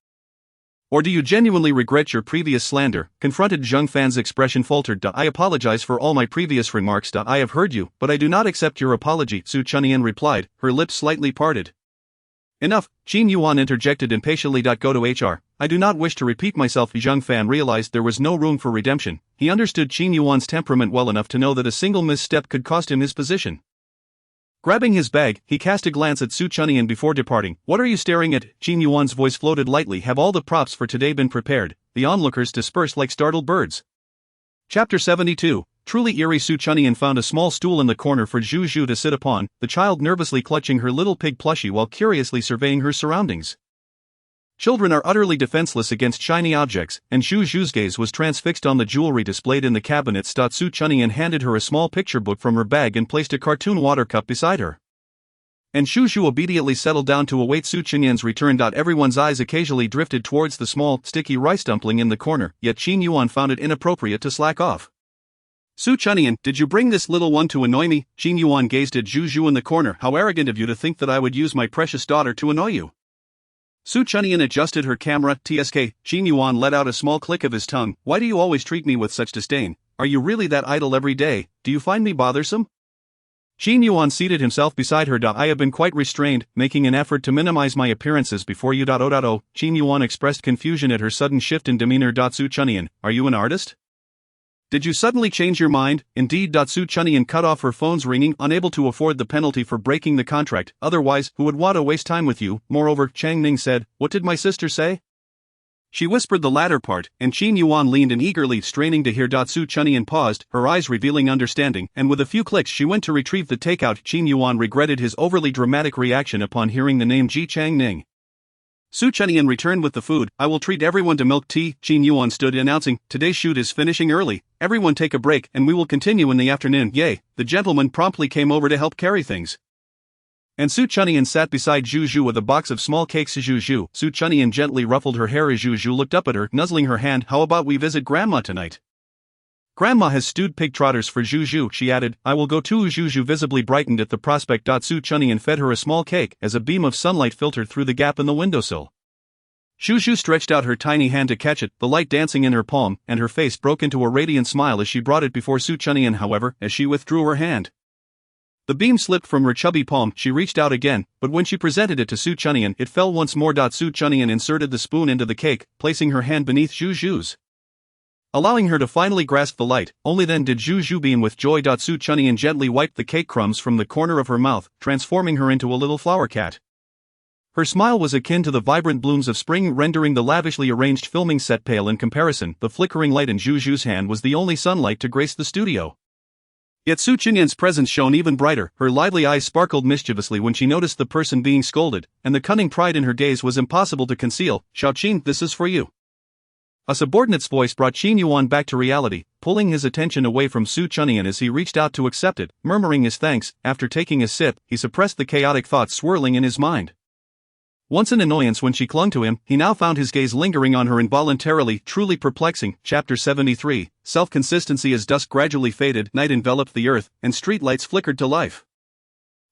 Or do you genuinely regret your previous slander? Confronted, Zhang Fan's expression faltered. I apologize for all my previous remarks. I have heard you, but I do not accept your apology, Su Chunyan replied, her lips slightly parted. Enough, Qin Yuan interjected impatiently. Go to HR. I do not wish to repeat myself. Zhang Fan realized there was no room for redemption. He understood Qin Yuan's temperament well enough to know that a single misstep could cost him his position. Grabbing his bag, he cast a glance at Su Chunyan before departing. What are you staring at? Qin Yuan's voice floated lightly. Have all the props for today been prepared? The onlookers dispersed like startled birds. Chapter 72. Truly eerie. Su Chunyan found a small stool in the corner for Zhu Zhu to sit upon, the child nervously clutching her little pig plushie while curiously surveying her surroundings. Children are utterly defenseless against shiny objects, and Zhu Zhu's gaze was transfixed on the jewelry displayed in the cabinets. Su Chunyan handed her a small picture book from her bag and placed a cartoon water cup beside her. And Zhu Zhu obediently settled down to await Su Chunyan's return. Everyone's eyes occasionally drifted towards the small, sticky rice dumpling in the corner, yet Qin Yuan found it inappropriate to slack off. Su Chunyan, did you bring this little one to annoy me? Qin Yuan gazed at Zhu Zhu in the corner. How arrogant of you to think that I would use my precious daughter to annoy you. Su Chunyan adjusted her camera. Tsk, Qin Yuan let out a small click of his tongue. Why do you always treat me with such disdain? Are you really that idle every day? Do you find me bothersome? Qin Yuan seated himself beside her. I have been quite restrained, making an effort to minimize my appearances before you. Qin Yuan expressed confusion at her sudden shift in demeanor. Su Chunyan, are you an artist? Did you suddenly change your mind? Indeed. Su Chunyan cut off her phone's ringing, unable to afford the penalty for breaking the contract. Otherwise, who would want to waste time with you? Moreover, Chang Ning said, what did my sister say? She whispered the latter part, and Qin Yuan leaned in eagerly, straining to hear. Su Chunyan paused, her eyes revealing understanding, and with a few clicks she went to retrieve the takeout. Qin Yuan regretted his overly dramatic reaction upon hearing the name Ji Chang Ning. Su Chunyan returned with the food. I will treat everyone to milk tea. Qin Yuan stood, announcing, today's shoot is finishing early. Everyone take a break and we will continue in the afternoon. Yay. The gentleman promptly came over to help carry things. And Su Chunyan sat beside Zhu Zhu with a box of small cakes. Zhu Zhu. Su Chunyan gently ruffled her hair as Zhu Zhu looked up at her, nuzzling her hand. How about we visit Grandma tonight? Grandma has stewed pig trotters for Zhu Zhu, she added. I will go too. Zhu Zhu visibly brightened at the prospect. Su Chunyan fed her a small cake as a beam of sunlight filtered through the gap in the windowsill. Zhu Zhu stretched out her tiny hand to catch it, the light dancing in her palm, and her face broke into a radiant smile as she brought it before Su Chunyan. However, as she withdrew her hand, the beam slipped from her chubby palm. She reached out again, but when she presented it to Su Chunyan, it fell once more. Su Chunyan inserted the spoon into the cake, placing her hand beneath Zhu Zhu's, allowing her to finally grasp the light. Only then did Zhu Zhu beam with joy. Su Chunyan gently wiped the cake crumbs from the corner of her mouth, transforming her into a little flower cat. Her smile was akin to the vibrant blooms of spring, rendering the lavishly arranged filming set pale in comparison. The flickering light in Zhu Zhu's hand was the only sunlight to grace the studio. Yet Su Chunyan's presence shone even brighter. Her lively eyes sparkled mischievously when she noticed the person being scolded, and the cunning pride in her gaze was impossible to conceal. Xiaoqin, this is for you. A subordinate's voice brought Qin Yuan back to reality, pulling his attention away from Su Chunyan as he reached out to accept it, murmuring his thanks. After taking a sip, he suppressed the chaotic thoughts swirling in his mind. Once an annoyance when she clung to him, he now found his gaze lingering on her involuntarily, truly perplexing. Chapter 73. Self-consistency. As dusk gradually faded, night enveloped the earth, and streetlights flickered to life,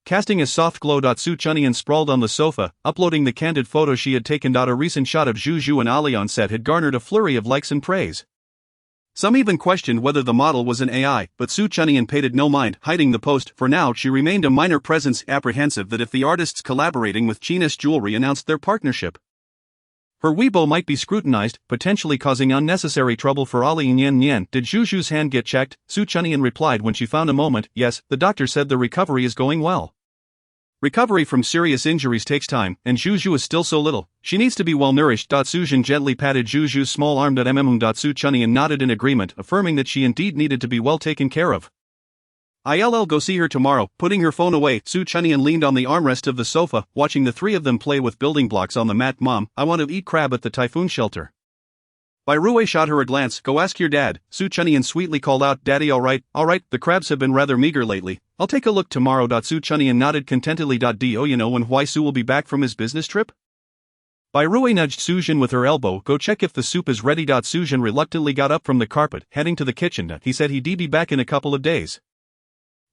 casting a soft glow. Su Chunyan sprawled on the sofa, uploading the candid photo she had taken. A recent shot of Zhu Zhu and Ali on set had garnered a flurry of likes and praise. Some even questioned whether the model was an AI, but Su Chunyan paid it no mind, hiding the post. For now, she remained a minor presence, apprehensive that if the artists collaborating with Chinese Jewelry announced their partnership, her Weibo might be scrutinized, potentially causing unnecessary trouble for Ali Nian. Did Zhuzhu's hand get checked? Su Chunyan replied when she found a moment. Yes, the doctor said the recovery is going well. Recovery from serious injuries takes time, and Zhuzhu is still so little. She needs to be well nourished. Suzhen gently patted Zhuzhu's small arm. Su Chunyan nodded in agreement, affirming that she indeed needed to be well taken care of. I'll go see her tomorrow. Putting her phone away, Su Chunyan leaned on the armrest of the sofa, watching the three of them play with building blocks on the mat. Mom, I want to eat crab at the typhoon shelter. Bai Rui shot her a glance. Go ask your dad, Su Chunyan sweetly called out. Daddy, alright, the crabs have been rather meager lately. I'll take a look tomorrow. Su Chunyan nodded contentedly. Do you know when Huai Su will be back from his business trip? Bai Rui nudged Suzhen with her elbow. Go check if the soup is ready. Suzhen reluctantly got up from the carpet, heading to the kitchen. He said he'd be back in a couple of days.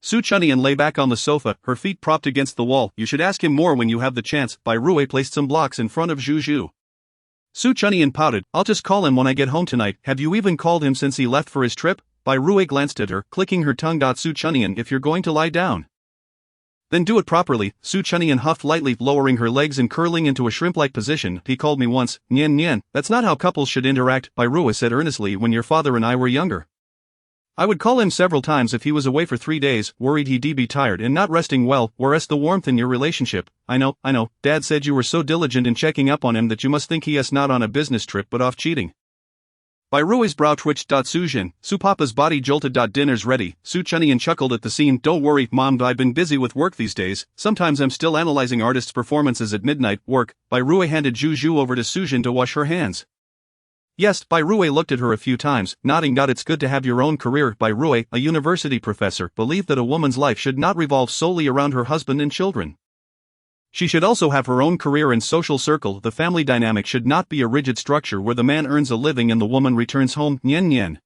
Su Chunyan lay back on the sofa, her feet propped against the wall. You should ask him more when you have the chance. Bai Rui placed some blocks in front of Zhuzhu. Su Chunyan pouted. I'll just call him when I get home tonight. Have you even called him since he left for his trip? Bai Rui glanced at her, clicking her tongue. Su Chunyan, if you're going to lie down, then do it properly. Su Chunyan huffed lightly, lowering her legs and curling into a shrimp-like position. He called me once. Nian, that's not how couples should interact, Bai Rui said earnestly. When your father and I were younger, I would call him several times if he was away for 3 days, worried he'd be tired and not resting well. Where's the warmth in your relationship? I know, Dad said you were so diligent in checking up on him that you must think he is not on a business trip but off cheating. Bai Rui's brow twitched. Suzhen, Su Papa's body jolted. Dinner's ready. Su Chunyan chuckled at the scene. Don't worry, Mom, I've been busy with work these days. Sometimes I'm still analyzing artists' performances at midnight. Work. Bai Rui handed Zhuzhu over to Suzhen to wash her hands. Yes, Bai Rui looked at her a few times, nodding. It's good to have your own career. Bai Rui, a university professor, believed that a woman's life should not revolve solely around her husband and children. She should also have her own career and social circle. The family dynamic should not be a rigid structure where the man earns a living and the woman returns home. Nian.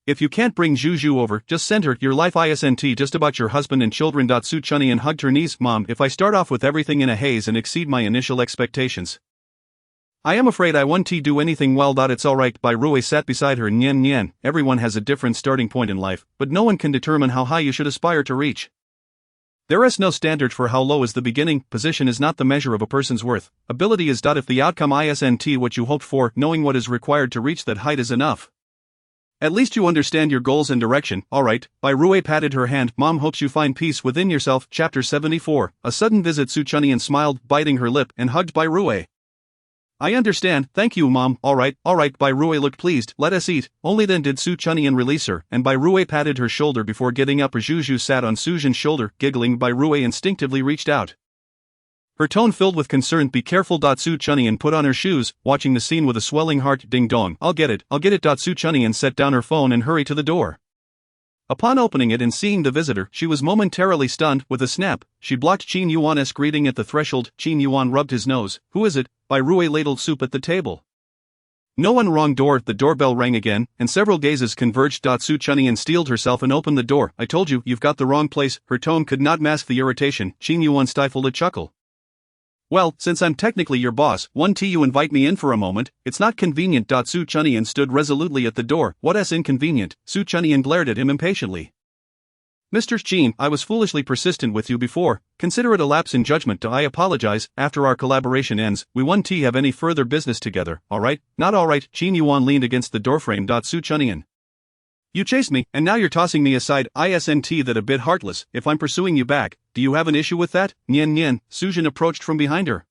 If you can't bring Zhuzhu over, just send her. Your life isn't just about your husband and children. Su Chunyan hugged her knees. Mom, if I start off with everything in a haze and exceed my initial expectations, I am afraid I won't do anything well. It's alright. Bai Rui sat beside her. Nian, everyone has a different starting point in life, but no one can determine how high you should aspire to reach. There is no standard for how low is the beginning. Position is not the measure of a person's worth. Ability is. If the outcome isn't what you hoped for, knowing what is required to reach that height is enough. At least you understand your goals and direction. Alright. Bai Rui patted her hand. Mom hopes you find peace within yourself. Chapter 74. A sudden visit. Su Chunyan smiled, biting her lip, and hugged Bai Rui. I understand, thank you, Mom. Alright. Bai Rui looked pleased. Let us eat. Only then did Su Chunyan release her, and Bai Rui patted her shoulder before getting up. Zhuzhu sat on Suzhen's shoulder, giggling. Bai Rui instinctively reached out, her tone filled with concern. Be careful. Su Chunyan put on her shoes, watching the scene with a swelling heart. Ding dong. I'll get it. Su Chunyan set down her phone and hurried to the door. Upon opening it and seeing the visitor, she was momentarily stunned. With a snap, she blocked Qin Yuan's greeting at the threshold. Qin Yuan rubbed his nose. Who is it? Bai Rui ladled soup at the table. No one. Wrong door. The doorbell rang again, and several gazes converged. Su Chunyan steeled herself and opened the door. I told you, you've got the wrong place. Her tone could not mask the irritation. Qin Yuan stifled a chuckle. Well, since I'm technically your boss, won't you invite me in for a moment? It's not convenient. Su Chunyan stood resolutely at the door. What's inconvenient? Su Chunyan glared at him impatiently. Mr. Qin, I was foolishly persistent with you before. Consider it a lapse in judgment. I apologize. After our collaboration ends, we won't have any further business together, alright? Not alright. Qin Yuan leaned against the doorframe. Su Chunyan, you chased me, and now you're tossing me aside. Isn't that a bit heartless? If I'm pursuing you back, do you have an issue with that? Nian, Suzhen approached from behind her.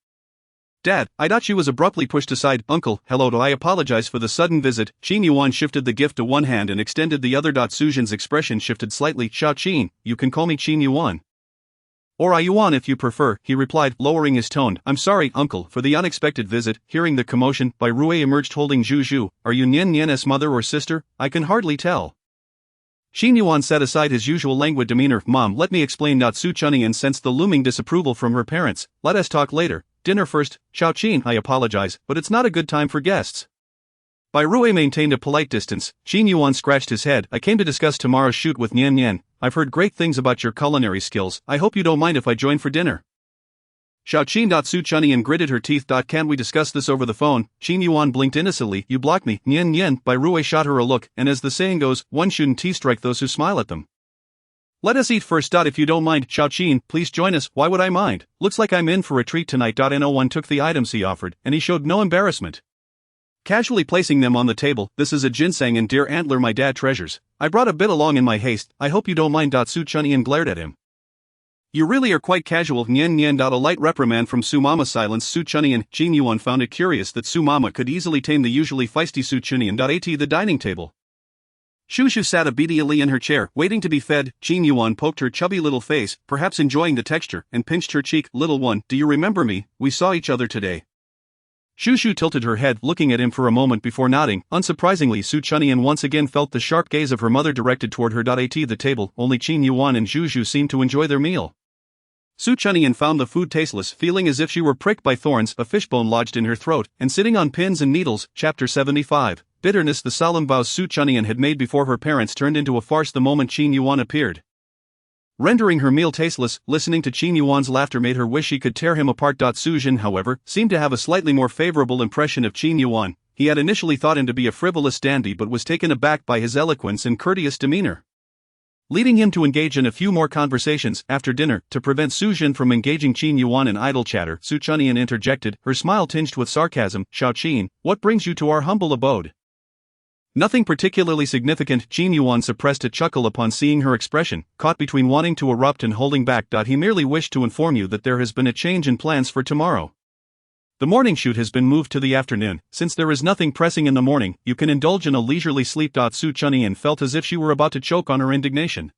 Dad, I thought she was abruptly pushed aside. Uncle, hello. I apologize for the sudden visit. Qin Yuan shifted the gift to one hand and extended the other. Suzhen's expression shifted slightly. Xiao Qin, you can call me Qin Yuan. Or Yuan if you prefer, he replied, lowering his tone. I'm sorry, Uncle, for the unexpected visit. Hearing the commotion, Bai Rui emerged holding Zhuzhu. Are you Nian's mother or sister? I can hardly tell. Qin Yuan set aside his usual languid demeanor. Mom, let me explain. Su Chunyan sensed the looming disapproval from her parents. Let us talk later. Dinner first. Xiao Qin, I apologize, but it's not a good time for guests. Bai Rui maintained a polite distance. Qin Yuan scratched his head. I came to discuss tomorrow's shoot with Nian. I've heard great things about your culinary skills. I hope you don't mind if I join for dinner. Xiao Su Chunyan gritted her teeth. Can't we discuss this over the phone? Qin Yuan blinked innocently. You blocked me. Nyen nyen. Bai Rui shot her a look, and as the saying goes, one shouldn't strike those who smile at them. Let us eat first. If you don't mind, Xiao Qin, please join us. Why would I mind? Looks like I'm in for a treat tonight. No1 took the items he offered, and he showed no embarrassment. Casually placing them on the table, this is a ginseng and deer antler my dad treasures. I brought a bit along in my haste, I hope you don't mind. Su Chunyan glared at him. You really are quite casual. Nyen nyen. A light reprimand from Su Mama silenced Su Chunyan. Qin Yuan found it curious that Su Mama could easily tame the usually feisty Su Chunyan. At the dining table, Shushu sat obediently in her chair, waiting to be fed. Qin Yuan poked her chubby little face, perhaps enjoying the texture, and pinched her cheek. Little one, do you remember me? We saw each other today. Shushu tilted her head, looking at him for a moment before nodding. Unsurprisingly, Su Chunyan once again felt the sharp gaze of her mother directed toward her. At the table, only Qin Yuan and Shushu seemed to enjoy their meal. Su Chunyan found the food tasteless, feeling as if she were pricked by thorns, a fishbone lodged in her throat, and sitting on pins and needles. Chapter 75. Bitterness. The solemn vows Su Chunyan had made before her parents turned into a farce the moment Qin Yuan appeared, rendering her meal tasteless. Listening to Qin Yuan's laughter made her wish she could tear him apart. Su Jin, however, seemed to have a slightly more favorable impression of Qin Yuan. He had initially thought him to be a frivolous dandy but was taken aback by his eloquence and courteous demeanor, leading him to engage in a few more conversations. After dinner, to prevent Su Jin from engaging Qin Yuan in idle chatter, Su Chunyan interjected, her smile tinged with sarcasm. Xiao Qin, what brings you to our humble abode? Nothing particularly significant. Qin Yuan suppressed a chuckle upon seeing her expression, caught between wanting to erupt and holding back. He merely wished to inform you that there has been a change in plans for tomorrow. The morning shoot has been moved to the afternoon. Since there is nothing pressing in the morning, you can indulge in a leisurely sleep. Su Chunyan felt as if she were about to choke on her indignation.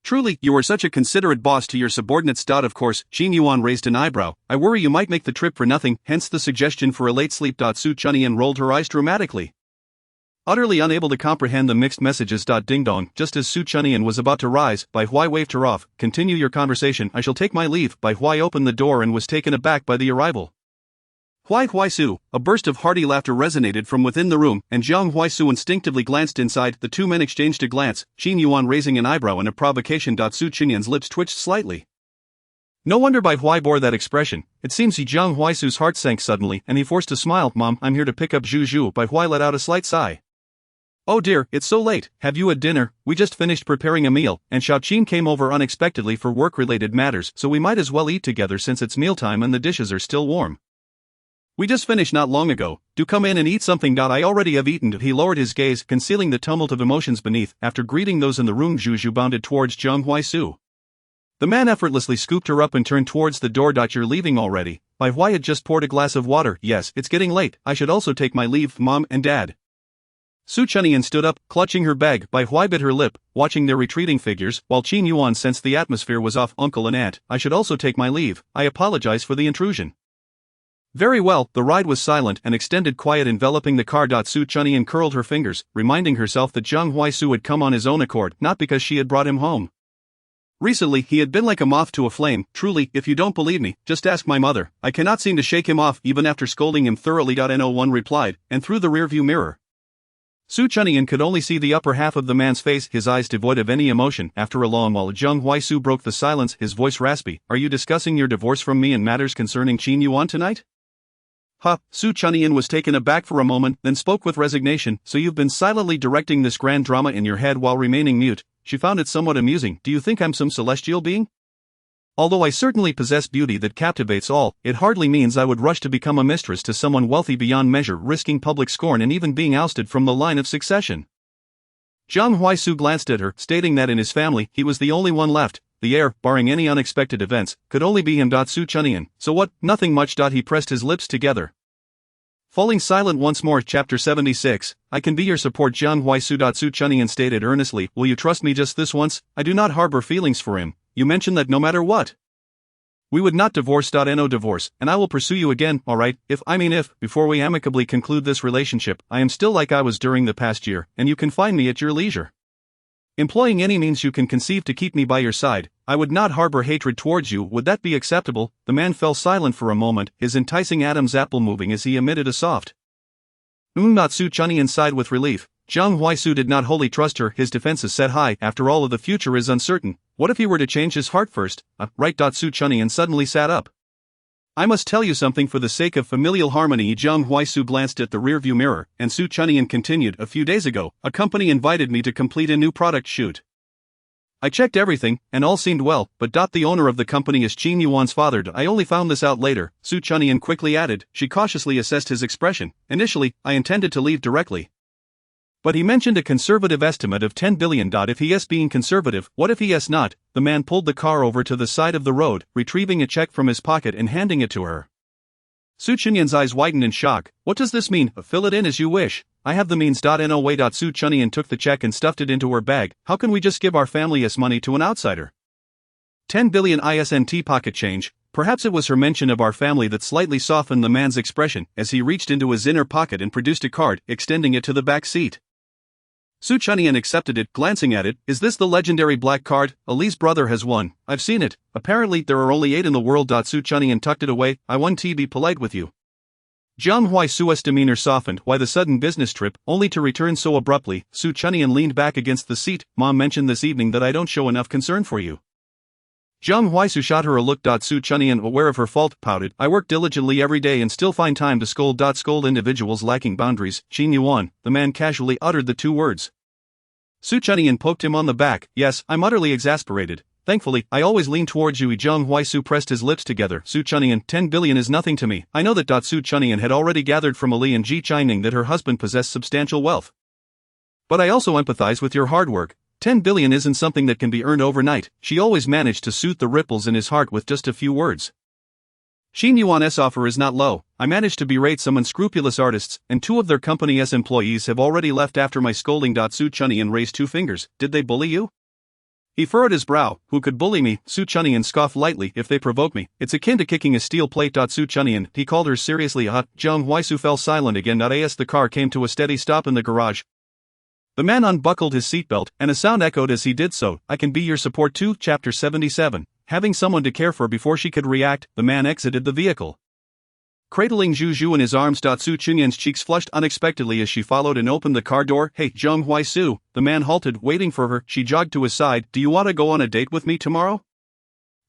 Truly, you are such a considerate boss to your subordinates. Of course, Qin Yuan raised an eyebrow. I worry you might make the trip for nothing, hence the suggestion for a late sleep. Su Chunyan rolled her eyes dramatically, utterly unable to comprehend the mixed messages. Ding dong, just as Su Chunyan was about to rise, Bai Huai waved her off. Continue your conversation, I shall take my leave. Bai Huai opened the door and was taken aback by the arrival. Huai Su. A burst of hearty laughter resonated from within the room, and Jiang Huai Su instinctively glanced inside. The two men exchanged a glance, Qin Yuan raising an eyebrow in a provocation. Su Chunyan's lips twitched slightly. No wonder Bai Huai bore that expression. It seems Jiang Huai Su's heart sank suddenly, and he forced a smile. Mom, I'm here to pick up Zhu. Bai Huai let out a slight sigh. Oh dear, it's so late. Have you had dinner? We just finished preparing a meal, and Xiao Qin came over unexpectedly for work-related matters, so we might as well eat together since it's mealtime and the dishes are still warm. We just finished not long ago. Do come in and eat something. I already have eaten. He lowered his gaze, concealing the tumult of emotions beneath. After greeting those in the room, Zhu bounded towards Jiang Huai Su. The man effortlessly scooped her up and turned towards the door. You're leaving already? Bai Huai had just poured a glass of water. Yes, it's getting late. I should also take my leave, Mom and Dad. Su Chunyan stood up, clutching her bag. Bai Huai bit her lip, watching their retreating figures, while Qin Yuan sensed the atmosphere was off. Uncle and Aunt, I should also take my leave. I apologize for the intrusion. Very well. The ride was silent and extended quiet enveloping the car. Su Chunyan curled her fingers, reminding herself that Jiang Huai Su had come on his own accord, not because she had brought him home. Recently, he had been like a moth to a flame. Truly, if you don't believe me, just ask my mother. I cannot seem to shake him off, even after scolding him thoroughly. No1 replied, and through the rearview mirror, Su Chunyan could only see the upper half of the man's face, his eyes devoid of any emotion. After a long while, Jiang Huai Su broke the silence, his voice raspy. Are you discussing your divorce from me and matters concerning Qin Yuan tonight? Su Chunyan was taken aback for a moment, then spoke with resignation. So you've been silently directing this grand drama in your head while remaining mute. She found it somewhat amusing. Do you think I'm some celestial being? Although I certainly possess beauty that captivates all, it hardly means I would rush to become a mistress to someone wealthy beyond measure, risking public scorn and even being ousted from the line of succession. Jiang Huai Su glanced at her, stating that in his family, he was the only one left. The heir, barring any unexpected events, could only be him. Su Chunyan. So what? Nothing much. He pressed his lips together, falling silent once more. Chapter 76. I can be your support. Jiang Huai Su. Su Chunyan stated earnestly. Will you trust me just this once? I do not harbor feelings for him. You mentioned that no matter what, we would not divorce. No divorce, and I will pursue you again. Alright, if, before we amicably conclude this relationship, I am still like I was during the past year, and you can find me at your leisure, employing any means you can conceive to keep me by your side. I would not harbor hatred towards you. Would that be acceptable? The man fell silent for a moment, his enticing Adam's apple moving as he emitted a soft Su Chunyan sighed with relief. Jiang Huai Su did not wholly trust her, his defenses set high. After all, the future is uncertain. What if he were to change his heart first? Right. Su Chunyan suddenly sat up, I must tell you something for the sake of familial harmony. Jiang Huaisu glanced at the rearview mirror, and Su Chunyan continued. A few days ago, a company invited me to complete a new product shoot. I checked everything, and all seemed well, but the owner of the company is Qin Yuan's father. I only found this out later, Su Chunyan quickly added. She cautiously assessed his expression. Initially, I intended to leave directly. But he mentioned a conservative estimate of 10 billion. If he is being conservative, what if he is not? The man pulled the car over to the side of the road, retrieving a check from his pocket and handing it to her. Su Chunyan's eyes widened in shock. What does this mean? Fill it in as you wish. I have the means. No way. Su Chunyan took the check and stuffed it into her bag. How can we just give our family's money to an outsider? 10 billion isnt pocket change. Perhaps it was her mention of our family that slightly softened the man's expression as he reached into his inner pocket and produced a card, extending it to the back seat. Su Chunyan accepted it, glancing at it. Is this the legendary black card? Ali's brother has one. I've seen it. Apparently there are only 8 in the world. Su Chunyan tucked it away. I want to be polite with you. Jiang Huaisu's demeanor softened. Why the sudden business trip, only to return so abruptly? Su Chunyan leaned back against the seat. Mom mentioned this evening that I don't show enough concern for you. Jiang Huaisu shot her a look. Su Chunyan, aware of her fault, pouted. I work diligently every day and still find time to scold. Scold individuals lacking boundaries. Qin Yuan, the man casually uttered the 2 words. Su Chunyan poked him on the back. Yes, I'm utterly exasperated. Thankfully, I always lean towards you. Jiang Huaisu pressed his lips together. Su Chunyan, 10 billion is nothing to me. I know that. Su Chunyan had already gathered from Ali and Ji Chining that her husband possessed substantial wealth. But I also empathize with your hard work. 10 billion isn't something that can be earned overnight. She always managed to soothe the ripples in his heart with just a few words. Qin Yuan's offer is not low. I managed to berate some unscrupulous artists, and 2 of their company's employees have already left after my scolding. Su Chunyan raised 2 fingers. Did they bully you? He furrowed his brow. Who could bully me? Su Chunyan scoffed lightly. If they provoke me, it's akin to kicking a steel plate. Su Chunyan, he called her seriously. Jiang Huaisu fell silent again. As the car came to a steady stop in the garage, the man unbuckled his seatbelt, and a sound echoed as he did so. I can be your support too. Chapter 77. Having someone to care for before she could react, the man exited the vehicle. Cradling Zhu in his arms. Su Chunyan's cheeks flushed unexpectedly as she followed and opened the car door. Hey, Jiang Huaisu. The man halted, waiting for her. She jogged to his side. Do you want to go on a date with me tomorrow?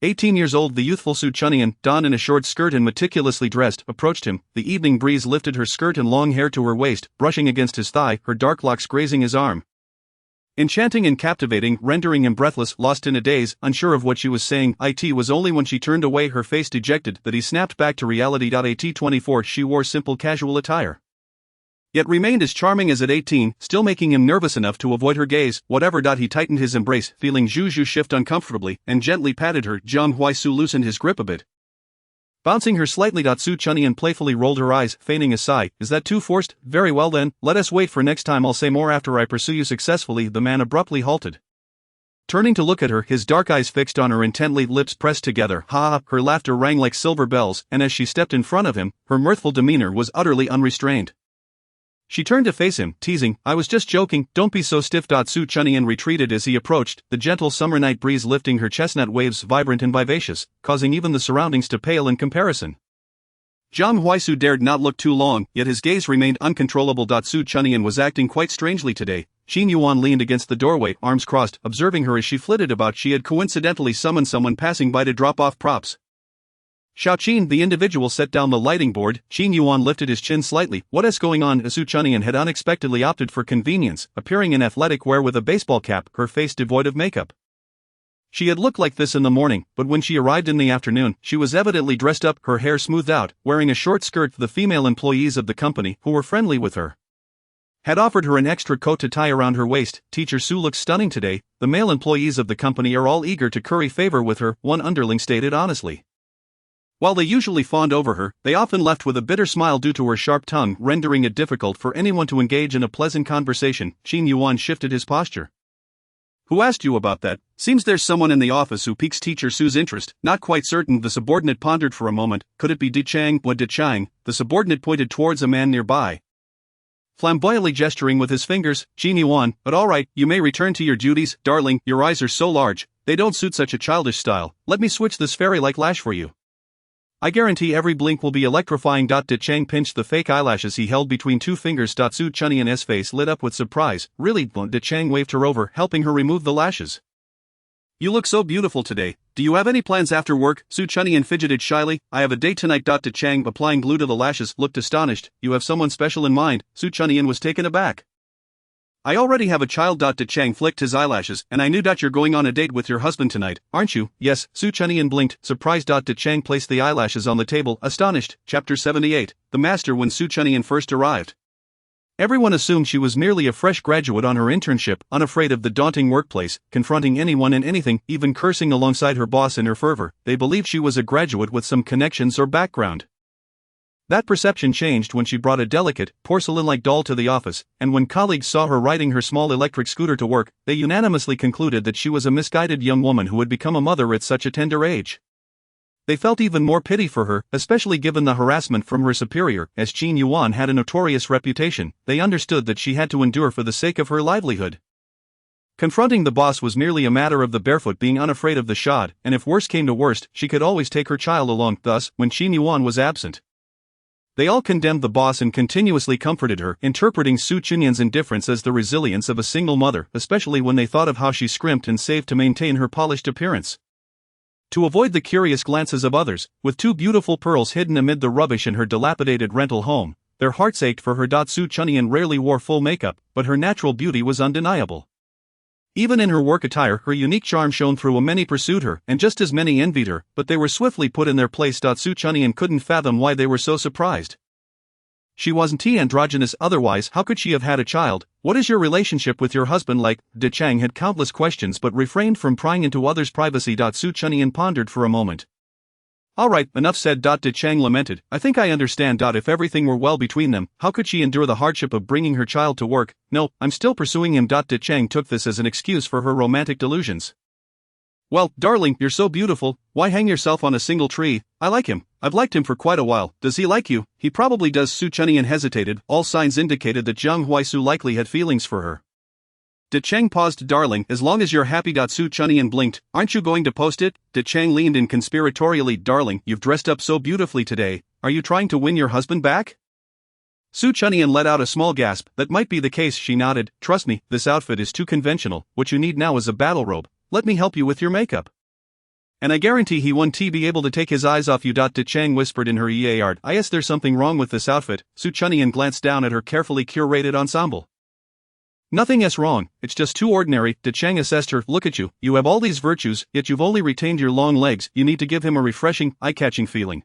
18 years old, the youthful Su Chunyan, donned in a short skirt and meticulously dressed, approached him. The evening breeze lifted her skirt and long hair to her waist, brushing against his thigh, her dark locks grazing his arm. Enchanting and captivating, rendering him breathless, lost in a daze, unsure of what she was saying. It was only when she turned away, her face dejected, that he snapped back to reality. At 24, she wore simple casual attire, yet remained as charming as at 18, still making him nervous enough to avoid her gaze. Whatever. He tightened his embrace, feeling Zhu shift uncomfortably, and gently patted her. Jiang Huaisu loosened his grip a bit, bouncing her slightly. Su Chunyan playfully rolled her eyes, feigning a sigh. Is that too forced? Very well then, let us wait for next time. I'll say more after I pursue you successfully. The man abruptly halted, turning to look at her, his dark eyes fixed on her intently, lips pressed together. Ha! Her laughter rang like silver bells, and as she stepped in front of him, her mirthful demeanor was utterly unrestrained. She turned to face him, teasing, I was just joking, don't be so stiff. Su Chunyan retreated as he approached, the gentle summer night breeze lifting her chestnut waves vibrant and vivacious, causing even the surroundings to pale in comparison. Jiang Huaisu dared not look too long, yet his gaze remained uncontrollable. Su Chunyan was acting quite strangely today. Qin Yuan leaned against the doorway, arms crossed, observing her as she flitted about. She had coincidentally summoned someone passing by to drop off props. Xiaoqin, the individual, set down the lighting board. Qin Yuan lifted his chin slightly. What is going on? Su Chunyan had unexpectedly opted for convenience, appearing in athletic wear with a baseball cap, her face devoid of makeup. She had looked like this in the morning, but when she arrived in the afternoon, she was evidently dressed up, her hair smoothed out, wearing a short skirt. The female employees of the company, who were friendly with her, had offered her an extra coat to tie around her waist. Teacher Su looks stunning today. The male employees of the company are all eager to curry favor with her, one underling stated honestly. While they usually fawned over her, they often left with a bitter smile due to her sharp tongue, rendering it difficult for anyone to engage in a pleasant conversation. Qin Yuan shifted his posture. Who asked you about that? Seems there's someone in the office who piques Teacher Su's interest. Not quite certain. The subordinate pondered for a moment. Could it be Di Chang? What Di Chang? The subordinate pointed towards a man nearby, flamboyantly gesturing with his fingers. Qin Yuan, but all right, you may return to your duties. Darling, your eyes are so large, they don't suit such a childish style. Let me switch this fairy-like lash for you. I guarantee every blink will be electrifying. De Chang pinched the fake eyelashes he held between 2 fingers. Su Chunyan's face lit up with surprise. Really? De Chang waved her over, helping her remove the lashes. You look so beautiful today. Do you have any plans after work? Su Chunyan fidgeted shyly. I have a date tonight. De Chang, applying glue to the lashes, looked astonished. You have someone special in mind? Su Chunyan was taken aback. I already have a child. De Chang flicked his eyelashes, and I knew you're going on a date with your husband tonight, aren't you? Yes, Su Chunyan blinked, surprised. De Chang placed the eyelashes on the table, astonished. Chapter 78, The Master. When Su Chunyan first arrived, everyone assumed she was merely a fresh graduate on her internship, unafraid of the daunting workplace, confronting anyone and anything, even cursing alongside her boss in her fervor. They believed she was a graduate with some connections or background. That perception changed when she brought a delicate, porcelain-like doll to the office, and when colleagues saw her riding her small electric scooter to work, they unanimously concluded that she was a misguided young woman who had become a mother at such a tender age. They felt even more pity for her, especially given the harassment from her superior, as Qin Yuan had a notorious reputation. They understood that she had to endure for the sake of her livelihood. Confronting the boss was merely a matter of the barefoot being unafraid of the shod, and if worse came to worst, she could always take her child along. Thus, when Qin Yuan was absent, they all condemned the boss and continuously comforted her, interpreting Su Chunyan's indifference as the resilience of a single mother, especially when they thought of how she scrimped and saved to maintain her polished appearance. To avoid the curious glances of others, with two beautiful pearls hidden amid the rubbish in her dilapidated rental home, their hearts ached for her. Su Chunyan rarely wore full makeup, but her natural beauty was undeniable. Even in her work attire, her unique charm shone through. Many pursued her, and just as many envied her, but they were swiftly put in their place. Su Chunyan couldn't fathom why they were so surprised. She wasn't androgynous, otherwise how could she have had a child? What is your relationship with your husband like? De Chang had countless questions but refrained from prying into others' privacy. Su Chunyan pondered for a moment. Alright, enough said. De Chang lamented. I think I understand. If everything were well between them, how could she endure the hardship of bringing her child to work? No, I'm still pursuing him. De Chang took this as an excuse for her romantic delusions. Well, darling, you're so beautiful, why hang yourself on a single tree? I like him. I've liked him for quite a while. Does he like you? He probably does. Su Chunyan hesitated. All signs indicated that Zhang Huaisu likely had feelings for her. De Chang paused. Darling, as long as you're happy. Su Chunyan blinked. Aren't you going to post it? De Chang leaned in conspiratorially. Darling, you've dressed up so beautifully today. Are you trying to win your husband back? Su Chunyan let out a small gasp. That might be the case. She nodded. Trust me, this outfit is too conventional. What you need now is a battle robe. Let me help you with your makeup. And I guarantee he won't be able to take his eyes off you. De Chang whispered in her ear. Yes, there's something wrong with this outfit. Su Chunyan glanced down at her carefully curated ensemble. Nothing is wrong, it's just too ordinary. De Chang assessed her. Look at you, you have all these virtues, yet you've only retained your long legs. You need to give him a refreshing, eye-catching feeling.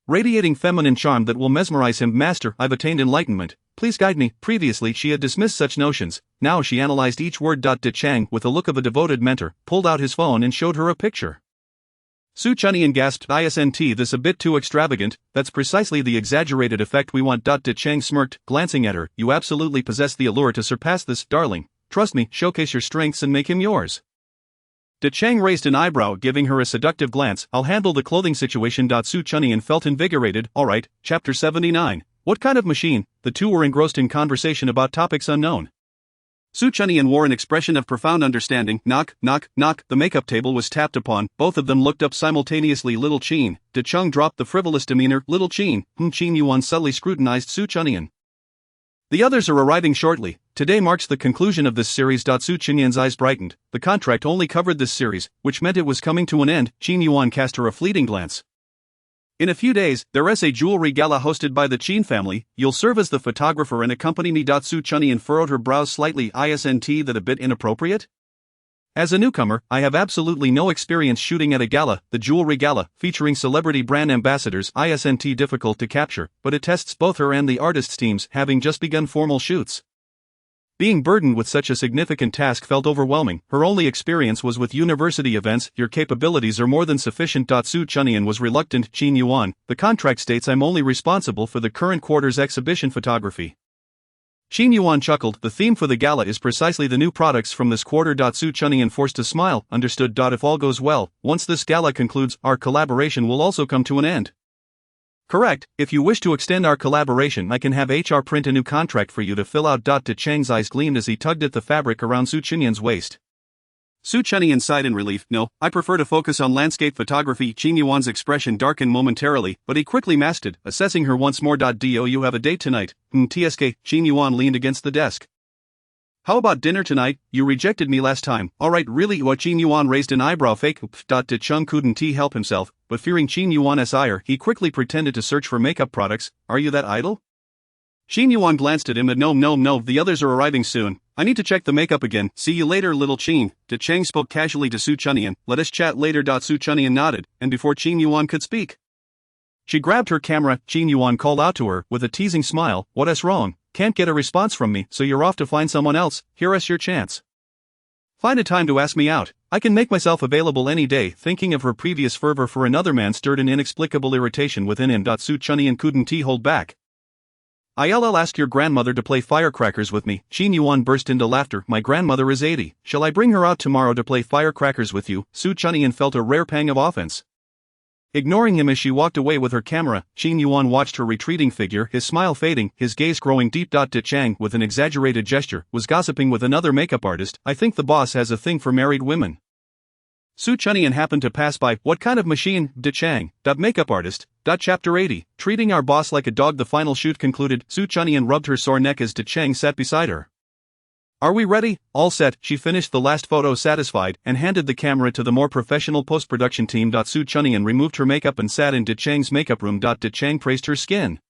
Radiating feminine charm that will mesmerize him. Master, I've attained enlightenment. Please guide me. Previously she had dismissed such notions, now she analyzed each word. De Chang, with the look of a devoted mentor, pulled out his phone and showed her a picture. Su Chunyan gasped. Isn't this a bit too extravagant? That's precisely the exaggerated effect we want. De Chang smirked, glancing at her. You absolutely possess the allure to surpass this, darling. Trust me, showcase your strengths and make him yours. De Chang raised an eyebrow, giving her a seductive glance. I'll handle the clothing situation. Su Chunyan felt invigorated. Alright, Chapter 79. What kind of machine? The two were engrossed in conversation about topics unknown. Su Chunyan wore an expression of profound understanding. Knock, knock, knock. The makeup table was tapped upon. Both of them looked up simultaneously. Little Qin. De Chang dropped the frivolous demeanor. Little Qin. Qin Yuan subtly scrutinized Su Chunyan. The others are arriving shortly. Today marks the conclusion of this series. Su Chunyan's eyes brightened. The contract only covered this series, which meant it was coming to an end. Qin Yuan cast her a fleeting glance. In a few days, there is a jewelry gala hosted by the Qin family. You'll serve as the photographer and accompany me. Su Chunyan furrowed her brows slightly. Isn't that a bit inappropriate? As a newcomer, I have absolutely no experience shooting at a gala, the jewelry gala, featuring celebrity brand ambassadors. Isn't difficult to capture, but it tests both her and the artist's teams, having just begun formal shoots. Being burdened with such a significant task felt overwhelming. Her only experience was with university events. Your capabilities are more than sufficient. Su Chunyan was reluctant. Qin Yuan, the contract states I'm only responsible for the current quarter's exhibition photography. Qin Yuan chuckled. The theme for the gala is precisely the new products from this quarter. Su Chunyan forced a smile. Understood. If all goes well, once this gala concludes, our collaboration will also come to an end. Correct. If you wish to extend our collaboration, I can have HR print a new contract for you to fill out. De Chang's eyes gleamed as he tugged at the fabric around Su Chunyan's waist. Su Chunyan sighed in relief. No, I prefer to focus on landscape photography. Qin Yuan's expression darkened momentarily, but he quickly masked it, assessing her once more. Do you have a date tonight? TSK. Qin Yuan leaned against the desk. How about dinner tonight? You rejected me last time. Alright, really? What? Qin Yuan raised an eyebrow. Fake. De Cheng couldn't help himself, but fearing Qin Yuan's ire, he quickly pretended to search for makeup products. Are you that idle? Qin Yuan glanced at him and no, the others are arriving soon. I need to check the makeup again. See you later, little Qin. De Cheng spoke casually to Su Chunyan. Let us chat later. Su Chunyan nodded, and before Qin Yuan could speak, she grabbed her camera. Qin Yuan called out to her with a teasing smile. What's wrong? Can't get a response from me, so you're off to find someone else. Here's your chance. Find a time to ask me out. I can make myself available any day. Thinking of her previous fervor for another man stirred an inexplicable irritation within him. Su Chunyan couldn't hold back. I'll ask your grandmother to play firecrackers with me. Qin Yuan burst into laughter. My grandmother is 80. Shall I bring her out tomorrow to play firecrackers with you? Su Chunyan felt a rare pang of offense. Ignoring him as she walked away with her camera, Qin Yuan watched her retreating figure, his smile fading, his gaze growing deep. De Cheng, with an exaggerated gesture, was gossiping with another makeup artist. I think the boss has a thing for married women. Su Chunyan happened to pass by. What kind of machine? De Cheng. Makeup artist. Chapter 80. Treating our boss like a dog. The final shoot concluded. Su Chunyan rubbed her sore neck as De Cheng sat beside her. Are we ready? All set. She finished the last photo satisfied and handed the camera to the more professional post-production team. Su Chunyan removed her makeup and sat in De Cheng's makeup room. De Cheng praised her skin.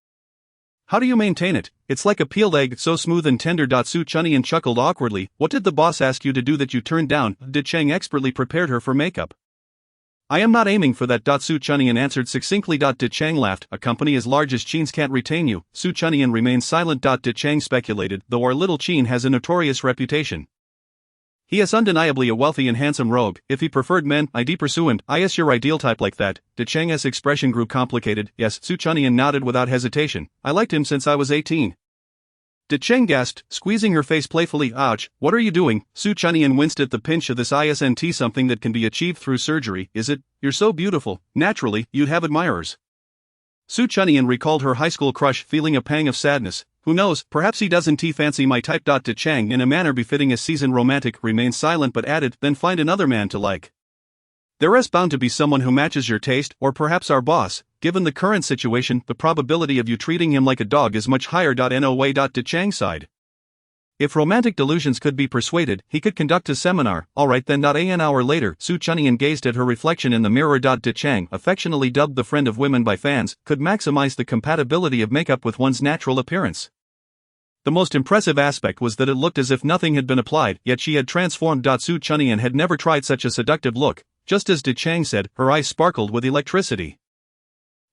How do you maintain it? It's like a peeled egg, so smooth and tender. Su Chunyan chuckled awkwardly. What did the boss ask you to do that you turned down? De Cheng expertly prepared her for makeup. I am not aiming for that. Su Chunyan answered succinctly. De Cheng laughed. A company as large as Qin's can't retain you. Su Chunyan remained silent. De Cheng speculated, though our little Qin has a notorious reputation. He is undeniably a wealthy and handsome rogue. If he preferred men, I'd pursue him. Is your ideal type like that? De Cheng's expression grew complicated. Yes, Su Chunyan nodded without hesitation. I liked him since I was 18. De Cheng gasped, squeezing her face playfully. Ouch, what are you doing? Su Chunyan winced at the pinch of this. Isn't something that can be achieved through surgery, is it? You're so beautiful. Naturally, you'd have admirers. Su Chunyan recalled her high school crush, feeling a pang of sadness. Who knows, perhaps he doesn't fancy my type. De Cheng, in a manner befitting a seasoned romantic, remained silent but added, then find another man to like. There is bound to be someone who matches your taste, or perhaps our boss. Given the current situation, the probability of you treating him like a dog is much higher. No way. De Cheng sighed. If romantic delusions could be persuaded, he could conduct a seminar. Alright then. An hour later, Su Chunyan gazed at her reflection in the mirror. De Cheng, affectionately dubbed the friend of women by fans, could maximize the compatibility of makeup with one's natural appearance. The most impressive aspect was that it looked as if nothing had been applied, yet she had transformed. Su Chunyan had never tried such a seductive look. Just as De Cheng said, her eyes sparkled with electricity.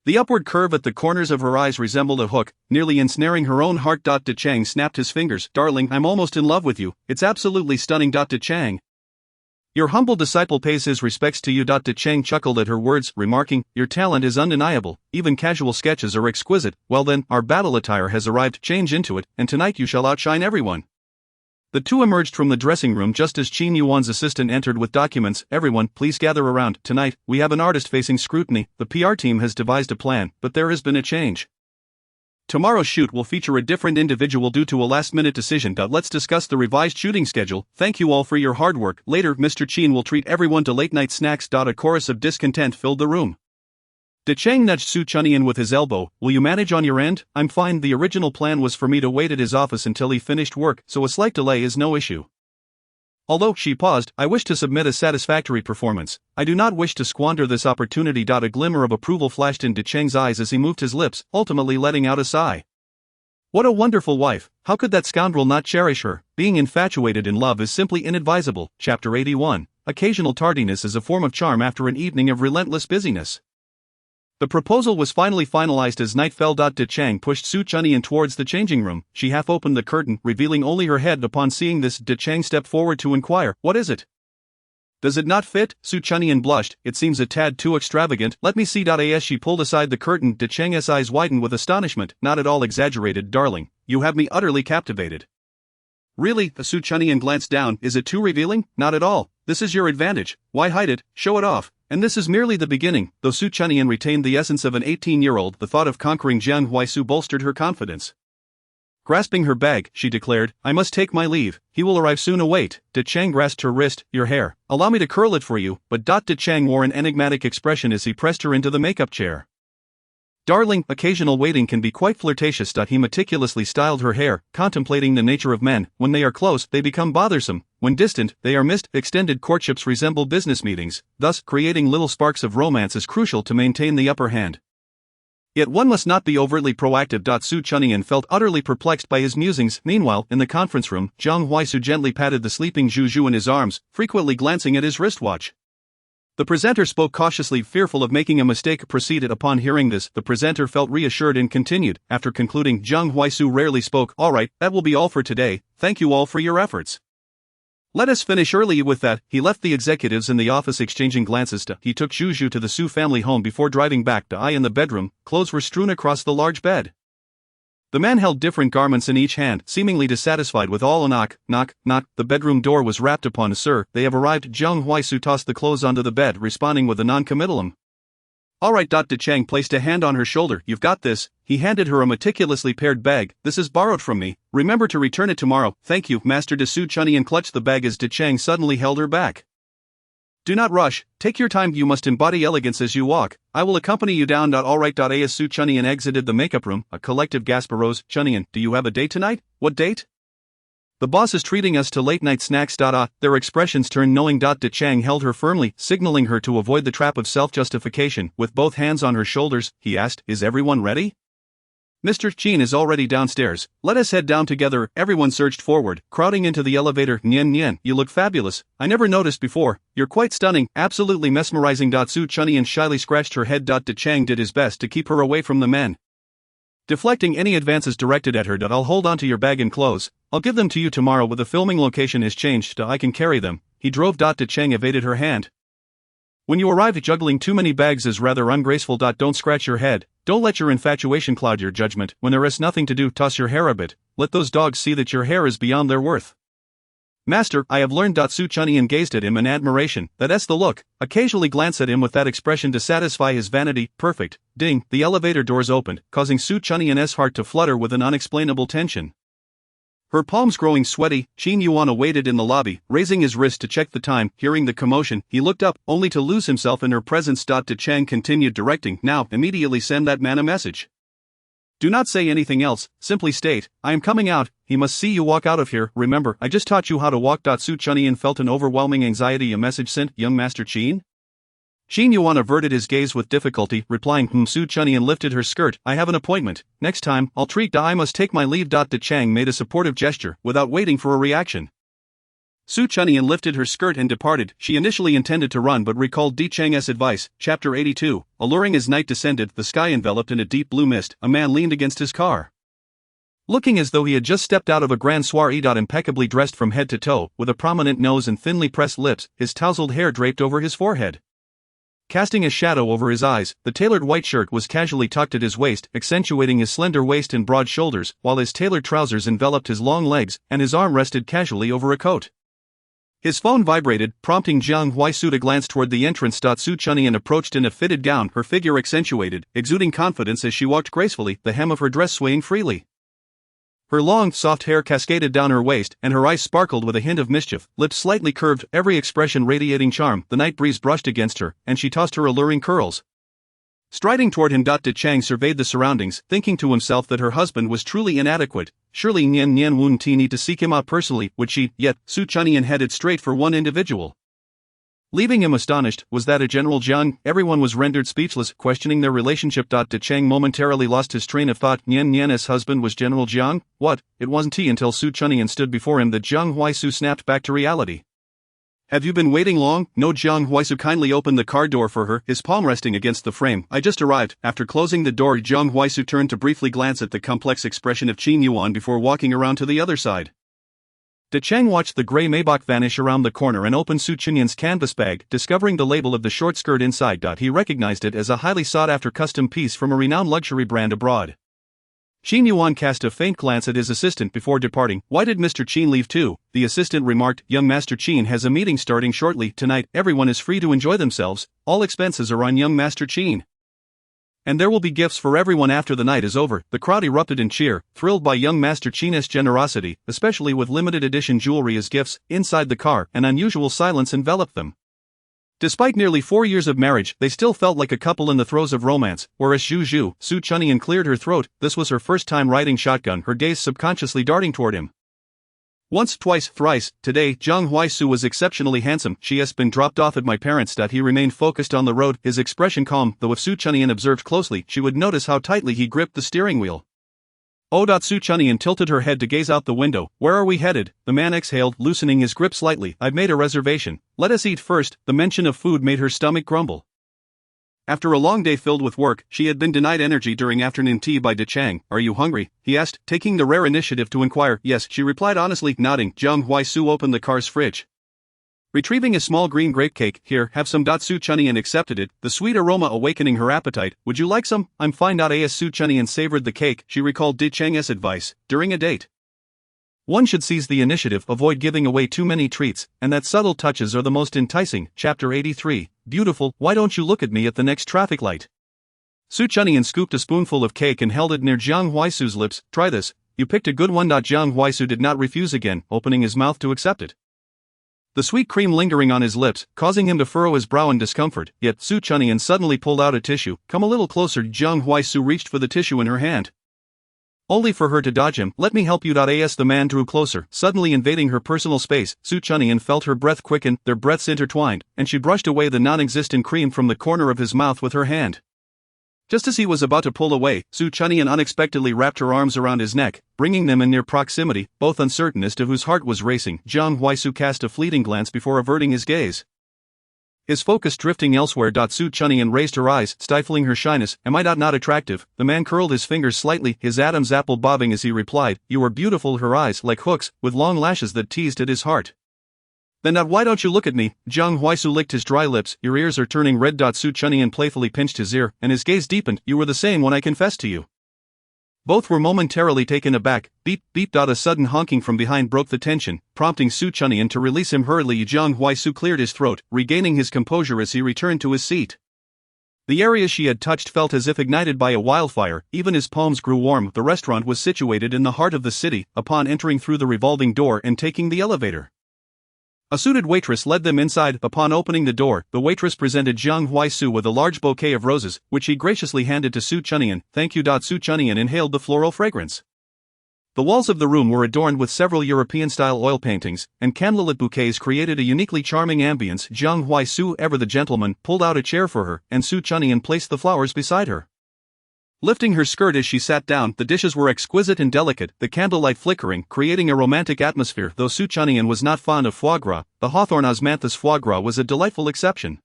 The upward curve at the corners of her eyes resembled a hook, nearly ensnaring her own heart. De Cheng snapped his fingers. Darling, I'm almost in love with you. It's absolutely stunning. De Cheng. Your humble disciple pays his respects to you. De Cheng chuckled at her words, remarking, your talent is undeniable, even casual sketches are exquisite. Well then, our battle attire has arrived, change into it, and tonight you shall outshine everyone. The two emerged from the dressing room just as Qin Yuan's assistant entered with documents. Everyone, please gather around. Tonight, we have an artist facing scrutiny. The PR team has devised a plan, but there has been a change. Tomorrow's shoot will feature a different individual due to a last-minute decision. Let's discuss the revised shooting schedule. Thank you all for your hard work. Later, Mr. Qin will treat everyone to late-night snacks. A chorus of discontent filled the room. De Cheng nudged Su Chunyan with his elbow. Will you manage on your end? I'm fine. The original plan was for me to wait at his office until he finished work, so a slight delay is no issue. Although, she paused, I wish to submit a satisfactory performance. I do not wish to squander this opportunity. A glimmer of approval flashed in De Cheng's eyes as he moved his lips, ultimately letting out a sigh. What a wonderful wife. How could that scoundrel not cherish her? Being infatuated in love is simply inadvisable. Chapter 81. Occasional tardiness is a form of charm after an evening of relentless busyness. The proposal was finally finalized as night fell. De Cheng pushed Su Chunyan towards the changing room. She half opened the curtain, revealing only her head. Upon seeing this, De Cheng stepped forward to inquire, what is it? Does it not fit? Su Chunyan blushed. It seems a tad too extravagant. Let me see. As she pulled aside the curtain, De Cheng's eyes widened with astonishment. Not at all exaggerated, darling. You have me utterly captivated. Really? Su Chunyan glanced down. Is it too revealing? Not at all. This is your advantage. Why hide it? Show it off. And this is merely the beginning. Though Su Chunyan retained the essence of an 18-year-old, the thought of conquering Jiang Huaisu bolstered her confidence. Grasping her bag, she declared, I must take my leave. He will arrive soon. Await. De Cheng grasped her wrist. Your hair. Allow me to curl it for you. But De Cheng wore an enigmatic expression as he pressed her into the makeup chair. Darling, occasional waiting can be quite flirtatious. He meticulously styled her hair, contemplating the nature of men. When they are close, they become bothersome. When distant, they are missed. Extended courtships resemble business meetings, thus, creating little sparks of romance is crucial to maintain the upper hand. Yet one must not be overtly proactive. Su Chunyan felt utterly perplexed by his musings. Meanwhile, in the conference room, Jiang Huaisu gently patted the sleeping Zhu Zhu in his arms, frequently glancing at his wristwatch. The presenter spoke cautiously, fearful of making a mistake. Proceeded. Upon hearing this, the presenter felt reassured and continued. After concluding, Jiang Huaisu rarely spoke. All right, that will be all for today. Thank you all for your efforts. Let us finish early. With that, he left the executives in the office exchanging glances. He took Zhu Zhu to the Su family home before driving back. In the bedroom, clothes were strewn across the large bed. The man held different garments in each hand, seemingly dissatisfied with all. Knock, knock, knock. The bedroom door was rapped upon. Sir, they have arrived. Jiang Huaisu tossed the clothes onto the bed, responding with a non-committal. All right. De Chang placed a hand on her shoulder. You've got this. He handed her a meticulously paired bag. This is borrowed from me. Remember to return it tomorrow. Thank you, Master. De Su Chunyan clutched the bag as De Chang suddenly held her back. Do not rush, take your time. You must embody elegance as you walk. I will accompany you down. All right. As Su Chunyan exited the makeup room, a collective gasp arose. Chunyan, do you have a date tonight? What date? The boss is treating us to late night snacks. Their expressions turned knowing. De Chang held her firmly, signaling her to avoid the trap of self-justification. With both hands on her shoulders, he asked, is everyone ready? Mr. Qin is already downstairs. Let us head down together. Everyone surged forward, crowding into the elevator. Nian Nian, you look fabulous. I never noticed before. You're quite stunning, absolutely mesmerizing. Su Chunyan shyly scratched her head. De Chang did his best to keep her away from the men, deflecting any advances directed at her. I'll hold on to your bag and clothes. I'll give them to you tomorrow. With the filming location is changed. I can carry them. He drove. De Chang evaded her hand. When you arrive, juggling too many bags is rather ungraceful. Don't scratch your head. Don't let your infatuation cloud your judgment. When there is nothing to do, toss your hair a bit. Let those dogs see that your hair is beyond their worth. Master, I have learned. Su Chunyan gazed at him in admiration. That's the look. Occasionally glance at him with that expression to satisfy his vanity. Perfect. Ding, the elevator doors opened, causing Su Chunyan's heart to flutter with an unexplainable tension. Her palms growing sweaty, Qin Yuan waited in the lobby, raising his wrist to check the time. Hearing the commotion, he looked up, only to lose himself in her presence. De Chang continued directing, now, immediately send that man a message. Do not say anything else, simply state, I am coming out, he must see you walk out of here. Remember, I just taught you how to walk. Su Chunyan felt an overwhelming anxiety. A message sent, young Master Qin? Qin Yuan averted his gaze with difficulty, replying, Su Chunyan lifted her skirt. I have an appointment. Next time, I'll treat. I must take my leave. De Chang made a supportive gesture, without waiting for a reaction. Su Chunyan lifted her skirt and departed. She initially intended to run but recalled De Chang's advice. Chapter 82. Alluring as night descended, the sky enveloped in a deep blue mist, a man leaned against his car, looking as though he had just stepped out of a grand soiree. Impeccably dressed from head to toe, with a prominent nose and thinly pressed lips, his tousled hair draped over his forehead, casting a shadow over his eyes. The tailored white shirt was casually tucked at his waist, accentuating his slender waist and broad shoulders, while his tailored trousers enveloped his long legs, and his arm rested casually over a coat. His phone vibrated, prompting Jiang Huaisu to glance toward the entrance. Su Chunyan approached in a fitted gown, her figure accentuated, exuding confidence as she walked gracefully, the hem of her dress swaying freely. Her long, soft hair cascaded down her waist, and her eyes sparkled with a hint of mischief, lips slightly curved, every expression radiating charm. The night breeze brushed against her, and she tossed her alluring curls. Striding toward him, De Chang surveyed the surroundings, thinking to himself that her husband was truly inadequate. Surely Nian Nian wouldn't need to seek him out personally, would she? Yet, Su Chunyan headed straight for one individual, leaving him astonished. Was that a General Jiang? Everyone was rendered speechless, questioning their relationship. De Chang momentarily lost his train of thought. Nian Nian's husband was General Jiang? What? It wasn't he. Until Su Chunyan stood before him that Jiang Huaisu snapped back to reality. Have you been waiting long? No. Jiang Huaisu kindly opened the car door for her, his palm resting against the frame. I just arrived. After closing the door, Jiang Huaisu turned to briefly glance at the complex expression of Qin Yuan before walking around to the other side. De Chang watched the gray Maybach vanish around the corner and opened Su Chunyan's canvas bag, discovering the label of the short skirt inside. He recognized it as a highly sought-after custom piece from a renowned luxury brand abroad. Qin Yuan cast a faint glance at his assistant before departing. Why did Mr. Qin leave too? The assistant remarked, young Master Qin has a meeting starting shortly. Tonight, everyone is free to enjoy themselves. All expenses are on young Master Qin. And there will be gifts for everyone after the night is over. The crowd erupted in cheer, thrilled by young Master Qin's generosity, especially with limited edition jewelry as gifts. Inside the car, an unusual silence enveloped them. Despite nearly 4 years of marriage, they still felt like a couple in the throes of romance, whereas Zhu Su Chunyan cleared her throat. This was her first time riding shotgun, her gaze subconsciously darting toward him. Once, twice, thrice, today, Zhang Huaisu was exceptionally handsome. She has been dropped off at my parents'. He remained focused on the road, his expression calm, though if Su Chunyan observed closely, she would notice how tightly he gripped the steering wheel. Su Chunyan tilted her head to gaze out the window. Where are we headed? The man exhaled, loosening his grip slightly. I've made a reservation. Let us eat first. The mention of food made her stomach grumble. After a long day filled with work, she had been denied energy during afternoon tea by De Chang. Are you hungry? He asked, taking the rare initiative to inquire. Yes, she replied honestly, nodding. Zhang Huaisu opened the car's fridge. Retrieving a small green grape cake, here, have some. Su Chunyan accepted it, the sweet aroma awakening her appetite. Would you like some? I'm fine. As Su Chunyan savored the cake, she recalled De Chang's advice, during a date. One should seize the initiative, avoid giving away too many treats, and that subtle touches are the most enticing. Chapter 83, Beautiful, why don't you look at me at the next traffic light? Su Chunyan scooped a spoonful of cake and held it near Zhang Huaisu's lips. Try this, you picked a good one. Zhang Huaisu did not refuse again, opening his mouth to accept it. The sweet cream lingering on his lips, causing him to furrow his brow in discomfort, yet Su Chunyan suddenly pulled out a tissue. Come a little closer. Zhang Huaisu reached for the tissue in her hand, only for her to dodge him. Let me help you. As the man drew closer, suddenly invading her personal space, Su Chunyan felt her breath quicken, their breaths intertwined, and she brushed away the non-existent cream from the corner of his mouth with her hand. Just as he was about to pull away, Su Chunyan unexpectedly wrapped her arms around his neck, bringing them in near proximity, both uncertain as to whose heart was racing. Zhang Huaisu cast a fleeting glance before averting his gaze, his focus drifting elsewhere. Su Chunyan raised her eyes, stifling her shyness. Am I not attractive? The man curled his fingers slightly, his Adam's apple bobbing as he replied, you are beautiful. Her eyes, like hooks, with long lashes that teased at his heart. Then why don't you look at me? Zhang Huaisu licked his dry lips. Your ears are turning red. Su Chunyan playfully pinched his ear, and his gaze deepened. You were the same when I confessed to you. Both were momentarily taken aback. Beep, beep. A sudden honking from behind broke the tension, prompting Su Chunyan to release him hurriedly. Zhang Huaisu cleared his throat, regaining his composure as he returned to his seat. The area she had touched felt as if ignited by a wildfire, even his palms grew warm. The restaurant was situated in the heart of the city. Upon entering through the revolving door and taking the elevator, a suited waitress led them inside. Upon opening the door, the waitress presented Zhang Huaisu with a large bouquet of roses, which he graciously handed to Su Chunyan. Thank you. Su Chunyan inhaled the floral fragrance. The walls of the room were adorned with several European-style oil paintings, and candlelit bouquets created a uniquely charming ambience. Zhang Huaisu, ever the gentleman, pulled out a chair for her, and Su Chunyan placed the flowers beside her, lifting her skirt as she sat down. The dishes were exquisite and delicate, the candlelight flickering, creating a romantic atmosphere. Though Su Chunyan was not fond of foie gras, the Hawthorne osmanthus foie gras was a delightful exception,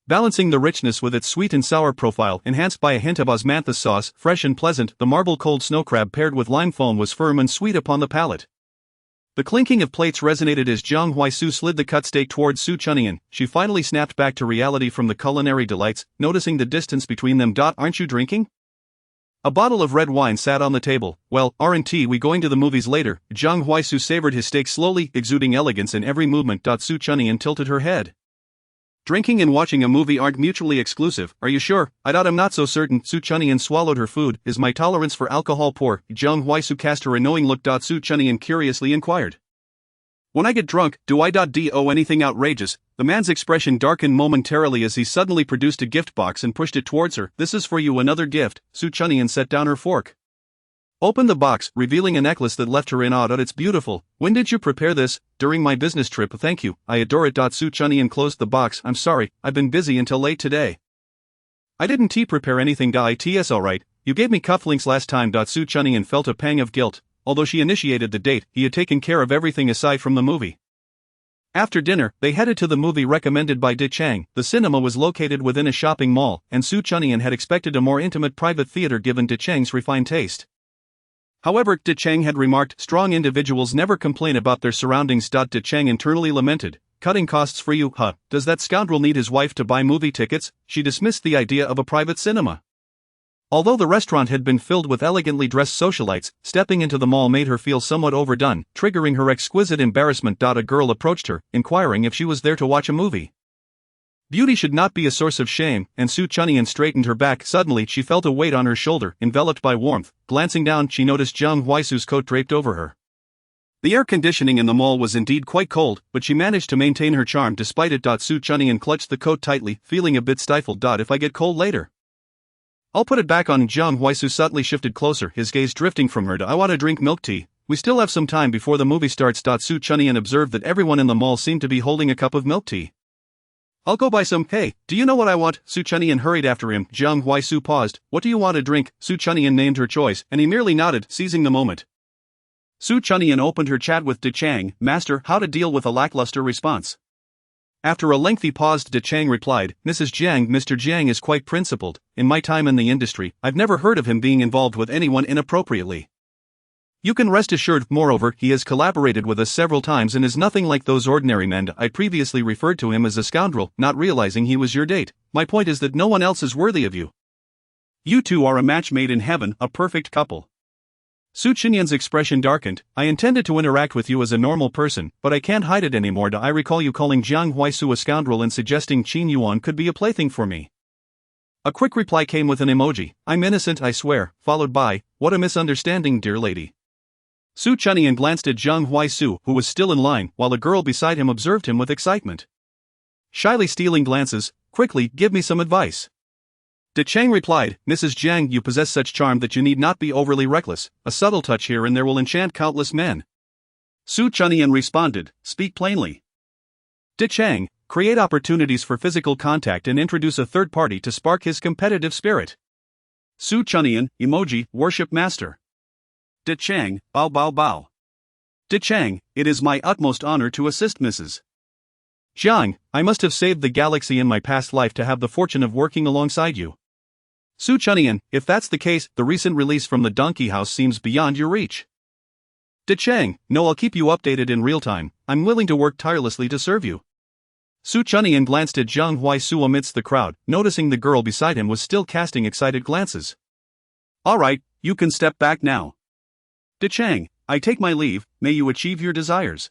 balancing the richness with its sweet and sour profile, enhanced by a hint of osmanthus sauce. Fresh and pleasant, the marble cold snow crab paired with lime foam was firm and sweet upon the palate. The clinking of plates resonated as Zhang Huaisu slid the cut steak towards Su Chunyan. She finally snapped back to reality from the culinary delights, noticing the distance between them. Aren't you drinking? A bottle of red wine sat on the table. Well, aren't we going to the movies later? Zhang Huaisu savored his steak slowly, exuding elegance in every movement. Su Chunyan tilted her head. Drinking and watching a movie aren't mutually exclusive, are you sure? I'm not so certain. Su Chunyan swallowed her food. Is my tolerance for alcohol poor? Zhang Huaisu cast her a knowing look. Su Chunyan curiously inquired. When I get drunk, do I do anything outrageous? The man's expression darkened momentarily as he suddenly produced a gift box and pushed it towards her. This is for you. Another gift. Su Chunyan set down her fork, opened the box, revealing a necklace that left her in awe. It's beautiful. When did you prepare this? During my business trip. Thank you. I adore it. Su Chunyan closed the box. I'm sorry, I've been busy until late today. I didn't prepare anything. It's alright. You gave me cufflinks last time. Su Chunyan felt a pang of guilt. Although she initiated the date, he had taken care of everything aside from the movie. After dinner, they headed to the movie recommended by De Chang. The cinema was located within a shopping mall, and Su Chunyan had expected a more intimate private theater given De Chang's refined taste. However, De Chang had remarked, strong individuals never complain about their surroundings. De Chang internally lamented, cutting costs for you, huh? Does that scoundrel need his wife to buy movie tickets? She dismissed the idea of a private cinema. Although the restaurant had been filled with elegantly dressed socialites, stepping into the mall made her feel somewhat overdone, triggering her exquisite embarrassment. A girl approached her, inquiring if she was there to watch a movie. Beauty should not be a source of shame, and Su Chunyan straightened her back. Suddenly she felt a weight on her shoulder, enveloped by warmth. Glancing down, she noticed Zhang Huaisu's coat draped over her. The air conditioning in the mall was indeed quite cold, but she managed to maintain her charm despite it. Su Chunyan clutched the coat tightly, feeling a bit stifled. If I get cold later, I'll put it back on. Jiang Huaisu subtly shifted closer, his gaze drifting from her to I want to drink milk tea. We still have some time before the movie starts. Su Chunyan observed that everyone in the mall seemed to be holding a cup of milk tea. I'll go buy some. Hey, do you know what I want? Su Chunyan hurried after him. Jiang Huaisu paused. What do you want to drink? Su Chunyan named her choice, and he merely nodded, seizing the moment. Su Chunyan opened her chat with De Chang, Master, how to deal with a lackluster response. After a lengthy pause, De Chang replied, Mrs. Jiang, Mr. Jiang is quite principled. In my time in the industry, I've never heard of him being involved with anyone inappropriately. You can rest assured, moreover, he has collaborated with us several times and is nothing like those ordinary men. I previously referred to him as a scoundrel, not realizing he was your date. My point is that no one else is worthy of you. You two are a match made in heaven, a perfect couple. Su Chunyan's expression darkened. I intended to interact with you as a normal person, but I can't hide it anymore. I recall you calling Jiang Huaisu a scoundrel and suggesting Qin Yuan could be a plaything for me. A quick reply came with an emoji. I'm innocent, I swear, followed by, what a misunderstanding, dear lady. Su Chunyan glanced at Jiang Huaisu, who was still in line, while a girl beside him observed him with excitement. Shyly stealing glances, quickly, give me some advice. De Chang replied, Mrs. Jiang, you possess such charm that you need not be overly reckless. A subtle touch here and there will enchant countless men. Su Chunyan responded, speak plainly. De Chang, create opportunities for physical contact and introduce a third party to spark his competitive spirit. Su Chunyan, emoji, worship master. De Chang, bow bow bow. De Chang, it is my utmost honor to assist Mrs. Jiang, I must have saved the galaxy in my past life to have the fortune of working alongside you. Su Chunyan, if that's the case, the recent release from the Donkey House seems beyond your reach. De Chang, no, I'll keep you updated in real time. I'm willing to work tirelessly to serve you. Su Chunyan glanced at Jiang Huaisu amidst the crowd, noticing the girl beside him was still casting excited glances. Alright, you can step back now. De Chang, I take my leave, may you achieve your desires.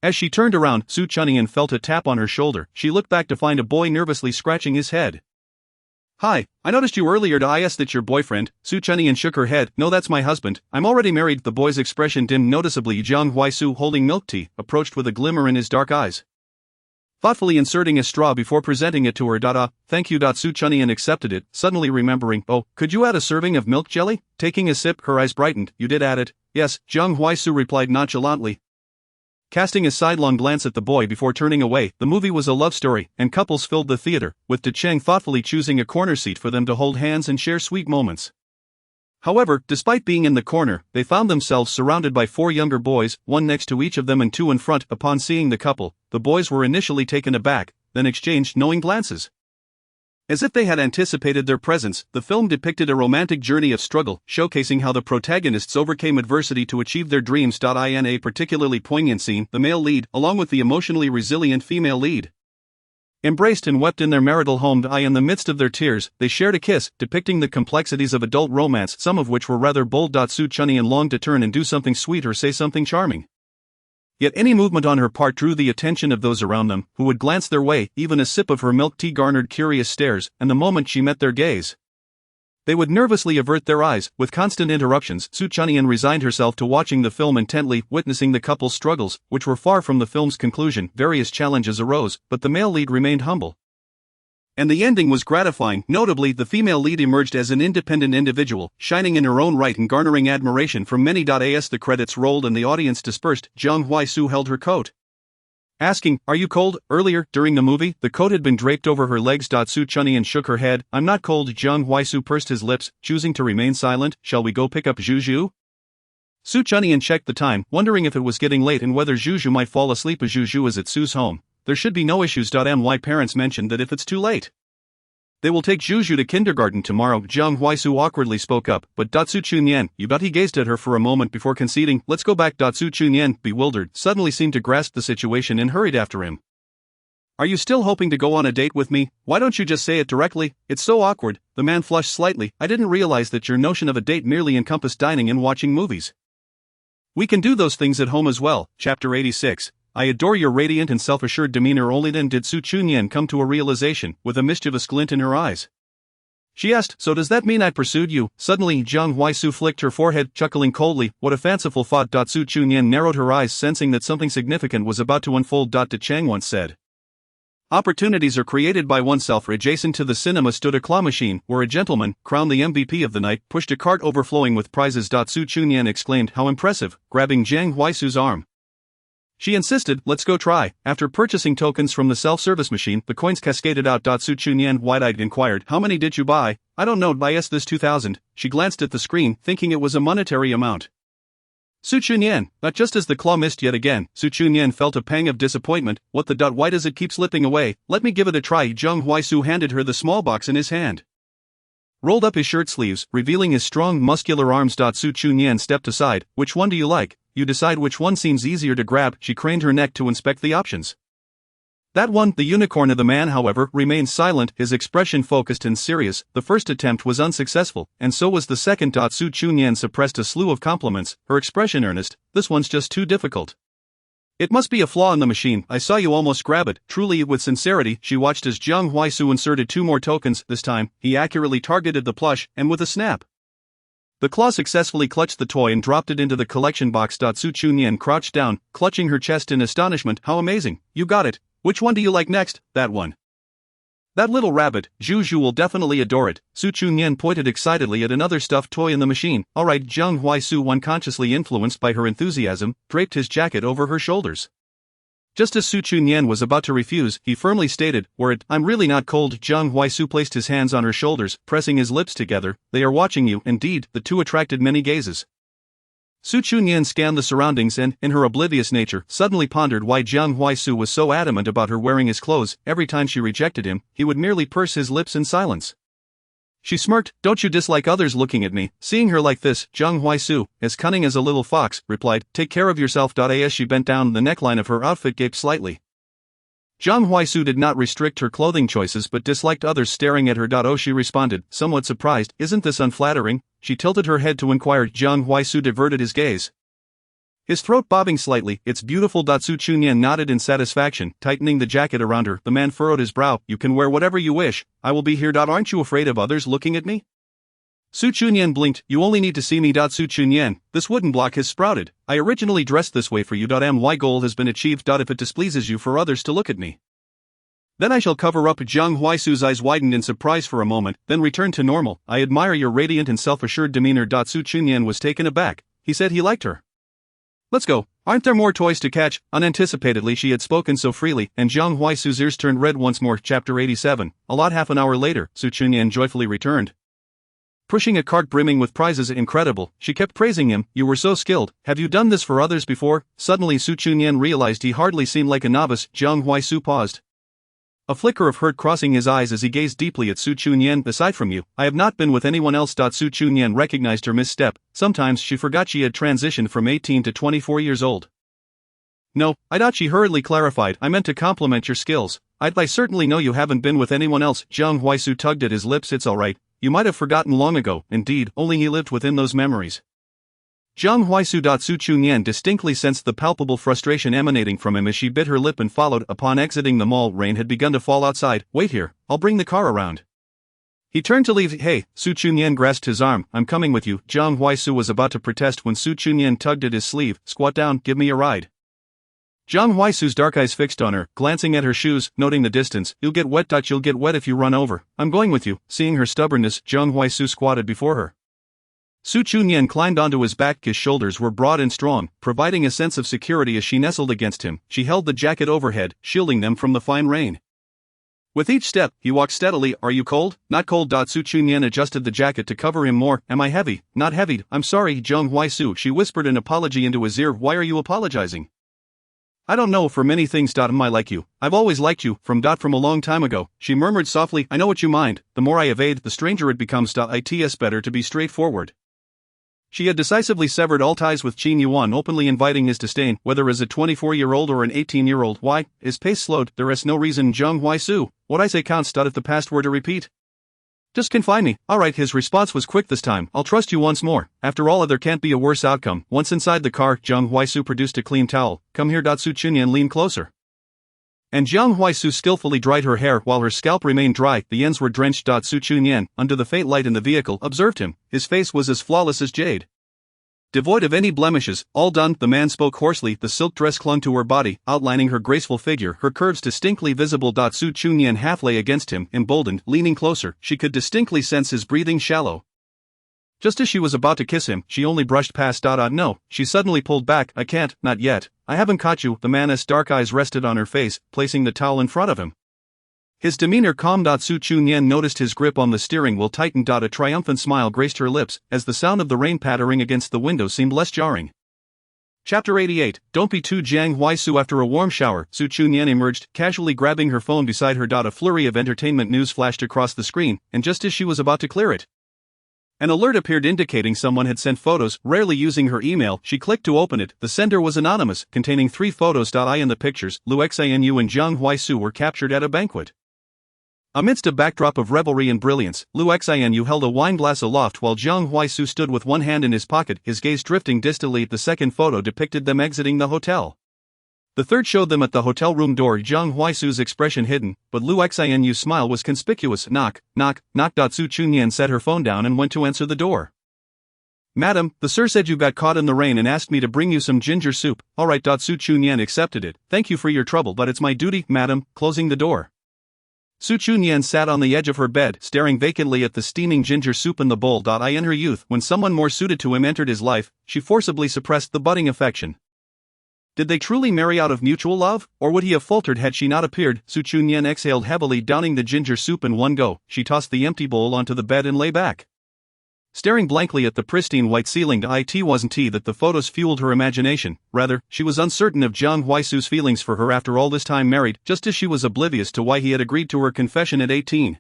As she turned around, Su Chunyan felt a tap on her shoulder. She looked back to find a boy nervously scratching his head. Hi, I noticed you earlier. Is that your boyfriend? Su Chunyan shook her head. No, that's my husband. I'm already married. The boy's expression dimmed noticeably. Jiang Huaisu, holding milk tea, approached with a glimmer in his dark eyes. Thoughtfully inserting a straw before presenting it to her. Thank you. Su Chunyan accepted it, suddenly remembering, oh, could you add a serving of milk jelly? Taking a sip, her eyes brightened. You did add it? Yes, Jiang Huaisu replied nonchalantly. Casting a sidelong glance at the boy before turning away, the movie was a love story, and couples filled the theater, with De Chang thoughtfully choosing a corner seat for them to hold hands and share sweet moments. However, despite being in the corner, they found themselves surrounded by 4 younger boys, one next to each of them and 2 in front. Upon seeing the couple, the boys were initially taken aback, then exchanged knowing glances. As if they had anticipated their presence, the film depicted a romantic journey of struggle, showcasing how the protagonists overcame adversity to achieve their dreams. In a particularly poignant scene, the male lead, along with the emotionally resilient female lead, embraced and wept in their marital home. In the midst of their tears, they shared a kiss, depicting the complexities of adult romance, some of which were rather bold. Su Chunyan longed to turn and do something sweet or say something charming. Yet any movement on her part drew the attention of those around them, who would glance their way. Even a sip of her milk tea garnered curious stares, and the moment she met their gaze, they would nervously avert their eyes. With constant interruptions, Su Chunyan resigned herself to watching the film intently, witnessing the couple's struggles, which were far from the film's conclusion. Various challenges arose, but the male lead remained humble. And the ending was gratifying. Notably, the female lead emerged as an independent individual, shining in her own right and garnering admiration from many. As the credits rolled and the audience dispersed, Jiang Huaisu held her coat, asking, are you cold? Earlier, during the movie, the coat had been draped over her legs. Su Chunyan shook her head. I'm not cold. Jiang Huaisu pursed his lips, choosing to remain silent. Shall we go pick up Zhu? Su Chunyan checked the time, wondering if it was getting late and whether Zhu might fall asleep. As Zhu is at Su's home, there should be no issues. My parents mentioned that if it's too late, they will take Zhu to kindergarten tomorrow. Jiang Huaisu awkwardly spoke up, but Su Chunyan, you bet. He gazed at her for a moment before conceding, let's go back. Su Chunyan, bewildered, suddenly seemed to grasp the situation and hurried after him. Are you still hoping to go on a date with me? Why don't you just say it directly? It's so awkward. The man flushed slightly. I didn't realize that your notion of a date merely encompassed dining and watching movies. We can do those things at home as well. Chapter 86. I adore your radiant and self-assured demeanor. Only then did Su Chunyan come to a realization, with a mischievous glint in her eyes. She asked, so does that mean I pursued you? Suddenly, Jiang Huaisu flicked her forehead, chuckling coldly. What a fanciful thought. Su Chunyan narrowed her eyes, sensing that something significant was about to unfold. De Chang once said, opportunities are created by oneself. Adjacent to the cinema stood a claw machine, where a gentleman, crowned the MVP of the night, pushed a cart overflowing with prizes. Su Chunyan exclaimed, how impressive, grabbing Jiang Huaisu's arm. She insisted, let's go try. After purchasing tokens from the self-service machine, the coins cascaded out. Su Chunyan wide-eyed inquired, how many did you buy? I don't know, buy this 2,000. She glanced at the screen, thinking it was a monetary amount. Su Chunyan, but just as the claw missed yet again, Su Chunyan felt a pang of disappointment. What the why does it keep slipping away? Let me give it a try. Jiang Huaisu handed her the small box in his hand. Rolled up his shirt sleeves, revealing his strong, muscular arms. Su Chunyan stepped aside. Which one do you like? You decide which one seems easier to grab. She craned her neck to inspect the options. That one. The unicorn of the man, however, remained silent, his expression focused and serious. The first attempt was unsuccessful, and so was the second. Su Chunyan suppressed a slew of compliments, her expression earnest. This one's just too difficult. It must be a flaw in the machine. I saw you almost grab it. Truly, with sincerity, she watched as Jiang Huaisu inserted 2 more tokens. This time, he accurately targeted the plush, and with a snap, the claw successfully clutched the toy and dropped it into the collection box. Su Chunyan crouched down, clutching her chest in astonishment. How amazing! You got it. Which one do you like next? That one. That little rabbit. Zhu will definitely adore it. Su Chunyan pointed excitedly at another stuffed toy in the machine. Alright. Jiang Huaisu, unconsciously influenced by her enthusiasm, draped his jacket over her shoulders. Just as Su Chunyan was about to refuse, he firmly stated, I'm really not cold. Jiang Huaisu placed his hands on her shoulders, pressing his lips together. They are watching you. Indeed, the two attracted many gazes. Su Chunyan scanned the surroundings and, in her oblivious nature, suddenly pondered why Jiang Huaisu was so adamant about her wearing his clothes. Every time she rejected him, he would merely purse his lips in silence. She smirked. Don't you dislike others looking at me? Seeing her like this, Jiang Huaisu, as cunning as a little fox, replied, take care of yourself. As she bent down, the neckline of her outfit gaped slightly. Jiang Huaisu did not restrict her clothing choices but disliked others staring at her. Oh, she responded, somewhat surprised, isn't this unflattering? She tilted her head to inquire. Jiang Huaisu diverted his gaze, his throat bobbing slightly. It's beautiful. Su Chunyan nodded in satisfaction, tightening the jacket around her. The man furrowed his brow. You can wear whatever you wish. I will be here. Aren't you afraid of others looking at me? Su Chunyan blinked. You only need to see me. Su Chunyan, this wooden block has sprouted. I originally dressed this way for you. My goal has been achieved. If it displeases you for others to look at me, then I shall cover up. Jiang Huaisu's eyes widened in surprise for a moment, then returned to normal. I admire your radiant and self-assured demeanor. Su Chunyan was taken aback. He said he liked her. Let's go. Aren't there more toys to catch? Unanticipatedly she had spoken so freely, and Jiang Huaisu's ears turned red once more. Chapter 87. Half an hour later, Su Chunyan joyfully returned, pushing a cart brimming with prizes. Incredible, she kept praising him. You were so skilled. Have you done this for others before? Suddenly Su Chunyan realized he hardly seemed like a novice. Jiang Huaisu paused, a flicker of hurt crossing his eyes as he gazed deeply at Su Chunyan. Aside from you, I have not been with anyone else. Su Chunyan recognized her misstep. Sometimes she forgot she had transitioned from 18 to 24 years old. No, I doubt. She hurriedly clarified. I meant to compliment your skills. I certainly know you haven't been with anyone else. Jiang Huaisu tugged at his lips. It's alright. You might have forgotten long ago. Indeed, only he lived within those memories. Jiang Huaisu. Su Chunyan distinctly sensed the palpable frustration emanating from him as she bit her lip and followed. Upon exiting the mall, rain had begun to fall outside. Wait here, I'll bring the car around. He turned to leave. Hey, Su Chunyan grasped his arm. I'm coming with you. Jiang Huaisu was about to protest when Su Chunyan tugged at his sleeve. Squat down, give me a ride. Jiang Huaisu's dark eyes fixed on her, glancing at her shoes, noting the distance. You'll get wet. You'll get wet if you run over. I'm going with you. Seeing her stubbornness, Jiang Huaisu squatted before her. Su Chunyan climbed onto his back. His shoulders were broad and strong, providing a sense of security as she nestled against him. She held the jacket overhead, shielding them from the fine rain. With each step, he walked steadily. Are you cold? Not cold. Su Chunyan adjusted the jacket to cover him more. Am I heavy? Not heavy. I'm sorry, Jiang Huaisu. She whispered an apology into his ear. Why are you apologizing? I don't know, for many things. I like you. I've always liked you, from a long time ago. She murmured softly. I know what you mind. The more I evade, the stranger it becomes. It's better to be straightforward. She had decisively severed all ties with Qin Yuan, openly inviting his disdain, whether as a 24-year-old or an 18-year-old. Why? His pace slowed. There is no reason. Jiang Huaisu, what I say counts. If the past were to repeat, just confine me. Alright. His response was quick this time. I'll trust you once more. After all, there can't be a worse outcome. Once inside the car, Jiang Huaisu produced a clean towel. Come here. Su Chunyan leaned closer. And Jiang Huaisu skillfully dried her hair while her scalp remained dry, the ends were drenched. Su Chunyan, under the faint light in the vehicle, observed him. His face was as flawless as jade. Devoid of any blemishes, all done, the man spoke hoarsely. The silk dress clung to her body, outlining her graceful figure, her curves distinctly visible. Su Chunyan half lay against him, emboldened, leaning closer. She could distinctly sense his breathing shallow. Just as she was about to kiss him, she only brushed past. No, she suddenly pulled back. I can't, not yet. I haven't caught you. The man's dark eyes rested on her face, placing the towel in front of him. His demeanor calmed. Su Chunyan noticed his grip on the steering wheel tightened. A triumphant smile graced her lips, as the sound of the rain pattering against the window seemed less jarring. Chapter 88. Don't be too Jiang Huaisu. After a warm shower, Su Chunyan emerged, casually grabbing her phone beside her. A flurry of entertainment news flashed across the screen, and just as she was about to clear it, an alert appeared indicating someone had sent photos. Rarely using her email, she clicked to open it. The sender was anonymous, containing 3 photos. In the pictures, Liu Xianyu and Jiang Huaisu were captured at a banquet. Amidst a backdrop of revelry and brilliance, Liu Xianyu held a wine glass aloft while Jiang Huaisu stood with one hand in his pocket, his gaze drifting distantly. The second photo depicted them exiting the hotel. The third showed them at the hotel room door, Jiang Huaisu's expression hidden, but Liu Xianyu's smile was conspicuous. Knock, knock, knock. Su Chunyan set her phone down and went to answer the door. Madam, the sir said you got caught in the rain and asked me to bring you some ginger soup. Alright. Su Chunyan accepted it. Thank you for your trouble, but it's my duty, madam, closing the door. Su Chunyan sat on the edge of her bed, staring vacantly at the steaming ginger soup in the bowl. In her youth, when someone more suited to him entered his life, she forcibly suppressed the budding affection. Did they truly marry out of mutual love, or would he have faltered had she not appeared? Su Chunyan exhaled heavily, downing the ginger soup in one go. She tossed the empty bowl onto the bed and lay back, staring blankly at the pristine white ceiling. It wasn't that the photos fueled her imagination, rather, she was uncertain of Jiang Huaisu's feelings for her after all this time married, just as she was oblivious to why he had agreed to her confession at 18.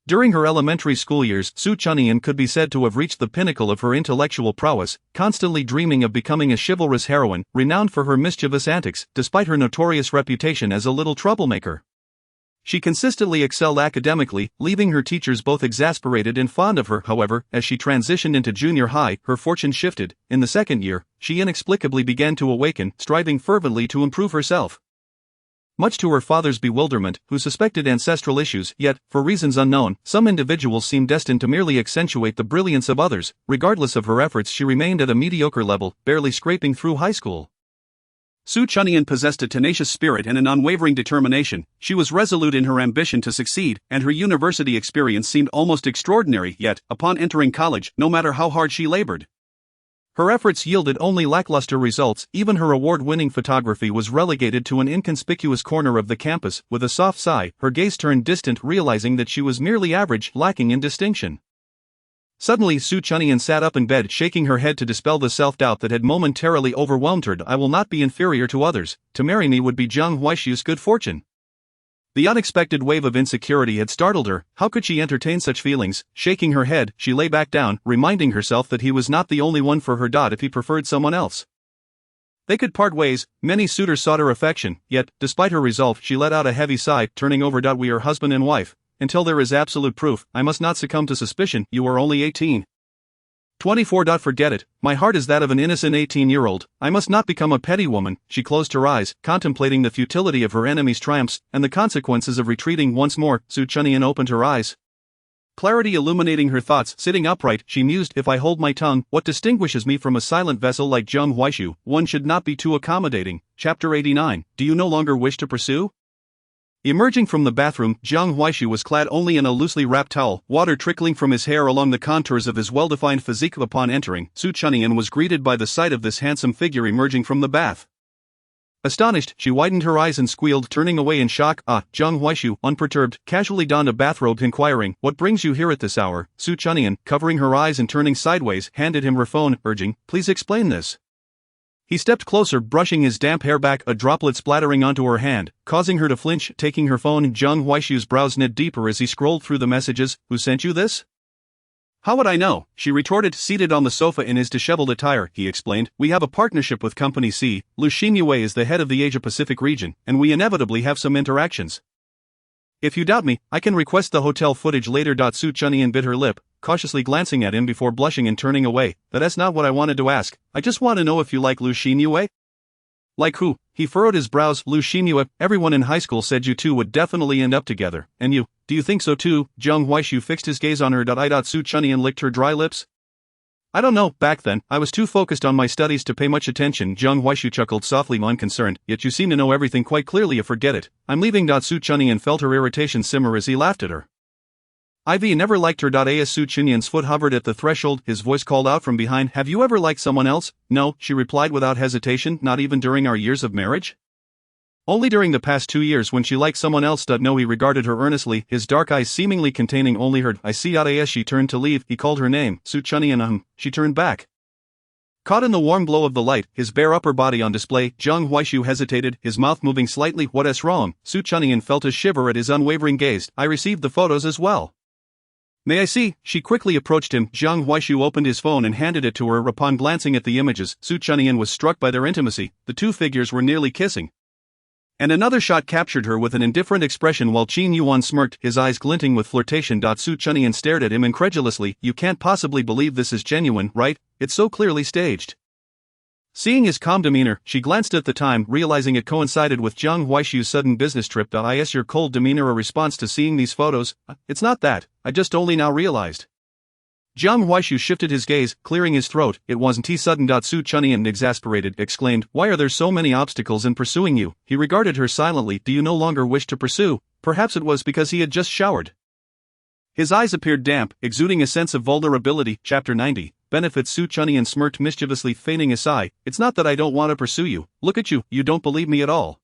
During her elementary school years, Su Chunyan could be said to have reached the pinnacle of her intellectual prowess, constantly dreaming of becoming a chivalrous heroine, renowned for her mischievous antics, despite her notorious reputation as a little troublemaker. She consistently excelled academically, leaving her teachers both exasperated and fond of her. However, as she transitioned into junior high, her fortune shifted. In the second year, she inexplicably began to awaken, striving fervently to improve herself. Much to her father's bewilderment, who suspected ancestral issues, yet, for reasons unknown, some individuals seemed destined to merely accentuate the brilliance of others. Regardless of her efforts, she remained at a mediocre level, barely scraping through high school. Su Chunyan possessed a tenacious spirit and an unwavering determination. She was resolute in her ambition to succeed, and her university experience seemed almost extraordinary. Yet, upon entering college, no matter how hard she labored, her efforts yielded only lackluster results. Even her award-winning photography was relegated to an inconspicuous corner of the campus. With a soft sigh, her gaze turned distant, realizing that she was merely average, lacking in distinction. Suddenly, Su Chunyan sat up in bed, shaking her head to dispel the self-doubt that had momentarily overwhelmed her. I will not be inferior to others. To marry me would be Jiang Huaisu's good fortune. The unexpected wave of insecurity had startled her. How could she entertain such feelings? Shaking her head, she lay back down, reminding herself that he was not the only one for her. If he preferred someone else, they could part ways. Many suitors sought her affection, yet, despite her resolve, she let out a heavy sigh, turning over. We are husband and wife. Until there is absolute proof, I must not succumb to suspicion. You are only 18. 24. Forget it. My heart is that of an innocent 18-year-old. I must not become a petty woman. She closed her eyes, contemplating the futility of her enemy's triumphs, and the consequences of retreating. Once more, Su Chunyan opened her eyes, clarity illuminating her thoughts. Sitting upright, she mused, if I hold my tongue, what distinguishes me from a silent vessel like Jiang Huaishu? One should not be too accommodating. Chapter 89. Do you no longer wish to pursue? Emerging from the bathroom, Jiang Huaishu was clad only in a loosely wrapped towel, water trickling from his hair along the contours of his well-defined physique. Upon entering, Su Chunyan was greeted by the sight of this handsome figure emerging from the bath. Astonished, she widened her eyes and squealed, turning away in shock. Jiang Huaishu, unperturbed, casually donned a bathrobe, inquiring, what brings you here at this hour? Su Chunyan, covering her eyes and turning sideways, handed him her phone, urging, please explain this. He stepped closer, brushing his damp hair back, a droplet splattering onto her hand, causing her to flinch. Taking her phone, Jiang Huaishu's brows knit deeper as he scrolled through the messages. Who sent you this? How would I know? She retorted. Seated on the sofa in his disheveled attire, he explained, we have a partnership with Company C. Liu Xinyue is the head of the Asia-Pacific region, and we inevitably have some interactions. If you doubt me, I can request the hotel footage later. Su Chunyan bit her lip, cautiously glancing at him before blushing and turning away. That's not what I wanted to ask. I just want to know if you like Liu Xinyue. Like who? He furrowed his brows. Lu Xinyu, everyone in high school said you two would definitely end up together, and you, do you think so too? Zhang Huaishu fixed his gaze on her. Su Chunyan licked her dry lips. I don't know, back then, I was too focused on my studies to pay much attention. Zhang Huaishu chuckled softly, unconcerned, yet you seem to know everything quite clearly. You forget it. I'm leaving. Su Chunyan felt her irritation simmer as he laughed at her. Ivy never liked her. As Su Chunyan's foot hovered at the threshold, his voice called out from behind, have you ever liked someone else? No, she replied without hesitation, not even during our years of marriage? Only during the past 2 years when she liked someone else. No, he regarded her earnestly, his dark eyes seemingly containing only her. I see. As she turned to leave, he called her name, Su Chunyan. She turned back. Caught in the warm glow of the light, his bare upper body on display, Zhang Huaishu hesitated, his mouth moving slightly. What's wrong? Su Chunyan felt a shiver at his unwavering gaze. I received the photos as well. May I see? She quickly approached him. Zhang Huaishu opened his phone and handed it to her. Upon glancing at the images, Su Chunyan was struck by their intimacy. The two figures were nearly kissing. And another shot captured her with an indifferent expression while Qin Yuan smirked, his eyes glinting with flirtation. Su Chunyan stared at him incredulously. You can't possibly believe this is genuine, right? It's so clearly staged. Seeing his calm demeanor, she glanced at the time, realizing it coincided with Zhang Huaishu's sudden business trip. Is your cold demeanor a response to seeing these photos? It's not that, I just only now realized. Zhang Huaishu shifted his gaze, clearing his throat. It wasn't he sudden. Su Chunyan, exasperated, exclaimed, why are there so many obstacles in pursuing you? He regarded her silently. Do you no longer wish to pursue? Perhaps it was because he had just showered. His eyes appeared damp, exuding a sense of vulnerability. Chapter 90. Benefits. Su Chunyan smirked mischievously, feigning a sigh. It's not that I don't want to pursue you. Look at you, you don't believe me at all.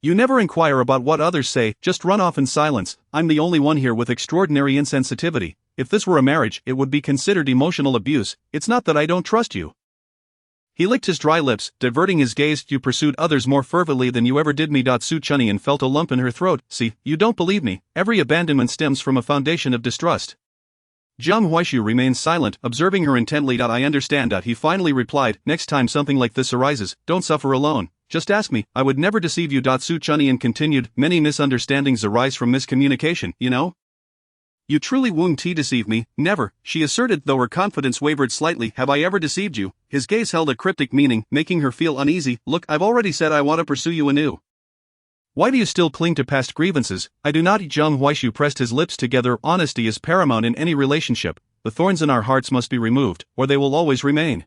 You never inquire about what others say, just run off in silence. I'm the only one here with extraordinary insensitivity. If this were a marriage, it would be considered emotional abuse. It's not that I don't trust you. He licked his dry lips, diverting his gaze. You pursued others more fervently than you ever did me. Su Chunyan felt a lump in her throat. See, you don't believe me. Every abandonment stems from a foundation of distrust. Zhang Huaishu remained silent, observing her intently. I understand. He finally replied, next time something like this arises, don't suffer alone. Just ask me, I would never deceive you. Su Chunyan continued, many misunderstandings arise from miscommunication, you know? You truly won't deceive me, never, she asserted, though her confidence wavered slightly. Have I ever deceived you? His gaze held a cryptic meaning, making her feel uneasy. Look, I've already said I want to pursue you anew. Why do you still cling to past grievances? I do not. Zhang Huaishu pressed his lips together. Honesty is paramount in any relationship. The thorns in our hearts must be removed, or they will always remain.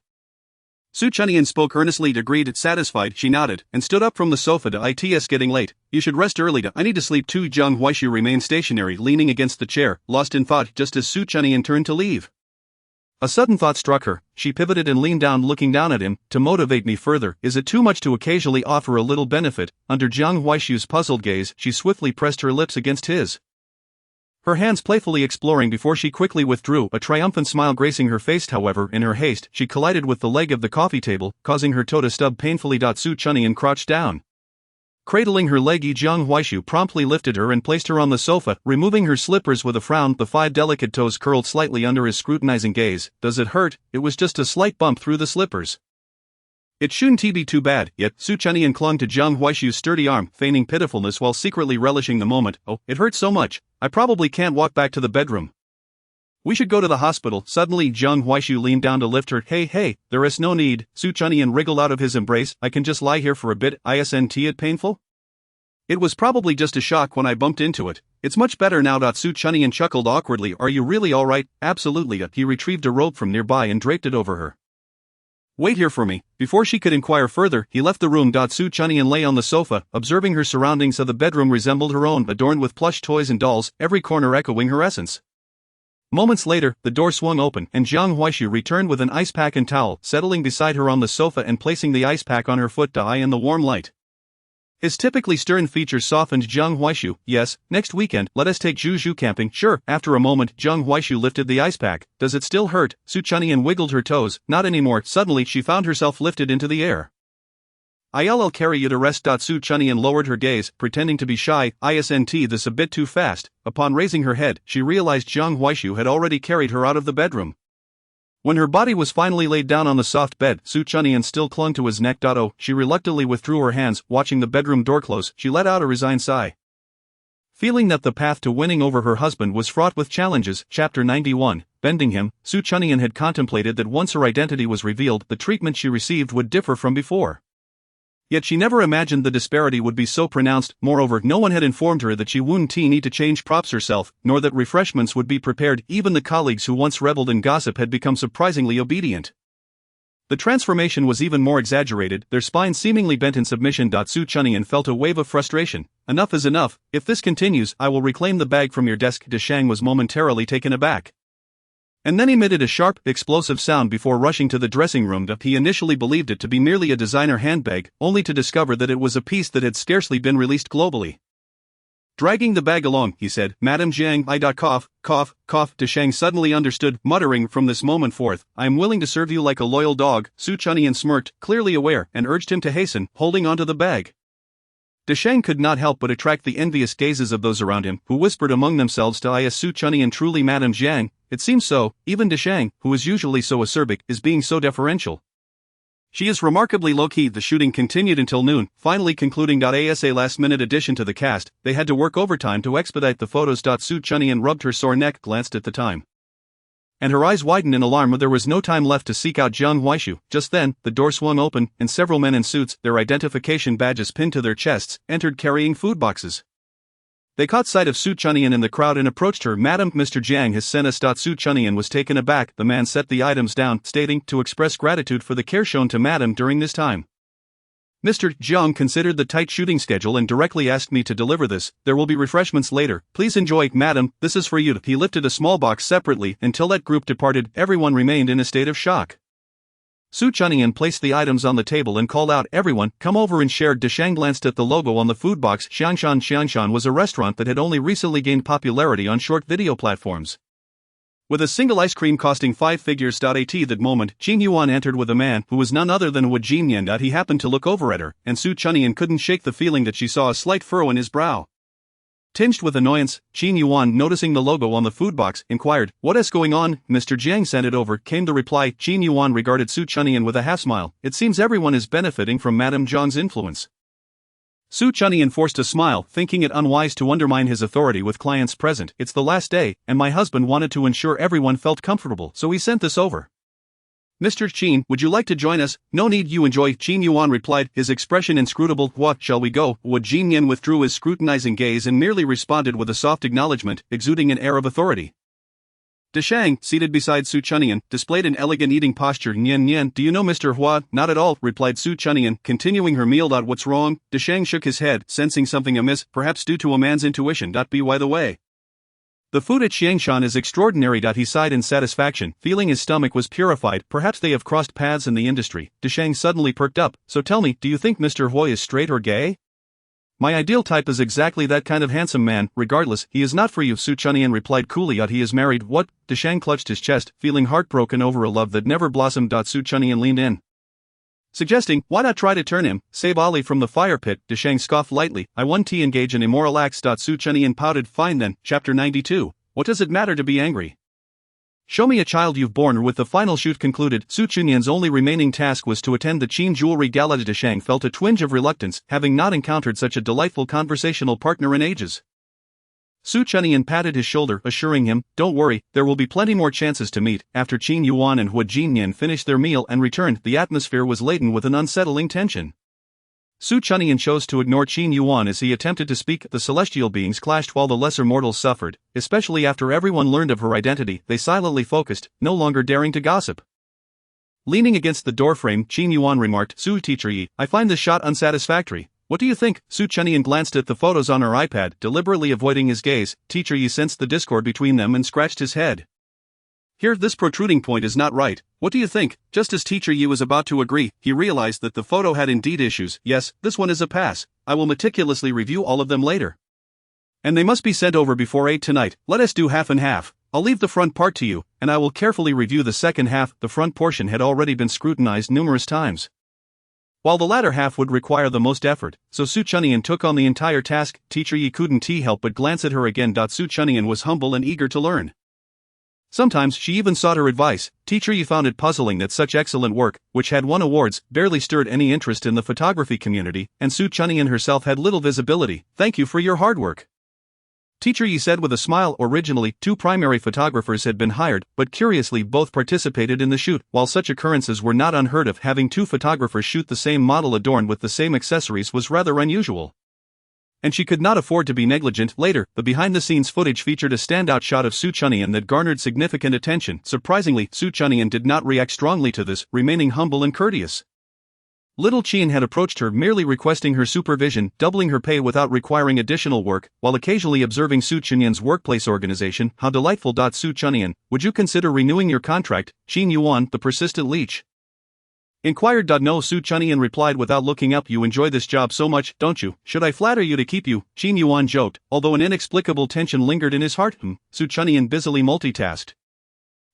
Su Chunyan spoke earnestly. Agreed. Satisfied, she nodded, and stood up from the sofa. It's getting late. You should rest early. I need to sleep too. Zhang Huaishu remained stationary, leaning against the chair, lost in thought, just as Su Chunyan turned to leave. A sudden thought struck her. She pivoted and leaned down, looking down at him. To motivate me further, is it too much to occasionally offer a little benefit? Under Zhang Huaishu's puzzled gaze, she swiftly pressed her lips against his. Her hands playfully exploring before she quickly withdrew, a triumphant smile gracing her face. However, in her haste, she collided with the leg of the coffee table, causing her toe to stub painfully. Su Chunyan crouched down. Cradling her leg, Zhang Huaishu promptly lifted her and placed her on the sofa, removing her slippers with a frown. The 5 delicate toes curled slightly under his scrutinizing gaze. Does it hurt? It was just a slight bump through the slippers. It shouldn't be too bad, yet Su Chunyan clung to Zhang Huaishu's sturdy arm, feigning pitifulness while secretly relishing the moment. Oh, it hurts so much, I probably can't walk back to the bedroom. We should go to the hospital. Suddenly Zhang Huaishu leaned down to lift her. Hey, there is no need. Su Chunyan wriggled out of his embrace. I can just lie here for a bit. Isn't it painful? It was probably just a shock when I bumped into it. It's much better now. Su Chunyan chuckled awkwardly. Are you really alright? Absolutely. He retrieved a robe from nearby and draped it over her. Wait here for me. Before she could inquire further, he left the room. Su Chunyan lay on the sofa, observing her surroundings. The bedroom resembled her own, adorned with plush toys and dolls, every corner echoing her essence. Moments later, the door swung open, and Zhang Huaishu returned with an ice pack and towel, settling beside her on the sofa and placing the ice pack on her foot. In the warm light. His typically stern features softened. Zhang Huaishu, yes, next weekend, let us take Zhu camping. Sure. After a moment, Zhang Huaishu lifted the ice pack. Does it still hurt? Su Chunyan wiggled her toes. Not anymore. Suddenly she found herself lifted into the air. I'll carry you to rest. Su Chunyan lowered her gaze, pretending to be shy. Isn't this a bit too fast? Upon raising her head, she realized Zhang Huaishu had already carried her out of the bedroom. When her body was finally laid down on the soft bed, Su Chunyan still clung to his neck. She reluctantly withdrew her hands. Watching the bedroom door close, she let out a resigned sigh. Feeling that the path to winning over her husband was fraught with challenges. Chapter 91. Bending him, Su Chunyan had contemplated that once her identity was revealed, the treatment she received would differ from before. Yet she never imagined the disparity would be so pronounced. Moreover, no one had informed her that she wouldn't need to change props herself, nor that refreshments would be prepared. Even the colleagues who once reveled in gossip had become surprisingly obedient. The transformation was even more exaggerated, their spines seemingly bent in submission. Su Chunyan felt a wave of frustration. Enough is enough. If this continues, I will reclaim the bag from your desk. Deshang was momentarily taken aback, and then emitted a sharp, explosive sound before rushing to the dressing room. He initially believed it to be merely a designer handbag, only to discover that it was a piece that had scarcely been released globally. Dragging the bag along, he said, Madam Jiang, cough. Deshang suddenly understood, muttering, from this moment forth, I am willing to serve you like a loyal dog. Su Chunyan smirked, clearly aware, and urged him to hasten, holding onto the bag. Deshang could not help but attract the envious gazes of those around him, who whispered among themselves, is Su Chunyan truly Madame Jiang? It seems so. Even Deshang, who is usually so acerbic, is being so deferential. She is remarkably low-key. The shooting continued until noon, finally concluding. As a last-minute addition to the cast, they had to work overtime to expedite the photos. Su Chunyan rubbed her sore neck, glanced at the time, and her eyes widened in alarm. There was no time left to seek out Jiang Huaishu. Just then, the door swung open, and several men in suits, their identification badges pinned to their chests, entered carrying food boxes. They caught sight of Su Chunyan in the crowd and approached her. Madam, Mr. Jiang has sent us. Su Chunyan was taken aback. The man set the items down, stating, to express gratitude for the care shown to Madam during this time. Mr. Jiang considered the tight shooting schedule and directly asked me to deliver this. There will be refreshments later. Please enjoy. Madam, this is for you. He lifted a small box separately. Until that group departed, everyone remained in a state of shock. Su Chunyan placed the items on the table and called out, everyone, come over and share. Deshang glanced at the logo on the food box. Xiangshan was a restaurant that had only recently gained popularity on short video platforms, with a single ice cream costing 5 figures. At that moment, Qing Yuan entered with a man who was none other than Wu Jinyan. He happened to look over at her, and Su Chunyan couldn't shake the feeling that she saw a slight furrow in his brow. Tinged with annoyance, Qing Yuan, noticing the logo on the food box, inquired, what is going on? Mr. Jiang sent it over, came the reply. Qing Yuan regarded Su Chunyan with a half-smile. It seems everyone is benefiting from Madame Jiang's influence. Su Chunyan forced a smile, thinking it unwise to undermine his authority with clients present. It's the last day, and my husband wanted to ensure everyone felt comfortable, so he sent this over. Mr. Qin, would you like to join us? No need, you enjoy, Qin Yuan replied, his expression inscrutable. What, shall we go? Wu Jinyan withdrew his scrutinizing gaze and merely responded with a soft acknowledgement, exuding an air of authority. Deshang, seated beside Su Chunyan, displayed an elegant eating posture. Nian, do you know Mr. Hua? Not at all, replied Su Chunyan, continuing her meal. What's wrong? Deshang shook his head, sensing something amiss, perhaps due to a man's intuition. By the way, the food at Xiangshan is extraordinary. He sighed in satisfaction, feeling his stomach was purified. Perhaps they have crossed paths in the industry. Deshang suddenly perked up. So tell me, do you think Mr. Hua is straight or gay? My ideal type is exactly that kind of handsome man. Regardless, he is not for you, Su Chunyan replied coolly. He is married. What? Deshang clutched his chest, feeling heartbroken over a love that never blossomed. Su Chunyan leaned in, suggesting, why not try to turn him, save Ali from the fire pit? Deshang scoffed lightly. I won't engage in immoral acts. Su Chunyan pouted. Fine then. Chapter 92. What does it matter to be angry? Show me a child you've born. With the final shoot concluded, Su Chunyan's only remaining task was to attend the Qin Jewelry Gala. Deshang felt a twinge of reluctance, having not encountered such a delightful conversational partner in ages. Su Chunyan patted his shoulder, assuring him, don't worry, there will be plenty more chances to meet. After Qin Yuan and Wu Jinyan finished their meal and returned, the atmosphere was laden with an unsettling tension. Su Chunyan chose to ignore Qin Yuan as he attempted to speak. The celestial beings clashed while the lesser mortals suffered, especially after everyone learned of her identity. They silently focused, no longer daring to gossip. Leaning against the doorframe, Qin Yuan remarked, Su Teacher Yi, I find this shot unsatisfactory. What do you think? Su Chunyan glanced at the photos on her iPad, deliberately avoiding his gaze. Teacher Yi sensed the discord between them and scratched his head. Here, this protruding point is not right. What do you think? Just as Teacher Yi was about to agree, he realized that the photo had indeed issues. Yes, this one is a pass. I will meticulously review all of them later, and they must be sent over before 8 tonight. Let us do half and half. I'll leave the front part to you, and I will carefully review the second half. The front portion had already been scrutinized numerous times, while the latter half would require the most effort, so Su Chunyan took on the entire task. Teacher Yi couldn't help but glance at her again. Su Chunyan was humble and eager to learn. Sometimes she even sought her advice. Teacher Yi found it puzzling that such excellent work, which had won awards, barely stirred any interest in the photography community, and Su Chunyan herself had little visibility. Thank you for your hard work. Teacher Yi said with a smile. Originally, 2 primary photographers had been hired, but curiously both participated in the shoot. While such occurrences were not unheard of, having 2 photographers shoot the same model adorned with the same accessories was rather unusual. And she could not afford to be negligent. Later, the behind-the-scenes footage featured a standout shot of Su Chunyan that garnered significant attention. Surprisingly, Su Chunyan did not react strongly to this, remaining humble and courteous. Little Qin had approached her, merely requesting her supervision, doubling her pay without requiring additional work, while occasionally observing Su Chunyan's workplace organization. How delightful. Su Chunyan, would you consider renewing your contract? Qin Yuan, the persistent leech, inquired. No, Su Chunyan replied without looking up. You enjoy this job so much, don't you? Should I flatter you to keep you? Qin Yuan joked, although an inexplicable tension lingered in his heart. Su Chunyan busily multitasked,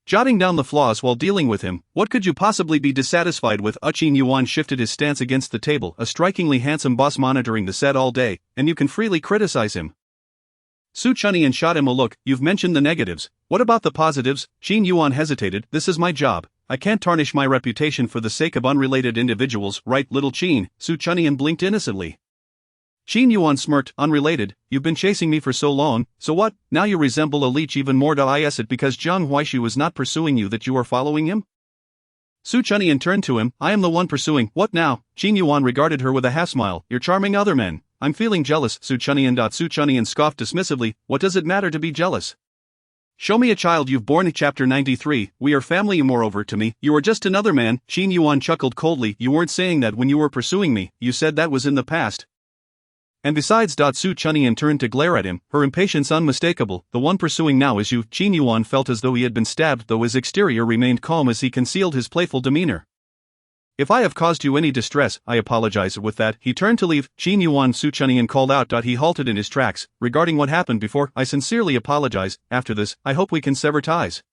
jotting down the flaws while dealing with him. What could you possibly be dissatisfied with? Qin Yuan shifted his stance against the table, a strikingly handsome boss monitoring the set all day, and you can freely criticize him. Su Chunyan shot him a look. You've mentioned the negatives. What about the positives? Qin Yuan hesitated. This is my job. I can't tarnish my reputation for the sake of unrelated individuals, right, little Qin? Su Chunyan blinked innocently. Qin Yuan smirked. Unrelated? You've been chasing me for so long, so what? Now you resemble a leech even more. Is it because Jiang Huaishu is not pursuing you that you are following him? Su Chunyan turned to him. I am the one pursuing. What now? Qin Yuan regarded her with a half-smile. You're charming other men. I'm feeling jealous. Su Chunyan scoffed dismissively. What does it matter to be jealous? Show me a child you've born. Chapter 93. We are family. Moreover, to me, you are just another man. Qin Yuan chuckled coldly. You weren't saying that when you were pursuing me. You said that was in the past. And besides. Su Chunyan turned to glare at him, her impatience unmistakable. The one pursuing now is you. Qin Yuan felt as though he had been stabbed, though his exterior remained calm as he concealed his playful demeanor. If I have caused you any distress, I apologize. With that, he turned to leave. Qin Yuan, Su Chunyan called out. He halted in his tracks. Regarding what happened before, I sincerely apologize. After this, I hope we can sever ties.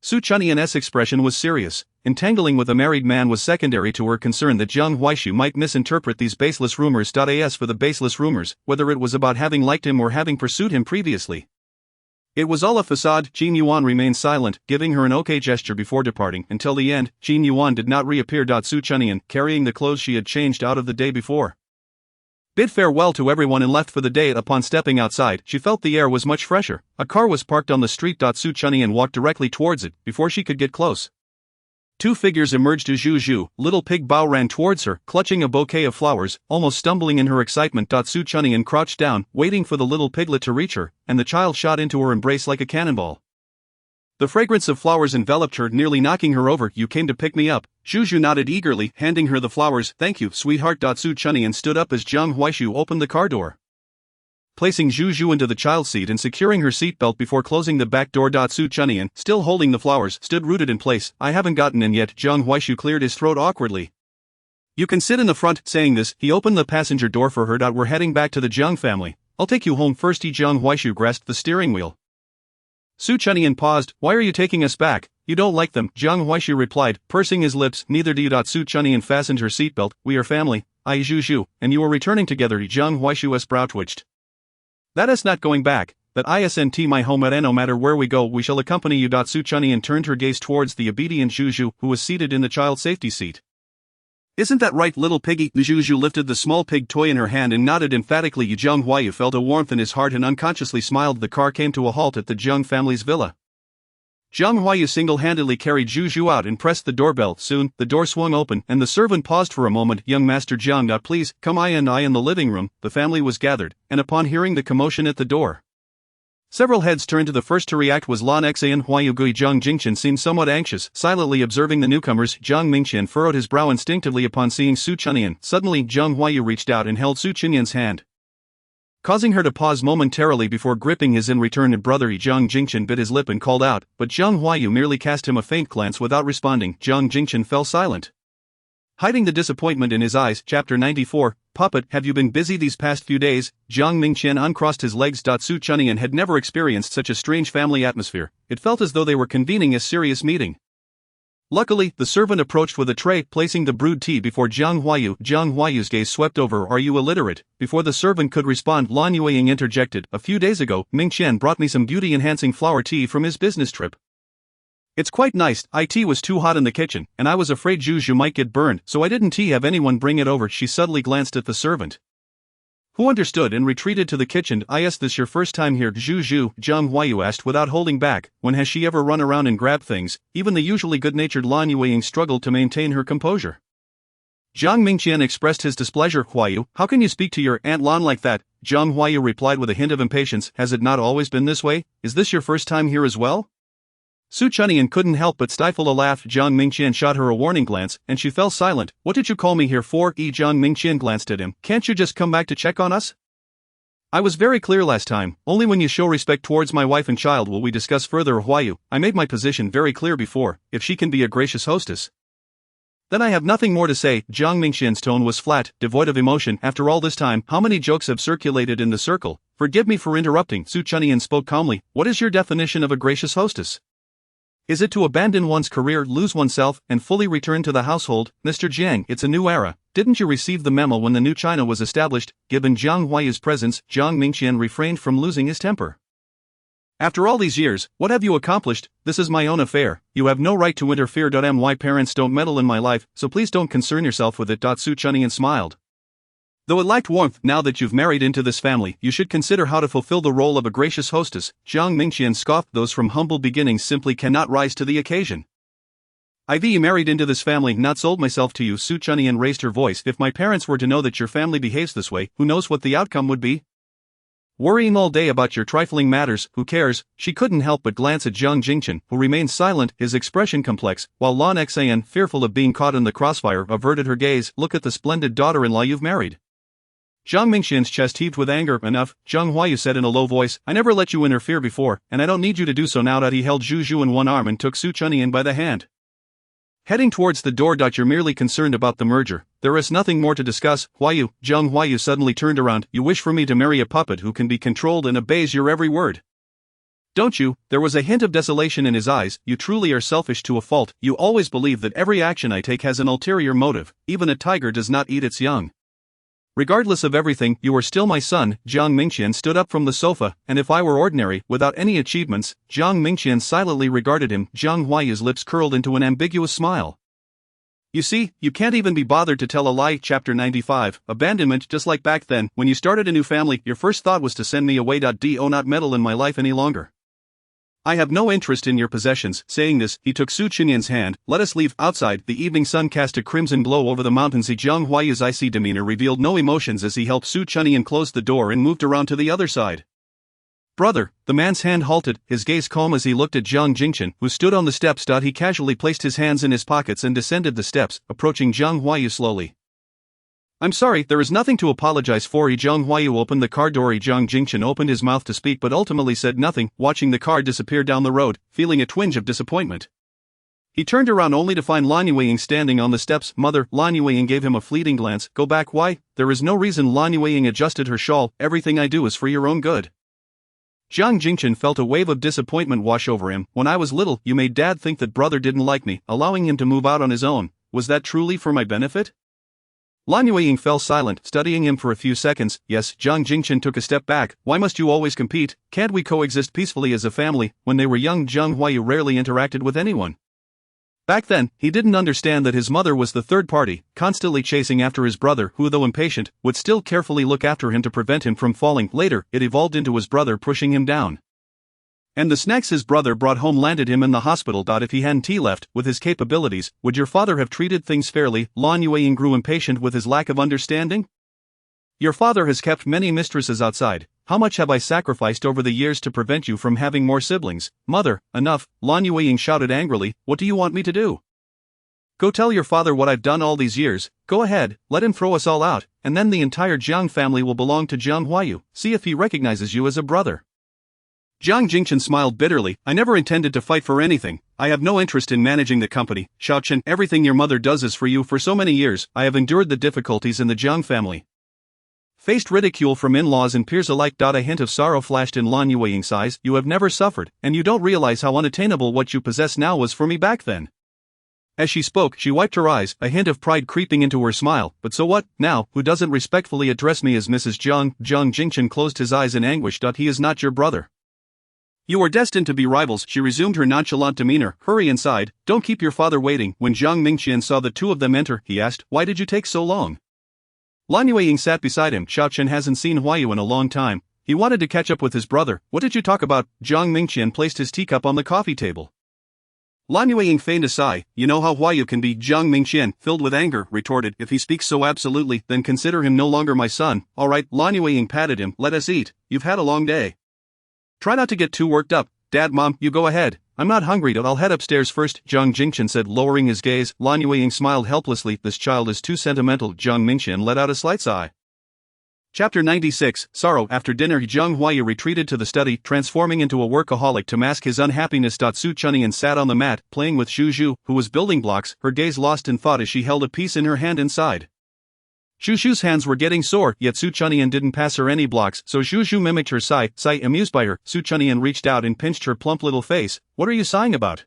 Su Chunyan's expression was serious. Entangling with a married man was secondary to her concern that Jiang Huaishu might misinterpret these baseless rumors. As for the baseless rumors, whether it was about having liked him or having pursued him previously, it was all a facade. Qin Yuan remained silent, giving her an okay gesture before departing. Until the end, Qin Yuan did not reappear. Su Chunyan, carrying the clothes she had changed out of the day before, bid farewell to everyone and left for the day. Upon stepping outside, she felt the air was much fresher. A car was parked on the street. Su Chunyan walked directly towards it. Before she could get close, 2 figures emerged. Zhu, little pig Bao ran towards her, clutching a bouquet of flowers, almost stumbling in her excitement. Su Chunyan crouched down, waiting for the little piglet to reach her, and the child shot into her embrace like a cannonball. The fragrance of flowers enveloped her, nearly knocking her over. You came to pick me up. Zhu nodded eagerly, handing her the flowers. Thank you, sweetheart. Su Chunyan stood up as Jiang Huaishu opened the car door, placing Zhu into the child's seat and securing her seatbelt before closing the back door. Su Chunyan, still holding the flowers, stood rooted in place. I haven't gotten in yet. Jiang Huaishu cleared his throat awkwardly. You can sit in the front. Saying this, he opened the passenger door for her. We're heading back to the Jiang family. I'll take you home first. Jiang Huaishu grasped the steering wheel. Su Chunyan paused. Why are you taking us back? You don't like them, Jiang Huaishu replied, pursing his lips. Neither do you. Su Chunyan fastened her seatbelt. We are family. I Zhu, and you are returning together. Jiang Huaishu's brow twitched. That is not going back. That isn't my home. No matter where we go, we shall accompany you. Su Chunyan turned her gaze towards the obedient Zhu, who was seated in the child safety seat. Isn't that right, little piggy? Zhu lifted the small pig toy in her hand and nodded emphatically. Jiang Huayu felt a warmth in his heart and unconsciously smiled. The car came to a halt at the Jiang family's villa. Jiang Huayu single-handedly carried Zhu out and pressed the doorbell. Soon, the door swung open, and the servant paused for a moment. Young Master Jiang, please, come. I in the living room. The family was gathered, and upon hearing the commotion at the door, several heads turned. To the first to react was Lan Xan Huayu Gui. Jiang Jingchen seemed somewhat anxious, silently observing the newcomers. Jiang Mingqian furrowed his brow instinctively upon seeing Su Chunyan. Suddenly, Jiang Huayu reached out and held Su Chunyan's hand, causing her to pause momentarily before gripping his in return. Brother Jiang Jingchen bit his lip and called out, but Jiang Huayu merely cast him a faint glance without responding. Jiang Jingchen fell silent, hiding the disappointment in his eyes. Chapter 94. Puppet, have you been busy these past few days? Jiang Mingqian uncrossed his legs. Su Chunyan had never experienced such a strange family atmosphere. It felt as though they were convening a serious meeting. Luckily, the servant approached with a tray, placing the brewed tea before Jiang Huayu. Jiang Huayu's gaze swept over. Are you illiterate? Before the servant could respond, Lan Yueying interjected. A few days ago, Ming Qian brought me some beauty-enhancing flower tea from his business trip. It's quite nice. Tea was too hot in the kitchen, and I was afraid Zhu might get burned, so I didn't have anyone bring it over. She subtly glanced at the servant. who understood and retreated to the kitchen. Is this your first time here, Zhu Zhu? Zhang Huayu asked without holding back. When has she ever run around and grabbed things? Even the usually good-natured Lan Yueying struggled to maintain her composure. Zhang Mingqian expressed his displeasure. Huayu, how can you speak to your Aunt Lan like that? Zhang Huayu replied with a hint of impatience. Has it not always been this way? Is this your first time here as well? Su Chunyan couldn't help but stifle a laugh. Zhang Mingqian shot her a warning glance, and she fell silent. What did you call me here for? Zhang Mingqian glanced at him. Can't you just come back to check on us? I was very clear last time. Only when you show respect towards my wife and child will we discuss further. Huayu, I made my position very clear before. If she can be a gracious hostess, then I have nothing more to say. Zhang Mingqian's tone was flat, devoid of emotion. After all this time, how many jokes have circulated in the circle? Forgive me for interrupting. Su Chunyan spoke calmly. What is your definition of a gracious hostess? Is it to abandon one's career, lose oneself, and fully return to the household? Mr. Jiang, it's a new era. Didn't you receive the memo when the new China was established? Given Zhang Huayu's presence, Zhang Mingqian refrained from losing his temper. After all these years, what have you accomplished? This is my own affair. You have no right to interfere. My parents don't meddle in my life, so please don't concern yourself with it. Su Chunyan smiled. Though it lacked warmth, now that you've married into this family, you should consider how to fulfill the role of a gracious hostess. Zhang Mingqian scoffed. Those from humble beginnings simply cannot rise to the occasion. I've married into this family, not sold myself to you. Su Chunyan raised her voice. If my parents were to know that your family behaves this way, who knows what the outcome would be? Worrying all day about your trifling matters, who cares? She couldn't help but glance at Zhang Jingchen, who remained silent, his expression complex, while Lan Xan, fearful of being caught in the crossfire, averted her gaze. Look at the splendid daughter-in-law you've married. Zhang Mingqian's chest heaved with anger. Enough, Zhang Huayu said in a low voice. I never let you interfere before, and I don't need you to do so now. He held Zhu Zhu in one arm and took Su Chunyan by the hand. Heading towards the door. You're merely concerned about the merger. There is nothing more to discuss. Huayu, Zhang Huayu suddenly turned around. You wish for me to marry a puppet who can be controlled and obeys your every word, don't you? There was a hint of desolation in his eyes. You truly are selfish to a fault. You always believe that every action I take has an ulterior motive. Even a tiger does not eat its young. Regardless of everything, you are still my son. Zhang Mingqian stood up from the sofa, and if I were ordinary, without any achievements, Zhang Mingqian silently regarded him. Zhang Huayu's lips curled into an ambiguous smile. You see, you can't even be bothered to tell a lie. Chapter 95, Abandonment. Just like back then, when you started a new family, your first thought was to send me away. Do not meddle in my life any longer. I have no interest in your possessions. Saying this, he took Su Chunyan's hand. Let us leave. Outside, the evening sun cast a crimson glow over the mountains. Zhang Huayu's icy demeanor revealed no emotions as he helped Su Chunyan close the door and moved around to the other side. Brother, the man's hand halted, his gaze calm as he looked at Zhang Jingchen, who stood on the steps. He casually placed his hands in his pockets and descended the steps, approaching Zhang Huayu slowly. I'm sorry, there is nothing to apologize for. Zhang Huayu opened the car door. Zhang Jingchen opened his mouth to speak but ultimately said nothing, watching the car disappear down the road, feeling a twinge of disappointment. He turned around only to find Lan Yueying standing on the steps. Mother, Lan Yueying gave him a fleeting glance. Go back. Why? There is no reason. Lan Yueying adjusted her shawl. Everything I do is for your own good. Zhang Jingchen felt a wave of disappointment wash over him. When I was little, you made Dad think that brother didn't like me, allowing him to move out on his own. Was that truly for my benefit? Lan Yueying fell silent, studying him for a few seconds. Yes. Zhang Jingchen took a step back. Why must you always compete? Can't we coexist peacefully as a family? When they were young, Zhang Huayu rarely interacted with anyone. Back then, he didn't understand that his mother was the third party, constantly chasing after his brother, who, though impatient, would still carefully look after him to prevent him from falling. Later, it evolved into his brother pushing him down. And the snacks his brother brought home landed him in the hospital. If he hadn't left, with his capabilities, would your father have treated things fairly? Lan Yueying grew impatient with his lack of understanding. Your father has kept many mistresses outside. How much have I sacrificed over the years to prevent you from having more siblings? Mother, enough, Lan Yueying shouted angrily. What do you want me to do? Go tell your father what I've done all these years. Go ahead, let him throw us all out, and then the entire Jiang family will belong to Zhang Huayu. See if he recognizes you as a brother. Zhang Jingchen smiled bitterly. I never intended to fight for anything. I have no interest in managing the company. Xiaochen, everything your mother does is for you. For so many years, I have endured the difficulties in the Jiang family. Faced ridicule from in-laws and peers alike. A hint of sorrow flashed in Lan Yueying's eyes. You have never suffered, and you don't realize how unattainable what you possess now was for me back then. As she spoke, she wiped her eyes, a hint of pride creeping into her smile. But so what, now, who doesn't respectfully address me as Mrs. Zhang? Zhang Jingchen closed his eyes in anguish. He is not your brother. You are destined to be rivals. She resumed her nonchalant demeanor. Hurry inside, don't keep your father waiting. When Zhang Mingqian saw the two of them enter, he asked, why did you take so long? Lan Yueying sat beside him. Xiao Chen hasn't seen Huayu in a long time. He wanted to catch up with his brother. What did you talk about? Jiang Mingqian placed his teacup on the coffee table. Lan Yueying feigned a sigh. You know how Huayu can be. Jiang Mingqian, filled with anger, retorted. If he speaks so absolutely, then consider him no longer my son. All right, Lan Yueying patted him. Let us eat. You've had a long day. Try not to get too worked up. Dad, Mom, you go ahead. I'm not hungry, I'll head upstairs first, Jiang Jingqian said, lowering his gaze. Lan Yueying smiled helplessly. This child is too sentimental. Jiang Mingqian let out a slight sigh. Chapter 96, Sorrow. After dinner, Jiang Huayu retreated to the study, transforming into a workaholic to mask his unhappiness. Su Chunyan sat on the mat, playing with Zhu Zhu, who was building blocks, her gaze lost in thought as she held a piece in her hand inside. Zhu Zhu's hands were getting sore, yet Su Chunyan didn't pass her any blocks, so Zhu Zhu mimicked her sigh. Amused by her, Su Chunyan reached out and pinched her plump little face. What are you sighing about?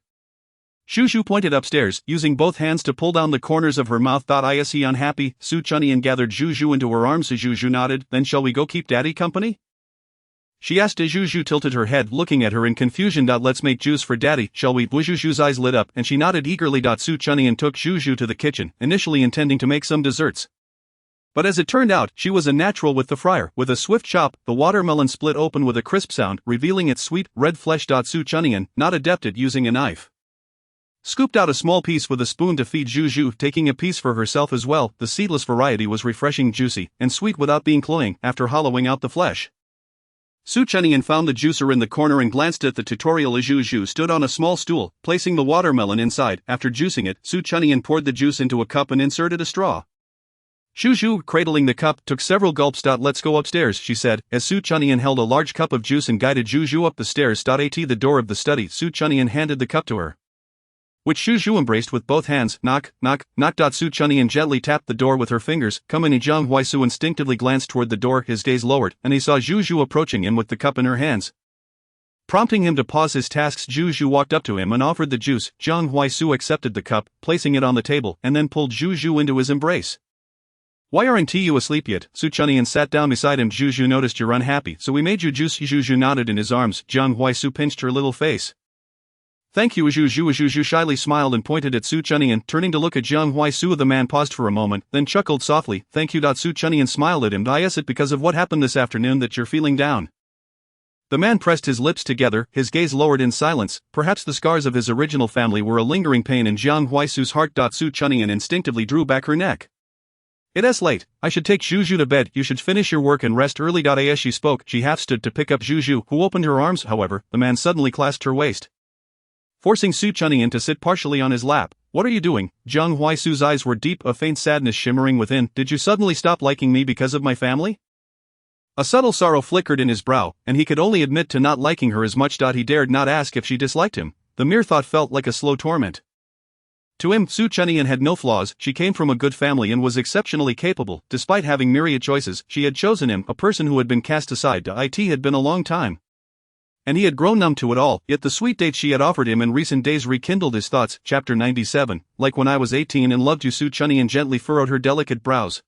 Zhu Zhu pointed upstairs, using both hands to pull down the corners of her mouth. Is he unhappy? Su Chunyan gathered Zhu Zhu into her arms. Zhu Zhu nodded. Then shall we go keep daddy company? She asked as Zhu Zhu tilted her head, looking at her in confusion. Let's make juice for daddy, shall we? Zhu Zhu's eyes lit up, and she nodded eagerly. Su Chunyan took Zhu Zhu to the kitchen, initially intending to make some desserts. But as it turned out, she was a natural with the fryer. With a swift chop, the watermelon split open with a crisp sound, revealing its sweet, red flesh. Su Chunyan, not adept at using a knife, scooped out a small piece with a spoon to feed Zhu Zhu, taking a piece for herself as well. The seedless variety was refreshing, juicy, and sweet without being cloying. After hollowing out the flesh, Su Chunyan found the juicer in the corner and glanced at the tutorial as Zhu Zhu stood on a small stool, placing the watermelon inside. After juicing it, Su Chunyan poured the juice into a cup and inserted a straw. Zhu Zhu, cradling the cup, took several gulps. Let's go upstairs, she said, as Su Chunyan held a large cup of juice and guided Zhu Zhu up the stairs. At the door of the study, Su Chunyan handed the cup to her, which Zhu Zhu embraced with both hands. Knock, knock, knock. Su Chunyan gently tapped the door with her fingers. Come in. Jiang Huaisu instinctively glanced toward the door, his gaze lowered, and he saw Zhu Zhu approaching him with the cup in her hands. Prompting him to pause his tasks, Zhu Zhu walked up to him and offered the juice. Jiang Huaisu accepted the cup, placing it on the table, and then pulled Zhu Zhu into his embrace. Why aren't you asleep yet? Su Chunyan sat down beside him. Zhu Zhu noticed you're unhappy, so we made you juice. Zhu Zhu nodded in his arms. Jiang Huaisu pinched her little face. Thank you. Zhu Zhu shyly smiled and pointed at Su Chunyan, turning to look at Jiang Huaisu. The man paused for a moment, then chuckled softly. Thank you. Su Chunyan smiled at him. Is it because of what happened this afternoon that you're feeling down? The man pressed his lips together, his gaze lowered in silence. Perhaps the scars of his original family were a lingering pain in Jiang Huaisu's heart. Su Chunyan instinctively drew back her neck. It's late. I should take Zhu Zhu to bed. You should finish your work and rest early. As she spoke, she half stood to pick up Zhu Zhu, who opened her arms. However, the man suddenly clasped her waist, forcing Su Chunyan to sit partially on his lap. What are you doing? Jiang Huaisu's eyes were deep, a faint sadness shimmering within. Did you suddenly stop liking me because of my family? A subtle sorrow flickered in his brow, and he could only admit to not liking her as much. He dared not ask if she disliked him. The mere thought felt like a slow torment. To him, Su Chunyan had no flaws. She came from a good family and was exceptionally capable. Despite having myriad choices, she had chosen him, a person who had been cast aside. It had been a long time, and he had grown numb to it all, yet the sweet dates she had offered him in recent days rekindled his thoughts. Chapter 97, Like when I was 18 and loved you. Su Chunyan gently furrowed her delicate brows.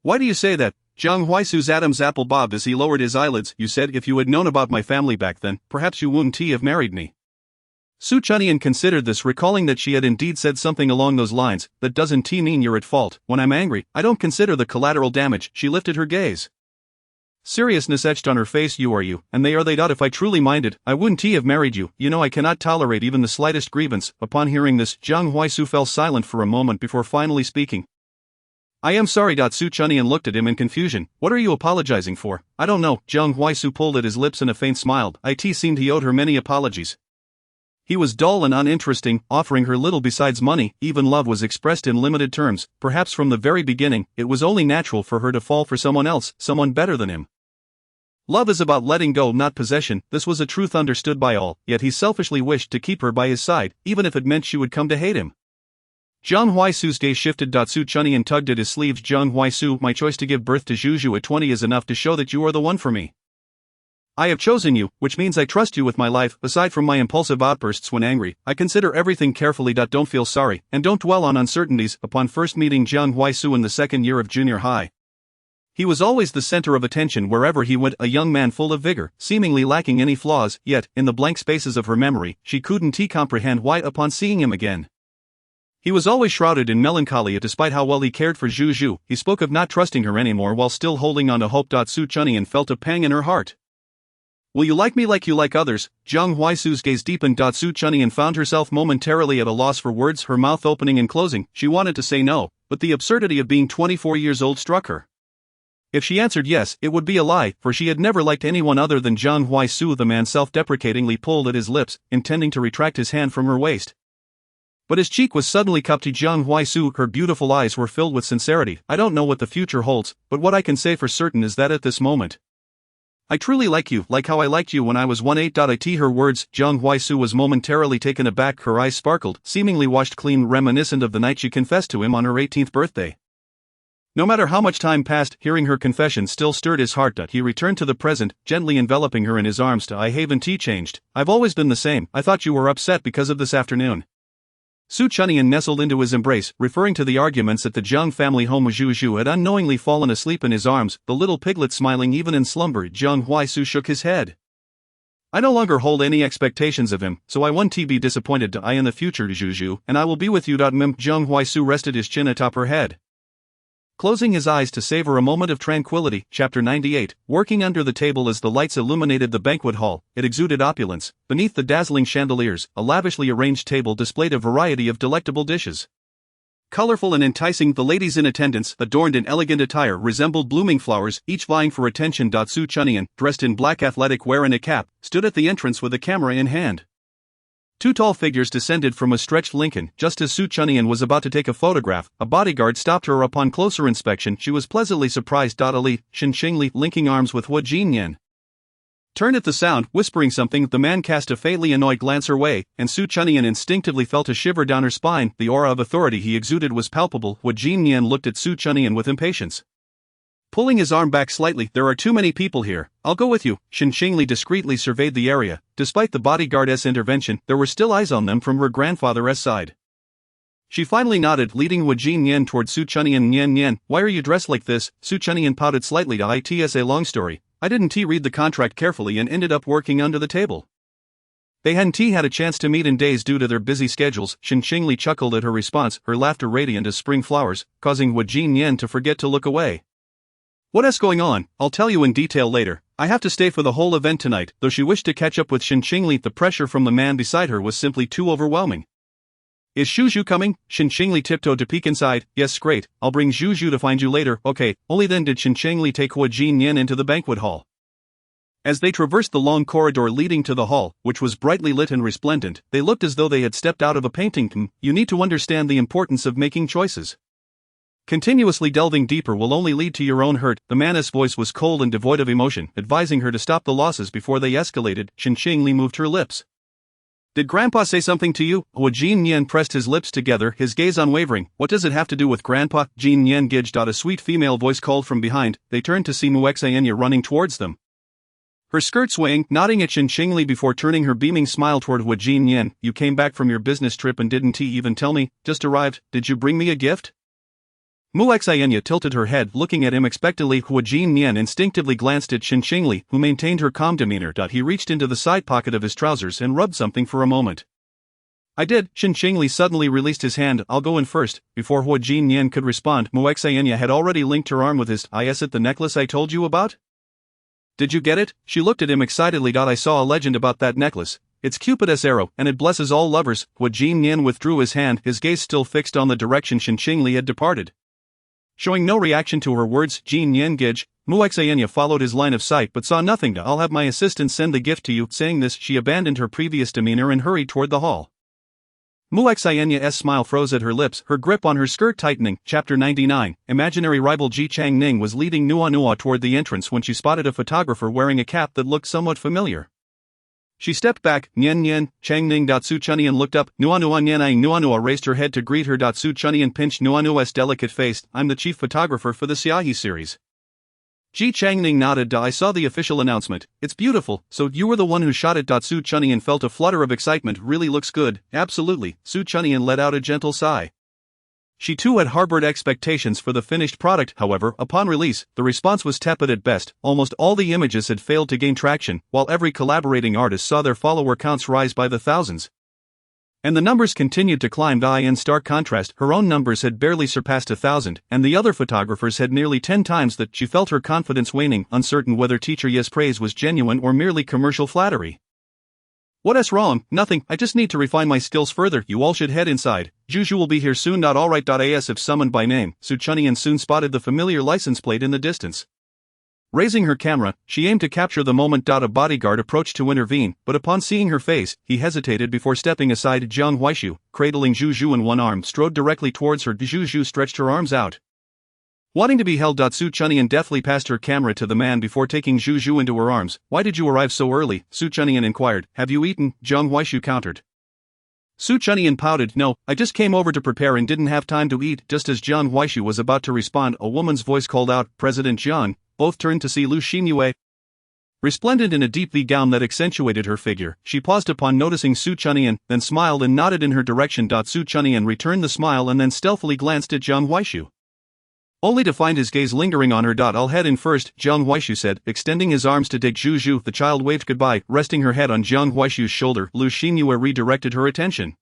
Why do you say that? Jiang Huaisu's Adam's apple bobbed as he lowered his eyelids. You said if you had known about my family back then, perhaps you wouldn't have married me. Su Chunyan considered this, recalling that she had indeed said something along those lines. That doesn't mean you're at fault. When I'm angry, I don't consider the collateral damage. She lifted her gaze. Seriousness etched on her face. You are you, and they are they. If I truly minded, I wouldn't have married you. You know I cannot tolerate even the slightest grievance. Upon hearing this, Jiang Huaisu fell silent for a moment before finally speaking. I am sorry. Su Chunyan looked at him in confusion. What are you apologizing for? I don't know. Jiang Huaisu pulled at his lips in a faint smile. It seemed he owed her many apologies. He was dull and uninteresting, offering her little besides money. Even love was expressed in limited terms. Perhaps from the very beginning, it was only natural for her to fall for someone else, someone better than him. Love is about letting go, not possession. This was a truth understood by all, yet he selfishly wished to keep her by his side, even if it meant she would come to hate him. Jiang Huaisu's gaze shifted. Su Chunyan tugged at his sleeves. Jiang Huaisu, my choice to give birth to Zhu Zhu at 20 is enough to show that you are the one for me. I have chosen you, which means I trust you with my life. Aside from my impulsive outbursts when angry, I consider everything carefully. Don't feel sorry, and don't dwell on uncertainties. Upon first meeting Jiang Huaisu in the second year of junior high, he was always the center of attention wherever he went, a young man full of vigor, seemingly lacking any flaws, yet, in the blank spaces of her memory, she couldn't comprehend why upon seeing him again, He was always shrouded in melancholy despite how well he cared for Zhu Zhu. He spoke of not trusting her anymore while still holding on to hope. Su Chunyan felt a pang in her heart. Will you like me like you like others? Jiang Huaisu's gaze deepened. Su Chunyan found herself momentarily at a loss for words, her mouth opening and closing. She wanted to say no, but the absurdity of being 24 years old struck her. If she answered yes, it would be a lie, for she had never liked anyone other than Jiang Huaisu. The man self-deprecatingly pulled at his lips, intending to retract his hand from her waist. But his cheek was suddenly cupped to Jiang Huaisu. Her beautiful eyes were filled with sincerity. I don't know what the future holds, but what I can say for certain is that at this moment, I truly like you, like how I liked you when I was 18. Her words, Jiang Huaisu was momentarily taken aback. Her eyes sparkled, seemingly washed clean, reminiscent of the night she confessed to him on her 18th birthday. No matter how much time passed, hearing her confession still stirred his heart. He returned to the present, gently enveloping her in his arms. I haven't changed. I've always been the same. I thought you were upset because of this afternoon. Su Chunyan nestled into his embrace, referring to the arguments at the Jiang family home. Zhu Zhu had unknowingly fallen asleep in his arms, the little piglet smiling even in slumber. Jiang Huaisu shook his head. I no longer hold any expectations of him, so I won't be disappointed in the future, Zhu Zhu, and I will be with you. Jiang Huaisu rested his chin atop her head, closing his eyes to savor a moment of tranquility. Chapter 98. Working under the table as the lights illuminated the banquet hall, it exuded opulence. Beneath the dazzling chandeliers, a lavishly arranged table displayed a variety of delectable dishes. Colorful and enticing, the ladies in attendance, adorned in elegant attire, resembled blooming flowers, each vying for attention. Su Chunyan, dressed in black athletic wear and a cap, stood at the entrance with a camera in hand. Two tall figures descended from a stretched Lincoln. Just as Su Chunyan was about to take a photograph, a bodyguard stopped her. Upon closer inspection, she was pleasantly surprised. Ali, Shen Qingli, linking arms with Hu Jinyan, turned at the sound, whispering something. The man cast a faintly annoyed glance her way, and Su Chunyan instinctively felt a shiver down her spine. The aura of authority he exuded was palpable. Hu Jinyan looked at Su Chunyan with impatience, pulling his arm back slightly. There are too many people here. I'll go with you. Shen Qingli discreetly surveyed the area. Despite the bodyguard's intervention, there were still eyes on them from her grandfather's side. She finally nodded, leading Hu Jinyan toward Su Chunyan. Nian, why are you dressed like this? Su Chunyan pouted slightly. It's a long story. I didn't read the contract carefully and ended up working under the table. They hadn't had a chance to meet in days due to their busy schedules. Shen Qingli chuckled at her response, her laughter radiant as spring flowers, causing Hu Jinyan to forget to look away. What's going on? I'll tell you in detail later. I have to stay for the whole event tonight. Though she wished to catch up with Shen Qingli, the pressure from the man beside her was simply too overwhelming. Is Zhu Zhu coming? Shen Qingli tiptoed to peek inside. Yes, great. I'll bring Zhu Zhu to find you later. Okay. Only then did Shen Qingli take Hu Jinyan into the banquet hall. As they traversed the long corridor leading to the hall, which was brightly lit and resplendent, they looked as though they had stepped out of a painting. You need to understand the importance of making choices. Continuously delving deeper will only lead to your own hurt. The man's voice was cold and devoid of emotion, advising her to stop the losses before they escalated. Shen Qingli moved her lips. Did Grandpa say something to you? Hu Jinyan pressed his lips together, his gaze unwavering. What does it have to do with Grandpa? Jinyan giged. A sweet female voice called from behind. They turned to see Muexayenya running towards them, her skirt swaying, nodding at Shen Qingli before turning her beaming smile toward Hu Jinyan. You came back from your business trip and didn't even tell me? Just arrived. Did you bring me a gift? Muexayenya tilted her head, looking at him expectantly. Hu Jinyan instinctively glanced at Shen Qingli, who maintained her calm demeanor. He reached into the side pocket of his trousers and rubbed something for a moment. I did. Shen Qingli suddenly released his hand. I'll go in first. Before Hu Jinyan could respond, Muexayenya had already linked her arm with his. Is it the necklace I told you about? Did you get it? She looked at him excitedly. I saw a legend about that necklace. It's Cupid's arrow, and it blesses all lovers. Hu Jinyan withdrew his hand, his gaze still fixed on the direction Shen Qingli had departed. Showing no reaction to her words, Jinyan giged. Muexayenya followed his line of sight but saw nothing. I'll have my assistant send the gift to you. Saying this, she abandoned her previous demeanor and hurried toward the hall. Muexayenya's smile froze at her lips, her grip on her skirt tightening. Chapter 99. Imaginary rival Ji Changning was leading Nua toward the entrance when she spotted a photographer wearing a cap that looked somewhat familiar. She stepped back. Nian, Changning. Su Chunyan looked up. Nua Nua raised her head to greet her. Su Chunyan pinched Nua's delicate face. I'm the chief photographer for the Xiaohi series. Ji Changning nodded. I saw the official announcement. It's beautiful. So you were the one who shot it. Su Chunyan felt a flutter of excitement. Really looks good. Absolutely. Su Chunyan let out a gentle sigh. She too had harbored expectations for the finished product. However, upon release, the response was tepid at best. Almost all the images had failed to gain traction, while every collaborating artist saw their follower counts rise by the thousands. And the numbers continued to climb. In stark contrast, her own numbers had barely surpassed 1,000, and the other photographers had nearly 10 times that. She felt her confidence waning, uncertain whether teacher Ye's praise was genuine or merely commercial flattery. "What's wrong? Nothing, I just need to refine my skills further. You all should head inside. Juju will be here soon. Alright. As if summoned by name, Su Chunyan soon spotted the familiar license plate in the distance. Raising her camera, she aimed to capture the moment. A bodyguard approached to intervene, but upon seeing her face, he hesitated before stepping aside. Jiang Huaishu, cradling Juju in one arm, strode directly towards her. Juju stretched her arms out, wanting to be held. Su Chunyan deftly passed her camera to the man before taking Juju into her arms. "Why did you arrive so early?" Su Chunyan inquired. "Have you eaten?" Jiang Huaishu countered. Su Chunyan pouted. "No, I just came over to prepare and didn't have time to eat." Just as Jiang Huaishu was about to respond, a woman's voice called out, "President Jiang." Both turned to see Lu Xinyue. Resplendent in a deep V gown that accentuated her figure, she paused upon noticing Su Chunyan, then smiled and nodded in her direction. Su Chunyan returned the smile and then stealthily glanced at Jiang Huaishu, only to find his gaze lingering on her. "I'll head in first," Jiang Huaishu said, extending his arms to take Juju. The child waved goodbye, resting her head on Jiang Huaishu's shoulder. Lu Xinyue redirected her attention,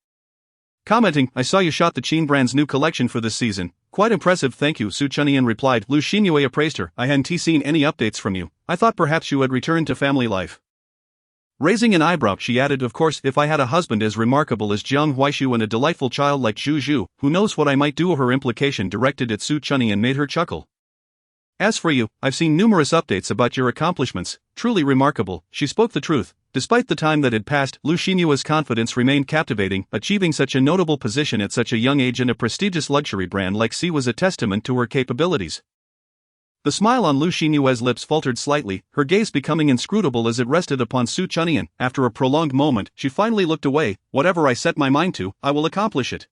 commenting, "I saw you shot the Qin brand's new collection for this season. Quite impressive, thank you." Su Chunyan replied. Lu Xinyue appraised her. "I hadn't seen any updates from you. I thought perhaps you had returned to family life." Raising an eyebrow, she added, "Of course, if I had a husband as remarkable as Jiang Huaishu and a delightful child like Juju, who knows what I might do." Her implication directed at Su Chunyan made her chuckle. "As for you, I've seen numerous updates about your accomplishments, truly remarkable." She spoke the truth. Despite the time that had passed, Lu Xinyue's confidence remained captivating. Achieving such a notable position at such a young age in a prestigious luxury brand like Sea was a testament to her capabilities. The smile on Lu Xinyue's lips faltered slightly, her gaze becoming inscrutable as it rested upon Su Chunyan. After a prolonged moment, she finally looked away. "Whatever I set my mind to, I will accomplish it.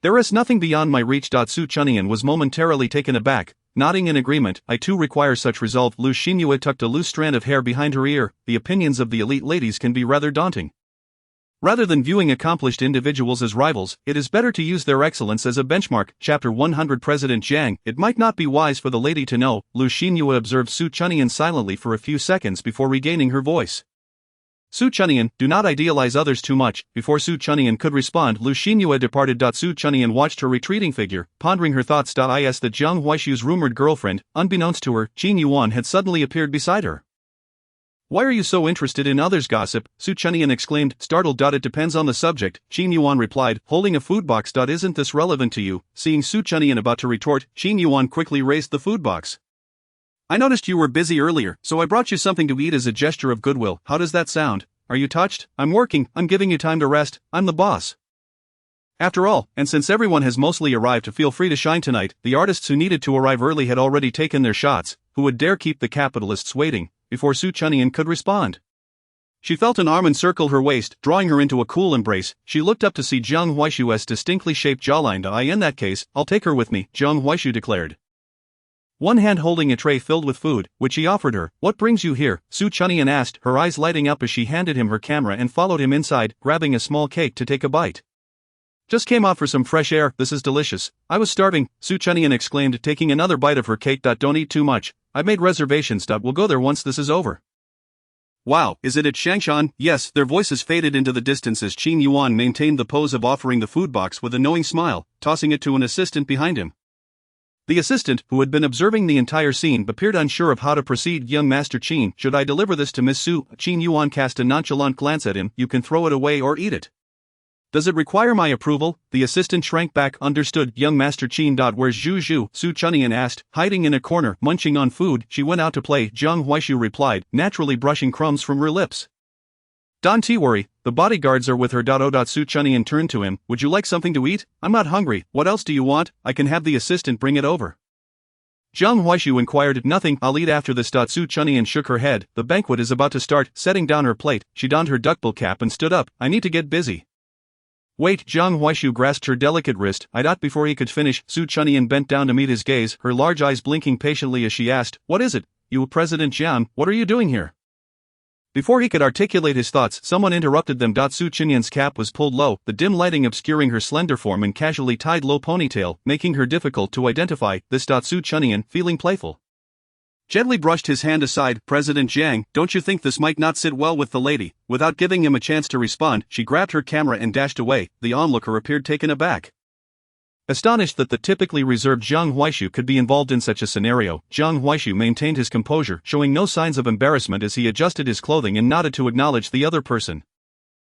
There is nothing beyond my reach." Su Chunyan was momentarily taken aback, nodding in agreement. "I too require such resolve." Lu Xinyue tucked a loose strand of hair behind her ear. The opinions of the elite ladies can be rather daunting. Rather than viewing accomplished individuals as rivals, it is better to use their excellence as a benchmark. Chapter 100. President Jiang. "It might not be wise for the lady to know," Lu Xinyue observed Su Chunyan silently for a few seconds before regaining her voice. "Su Chunyan, do not idealize others too much." Before Su Chunyan could respond, Lu Xinyue departed. Su Chunyan watched her retreating figure, pondering her thoughts. Is that Jiang Huaishu's rumored girlfriend, unbeknownst to her, Qin Yuan, had suddenly appeared beside her. "Why are you so interested in others' gossip?" Su Chunyan exclaimed, startled. "It depends on the subject," Qin Yuan replied, holding a food box. "Isn't this relevant to you?" Seeing Su Chunyan about to retort, Qin Yuan quickly raised the food box. "I noticed you were busy earlier, so I brought you something to eat as a gesture of goodwill. How does that sound? Are you touched? I'm working, I'm giving you time to rest, I'm the boss. After all, and since everyone has mostly arrived, feel free to shine tonight." The artists who needed to arrive early had already taken their shots. Who would dare keep the capitalists waiting? Before Su Chunyan could respond, she felt an arm encircle her waist, drawing her into a cool embrace. She looked up to see Jiang Huaishu's distinctly shaped jawline. "In that case, I'll take her with me," Jiang Huaishu declared, one hand holding a tray filled with food, which he offered her. "What brings you here?" Su Chunyan asked, her eyes lighting up as she handed him her camera and followed him inside, grabbing a small cake to take a bite. "Just came out for some fresh air. This is delicious. I was starving," Su Chunyan exclaimed, taking another bite of her cake. "Don't eat too much. I've made reservations. We'll go there once this is over." "Wow, is it at Shangshan?" "Yes." Their voices faded into the distance as Qin Yuan maintained the pose of offering the food box with a knowing smile, tossing it to an assistant behind him. The assistant, who had been observing the entire scene, appeared unsure of how to proceed. "Young Master Qin, should I deliver this to Miss Su?" Qin Yuan cast a nonchalant glance at him. "You can throw it away or eat it." "Does it require my approval?" The assistant shrank back. "Understood, Young Master Qin. Where's Juju?" Su Chunyan asked, hiding in a corner, munching on food. "She went out to play," Jiang Huaishu replied, naturally brushing crumbs from her lips. "Don't worry, the bodyguards are with her." Su Chunyan turned to him. "Would you like something to eat?" "I'm not hungry. What else do you want?" "I can have the assistant bring it over." Jiang Huaishu inquired. "Nothing, I'll eat after this." Su Chunyan shook her head. "The banquet is about to start." Setting down her plate, she donned her duckbill cap and stood up. "I need to get busy." "Wait." Jiang Huaishu grasped her delicate wrist. Before he could finish, Su Chunyan bent down to meet his gaze, her large eyes blinking patiently as she asked, "What is it? You, President Jiang, what are you doing here?" Before he could articulate his thoughts, someone interrupted them. Su Chunyan's cap was pulled low, the dim lighting obscuring her slender form and casually tied low ponytail, making her difficult to identify. This. Su Chunyan, feeling playful, Gently brushed his hand aside. President Jiang, don't you think this might not sit well with the lady? Without giving him a chance to respond, she grabbed her camera and dashed away. The onlooker appeared taken aback. Astonished that the typically reserved Zhang Huaishu could be involved in such a scenario, Zhang Huaishu maintained his composure, showing no signs of embarrassment as he adjusted his clothing and nodded to acknowledge the other person.